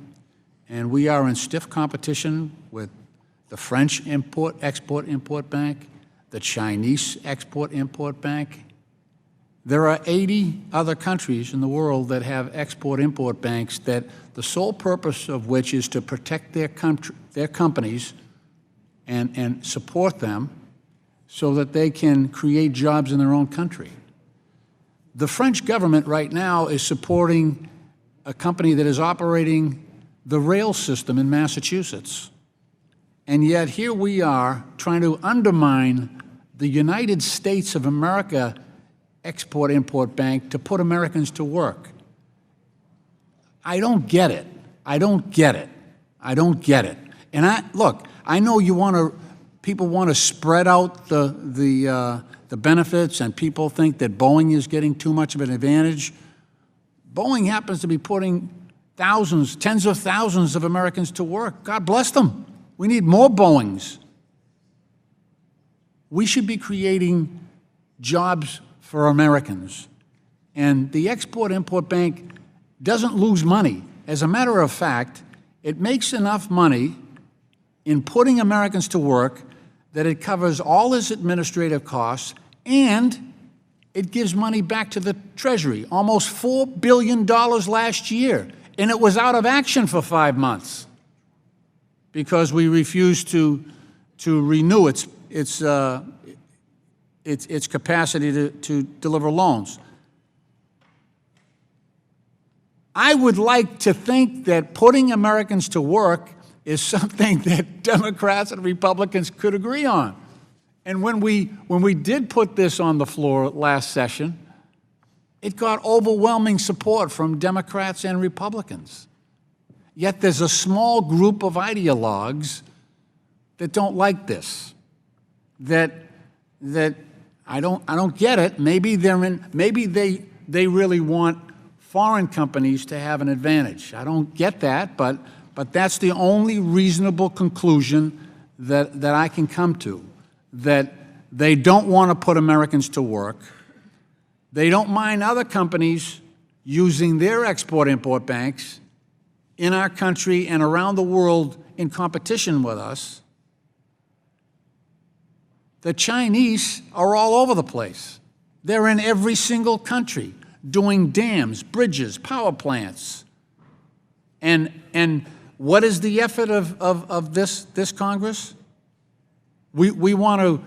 [SPEAKER 3] and we are in stiff competition with the French Export-Import Bank, the Chinese Export-Import Bank. There are 80 other countries in the world that have export-import banks that the sole purpose of which is to protect their companies and support them so that they can create jobs in their own country. The French government right now is supporting a company that is operating the rail system in Massachusetts. And yet here we are trying to undermine the United States of America Export-Import Bank to put Americans to work. I don't get it. I don't get it. I don't get it. And look, I know people want to spread out the benefits, and people think that Boeing is getting too much of an advantage. Boeing happens to be putting thousands, tens of thousands of Americans to work. God bless them. We need more Boeings. We should be creating jobs for Americans. And the Export-Import Bank doesn't lose money. As a matter of fact, it makes enough money in putting Americans to work that it covers all its administrative costs, and it gives money back to the Treasury, almost $4 billion last year. And it was out of action for 5 months because we refused to renew its capacity to deliver loans. I would like to think that putting Americans to work is something that Democrats and Republicans could agree on. And when we did put this on the floor last session, it got overwhelming support from Democrats and Republicans. Yet there's a small group of ideologues that don't like this, that I don't get it. Maybe they really want foreign companies to have an advantage. I don't get that, but that's the only reasonable conclusion that I can come to, that they don't want to put Americans to work. They don't mind other companies using their export-import banks in our country and around the world in competition with us. The Chinese are all over the place. They're in every single country doing dams, bridges, power plants. And what is the effort of this Congress? We want to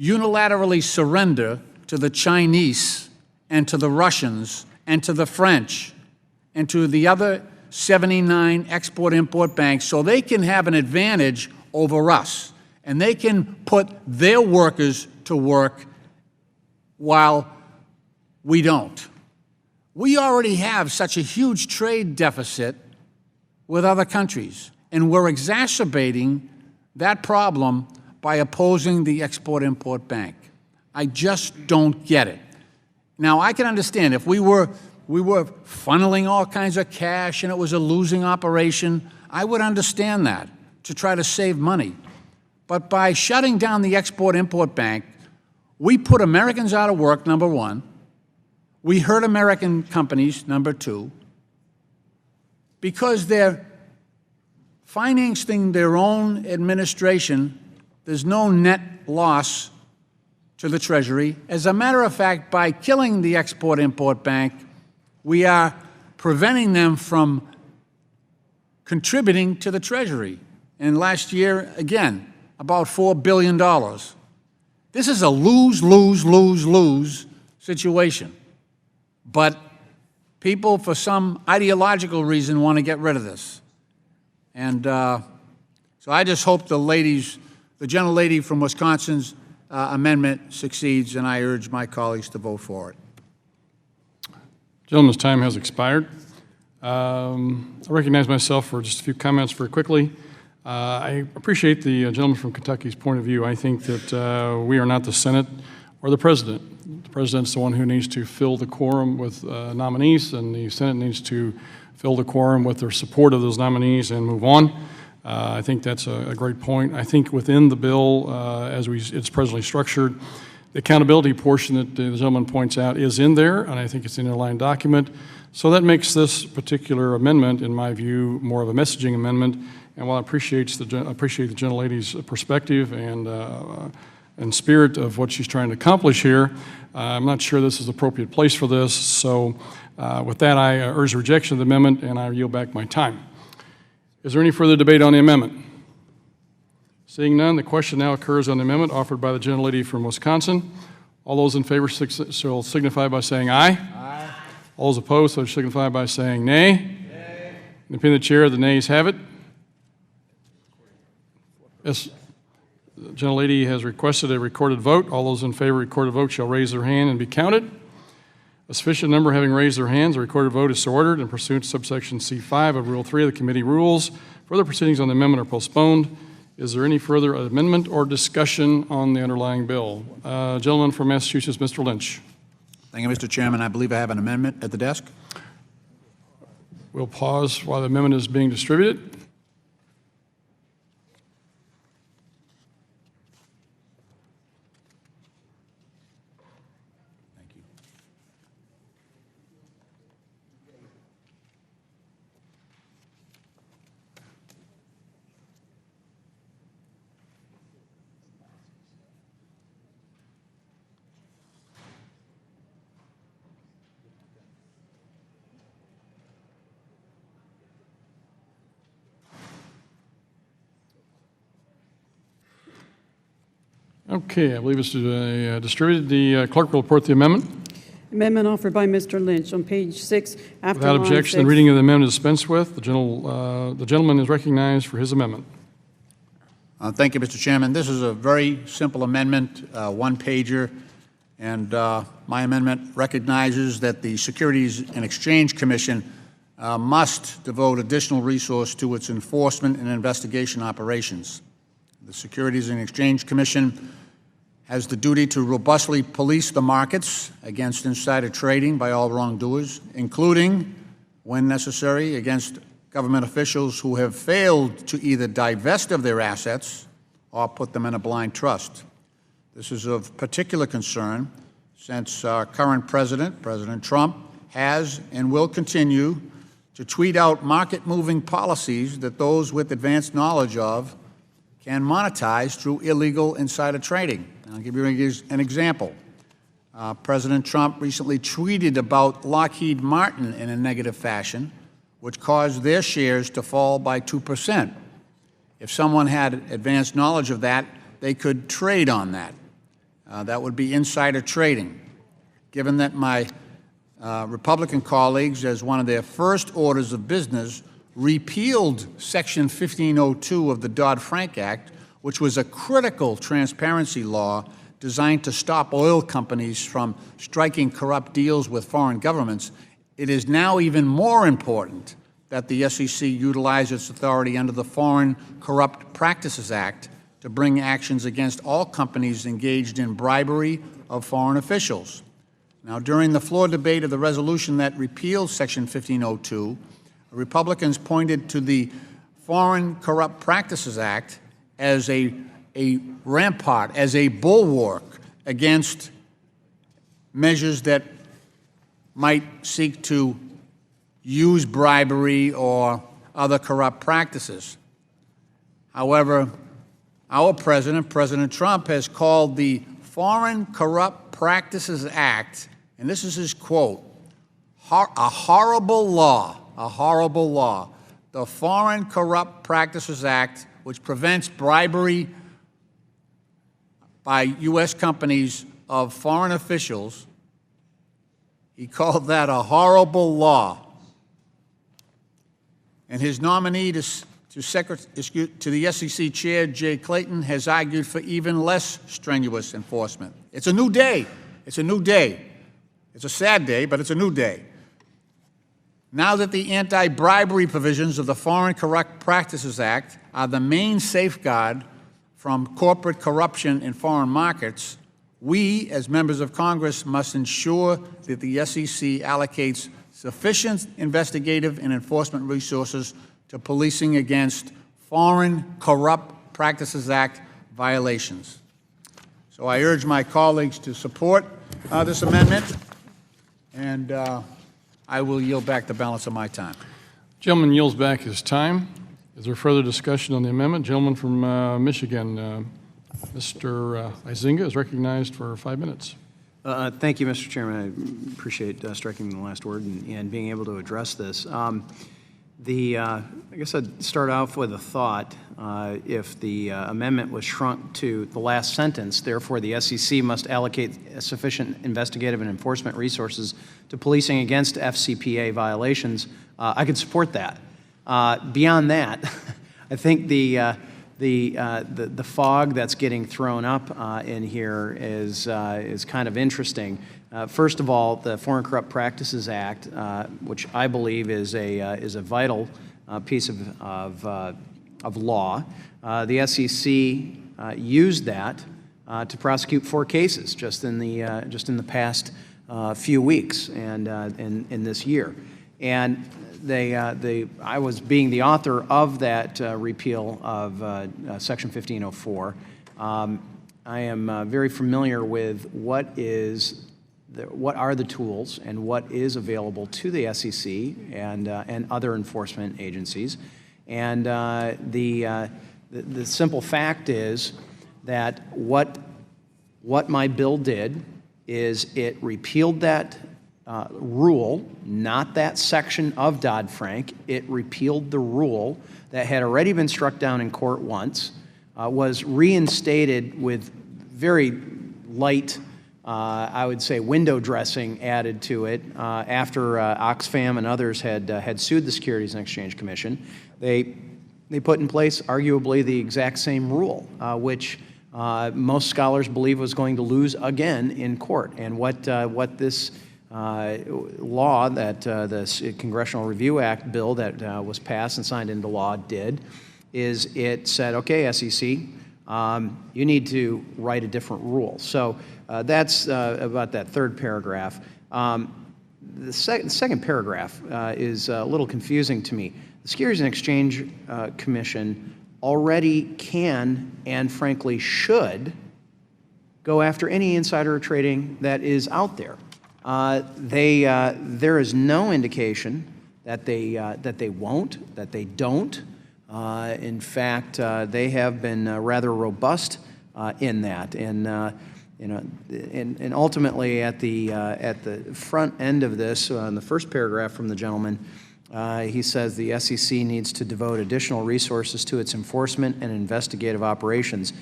[SPEAKER 3] unilaterally surrender to the Chinese and to the Russians and to the French and to the other 79 export-import banks so they can have an advantage over us. And they can put their workers to work while we don't. We already have such a huge trade deficit with other countries, and we're exacerbating that problem by opposing the Export-Import Bank. I just don't get it. Now, I can understand if we were funneling all kinds of cash and it was a losing operation, I would understand that, to try to save money. But by shutting down the Export-Import Bank, we put Americans out of work, number one. We hurt American companies, number two, because they're financing their own administration. There's no net loss to the Treasury. As a matter of fact, by killing the Export-Import Bank, we are preventing them from contributing to the Treasury. And last year, again, about $4 billion. This is a lose, lose, lose, lose situation. But people, for some ideological reason, want to get rid of this. And so I just hope the gentlelady from Wisconsin's amendment succeeds, and I urge my colleagues to vote for it.
[SPEAKER 9] Gentleman's time has expired. I recognize myself for just a few comments very quickly. I appreciate the gentleman from Kentucky's point of view. I think that we are not the Senate or the President. The President's the one who needs to fill the quorum with nominees, and the Senate needs to fill the quorum with their support of those nominees and move on. I think that's a great point. I think within the bill, as it's presently structured, the accountability portion that the gentleman points out is in there, and I think it's in the underlying document. So that makes this particular amendment, in my view, more of a messaging amendment. And while I appreciate the gentlelady's perspective and spirit of what she's trying to accomplish here, I'm not sure this is the appropriate place for this. So with that, I urge rejection of the amendment, and I yield back my time. Is there any further debate on the amendment? Seeing none, the question now occurs on the amendment offered by the gentlelady from Wisconsin. All those in favor shall signify by saying aye. Aye. All those opposed shall signify by saying nay. Nay. In the opinion of the chair, the nays have it. Yes, the gentlelady has requested a recorded vote. All those in favor of recorded vote shall raise their hand and be counted. A sufficient number having raised their hands, a recorded vote is so ordered, and pursuant to subsection C5 of Rule 3 of the committee rules, further proceedings on the amendment are postponed. Is there any further amendment or discussion on the underlying bill? Gentleman from Massachusetts, Mr. Lynch.
[SPEAKER 3] Thank you, Mr. Chairman. I believe I have an amendment at the desk.
[SPEAKER 9] We'll pause while the amendment is being distributed. Okay, I believe it's distributed. The clerk will report the amendment.
[SPEAKER 4] Amendment offered by Mr. Lynch on page 6 after
[SPEAKER 9] Without
[SPEAKER 4] line
[SPEAKER 9] objection,
[SPEAKER 4] 6.
[SPEAKER 9] the reading of the amendment is dispensed with. The gentleman is recognized for his amendment.
[SPEAKER 3] Thank you, Mr. Chairman. This is a very simple amendment, one-pager, and my amendment recognizes that the Securities and Exchange Commission must devote additional resource to its enforcement and investigation operations. The Securities and Exchange Commission has the duty to robustly police the markets against insider trading by all wrongdoers, including, when necessary, against government officials who have failed to either divest of their assets or put them in a blind trust. This is of particular concern since our current president, President Trump, has and will continue to tweet out market-moving policies that those with advanced knowledge of can monetize through illegal insider trading. And I'll give you an example. President Trump recently tweeted about Lockheed Martin in a negative fashion, which caused their shares to fall by 2%. If someone had advanced knowledge of that, they could trade on that. That would be insider trading. Given that my Republican colleagues, as one of their first orders of business, repealed Section 1502 of the Dodd-Frank Act, which was a critical transparency law designed to stop oil companies from striking corrupt deals with foreign governments, it is now even more important that the SEC utilize its authority under the Foreign Corrupt Practices Act to bring actions against all companies engaged in bribery of foreign officials. Now, during the floor debate of the resolution that repealed Section 1502, Republicans pointed to the Foreign Corrupt Practices Act as a rampart, as a bulwark against measures that might seek to use bribery or other corrupt practices. However, our president, President Trump, has called the Foreign Corrupt Practices Act, and this is his quote, a horrible law. A horrible law. The Foreign Corrupt Practices Act, which prevents bribery by U.S. companies of foreign officials, he called that a horrible law. And his nominee to the SEC chair, Jay Clayton, has argued for even less strenuous enforcement. It's a new day. It's a new day. It's a sad day, but it's a new day. Now that the anti-bribery provisions of the Foreign Corrupt Practices Act are the main safeguard from corporate corruption in foreign markets, we, as members of Congress, must ensure that the SEC allocates sufficient investigative and enforcement resources to policing against Foreign Corrupt Practices Act violations. So I urge my colleagues to support this amendment, and I will yield back the balance of my time.
[SPEAKER 9] Gentleman yields back his time. Is there further discussion on the amendment? Gentleman from Michigan, Mr. Izinga is recognized for 5 minutes.
[SPEAKER 14] Thank you, Mr. Chairman. I appreciate striking the last word and being able to address this. I guess I'd start off with a thought. If the amendment was shrunk to the last sentence, therefore the SEC must allocate sufficient investigative and enforcement resources to policing against FCPA violations, I could support that. Beyond that, I think the fog that's getting thrown up in here is kind of interesting. First of all, the Foreign Corrupt Practices Act, which I believe is a vital piece of law. The SEC used that to prosecute 4 cases just in the past few weeks and in this year. And I was being the author of that repeal of Section 1504. I am very familiar with what are the tools and what is available to the SEC and other enforcement agencies. And the simple fact is that what my bill did is it repealed that rule, not that section of Dodd-Frank. It repealed the rule that had already been struck down in court once, was reinstated with very light, I would say, window dressing added to it after Oxfam and others had sued the Securities and Exchange Commission. They put in place arguably the exact same rule, which most scholars believe was going to lose again in court. And what this law, that the Congressional Review Act bill that was passed and signed into law did, is it said, okay, SEC, you need to write a different rule. So that's about that third paragraph. The second paragraph is a little confusing to me. The Securities and Exchange Commission already can and frankly should go after any insider trading that is out there. There is no indication that they won't, that they don't. In fact, they have been rather robust in that, and ultimately at the front end of this, in the first paragraph from the gentleman, he says the SEC needs to devote additional resources to its enforcement and investigative operations.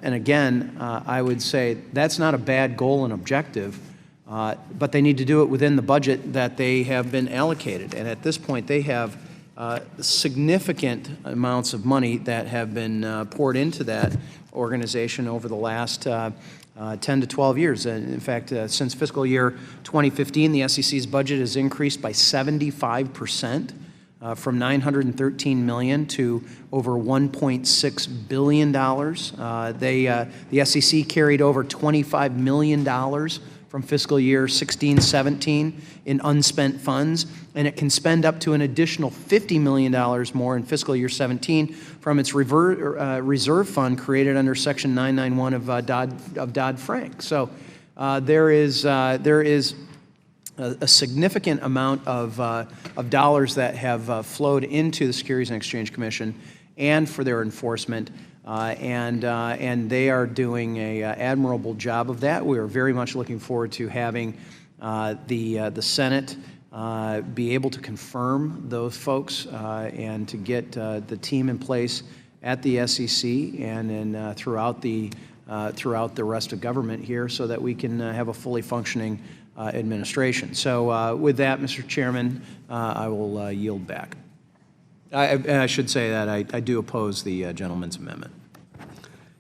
[SPEAKER 14] And again, I would say that's not a bad goal and objective. But they need to do it within the budget that they have been allocated. And at this point, they have significant amounts of money that have been poured into that organization over the last 10 to 12 years. In fact, since fiscal year 2015, the SEC's budget has increased by 75%, from $913 million to over $1.6 billion. The SEC carried over $25 million from fiscal year 16-17 in unspent funds, and it can spend up to an additional $50 million more in fiscal year 17 from its reserve fund created under Section 991 of Dodd-Frank. So there is a significant amount of dollars that have flowed into the Securities and Exchange Commission and for their enforcement. And they are doing an admirable job of that. We are very much looking forward to having the Senate be able to confirm those folks and to get the team in place at the SEC and then throughout the rest of government here, so that we can have a fully functioning administration. So with that, Mr. Chairman, I will yield back. I should say that I do oppose the gentleman's amendment.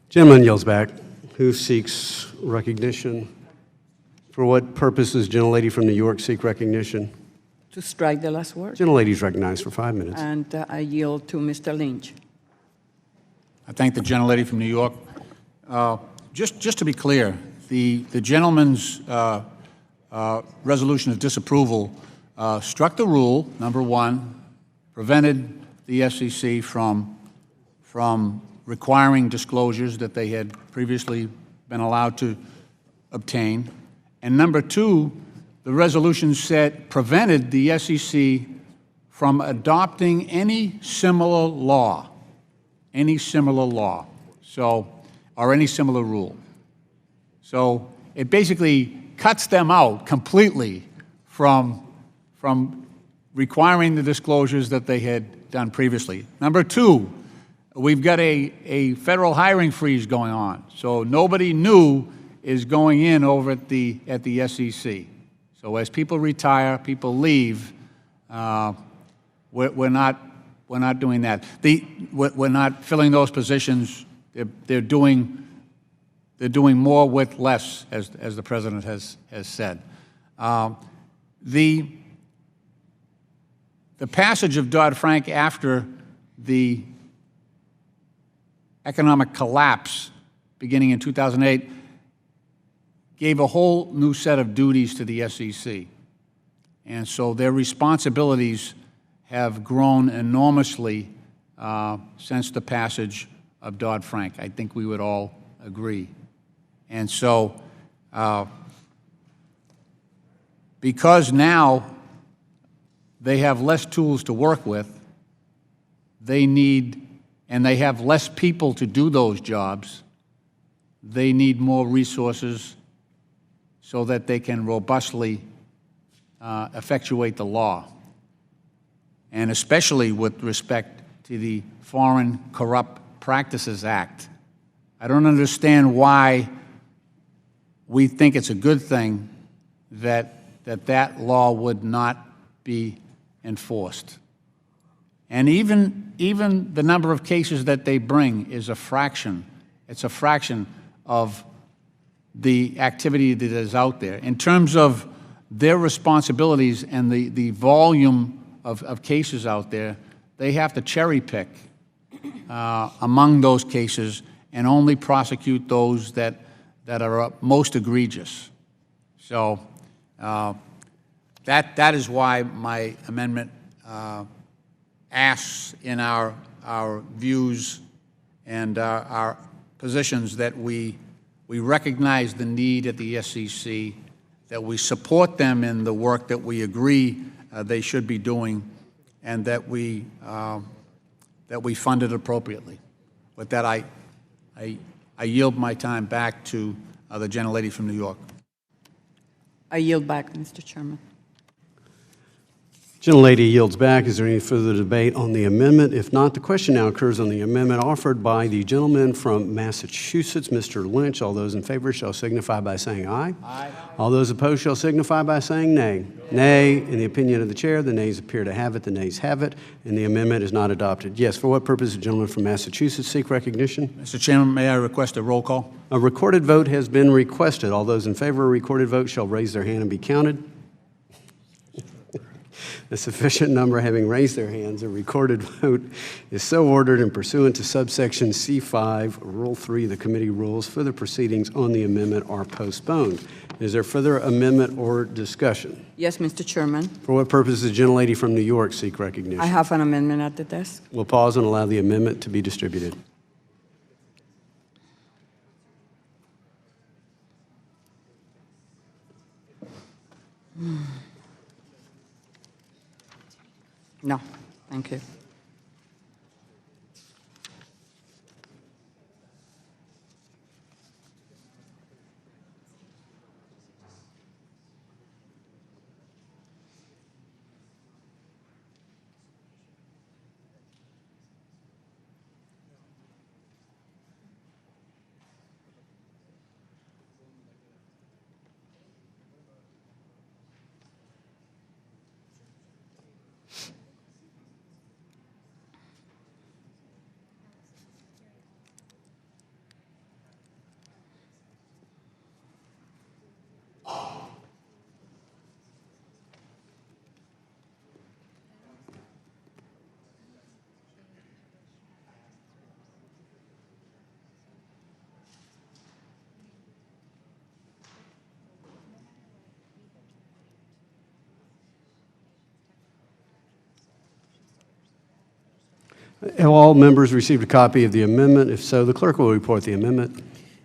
[SPEAKER 1] Gentleman yields back. Who seeks recognition? For what purpose does gentlelady from New York seek recognition?
[SPEAKER 22] To strike the last word.
[SPEAKER 1] Gentlelady is recognized for 5 minutes.
[SPEAKER 22] And I yield to Mr. Lynch.
[SPEAKER 3] I thank the gentlelady from New York. Just to be clear, the gentleman's resolution of disapproval struck the rule, number one, prevented the SEC from requiring disclosures that they had previously been allowed to obtain, and number two, the resolution prevented the SEC from adopting any similar law, or any similar rule. So it basically cuts them out completely from requiring the disclosures that they had done previously. Number two, we've got a federal hiring freeze going on, so nobody new is going in over at the SEC. So as people retire, people leave, we're not doing that. We're not filling those positions. They're doing more with less, as the president has said. The passage of Dodd-Frank after the economic collapse beginning in 2008 gave a whole new set of duties to the SEC. And so their responsibilities have grown enormously since the passage of Dodd-Frank. I think we would all agree. And so because now they have less tools to work with, and they have less people to do those jobs, they need more resources so that they can robustly effectuate the law. And especially with respect to the Foreign Corrupt Practices Act. I don't understand why we think it's a good thing that law would not be enforced. And even the number of cases that they bring is a fraction. It's a fraction of the activity that is out there. In terms of their responsibilities and the volume of cases out there, they have to cherry pick among those cases and only prosecute those that are most egregious. So that is why my amendment asks in our views and our positions that we recognize the need at the SEC, that we support them in the work that we agree they should be doing, and that we fund it appropriately. With that, I yield my time back to the gentlelady from New York.
[SPEAKER 22] I yield back, Mr. Chairman.
[SPEAKER 1] Gentlelady yields back. Is there any further debate on the amendment? If not, the question now occurs on the amendment offered by the gentleman from Massachusetts, Mr. Lynch. All those in favor shall signify by saying aye. Aye. All those opposed shall signify by saying nay. Nay. In the opinion of the chair, the nays appear to have it. The nays have it, and the amendment is not adopted. Yes, for what purpose does the gentleman from Massachusetts seek recognition?
[SPEAKER 3] Mr. Chairman, may I request a roll call?
[SPEAKER 1] A recorded vote has been requested. All those in favor of a recorded vote shall raise their hand and be counted. A sufficient number having raised their hands, a recorded vote is so ordered and pursuant to subsection C5, Rule 3 of the committee rules. Further proceedings on the amendment are postponed. Is there further amendment or discussion?
[SPEAKER 22] Yes, Mr. Chairman.
[SPEAKER 1] For what purpose does the gentlelady from New York seek recognition?
[SPEAKER 22] I have an amendment at the desk.
[SPEAKER 1] We'll pause and allow the amendment to be distributed.
[SPEAKER 22] No, thank you.
[SPEAKER 1] Have all members received a copy of the amendment? If so, the clerk will report the amendment.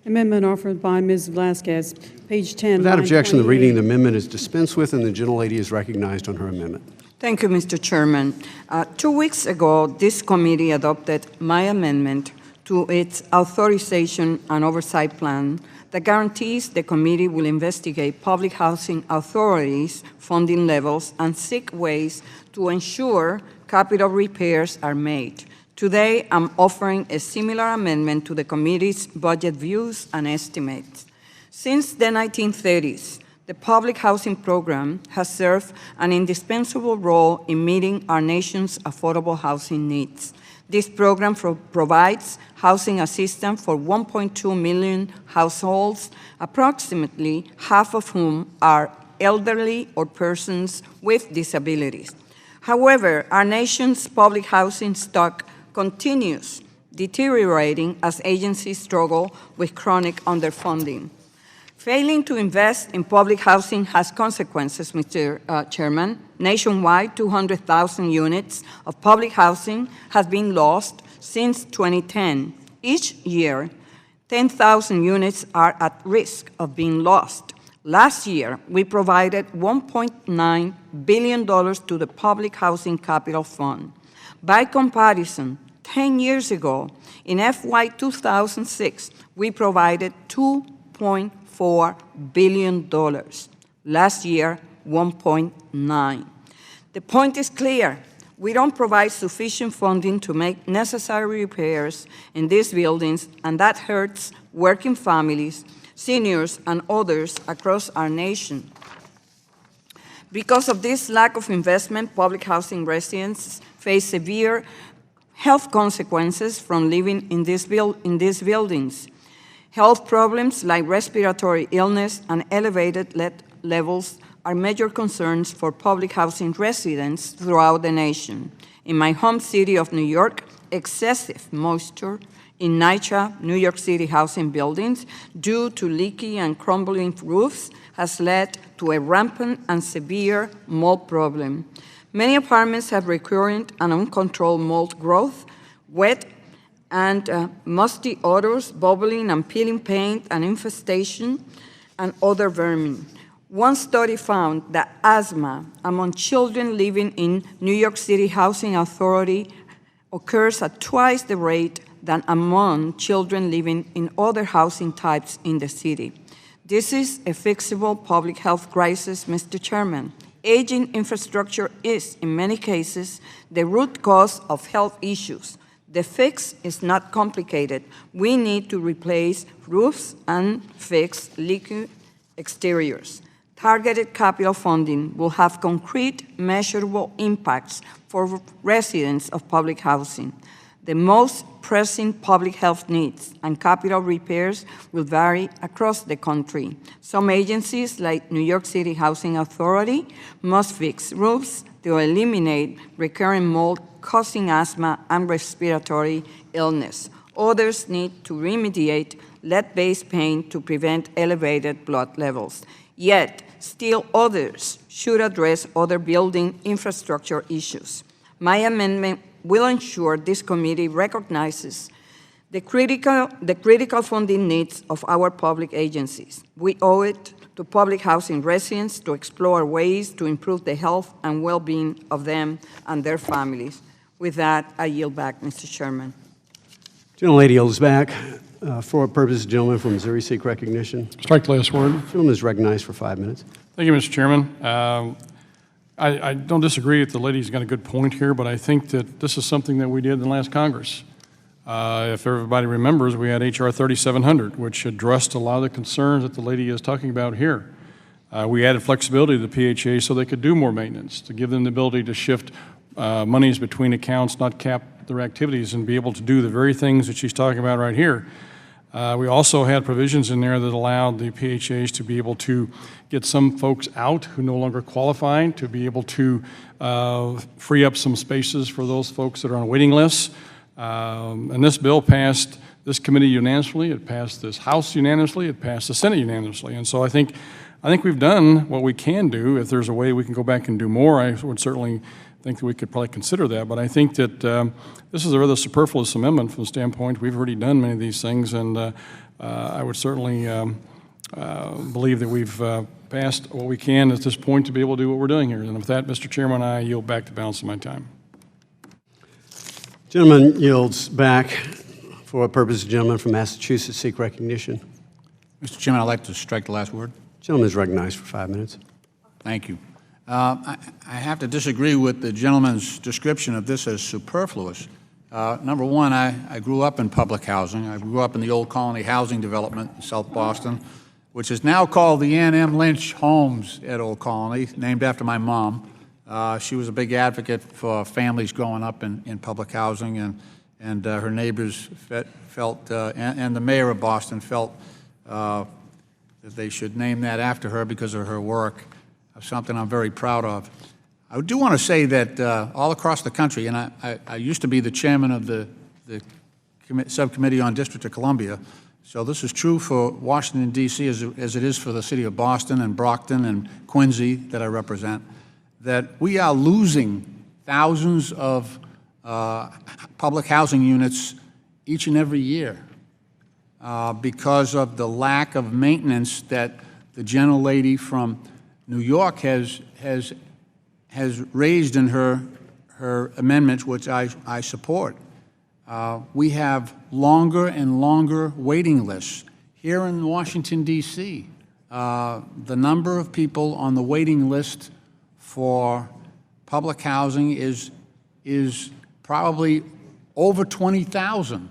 [SPEAKER 4] Amendment offered by Ms. Velazquez, page 10.
[SPEAKER 1] Without
[SPEAKER 4] line
[SPEAKER 1] objection, the
[SPEAKER 4] 28.
[SPEAKER 1] reading of the amendment is dispensed with, and the gentlelady is recognized on her amendment.
[SPEAKER 22] Thank you, Mr. Chairman. 2 weeks ago, this committee adopted my amendment to its authorization and oversight plan that guarantees the committee will investigate public housing authorities' funding levels and seek ways to ensure capital repairs are made. Today, I'm offering a similar amendment to the committee's budget views and estimates. Since the 1930s, the public housing program has served an indispensable role in meeting our nation's affordable housing needs. This program provides housing assistance for 1.2 million households, approximately half of whom are elderly or persons with disabilities. However, our nation's public housing stock continues deteriorating as agencies struggle with chronic underfunding. Failing to invest in public housing has consequences, Mr. Chairman. Nationwide, 200,000 units of public housing have been lost since 2010. Each year, 10,000 units are at risk of being lost. Last year, we provided $1.9 billion to the Public Housing Capital Fund. By comparison, 10 years ago, in FY 2006, we provided $2.4 billion. Last year, 1.9. The point is clear. We don't provide sufficient funding to make necessary repairs in these buildings, and that hurts working families, seniors, and others across our nation. Because of this lack of investment, public housing residents face severe health consequences from living in these buildings. Health problems like respiratory illness and elevated lead levels are major concerns for public housing residents throughout the nation. In my home city of New York, excessive moisture in NYCHA, New York City housing buildings, due to leaky and crumbling roofs, has led to a rampant and severe mold problem. Many apartments have recurrent and uncontrolled mold growth, wet and musty odors, bubbling and peeling paint, and infestation, and other vermin. One study found that asthma among children living in New York City Housing Authority occurs at twice the rate than among children living in other housing types in the city. This is a fixable public health crisis, Mr. Chairman. Aging infrastructure is, in many cases, the root cause of health issues. The fix is not complicated. We need to replace roofs and fix leaky exteriors. Targeted capital funding will have concrete, measurable impacts for residents of public housing. The most pressing public health needs and capital repairs will vary across the country. Some agencies, like New York City Housing Authority, must fix roofs to eliminate recurring mold causing asthma and respiratory illness. Others need to remediate lead-based paint to prevent elevated blood levels. Yet, still others should address other building infrastructure issues. My amendment will ensure this committee recognizes the critical funding needs of our public agencies. We owe it to public housing residents to explore ways to improve the health and well-being of them and their families. With that, I yield back, Mr. Chairman.
[SPEAKER 1] Gentlelady yields back. For what purpose, gentleman from Missouri seek recognition?
[SPEAKER 9] Strike the last word.
[SPEAKER 1] Gentleman is recognized for 5 minutes.
[SPEAKER 9] Thank you, Mr. Chairman. I don't disagree that the lady's got a good point here, but I think that this is something that we did in the last Congress. If everybody remembers, we had H.R. 3700, which addressed a lot of the concerns that the lady is talking about here. We added flexibility to the PHA so they could do more maintenance, to give them the ability to shift monies between accounts, not cap their activities, and be able to do the very things that she's talking about right here. We also had provisions in there that allowed the PHAs to be able to get some folks out who no longer qualify, to be able to free up some spaces for those folks that are on waiting lists. And this bill passed this committee unanimously, it passed this House unanimously, it passed the Senate unanimously. And so I think we've done what we can do. If there's a way we can go back and do more, I would certainly think that we could probably consider that. But I think that this is a rather superfluous amendment from the standpoint we've already done many of these things, and I would certainly believe that we've passed what we can at this point to be able to do what we're doing here. And with that, Mr. Chairman, I yield back the balance of my time.
[SPEAKER 1] Gentleman yields back. For what purpose, the gentleman from Massachusetts seek recognition?
[SPEAKER 3] Mr. Chairman, I'd like to strike the last word.
[SPEAKER 1] Gentleman is recognized for 5 minutes.
[SPEAKER 3] Thank you. I have to disagree with the gentleman's description of this as superfluous. Number one, I grew up in public housing. I grew up in the Old Colony housing development in South Boston, which is now called the Ann M. Lynch Homes at Old Colony, named after my mom. She was a big advocate for families growing up in public housing, and her neighbors felt, and the mayor of Boston felt that they should name that after her because of her work, something I'm very proud of. I do want to say that all across the country, and I used to be the chairman of the subcommittee on District of Columbia, so this is true for Washington, D.C. as it is for the city of Boston and Brockton and Quincy that I represent, that we are losing thousands of public housing units each and every year because of the lack of maintenance that the gentlelady from New York has raised in her amendment, which I support. We have longer and longer waiting lists. Here in Washington, D.C., the number of people on the waiting list for public housing is probably over 20,000.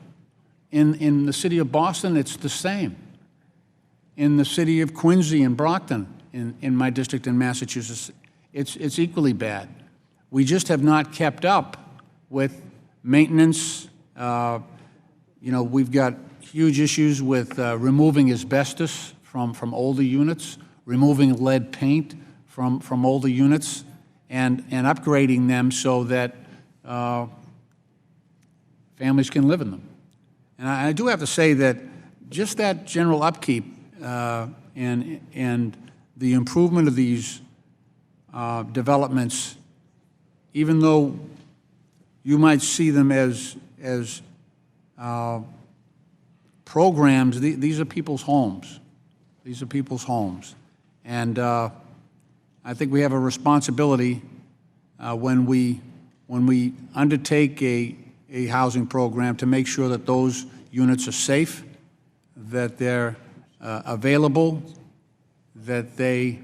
[SPEAKER 3] In the city of Boston, it's the same. In the city of Quincy and Brockton, in my district in Massachusetts, it's equally bad. We just have not kept up with maintenance. We've got huge issues with removing asbestos from older units, removing lead paint from older units, and upgrading them so that families can live in them. And I do have to say that just that general upkeep and the improvement of these developments, even though you might see them as programs, these are people's homes. These are people's homes. And I think we have a responsibility when we undertake a housing program to make sure that those units are safe, that they're available, that they,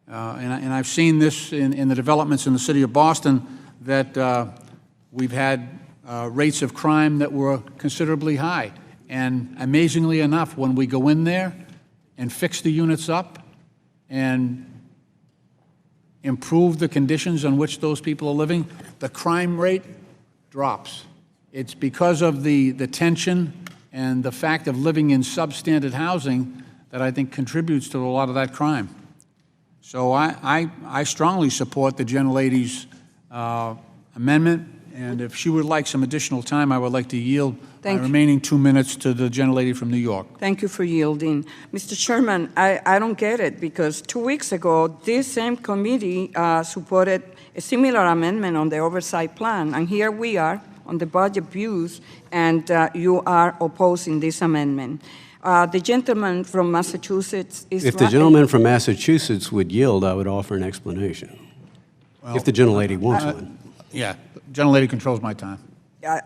[SPEAKER 3] and I've seen this in the developments in the city of Boston, that we've had rates of crime that were considerably high. And amazingly enough, when we go in there and fix the units up and improve the conditions on which those people are living, the crime rate drops. It's because of the tension and the fact of living in substandard housing that I think contributes to a lot of that crime. So I strongly support the gentlelady's amendment, and if she would like some additional time, I would like to yield my remaining 2 minutes to the gentlelady from New York.
[SPEAKER 22] Thank you for yielding. Mr. Chairman, I don't get it, because 2 weeks ago, this same committee supported a similar amendment on the oversight plan, and here we are on the budget views, and you are opposing this amendment. The gentleman from Massachusetts is
[SPEAKER 1] If the gentleman from Massachusetts would yield, I would offer an explanation. Well, if the gentlelady wants one.
[SPEAKER 3] Yeah, the gentlelady controls my time.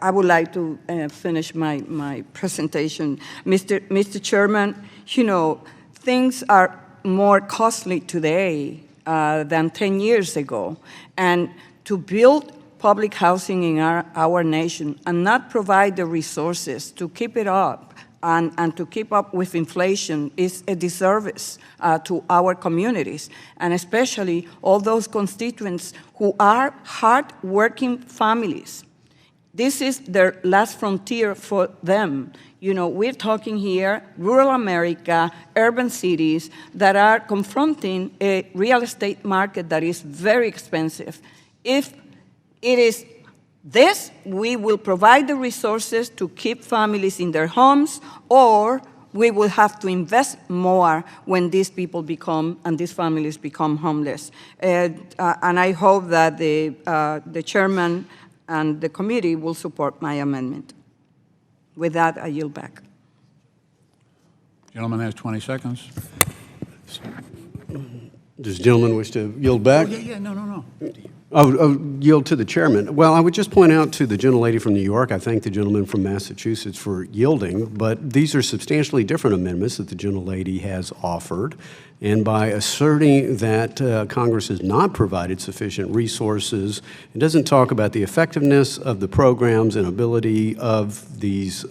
[SPEAKER 22] I would like to finish my presentation. Mr. Chairman, things are more costly today than 10 years ago. And to build public housing in our nation and not provide the resources to keep it up and to keep up with inflation is a disservice to our communities, and especially all those constituents who are hard-working families. This is their last frontier for them. We're talking here rural America, urban cities that are confronting a real estate market that is very expensive. If it is this, we will provide the resources to keep families in their homes, or we will have to invest more when these people become, and these families become homeless. And I hope that the chairman and the committee will support my amendment. With that, I yield back.
[SPEAKER 3] Gentleman has 20 seconds.
[SPEAKER 1] Does the gentleman wish to yield back?
[SPEAKER 3] No.
[SPEAKER 1] Yield to the chairman. Well, I would just point out to the gentlelady from New York, I thank the gentleman from Massachusetts for yielding, but these are substantially different amendments that the gentlelady has offered. And by asserting that Congress has not provided sufficient resources, it doesn't talk about the effectiveness of the programs and ability of these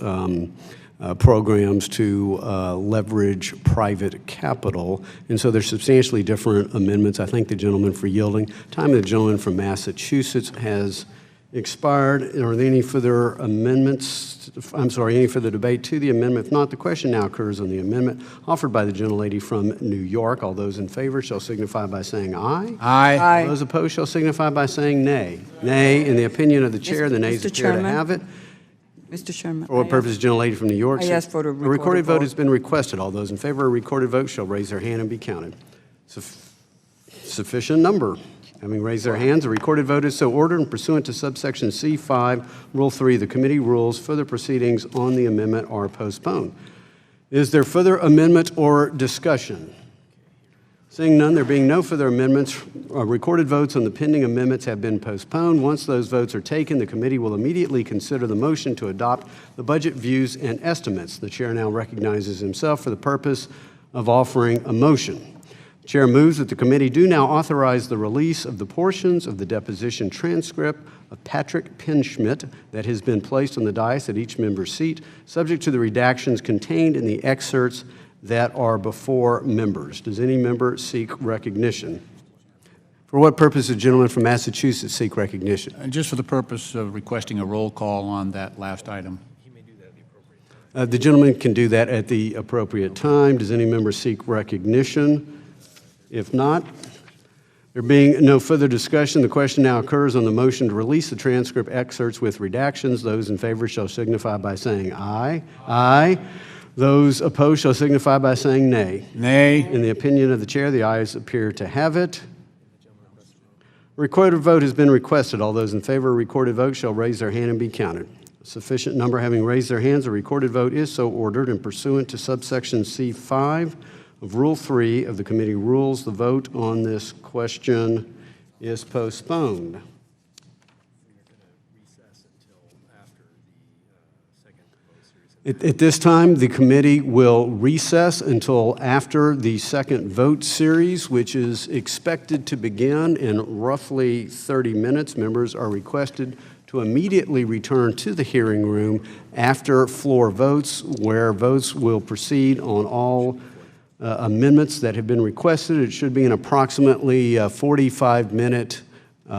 [SPEAKER 1] programs to leverage private capital. And so they're substantially different amendments. I thank the gentleman for yielding. Time of the gentleman from Massachusetts has expired. Are there any further amendments? I'm sorry, any further debate to the amendment? If not, the question now occurs on the amendment offered by the gentlelady from New York. All those in favor shall signify by saying aye.
[SPEAKER 3] Aye.
[SPEAKER 22] Aye.
[SPEAKER 1] Those opposed shall signify by saying nay. Nay, in the opinion of the chair, the nays
[SPEAKER 22] Mr.
[SPEAKER 1] appear to
[SPEAKER 22] Chairman?
[SPEAKER 1] have it.
[SPEAKER 22] Mr. Chairman.
[SPEAKER 1] For what purpose, gentlelady from New York?
[SPEAKER 22] I ask for a
[SPEAKER 1] recorded
[SPEAKER 22] recorded
[SPEAKER 1] vote
[SPEAKER 22] vote.
[SPEAKER 1] has been requested. All those in favor of a recorded vote shall raise their hand and be counted. Sufficient number. Having raised their hands, a recorded vote is so ordered and pursuant to subsection C5, Rule 3, the committee rules, further proceedings on the amendment are postponed. Is there further amendment or discussion? Seeing none, there being no further amendments, recorded votes on the pending amendments have been postponed. Once those votes are taken, the committee will immediately consider the motion to adopt the budget views and estimates. The chair now recognizes himself for the purpose of offering a motion. The chair moves that the committee do now authorize the release of the portions of the deposition transcript of Patrick Pinschmidt that has been placed on the dais at each member's seat, subject to the redactions contained in the excerpts that are before members. Does any member seek recognition? For what purpose does the gentleman from Massachusetts seek recognition?
[SPEAKER 3] Just for the purpose of requesting a roll call on that last item.
[SPEAKER 1] The gentleman can do that at the appropriate time. Does any member seek recognition? If not, there being no further discussion, the question now occurs on the motion to release the transcript excerpts with redactions. Those in favor shall signify by saying aye. Aye. Those opposed shall signify by saying nay.
[SPEAKER 3] Nay.
[SPEAKER 1] In the opinion of the chair, the ayes appear to have it. A recorded vote has been requested. All those in favor of a recorded vote shall raise their hand and be counted. A sufficient number having raised their hands, a recorded vote is so ordered, and pursuant to subsection C5 of Rule 3 of the committee rules, the vote on this question is postponed. At this time, the committee will recess until after the second vote series, which is expected to begin in roughly 30 minutes. Members are requested to immediately return to the hearing room after floor votes, where votes will proceed on all amendments that have been requested. It should be an approximately 45-minute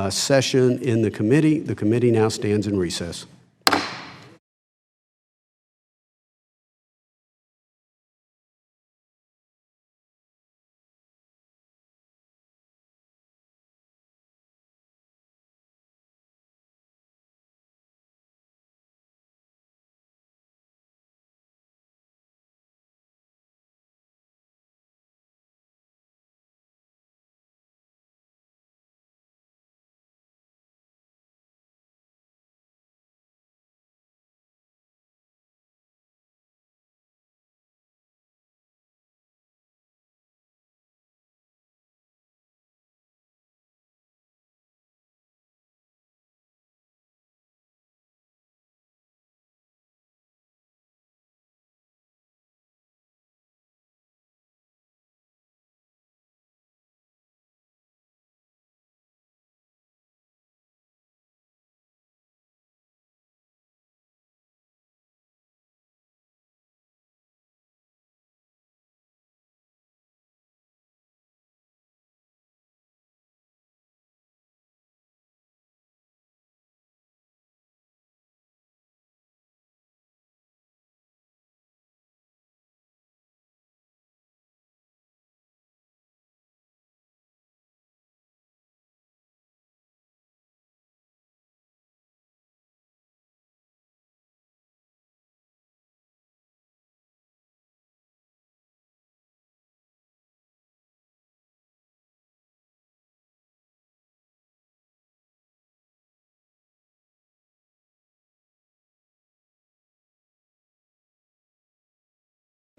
[SPEAKER 1] session in the committee. The committee now stands in recess.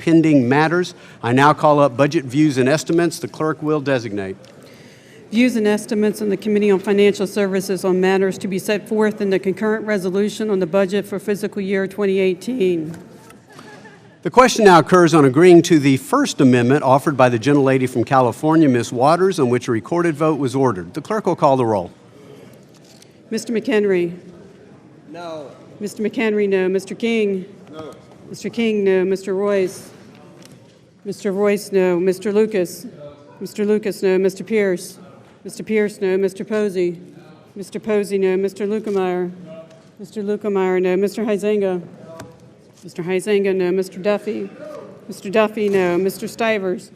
[SPEAKER 1] pending matters. I now call up budget views and estimates. The clerk will designate.
[SPEAKER 4] Views and estimates on the Committee on Financial Services on matters to be set forth in the concurrent resolution on the budget for fiscal year 2018.
[SPEAKER 1] The question now occurs on agreeing to the First Amendment offered by the gentlelady from California, Ms. Waters, on which a recorded vote was ordered. The clerk will call the roll.
[SPEAKER 4] Mr. McHenry?
[SPEAKER 8] No.
[SPEAKER 4] Mr. McHenry, no. Mr. King?
[SPEAKER 8] No.
[SPEAKER 4] Mr. King, no. Mr. Royce? Mr. Royce, no. Mr. Lucas? Mr. Lucas, no. Mr. Pierce? Mr. Pierce, no. Mr. Posey? Mr. Posey, no. Mr. Lukemeyer? Mr. Lukemeyer, no. Mr. Huizenga? Mr. Huizenga, no. Mr. Duffy? Mr. Duffy, no. Mr. Stivers?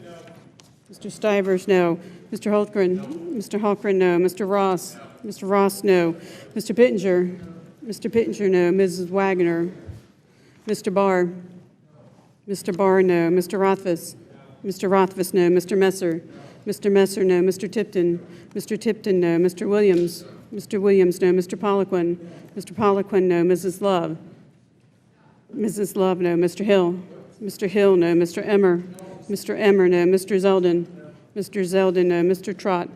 [SPEAKER 4] Mr. Stivers, no. Mr. Hultgren? Mr. Hultgren, no. Mr. Ross? Mr. Ross, no. Mr. Pittenger? Mr. Pittenger, no. Mrs. Wagner? Mr. Barr? Mr. Barr, no. Mr. Rothfuss? Mr. Rothfuss, no. Mr. Messer? Mr. Messer, no. Mr. Tipton? Mr. Tipton, no. Mr. Williams? Mr. Williams, no. Mr. Poliquin? Mr. Poliquin, no. Mrs. Love? Mrs. Love, no. Mr. Hill? Mr. Hill, no. Mr. Emmer? Mr. Emmer, no. Mr. Zeldin? Mr. Zeldin, no. Mr. Trott?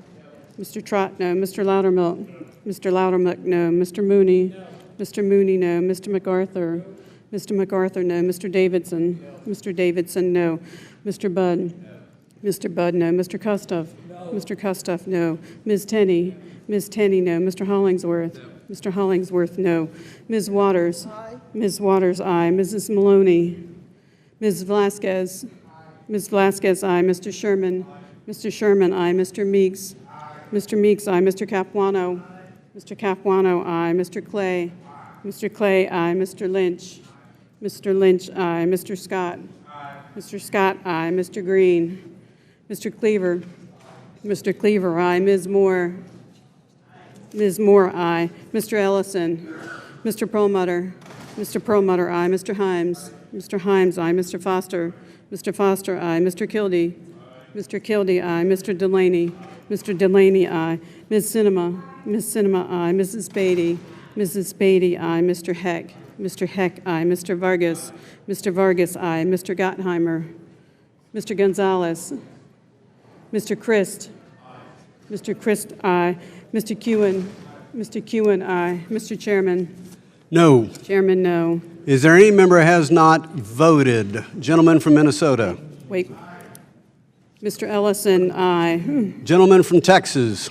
[SPEAKER 4] Mr. Trott, no. Mr. Loudermilk? Mr. Loudermilk, no. Mr. Mooney? Mr. Mooney, no. Mr. MacArthur? Mr. MacArthur, no. Mr. Davidson? Mr. Davidson, no. Mr. Budd? Mr. Budd, no. Mr. Kustoff? Mr. Kustoff, no. Ms. Tenney? Ms. Tenney, no. Mr. Hollingsworth? Mr. Hollingsworth, no. Ms. Waters? Ms. Waters, aye. Mrs. Maloney? Ms. Velasquez? Ms. Velasquez, aye. Mr. Sherman? Mr. Sherman, aye. Mr. Meeks? Mr. Meeks, aye. Mr. Capuano? Mr. Capuano, aye. Mr. Clay? Mr. Clay, aye. Mr. Lynch? Mr. Lynch, aye. Mr. Scott? Mr. Scott, aye. Mr. Green? Mr. Cleaver? Mr. Cleaver, aye. Ms. Moore? Ms. Moore, aye. Mr. Ellison? Mr. Perlmutter? Mr. Perlmutter, aye. Mr. Himes? Mr. Himes, aye. Mr. Foster? Mr. Foster, aye. Mr. Kildee? Mr. Kildee, aye. Mr. Delaney? Mr. Delaney, aye. Ms. Cinema? Ms. Cinema, aye. Mrs. Beatty? Mrs. Beatty, aye. Mr. Heck? Mr. Heck, aye. Mr. Vargas? Mr. Vargas, aye. Mr. Gottheimer? Mr. Gonzalez? Mr. Christ? Mr. Christ, aye. Mr. Kewen? Mr. Kewen, aye. Mr. Chairman?
[SPEAKER 1] No.
[SPEAKER 4] Chairman, no.
[SPEAKER 1] Is there any member who has not voted? Gentleman from Minnesota.
[SPEAKER 4] Wait. Mr. Ellison, aye.
[SPEAKER 1] Gentleman from Texas.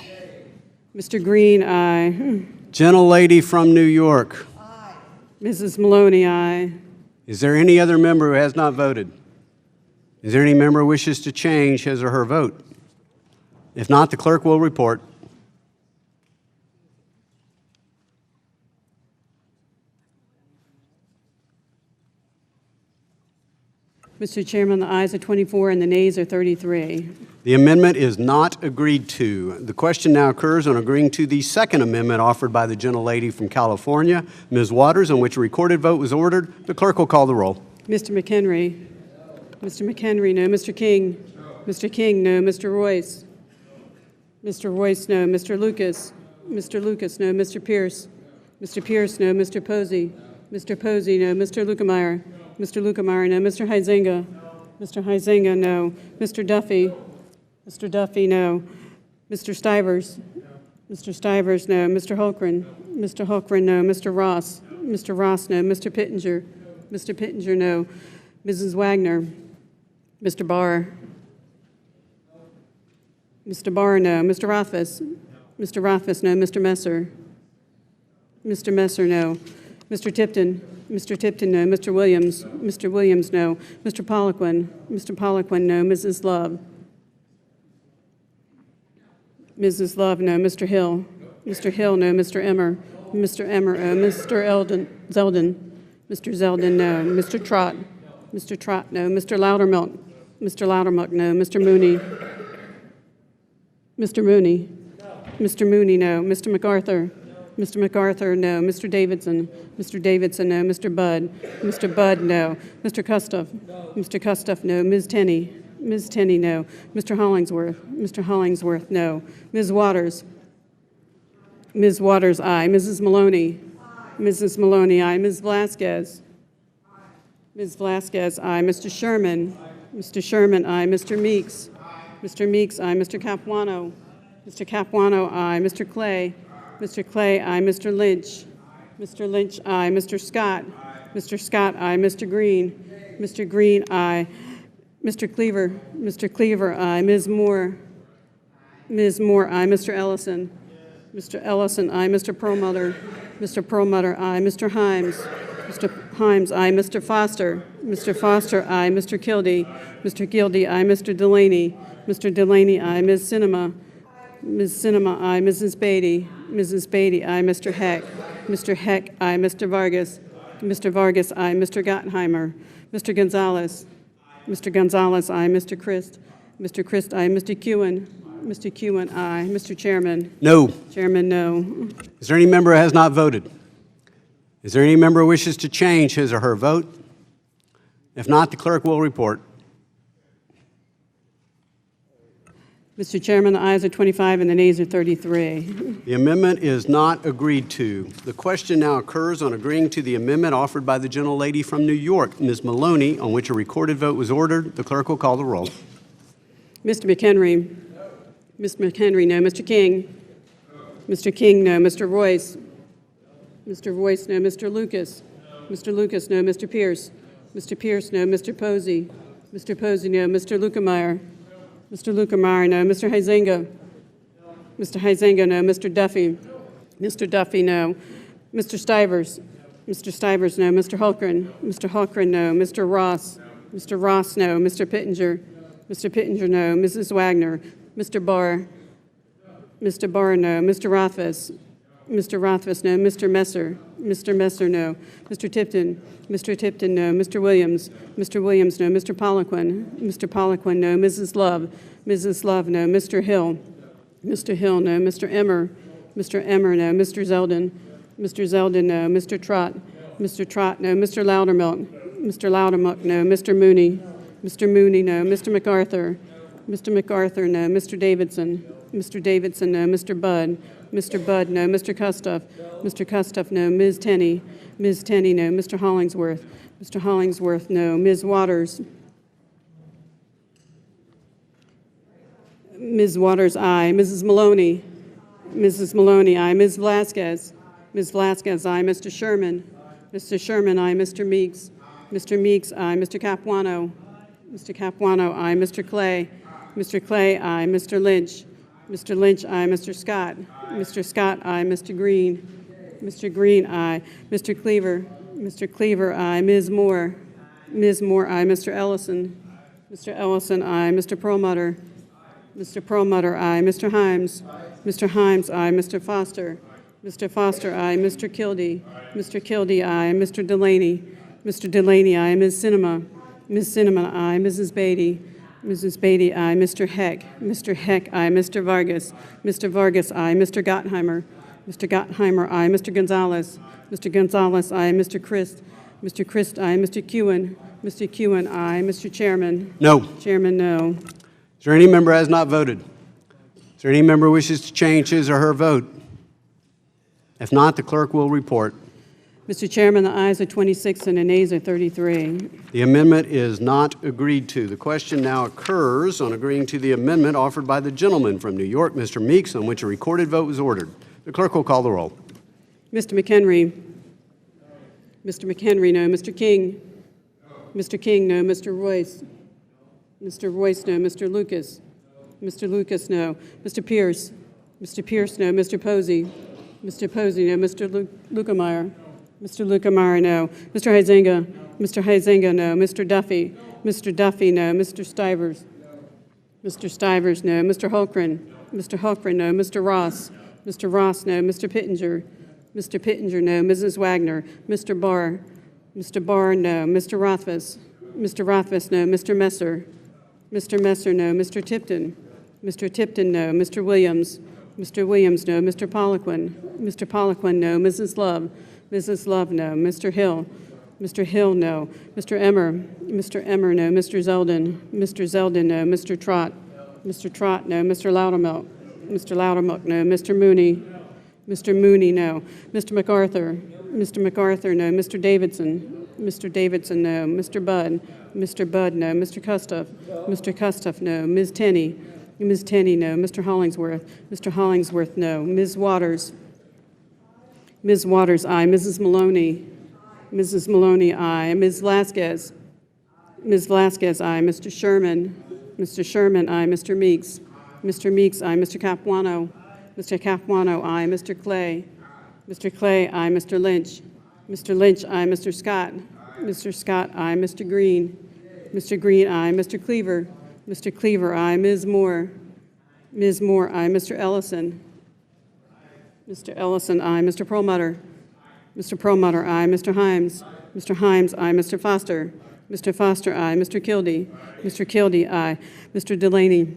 [SPEAKER 4] Mr. Green, aye.
[SPEAKER 1] Gentlelady from New York.
[SPEAKER 4] Mrs. Maloney, aye.
[SPEAKER 1] Is there any other member who has not voted? Is there any member who wishes to change his or her vote? If not, the clerk will report.
[SPEAKER 4] Mr. Chairman, the ayes are 24 and the nays are 33.
[SPEAKER 1] The amendment is not agreed to. The question now occurs on agreeing to the Second Amendment offered by the gentlelady from California, Ms. Waters, on which a recorded vote was ordered. The clerk will call the roll.
[SPEAKER 4] Mr. McHenry? Mr. McHenry, no. Mr. King? Mr. King, no. Mr. Royce? Mr. Royce, no. Mr. Lucas? Mr. Lucas, no. Mr. Pierce? Mr. Pierce, no. Mr. Posey? Mr. Posey, no. Mr. Lukemeyer? Mr. Lukemeyer, no. Mr. Huizenga? Mr. Huizenga, no. Mr. Duffy? Mr. Duffy, no. Mr. Stivers? Mr. Stivers, no. Mr. Hultgren? Mr. Hultgren, no. Mr. Ross? Mr. Ross, no. Mr. Pittenger? Mr. Pittenger, no. Mrs. Wagner? Mr. Barr? Mr. Barr, no. Mr. Rothfuss? Mr. Rothfuss, no. Mr. Messer? Mr. Messer, no. Mr. Tipton? Mr. Tipton, no. Mr. Williams? Mr. Williams, no. Mr. Poliquin? Mr. Poliquin, no. Mrs. Love? Mrs. Love, no. Mr. Hill? Mr. Hill, no. Mr. Emmer? Mr. Emmer, no. Mr. Zeldin? Mr. Zeldin, no. Mr. Trott? Mr. Trott, no. Mr. Loudermilk? Mr. Loudermilk, no. Mr. Mooney? Mr. Mooney? Mr. Mooney, no. Mr. MacArthur? Mr. MacArthur, no. Mr. Davidson? Mr. Davidson, no. Mr. Budd? Mr. Budd, no. Mr. Kustoff? Mr. Kustoff, no. Ms. Tenney? Ms. Tenney, no. Mr. Hollingsworth? Mr. Hollingsworth, no. Ms. Waters? Ms. Waters, aye. Mrs. Maloney? Mrs. Maloney, aye. Ms. Velasquez? Ms. Velazquez, aye. Mr. Sherman? Mr. Sherman, aye. Mr. Meeks? Mr. Meeks, aye. Mr. Capuano? Mr. Capuano, aye. Mr. Clay? Mr. Clay, aye. Mr. Lynch? Mr. Lynch, aye. Mr. Scott? Mr. Scott, aye. Mr. Green? Mr. Green, aye. Mr. Cleaver? Mr. Cleaver, aye. Ms. Moore? Ms. Moore, aye. Mr. Ellison? Mr. Ellison, aye. Mr. Perlmutter? Mr. Perlmutter, aye. Mr. Himes? Mr. Himes, aye. Mr. Foster? Mr. Foster, aye. Mr. Kildee? Mr. Kildee, aye. Mr. Delaney? Mr. Delaney, aye. Ms. Cinema? Ms. Cinema, aye. Mrs. Beatty? Mrs. Beatty, aye. Mr. Heck? Mr. Heck, aye. Mr. Vargas? Mr. Vargas, aye. Mr. Gottheimer? Mr. Gonzalez? Mr. Gonzalez, aye. Mr. Christ? Mr. Christ, aye. Mr. Kewen? Mr. Kewen, aye. Mr. Chairman?
[SPEAKER 1] No.
[SPEAKER 4] Chairman, no.
[SPEAKER 1] Is there any member who has not voted? Is there any member who wishes to change his or her vote? If not, the clerk will report.
[SPEAKER 4] Mr. Chairman, the ayes are 25 and the nays are 33.
[SPEAKER 1] The amendment is not agreed to. The question now occurs on agreeing to the amendment offered by the gentlelady from New York, Ms. Maloney, on which a recorded vote was ordered. The clerk will call the roll.
[SPEAKER 4] Mr. McHenry? Ms. McHenry, no. Mr. King? Mr. King, no. Mr. Royce? Mr. Royce, no. Mr. Lucas? Mr. Lucas, no. Mr. Pierce? Mr. Pierce, no. Mr. Posey? Mr. Posey, no. Mr. Lukemeyer? Mr. Lukemeyer, no. Mr. Huizenga? Mr. Huizenga, no. Mr. Duffy? Mr. Duffy, no. Mr. Stivers? Mr. Stivers, no. Mr. Hulkren? Mr. Hulkren, no. Mr. Ross? Mr. Ross, no. Mr. Pittenger? Mr. Pittenger, no. Mrs. Wagner? Mr. Barr? Mr. Barr, no. Mr. Rothfuss? Mr. Rothfuss, no. Mr. Messer? Mr. Messer, no. Mr. Tipton? Mr. Tipton, no. Mr. Williams? Mr. Williams, no. Mr. Poliquin? Mr. Poliquin, no. Mrs. Love? Mrs. Love, no. Mr. Hill? Mr. Hill, no. Mr. Emmer? Mr. Emmer, no. Mr. Zeldin? Mr. Zeldin, no. Mr. Trott? Mr. Trott, no. Mr. Loudermilk? Mr. Loudermilk, no. Mr. Mooney? Mr. Mooney, no. Mr. MacArthur? Mr. MacArthur, no. Mr. Davidson? Mr. Davidson, no. Mr. Budd? Mr. Budd, no. Mr. Kustoff? Mr. Kustoff, no. Ms. Tenney? Ms. Tenney, no. Mr. Hollingsworth? Mr. Hollingsworth, no. Ms. Waters? Ms. Waters, aye. Mrs. Maloney? Mrs. Maloney, aye. Ms. Velazquez? Ms. Velazquez, aye. Mr. Sherman? Mr. Sherman, aye. Mr. Meeks? Mr. Meeks, aye. Mr. Capuano? Mr. Capuano, aye. Mr. Clay? Mr. Clay, aye. Mr. Lynch? Mr. Lynch, aye. Mr. Scott? Mr. Scott, aye. Mr. Green? Mr. Green, aye. Mr. Cleaver? Mr. Cleaver, aye. Ms. Moore? Ms. Moore, aye. Mr. Ellison? Mr. Ellison, aye. Mr. Perlmutter? Mr. Perlmutter, aye. Mr. Himes? Mr. Himes, aye. Mr. Foster? Mr. Foster, aye. Mr. Kildee? Mr. Kildee, aye. Mr. Delaney? Mr. Delaney, aye. Ms. Cinema? Ms. Cinema, aye. Mrs. Beatty? Mrs. Beatty, aye. Mr. Heck? Mr. Heck, aye. Mr. Vargas? Mr. Vargas, aye. Mr. Gottheimer? Mr. Gottheimer, aye. Mr. Gonzalez? Mr. Gonzalez, aye. Mr. Christ? Mr. Christ, aye. Mr. Kewen? Mr. Kewen, aye. Mr. Chairman?
[SPEAKER 1] No.
[SPEAKER 4] Chairman, no.
[SPEAKER 1] Is there any member who has not voted? Is there any member who wishes to change his or her vote? If not, the clerk will report.
[SPEAKER 4] Mr. Chairman, the ayes are 26 and the nays are 33.
[SPEAKER 1] The amendment is not agreed to. The question now occurs on agreeing to the amendment offered by the gentleman from New York, Mr. Meeks, on which a recorded vote was ordered. The clerk will call the roll.
[SPEAKER 4] Mr. McHenry? Mr. McHenry, no. Mr. King? Mr. King, no. Mr. Royce? Mr. Royce, no. Mr. Lucas? Mr. Lucas, no. Mr. Pierce? Mr. Pierce, no. Mr. Posey? Mr. Posey, no. Mr. Lukemeyer? Mr. Lukemeyer, no. Mr. Huizenga? Mr. Huizenga, no. Mr. Duffy? Mr. Duffy, no. Mr. Stivers? Mr. Stivers, no. Mr. Hulkren? Mr. Hulkren, no. Mr. Ross? Mr. Ross, no. Mr. Pittenger? Mr. Pittenger, no. Mrs. Wagner? Mr. Barr? Mr. Barr, no. Mr. Rothfuss? Mr. Rothfuss, no. Mr. Messer? Mr. Messer, no. Mr. Tipton? Mr. Tipton, no. Mr. Williams? Mr. Williams, no. Mr. Poliquin? Mr. Poliquin, no. Mrs. Love? Mrs. Love, no. Mr. Hill? Mr. Hill, no. Mr. Emmer? Mr. Emmer, no. Mr. Zeldin? Mr. Zeldin, no. Mr. Trott? Mr. Trott, no. Mr. Loudermilk? Mr. Loudermilk, no. Mr. Mooney? Mr. Mooney, no. Mr. MacArthur? Mr. MacArthur, no. Mr. Davidson? Mr. Davidson, no. Mr. Budd? Mr. Budd, no. Mr. Kustoff? Mr. Kustoff, no. Ms. Tenney? Ms. Tenney, no. Mr. Hollingsworth? Mr. Hollingsworth, no. Ms. Waters? Ms. Waters, aye. Mrs. Maloney? Mrs. Maloney, aye. Ms. Vasquez? Ms. Vasquez, aye. Mr. Sherman? Mr. Sherman, aye. Mr. Meeks? Mr. Meeks, aye. Mr. Capuano? Mr. Capuano, aye. Mr. Clay? Mr. Clay, aye. Mr. Lynch? Mr. Lynch, aye. Mr. Scott? Mr. Scott, aye. Mr. Green? Mr. Green, aye. Mr. Cleaver? Mr. Cleaver, aye. Ms. Moore? Ms. Moore, aye. Mr. Ellison? Mr. Ellison, aye. Mr. Perlmutter? Mr. Perlmutter, aye. Mr. Himes? Mr. Himes, aye. Mr. Foster? Mr. Foster, aye. Mr. Kildee? Mr. Kildee, aye. Mr. Delaney?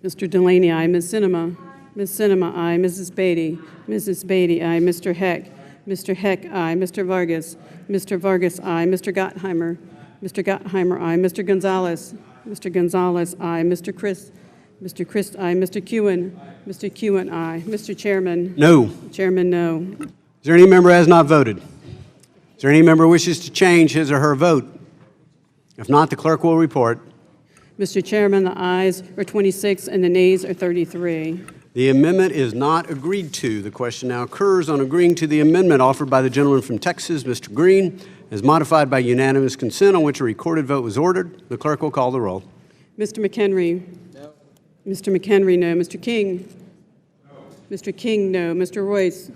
[SPEAKER 4] Mr. Delaney, aye. Ms. Cinema? Ms. Cinema, aye. Mrs. Beatty? Mrs. Beatty, aye. Mr. Heck? Mr. Heck, aye. Mr. Vargas? Mr. Vargas, aye. Mr. Gottheimer? Mr. Gottheimer, aye. Mr. Gonzalez? Mr. Gonzalez, aye. Mr. Christ? Mr. Christ, aye. Mr. Kewen? Mr. Kewen, aye. Mr. Chairman?
[SPEAKER 1] No.
[SPEAKER 4] Chairman, no.
[SPEAKER 1] Is there any member who has not voted? Is there any member who wishes to change his or her vote? If not, the clerk will report.
[SPEAKER 4] Mr. Chairman, the ayes are 26 and the nays are 33.
[SPEAKER 1] The amendment is not agreed to. The question now occurs on agreeing to the amendment offered by the gentleman from Texas, Mr. Green, as modified by unanimous consent on which a recorded vote was ordered. The clerk will call the roll.
[SPEAKER 4] Mr. McHenry? No. Mr. McHenry, no. Mr. King? No. Mr. King, no. Mr. Royce?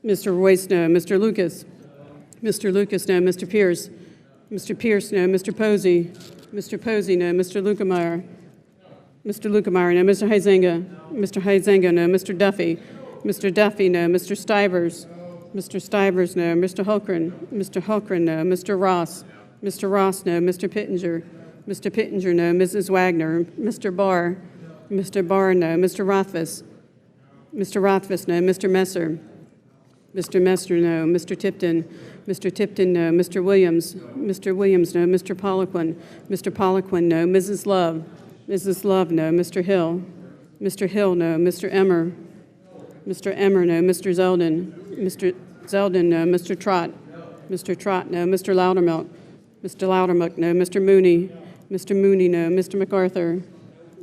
[SPEAKER 4] Mr. Royce, no. Mr. Lucas? Mr. Lucas, no. Mr. Pierce? Mr. Pierce, no. Mr. Posey? Mr. Posey, no. Mr. Lukemeyer? Mr. Lukemeyer, no. Mr. Huizenga? Mr. Huizenga, no. Mr. Duffy? Mr. Duffy, no. Mr. Stivers? Mr. Stivers, no. Mr. Hulkren? Mr. Hulkren, no. Mr. Ross? Mr. Ross, no. Mr. Pittenger? Mr. Pittenger, no. Mrs. Wagner? Mr. Barr? Mr. Barr, no. Mr. Rothfuss? Mr. Rothfuss, no. Mr. Messer? Mr. Messer, no. Mr. Tipton? Mr. Tipton, no. Mr. Williams? Mr. Williams, no. Mr. Poliquin? Mr. Poliquin, no. Mrs. Love? Mrs. Love, no. Mr. Hill? Mr. Hill, no. Mr. Emmer? Mr. Emmer, no. Mr. Zeldin? Mr. Zeldin, no. Mr. Trott? Mr. Trott, no. Mr. Loudermilk? Mr. Loudermilk, no. Mr. Mooney? Mr. Mooney, no. Mr. MacArthur?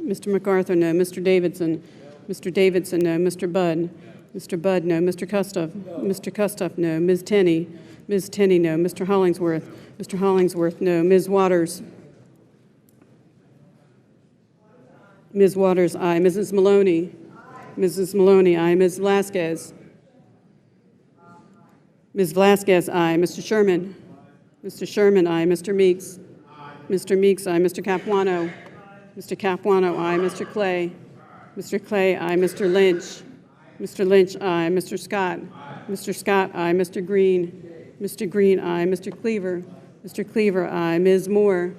[SPEAKER 4] Mr. MacArthur, no. Mr. Davidson? Mr. Davidson, no. Mr. Budd? Mr. Budd, no. Mr. Kustoff? Mr. Kustoff, no. Ms. Tenney? Ms. Tenney, no. Mr. Hollingsworth? Mr. Hollingsworth, no. Ms. Waters? Ms. Waters, aye. Mrs. Maloney? Mrs. Maloney, aye. Ms. Vasquez? Ms. Vasquez, aye. Mr. Sherman? Mr. Sherman, aye. Mr. Meeks? Mr. Meeks, aye. Mr. Capuano? Mr. Capuano, aye. Mr. Clay? Mr. Clay, aye. Mr. Lynch? Mr. Lynch, aye. Mr. Scott? Mr. Scott, aye. Mr. Green? Mr. Green, aye. Mr. Cleaver? Mr. Cleaver, aye. Ms. Moore?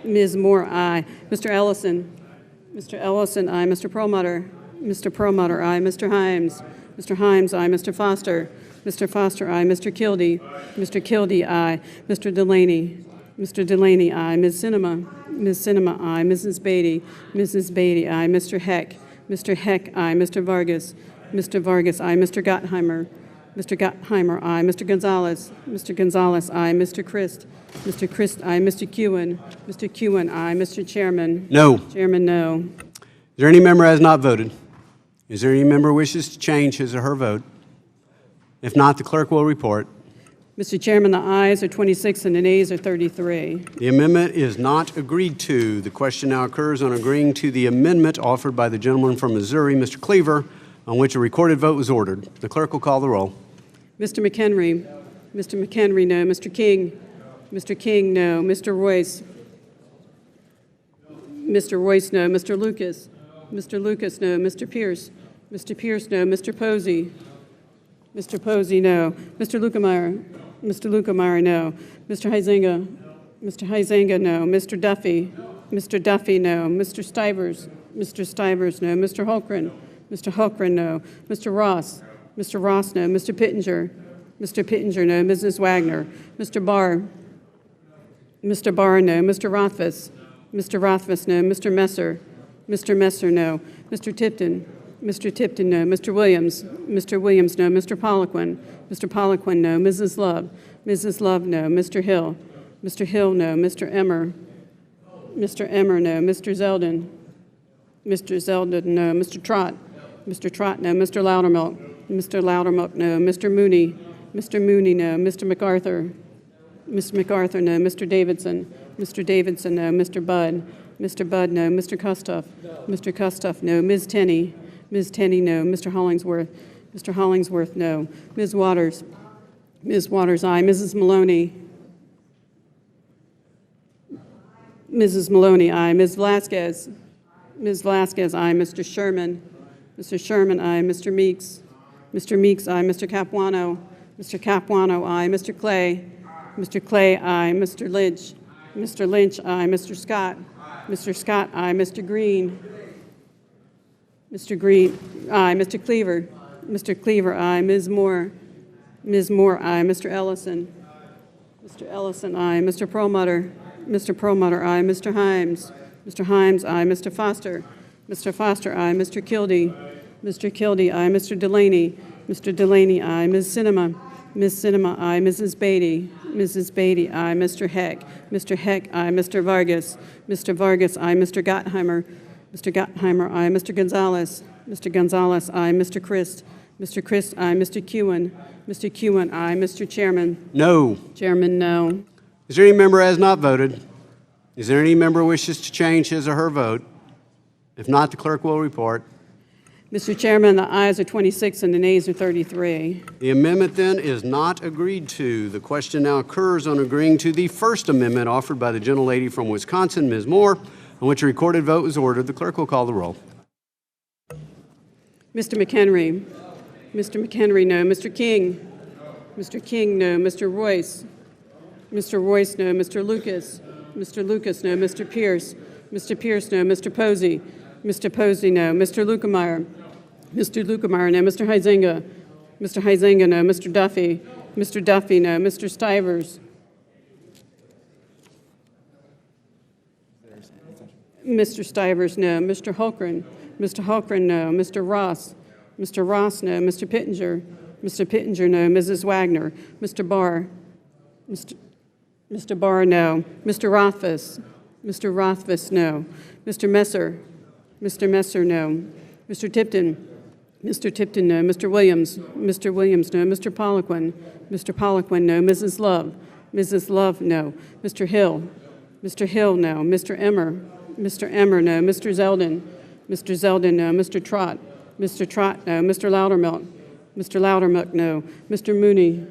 [SPEAKER 4] Ms. Moore, aye. Mr. Ellison? Mr. Ellison, aye. Mr. Perlmutter? Mr. Perlmutter, aye. Mr. Himes? Mr. Himes, aye. Mr. Foster? Mr. Foster, aye. Mr. Kildee? Mr. Kildee, aye. Mr. Delaney? Mr. Delaney, aye. Ms. Cinema? Ms. Cinema, aye. Mrs. Beatty? Mrs. Beatty, aye. Mr. Heck? Mr. Heck, aye. Mr. Vargas? Mr. Vargas, aye. Mr. Gottheimer? Mr. Gottheimer, aye. Mr. Gonzalez? Mr. Gonzalez, aye. Mr. Christ? Mr. Christ, aye. Mr. Kewen? Mr. Kewen, aye. Mr. Chairman?
[SPEAKER 1] No.
[SPEAKER 4] Chairman, no.
[SPEAKER 1] Is there any member who has not voted? Is there any member who wishes to change his or her vote? If not, the clerk will report.
[SPEAKER 4] Mr. Chairman, the ayes are 26 and the nays are 33.
[SPEAKER 1] The amendment is not agreed to. The question now occurs on agreeing to the amendment offered by the gentleman from Missouri, Mr. Cleaver, on which a recorded vote was ordered. The clerk will call the roll.
[SPEAKER 4] Mr. McHenry? Mr. McHenry, no. Mr. King? Mr. King, no. Mr. Royce? Mr. Royce, no. Mr. Lucas? Mr. Lucas, no. Mr. Pierce? Mr. Pierce, no. Mr. Posey? Mr. Posey, no. Mr. Lukemeyer? Mr. Lukemeyer, no. Mr. Huizenga? Mr. Huizenga, no. Mr. Duffy? Mr. Duffy, no. Mr. Stivers? Mr. Stivers, no. Mr. Hulkren? Mr. Hulkren, no. Mr. Ross? Mr. Ross, no. Mr. Pittenger? Mr. Pittenger, no. Mrs. Wagner? Mr. Barr? Mr. Barr, no. Mr. Rothfuss? Mr. Rothfuss, no. Mr. Messer? Mr. Messer, no. Mr. Tipton? Mr. Tipton, no. Mr. Williams? Mr. Williams, no. Mr. Poliquin? Mr. Poliquin, no. Mrs. Love? Mrs. Love, no. Mr. Hill? Mr. Hill, no. Mr. Emmer? Mr. Emmer, no. Mr. Zeldin? Mr. Zeldin, no. Mr. Trott? Mr. Trott, no. Mr. Loudermilk? Mr. Loudermilk, no. Mr. Mooney? Mr. Mooney, no. Mr. MacArthur? Mr. MacArthur, no. Mr. Davidson? Mr. Davidson, no. Mr. Budd? Mr. Budd, no. Mr. Kustoff? Mr. Kustoff, no. Ms. Tenney? Ms. Tenney, no. Mr. Hollingsworth? Mr. Hollingsworth, no. Ms. Waters? Ms. Waters, aye. Mrs. Maloney? Mrs. Maloney, aye. Ms. Velasquez? Ms. Velasquez, aye. Mr. Sherman? Mr. Sherman, aye. Mr. Meeks? Mr. Meeks, aye. Mr. Capuano? Mr. Capuano, aye. Mr. Clay? Mr. Clay, aye. Mr. Lynch? Mr. Lynch, aye. Mr. Scott? Mr. Scott, aye. Mr. Green? Mr. Green, aye. Mr. Cleaver? Mr. Cleaver, aye. Ms. Moore? Ms. Moore, aye. Mr. Ellison? Mr. Ellison, aye. Mr. Perlmutter? Mr. Perlmutter, aye. Mr. Himes? Mr. Himes, aye. Mr. Foster? Mr. Foster, aye. Mr. Kildee? Mr. Kildee, aye. Mr. Delaney? Mr. Delaney, aye. Ms. Cinema? Ms. Cinema, aye. Mrs. Beatty? Mrs. Beatty, aye. Mr. Heck? Mr. Heck, aye. Mr. Vargas? Mr. Vargas, aye. Mr. Gottheimer? Mr. Gottheimer, aye. Mr. Gonzalez? Mr. Gonzalez, aye. Mr. Christ? Mr. Christ, aye. Mr. Kewen? Mr. Kewen, aye. Mr. Chairman?
[SPEAKER 1] No.
[SPEAKER 4] Chairman, no.
[SPEAKER 1] Is there any member who has not voted? Is there any member who wishes to change his or her vote? If not, the clerk will report.
[SPEAKER 4] Mr. Chairman, the ayes are 26 and the nays are 33.
[SPEAKER 1] The amendment then is not agreed to. The question now occurs on agreeing to the first amendment offered by the gentlelady from Wisconsin, Ms. Moore, on which a recorded vote was ordered. The clerk will call the roll.
[SPEAKER 4] Mr. McHenry? Mr. McHenry, no. Mr. King? Mr. King, no. Mr. Royce? Mr. Royce, no. Mr. Lucas? Mr. Lucas, no. Mr. Pierce? Mr. Pierce, no. Mr. Posey? Mr. Posey, no. Mr. Lukemeyer? Mr. Lukemeyer, no. Mr. Huizenga? Mr. Huizenga, no. Mr. Duffy? Mr. Duffy, no. Mr. Stivers? Mr. Stivers, no. Mr. Holgren? Mr. Holgren, no. Mr. Ross? Mr. Ross, no. Mr. Pittenger? Mr. Pittenger, no. Mrs. Wagner? Mr. Barr? Mr. Barr, no. Mr. Rothfuss? Mr. Rothfuss, no. Mr. Messer? Mr. Messer, no. Mr. Tipton? Mr. Tipton, no. Mr. Williams? Mr. Williams, no. Mr. Poliquin? Mr. Poliquin, no. Mrs. Love? Mrs. Love, no. Mr. Hill? Mr. Hill, no. Mr. Emmer? Mr. Emmer, no. Mr. Zeldin? Mr. Zeldin, no. Mr. Trott? Mr. Trott, no. Mr. Loudermilk? Mr. Loudermilk, no. Mr. Mooney?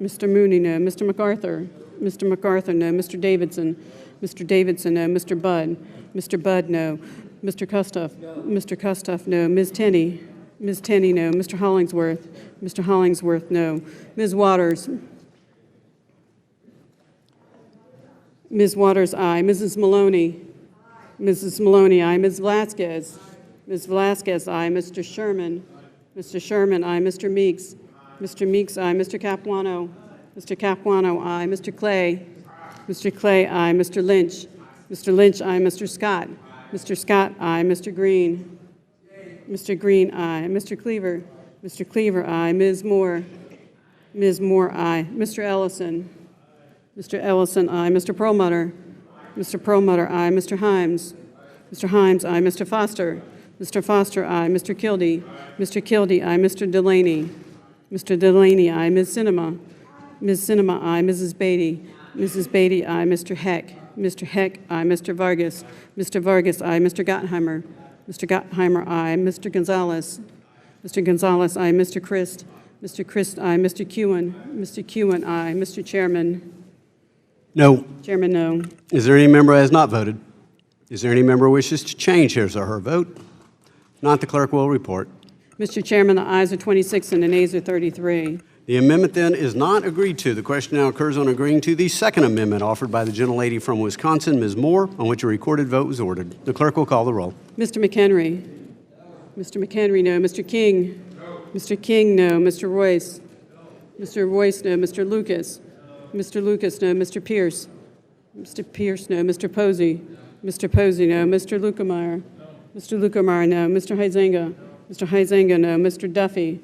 [SPEAKER 4] Mr. Mooney, no. Mr. MacArthur? Mr. MacArthur, no. Mr. Davidson? Mr. Davidson, no. Mr. Budd? Mr. Budd, no. Mr. Kustoff? Mr. Kustoff, no. Ms. Tenney? Ms. Tenney, no. Mr. Hollingsworth? Mr. Hollingsworth, no. Ms. Waters? Ms. Waters, aye. Mrs. Maloney? Mrs. Maloney, aye. Ms. Velasquez? Ms. Velasquez, aye. Mr. Sherman? Mr. Sherman, aye. Mr. Meeks? Mr. Meeks, aye. Mr. Capuano? Mr. Capuano, aye. Mr. Clay? Mr. Clay, aye. Mr. Lynch? Mr. Lynch, aye. Mr. Scott? Mr. Scott, aye. Mr. Green? Mr. Green, aye. Mr. Cleaver? Mr. Cleaver, aye. Ms. Moore? Ms. Moore, aye. Mr. Ellison? Mr. Ellison, aye. Mr. Perlmutter? Mr. Perlmutter, aye. Mr. Himes? Mr. Himes, aye. Mr. Foster? Mr. Foster, aye. Mr. Kildee? Mr. Kildee, aye. Mr. Delaney? Mr. Delaney, aye. Ms. Cinema? Ms. Cinema, aye. Mrs. Beatty? Mrs. Beatty, aye. Mr. Heck? Mr. Heck, aye. Mr. Vargas? Mr. Vargas, aye. Mr. Gottheimer? Mr. Gottheimer, aye. Mr. Gonzalez? Mr. Gonzalez, aye. Mr. Christ? Mr. Christ, aye. Mr. Kewen? Mr. Kewen, aye. Mr. Chairman?
[SPEAKER 1] No.
[SPEAKER 4] Chairman, no.
[SPEAKER 1] Is there any member who has not voted? Is there any member who wishes to change his or her vote? If not, the clerk will report.
[SPEAKER 4] Mr. Chairman, the ayes are 26 and the nays are 33.
[SPEAKER 1] The amendment then is not agreed to. The question now occurs on agreeing to the second amendment offered by the gentlelady from Wisconsin, Ms. Moore, on which a recorded vote was ordered. The clerk will call the roll.
[SPEAKER 4] Mr. McHenry? Mr. McHenry, no. Mr. King? Mr. King, no. Mr. Royce? Mr. Royce, no. Mr. Lucas? Mr. Lucas, no. Mr. Pierce? Mr. Pierce, no. Mr. Posey? Mr. Posey, no. Mr. Lukemeyer? Mr. Lukemeyer, no. Mr. Huizenga? Mr. Huizenga, no. Mr. Duffy?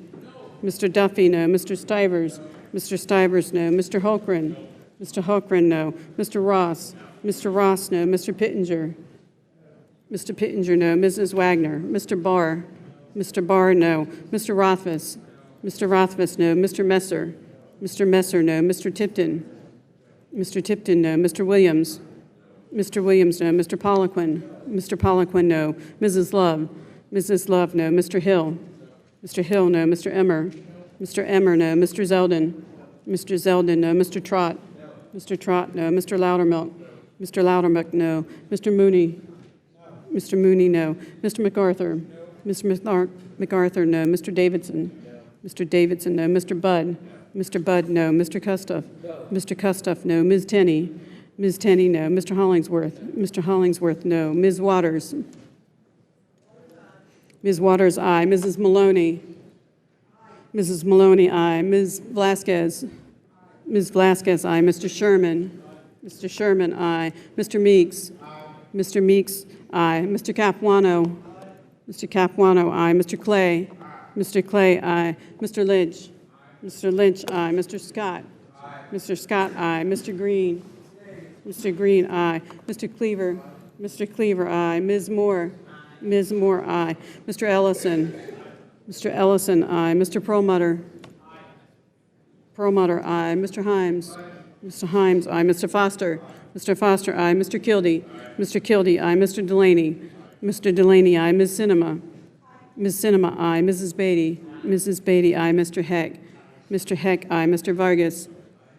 [SPEAKER 4] Mr. Duffy, no. Mr. Stivers? Mr. Stivers, no. Mr. Holgren? Mr. Holgren, no. Mr. Ross? Mr. Ross, no. Mr. Pittenger? Mr. Pittenger, no. Mrs. Wagner? Mr. Barr? Mr. Barr, no. Mr. Rothfuss? Mr. Rothfuss, no. Mr. Messer? Mr. Messer, no. Mr. Tipton? Mr. Tipton, no. Mr. Williams? Mr. Williams, no. Mr. Poliquin? Mr. Poliquin, no. Mrs. Love? Mrs. Love, no. Mr. Hill? Mr. Hill, no. Mr. Emmer? Mr. Emmer, no. Mr. Zeldin? Mr. Zeldin, no. Mr. Trott? Mr. Trott, no. Mr. Loudermilk? Mr. Loudermilk, no. Mr. Mooney? Mr. Mooney, no. Mr. MacArthur? Mr. MacArthur, no. Mr. Davidson? Mr. Davidson, no. Mr. Budd? Mr. Budd, no. Mr. Kustoff? Mr. Kustoff, no. Ms. Tenney? Ms. Tenney, no. Mr. Hollingsworth? Mr. Hollingsworth, no. Ms. Waters? Ms. Waters, aye. Mrs. Maloney? Mrs. Maloney, aye. Ms. Vasquez? Ms. Vasquez, aye. Mr. Sherman? Mr. Sherman, aye. Mr. Meeks? Mr. Meeks, aye. Mr. Capuano? Mr. Capuano, aye. Mr. Clay? Mr. Clay, aye. Mr. Lynch? Mr. Lynch, aye. Mr. Scott? Mr. Scott, aye. Mr. Green? Mr. Green, aye. Mr. Cleaver? Mr. Cleaver, aye. Ms. Moore? Ms. Moore, aye. Mr. Ellison? Mr. Ellison, aye. Mr. Perlmutter? Perlmutter, aye. Mr. Himes? Mr. Himes, aye. Mr. Foster? Mr. Foster, aye. Mr. Kildee? Mr. Kildee, aye. Mr. Delaney? Mr. Delaney, aye. Ms. Cinema? Ms. Cinema, aye. Mrs. Beatty? Mrs. Beatty, aye. Mr. Heck? Mr. Heck, aye. Mr. Vargas?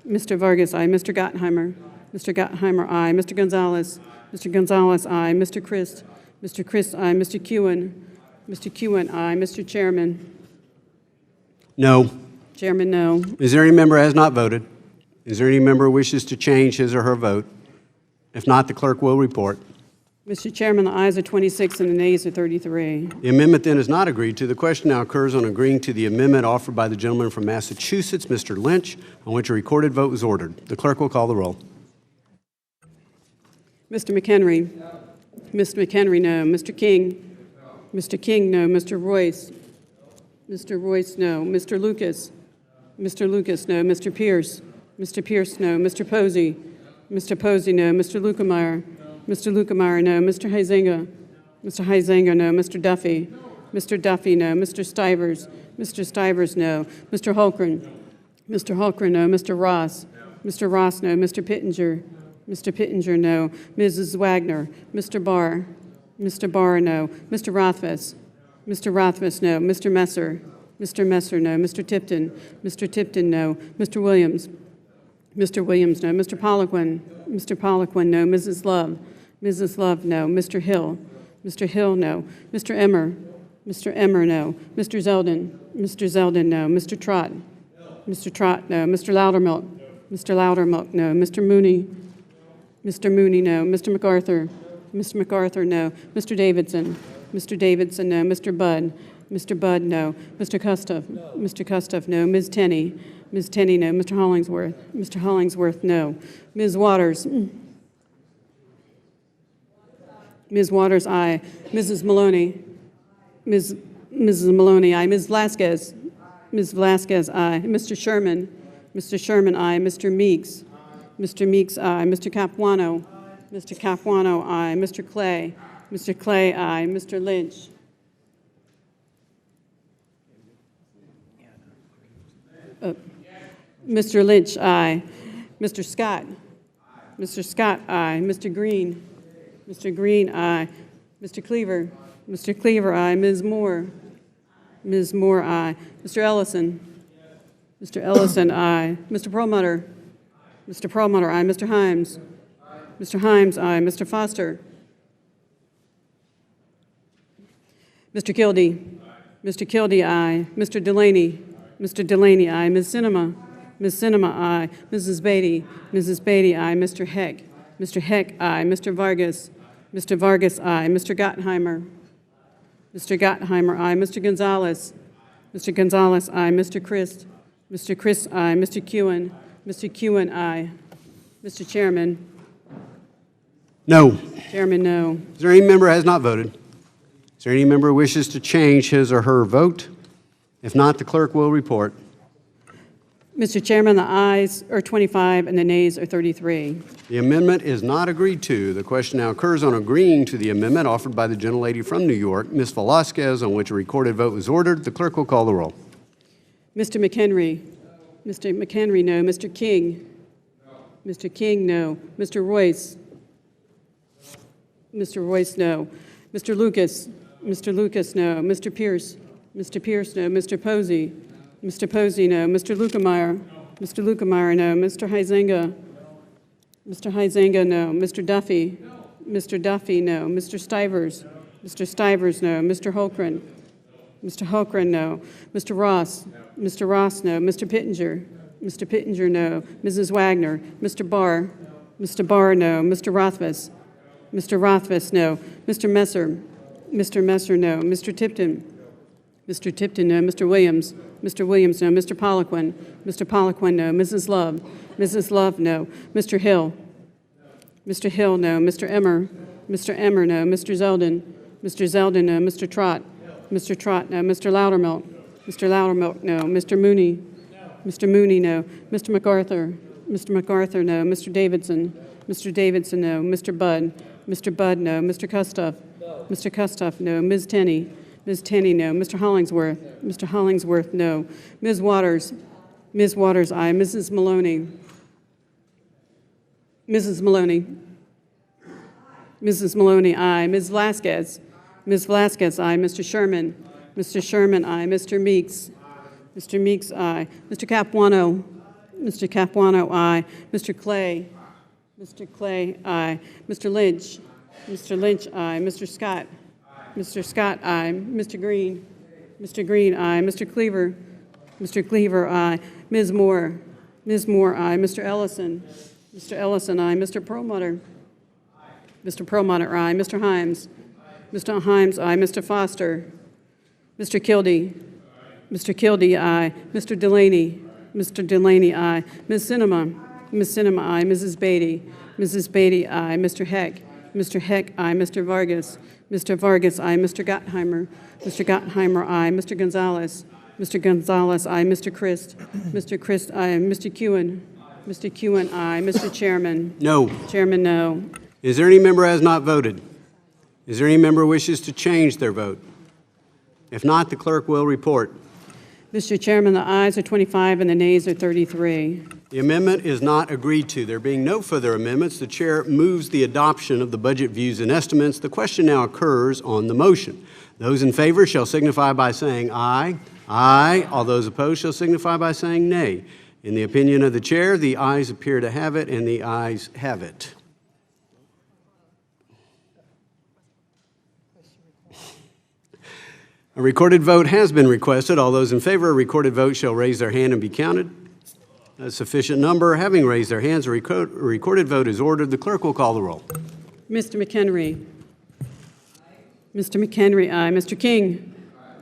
[SPEAKER 4] Mr. Vargas, aye. Mr. Gottheimer? Mr. Gottheimer, aye. Mr. Gonzalez? Mr. Gonzalez, aye. Mr. Christ? Mr. Christ, aye. Mr. Kewen? Mr. Kewen, aye. Mr. Chairman?
[SPEAKER 1] No.
[SPEAKER 4] Chairman, no.
[SPEAKER 1] Is there any member who has not voted? Is there any member who wishes to change his or her vote? If not, the clerk will report.
[SPEAKER 4] Mr. Chairman, the ayes are 26 and the nays are 33.
[SPEAKER 1] The amendment then is not agreed to. The question now occurs on agreeing to the amendment offered by the gentleman from Massachusetts, Mr. Lynch, on which a recorded vote was ordered. The clerk will call the roll.
[SPEAKER 4] Mr. McHenry? Mr. McHenry, no. Mr. King? Mr. King, no. Mr. Royce? Mr. Royce, no. Mr. Lucas? Mr. Lucas, no. Mr. Pierce? Mr. Pierce, no. Mr. Posey? Mr. Posey, no. Mr. Lukemeyer? Mr. Lukemeyer, no. Mr. Huizenga? Mr. Huizenga, no. Mr. Duffy? Mr. Duffy, no. Mr. Stivers? Mr. Stivers, no. Mr. Holgren? Mr. Holgren, no. Mr. Ross? Mr. Ross, no. Mr. Pittenger? Mr. Pittenger, no. Mrs. Wagner? Mr. Barr? Mr. Barr, no. Mr. Rothfuss? Mr. Rothfuss, no. Mr. Messer? Mr. Messer, no. Mr. Tipton? Mr. Tipton, no. Mr. Williams? Mr. Williams, no. Mr. Poliquin? Mr. Poliquin, no. Mrs. Love? Mrs. Love, no. Mr. Hill? Mr. Hill, no. Mr. Emmer? Mr. Emmer, no. Mr. Zeldin? Mr. Zeldin, no. Mr. Trott? Mr. Trott, no. Mr. Loudermilk? Mr. Loudermilk, no. Mr. Mooney? Mr. Mooney, no. Mr. MacArthur? Mr. MacArthur, no. Mr. Davidson? Mr. Davidson, no. Mr. Budd? Mr. Budd, no. Mr. Kustoff? Mr. Kustoff, no. Ms. Tenney? Ms. Tenney, no. Mr. Hollingsworth? Mr. Hollingsworth, no. Ms. Waters? Ms. Waters, aye. Mrs. Maloney? Mrs. Maloney, aye. Ms. Vasquez? Ms. Vasquez, aye. Mr. Sherman? Mr. Sherman, aye. Mr. Meeks? Mr. Meeks, aye. Mr. Capuano? Mr. Capuano, aye. Mr. Clay? Mr. Clay, aye. Mr. Lynch? Mr. Lynch, aye. Mr. Scott? Mr. Scott, aye. Mr. Green? Mr. Green, aye. Mr. Cleaver? Mr. Cleaver, aye. Ms. Moore? Ms. Moore, aye. Mr. Ellison? Mr. Ellison, aye. Mr. Perlmutter? Mr. Perlmutter, aye. Mr. Himes? Mr. Himes, aye. Mr. Foster? Mr. Kildee? Mr. Kildee, aye. Mr. Delaney? Mr. Delaney, aye. Ms. Cinema? Ms. Cinema, aye. Mrs. Beatty? Mrs. Beatty, aye. Mr. Heck? Mr. Heck, aye. Mr. Vargas? Mr. Vargas, aye. Mr. Gottheimer? Mr. Gottheimer, aye. Mr. Gonzalez? Mr. Gonzalez, aye. Mr. Christ? Mr. Christ, aye. Mr. Kewen? Mr. Kewen, aye. Mr. Chairman?
[SPEAKER 1] No.
[SPEAKER 4] Chairman, no.
[SPEAKER 1] Is there any member who has not voted? Is there any member who wishes to change his or her vote? If not, the clerk will report.
[SPEAKER 4] Mr. Chairman, the ayes are 25 and the nays are 33.
[SPEAKER 1] The amendment is not agreed to. The question now occurs on agreeing to the amendment offered by the gentlelady from New York, Ms. Velasquez, on which a recorded vote was ordered. The clerk will call the roll.
[SPEAKER 4] Mr. McHenry. Mr. McHenry, no. Mr. King. Mr. King, no. Mr. Royce. Mr. Royce, no. Mr. Lucas. Mr. Lucas, no. Mr. Pierce. Mr. Pierce, no. Mr. Posey. Mr. Posey, no. Mr. Lukemeyer. Mr. Lukemeyer, no. Mr. Huizenga. Mr. Huizenga, no. Mr. Duffy. Mr. Duffy, no. Mr. Stivers. Mr. Stivers, no. Mr. Holcren. Mr. Holcren, no. Mr. Ross. Mr. Ross, no. Mr. Pittenger. Mr. Pittenger, no. Mrs. Wagner. Mr. Barr. Mr. Barr, no. Mr. Rothfuss. Mr. Rothfuss, no. Mr. Messer. Mr. Messer, no. Mr. Tipton. Mr. Tipton, no. Mr. Williams. Mr. Williams, no. Mr. Poliquin. Mr. Poliquin, no. Mrs. Love. Mrs. Love, no. Mr. Hill. Mr. Hill, no. Mr. Emmer. Mr. Emmer, no. Mr. Zeldin. Mr. Zeldin, no. Mr. Trott. Mr. Trott, no. Mr. Loudermilk. Mr. Loudermilk, no. Mr. Mooney. Mr. Mooney, no. Mr. MacArthur. Mr. MacArthur, no. Mr. Davidson. Mr. Davidson, no. Mr. Budd. Mr. Budd, no. Mr. Kustoff. Mr. Kustoff, no. Ms. Tenney. Ms. Tenney, no. Mr. Hollingsworth. Mr. Hollingsworth, no. Ms. Waters. Ms. Waters, aye. Mrs. Maloney. Mrs. Maloney. Mrs. Maloney, aye. Ms. Velasquez. Ms. Velasquez, aye. Mr. Sherman. Mr. Sherman, aye. Mr. Meeks. Mr. Meeks, aye. Mr. Capuano. Mr. Capuano, aye. Mr. Clay. Mr. Clay, aye. Mr. Lynch. Mr. Lynch, aye. Mr. Scott. Mr. Scott, aye. Mr. Green. Mr. Green, aye. Mr. Cleaver. Mr. Cleaver, aye. Ms. Moore. Ms. Moore, aye. Mr. Ellison. Mr. Ellison, aye. Mr. Perlmutter. Mr. Perlmutter, aye. Mr. Himes. Mr. Himes, aye. Mr. Foster. Mr. Kildee. Mr. Kildee, aye. Mr. Delaney. Mr. Delaney, aye. Ms. Sinema. Ms. Sinema, aye. Mrs. Beatty. Mrs. Beatty, aye. Mr. Heck. Mr. Heck, aye. Mr. Vargas. Mr. Vargas, aye. Mr. Gottheimer. Mr. Gottheimer, aye. Mr. Gonzalez. Mr. Gonzalez, aye. Mr. Christ. Mr. Christ, aye. Mr. Kewen. Mr. Kewen, aye. Mr. Chairman.
[SPEAKER 1] No.
[SPEAKER 4] Chairman, no.
[SPEAKER 1] Is there any member who has not voted? Is there any member who wishes to change their vote? If not, the clerk will report.
[SPEAKER 4] Mr. Chairman, the ayes are 25 and the nays are 33.
[SPEAKER 1] The amendment is not agreed to. There being no further amendments, the chair moves the adoption of the budget views and estimates. The question now occurs on the motion. Those in favor shall signify by saying aye. Aye. All those opposed shall signify by saying nay. In the opinion of the chair, the ayes appear to have it, and the ayes have it. A recorded vote has been requested. All those in favor of a recorded vote shall raise their hand and be counted. A sufficient number having raised their hands, a recorded vote is ordered. The clerk will call the roll.
[SPEAKER 4] Mr. McHenry. Mr. McHenry, aye. Mr. King.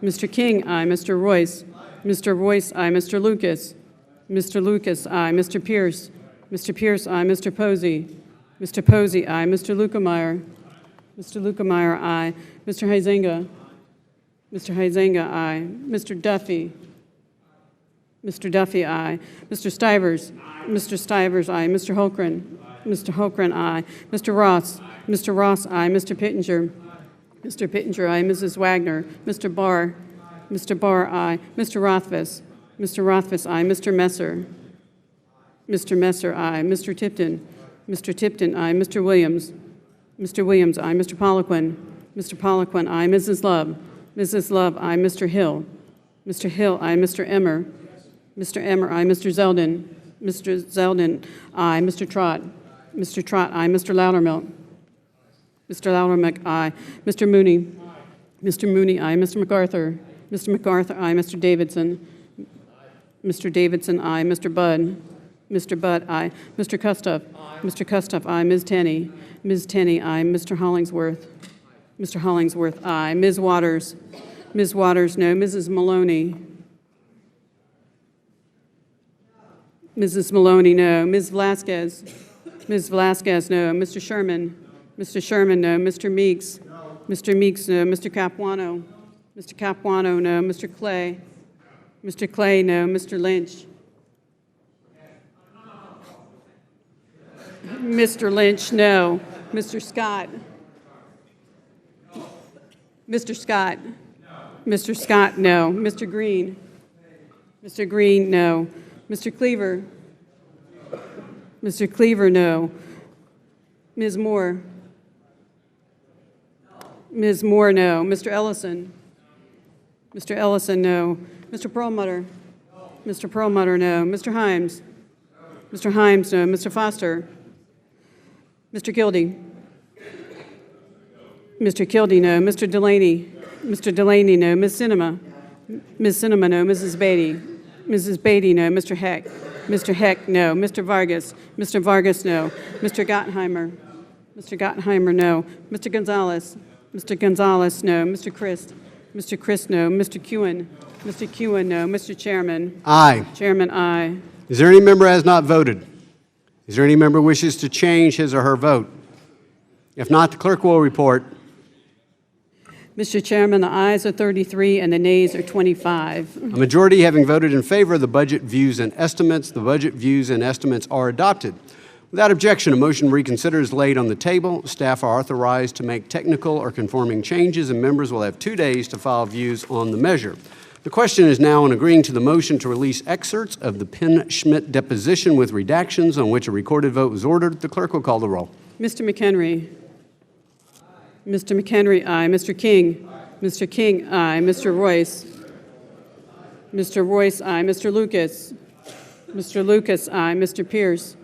[SPEAKER 4] Mr. King, aye. Mr. Royce. Mr. Royce, aye. Mr. Lucas. Mr. Lucas, aye. Mr. Pierce. Mr. Pierce, aye. Mr. Posey. Mr. Posey, aye. Mr. Lukemeyer. Mr. Lukemeyer, aye. Mr. Huizenga. Mr. Huizenga, aye. Mr. Duffy. Mr. Duffy, aye. Mr. Stivers. Mr. Stivers, aye. Mr. Holcren. Mr. Holcren, aye. Mr. Ross. Mr. Ross, aye. Mr. Pittenger. Mr. Pittenger, aye. Mrs. Wagner. Mr. Barr. Mr. Barr, aye. Mr. Rothfuss. Mr. Rothfuss, aye. Mr. Messer. Mr. Messer, aye. Mr. Tipton. Mr. Tipton, aye. Mr. Williams. Mr. Williams, aye. Mr. Poliquin. Mr. Poliquin, aye. Mrs. Love. Mrs. Love, aye. Mr. Hill. Mr. Hill, aye. Mr. Emmer. Mr. Emmer, aye. Mr. Zeldin. Mr. Zeldin, aye. Mr. Trott. Mr. Trott, aye. Mr. Loudermilk. Mr. Loudermilk, aye. Mr. Mooney. Mr. Mooney, aye. Mr. MacArthur. Mr. MacArthur, aye. Mr. Davidson. Mr. Davidson, aye. Mr. Budd. Mr. Budd, aye. Mr. Kustoff. Mr. Kustoff, aye. Ms. Tenney. Ms. Tenney, aye. Mr. Hollingsworth. Mr. Hollingsworth, aye. Ms. Waters. Ms. Waters, no. Mrs. Maloney. Mrs. Maloney, no. Ms. Velasquez. Ms. Velasquez, no. Mr. Sherman. Mr. Sherman, no. Mr. Meeks. Mr. Meeks, no. Mr. Capuano? Mr. Capuano, no. Mr. Clay? Mr. Clay, no. Mr. Lynch? Mr. Lynch, no. Mr. Scott? Mr. Scott? Mr. Scott, no. Mr. Green? Mr. Green, no. Mr. Cleaver? Mr. Cleaver, no. Ms. Moore? Ms. Moore, no. Mr. Ellison? Mr. Ellison, no. Mr. Perlmutter? Mr. Perlmutter, no. Mr. Himes? Mr. Himes, no. Mr. Foster? Mr. Kildee? Mr. Kildee, no. Mr. Delaney? Mr. Delaney, no. Ms. Sinema? Ms. Sinema, no. Mrs. Beatty? Mrs. Beatty, no. Mr. Heck? Mr. Heck, no. Mr. Vargas? Mr. Vargas, no. Mr. Gottheimer? Mr. Gottheimer, no. Mr. Gonzalez? Mr. Gonzalez, no. Mr. Christ? Mr. Christ, no. Mr. Kewen? Mr. Kewen, no. Mr. Chairman?
[SPEAKER 1] Aye.
[SPEAKER 4] Chairman, aye.
[SPEAKER 1] Is there any member who has not voted? Is there any member who wishes to change his or her vote? If not, the clerk will report.
[SPEAKER 4] Mr. Chairman, the ayes are 33 and the nays are 25.
[SPEAKER 1] A majority having voted in favor of the budget views and estimates, the budget views and estimates are adopted. Without objection, a motion to reconsider is laid on the table. Staff are authorized to make technical or conforming changes, and members will have 2 days to file views on the measure. The question is now on agreeing to the motion to release excerpts of the Penn-Schmidt deposition with redactions on which a recorded vote was ordered. The clerk will call the roll.
[SPEAKER 4] Mr. McHenry. Mr. McHenry, aye. Mr. King. Mr. King, aye. Mr. Royce. Mr. Royce, aye. Mr. Lucas. Mr. Lucas, aye. Mr. Pierce.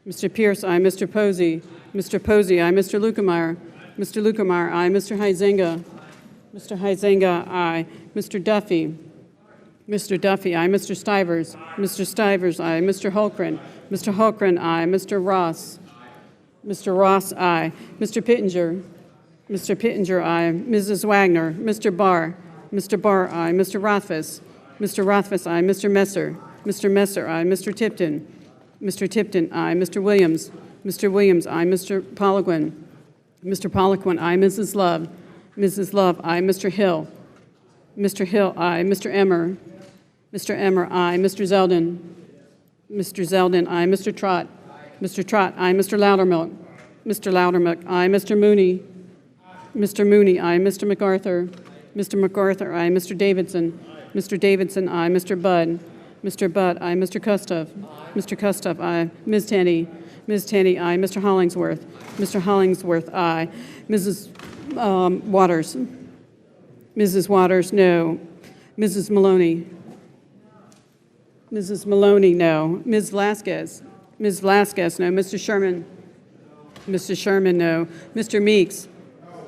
[SPEAKER 4] Mr. Pierce, aye. Mr. Posey. Mr. Posey, aye. Mr. Lukemeyer. Mr. Lukemeyer, aye. Mr. Huizenga. Mr. Huizenga, aye. Mr. Duffy. Mr. Duffy, aye. Mr. Stivers. Mr. Stivers, aye. Mr. Holgren. Mr. Holgren, aye. Mr. Ross. Mr. Ross, aye. Mr. Pittenger. Mr. Pittenger, aye. Mrs. Wagner. Mr. Barr. Mr. Barr, aye. Mr. Rothfuss. Mr. Rothfuss, aye. Mr. Messer. Mr. Messer, aye. Mr. Tipton. Mr. Tipton, aye. Mr. Williams. Mr. Williams, aye. Mr. Poliquin. Mr. Poliquin, aye. Mrs. Love. Mrs. Love, aye. Mr. Hill. Mr. Hill, aye. Mr. Emmer. Mr. Emmer, aye. Mr. Zeldin. Mr. Zeldin, aye. Mr. Trott. Mr. Trott, aye. Mr. Loudermilk. Mr. Loudermilk, aye. Mr. Mooney. Mr. Mooney, aye. Mr. MacArthur. Mr. MacArthur, aye. Mr. Davidson. Mr. Davidson, aye. Mr. Budd. Mr. Budd, aye. Mr. Kustoff. Mr. Kustoff, aye. Ms. Tenney. Ms. Tenney, aye. Mr. Hollingsworth. Mr. Hollingsworth, aye. Mrs. Waters. Mrs. Waters, no. Mrs. Maloney. Mrs. Maloney, no. Ms. Vasquez. Ms. Vasquez, no. Mr. Sherman. Mr. Sherman, no. Mr. Meeks.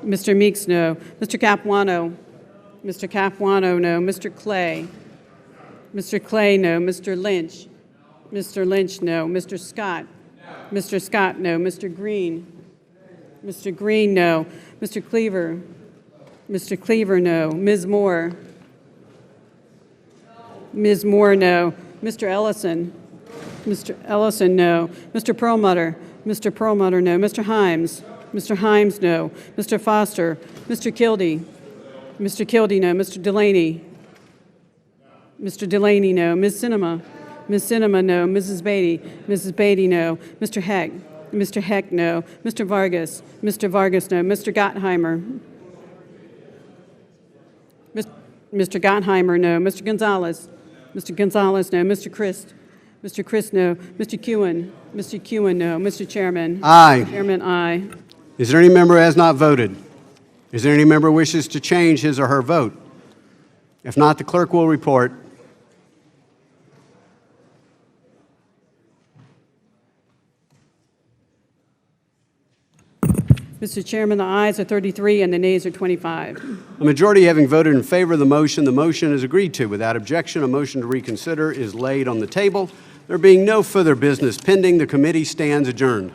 [SPEAKER 4] Mr. Meeks, no. Mr. Capuano. Mr. Capuano, no. Mr. Clay. Mr. Clay, no. Mr. Lynch. Mr. Lynch, no. Mr. Scott. Mr. Scott, no. Mr. Green. Mr. Green, no. Mr. Cleaver. Mr. Cleaver, no. Ms. Moore. Ms. Moore, no. Mr. Ellison. Mr. Ellison, no. Mr. Perlmutter. Mr. Perlmutter, no. Mr. Himes. Mr. Himes, no. Mr. Foster. Mr. Kildee. Mr. Kildee, no. Mr. Delaney. Mr. Delaney, no. Ms. Sinema. Ms. Sinema, no. Mrs. Beatty. Mrs. Beatty, no. Mr. Heck. Mr. Heck, no. Mr. Vargas. Mr. Vargas, no. Mr. Gottheimer. Mr. Gottheimer, no. Mr. Gonzalez. Mr. Gonzalez, no. Mr. Christ. Mr. Christ, no. Mr. Kewen. Mr. Kewen, no. Mr. Chairman.
[SPEAKER 1] Aye.
[SPEAKER 4] Chairman, aye.
[SPEAKER 1] Is there any member who has not voted? Is there any member who wishes to change his or her vote? If not, the clerk will report.
[SPEAKER 4] Mr. Chairman, the ayes are 33 and the nays are 25.
[SPEAKER 1] A majority having voted in favor of the motion is agreed to. Without objection, a motion to reconsider is laid on the table. There being no further business pending, the committee stands adjourned.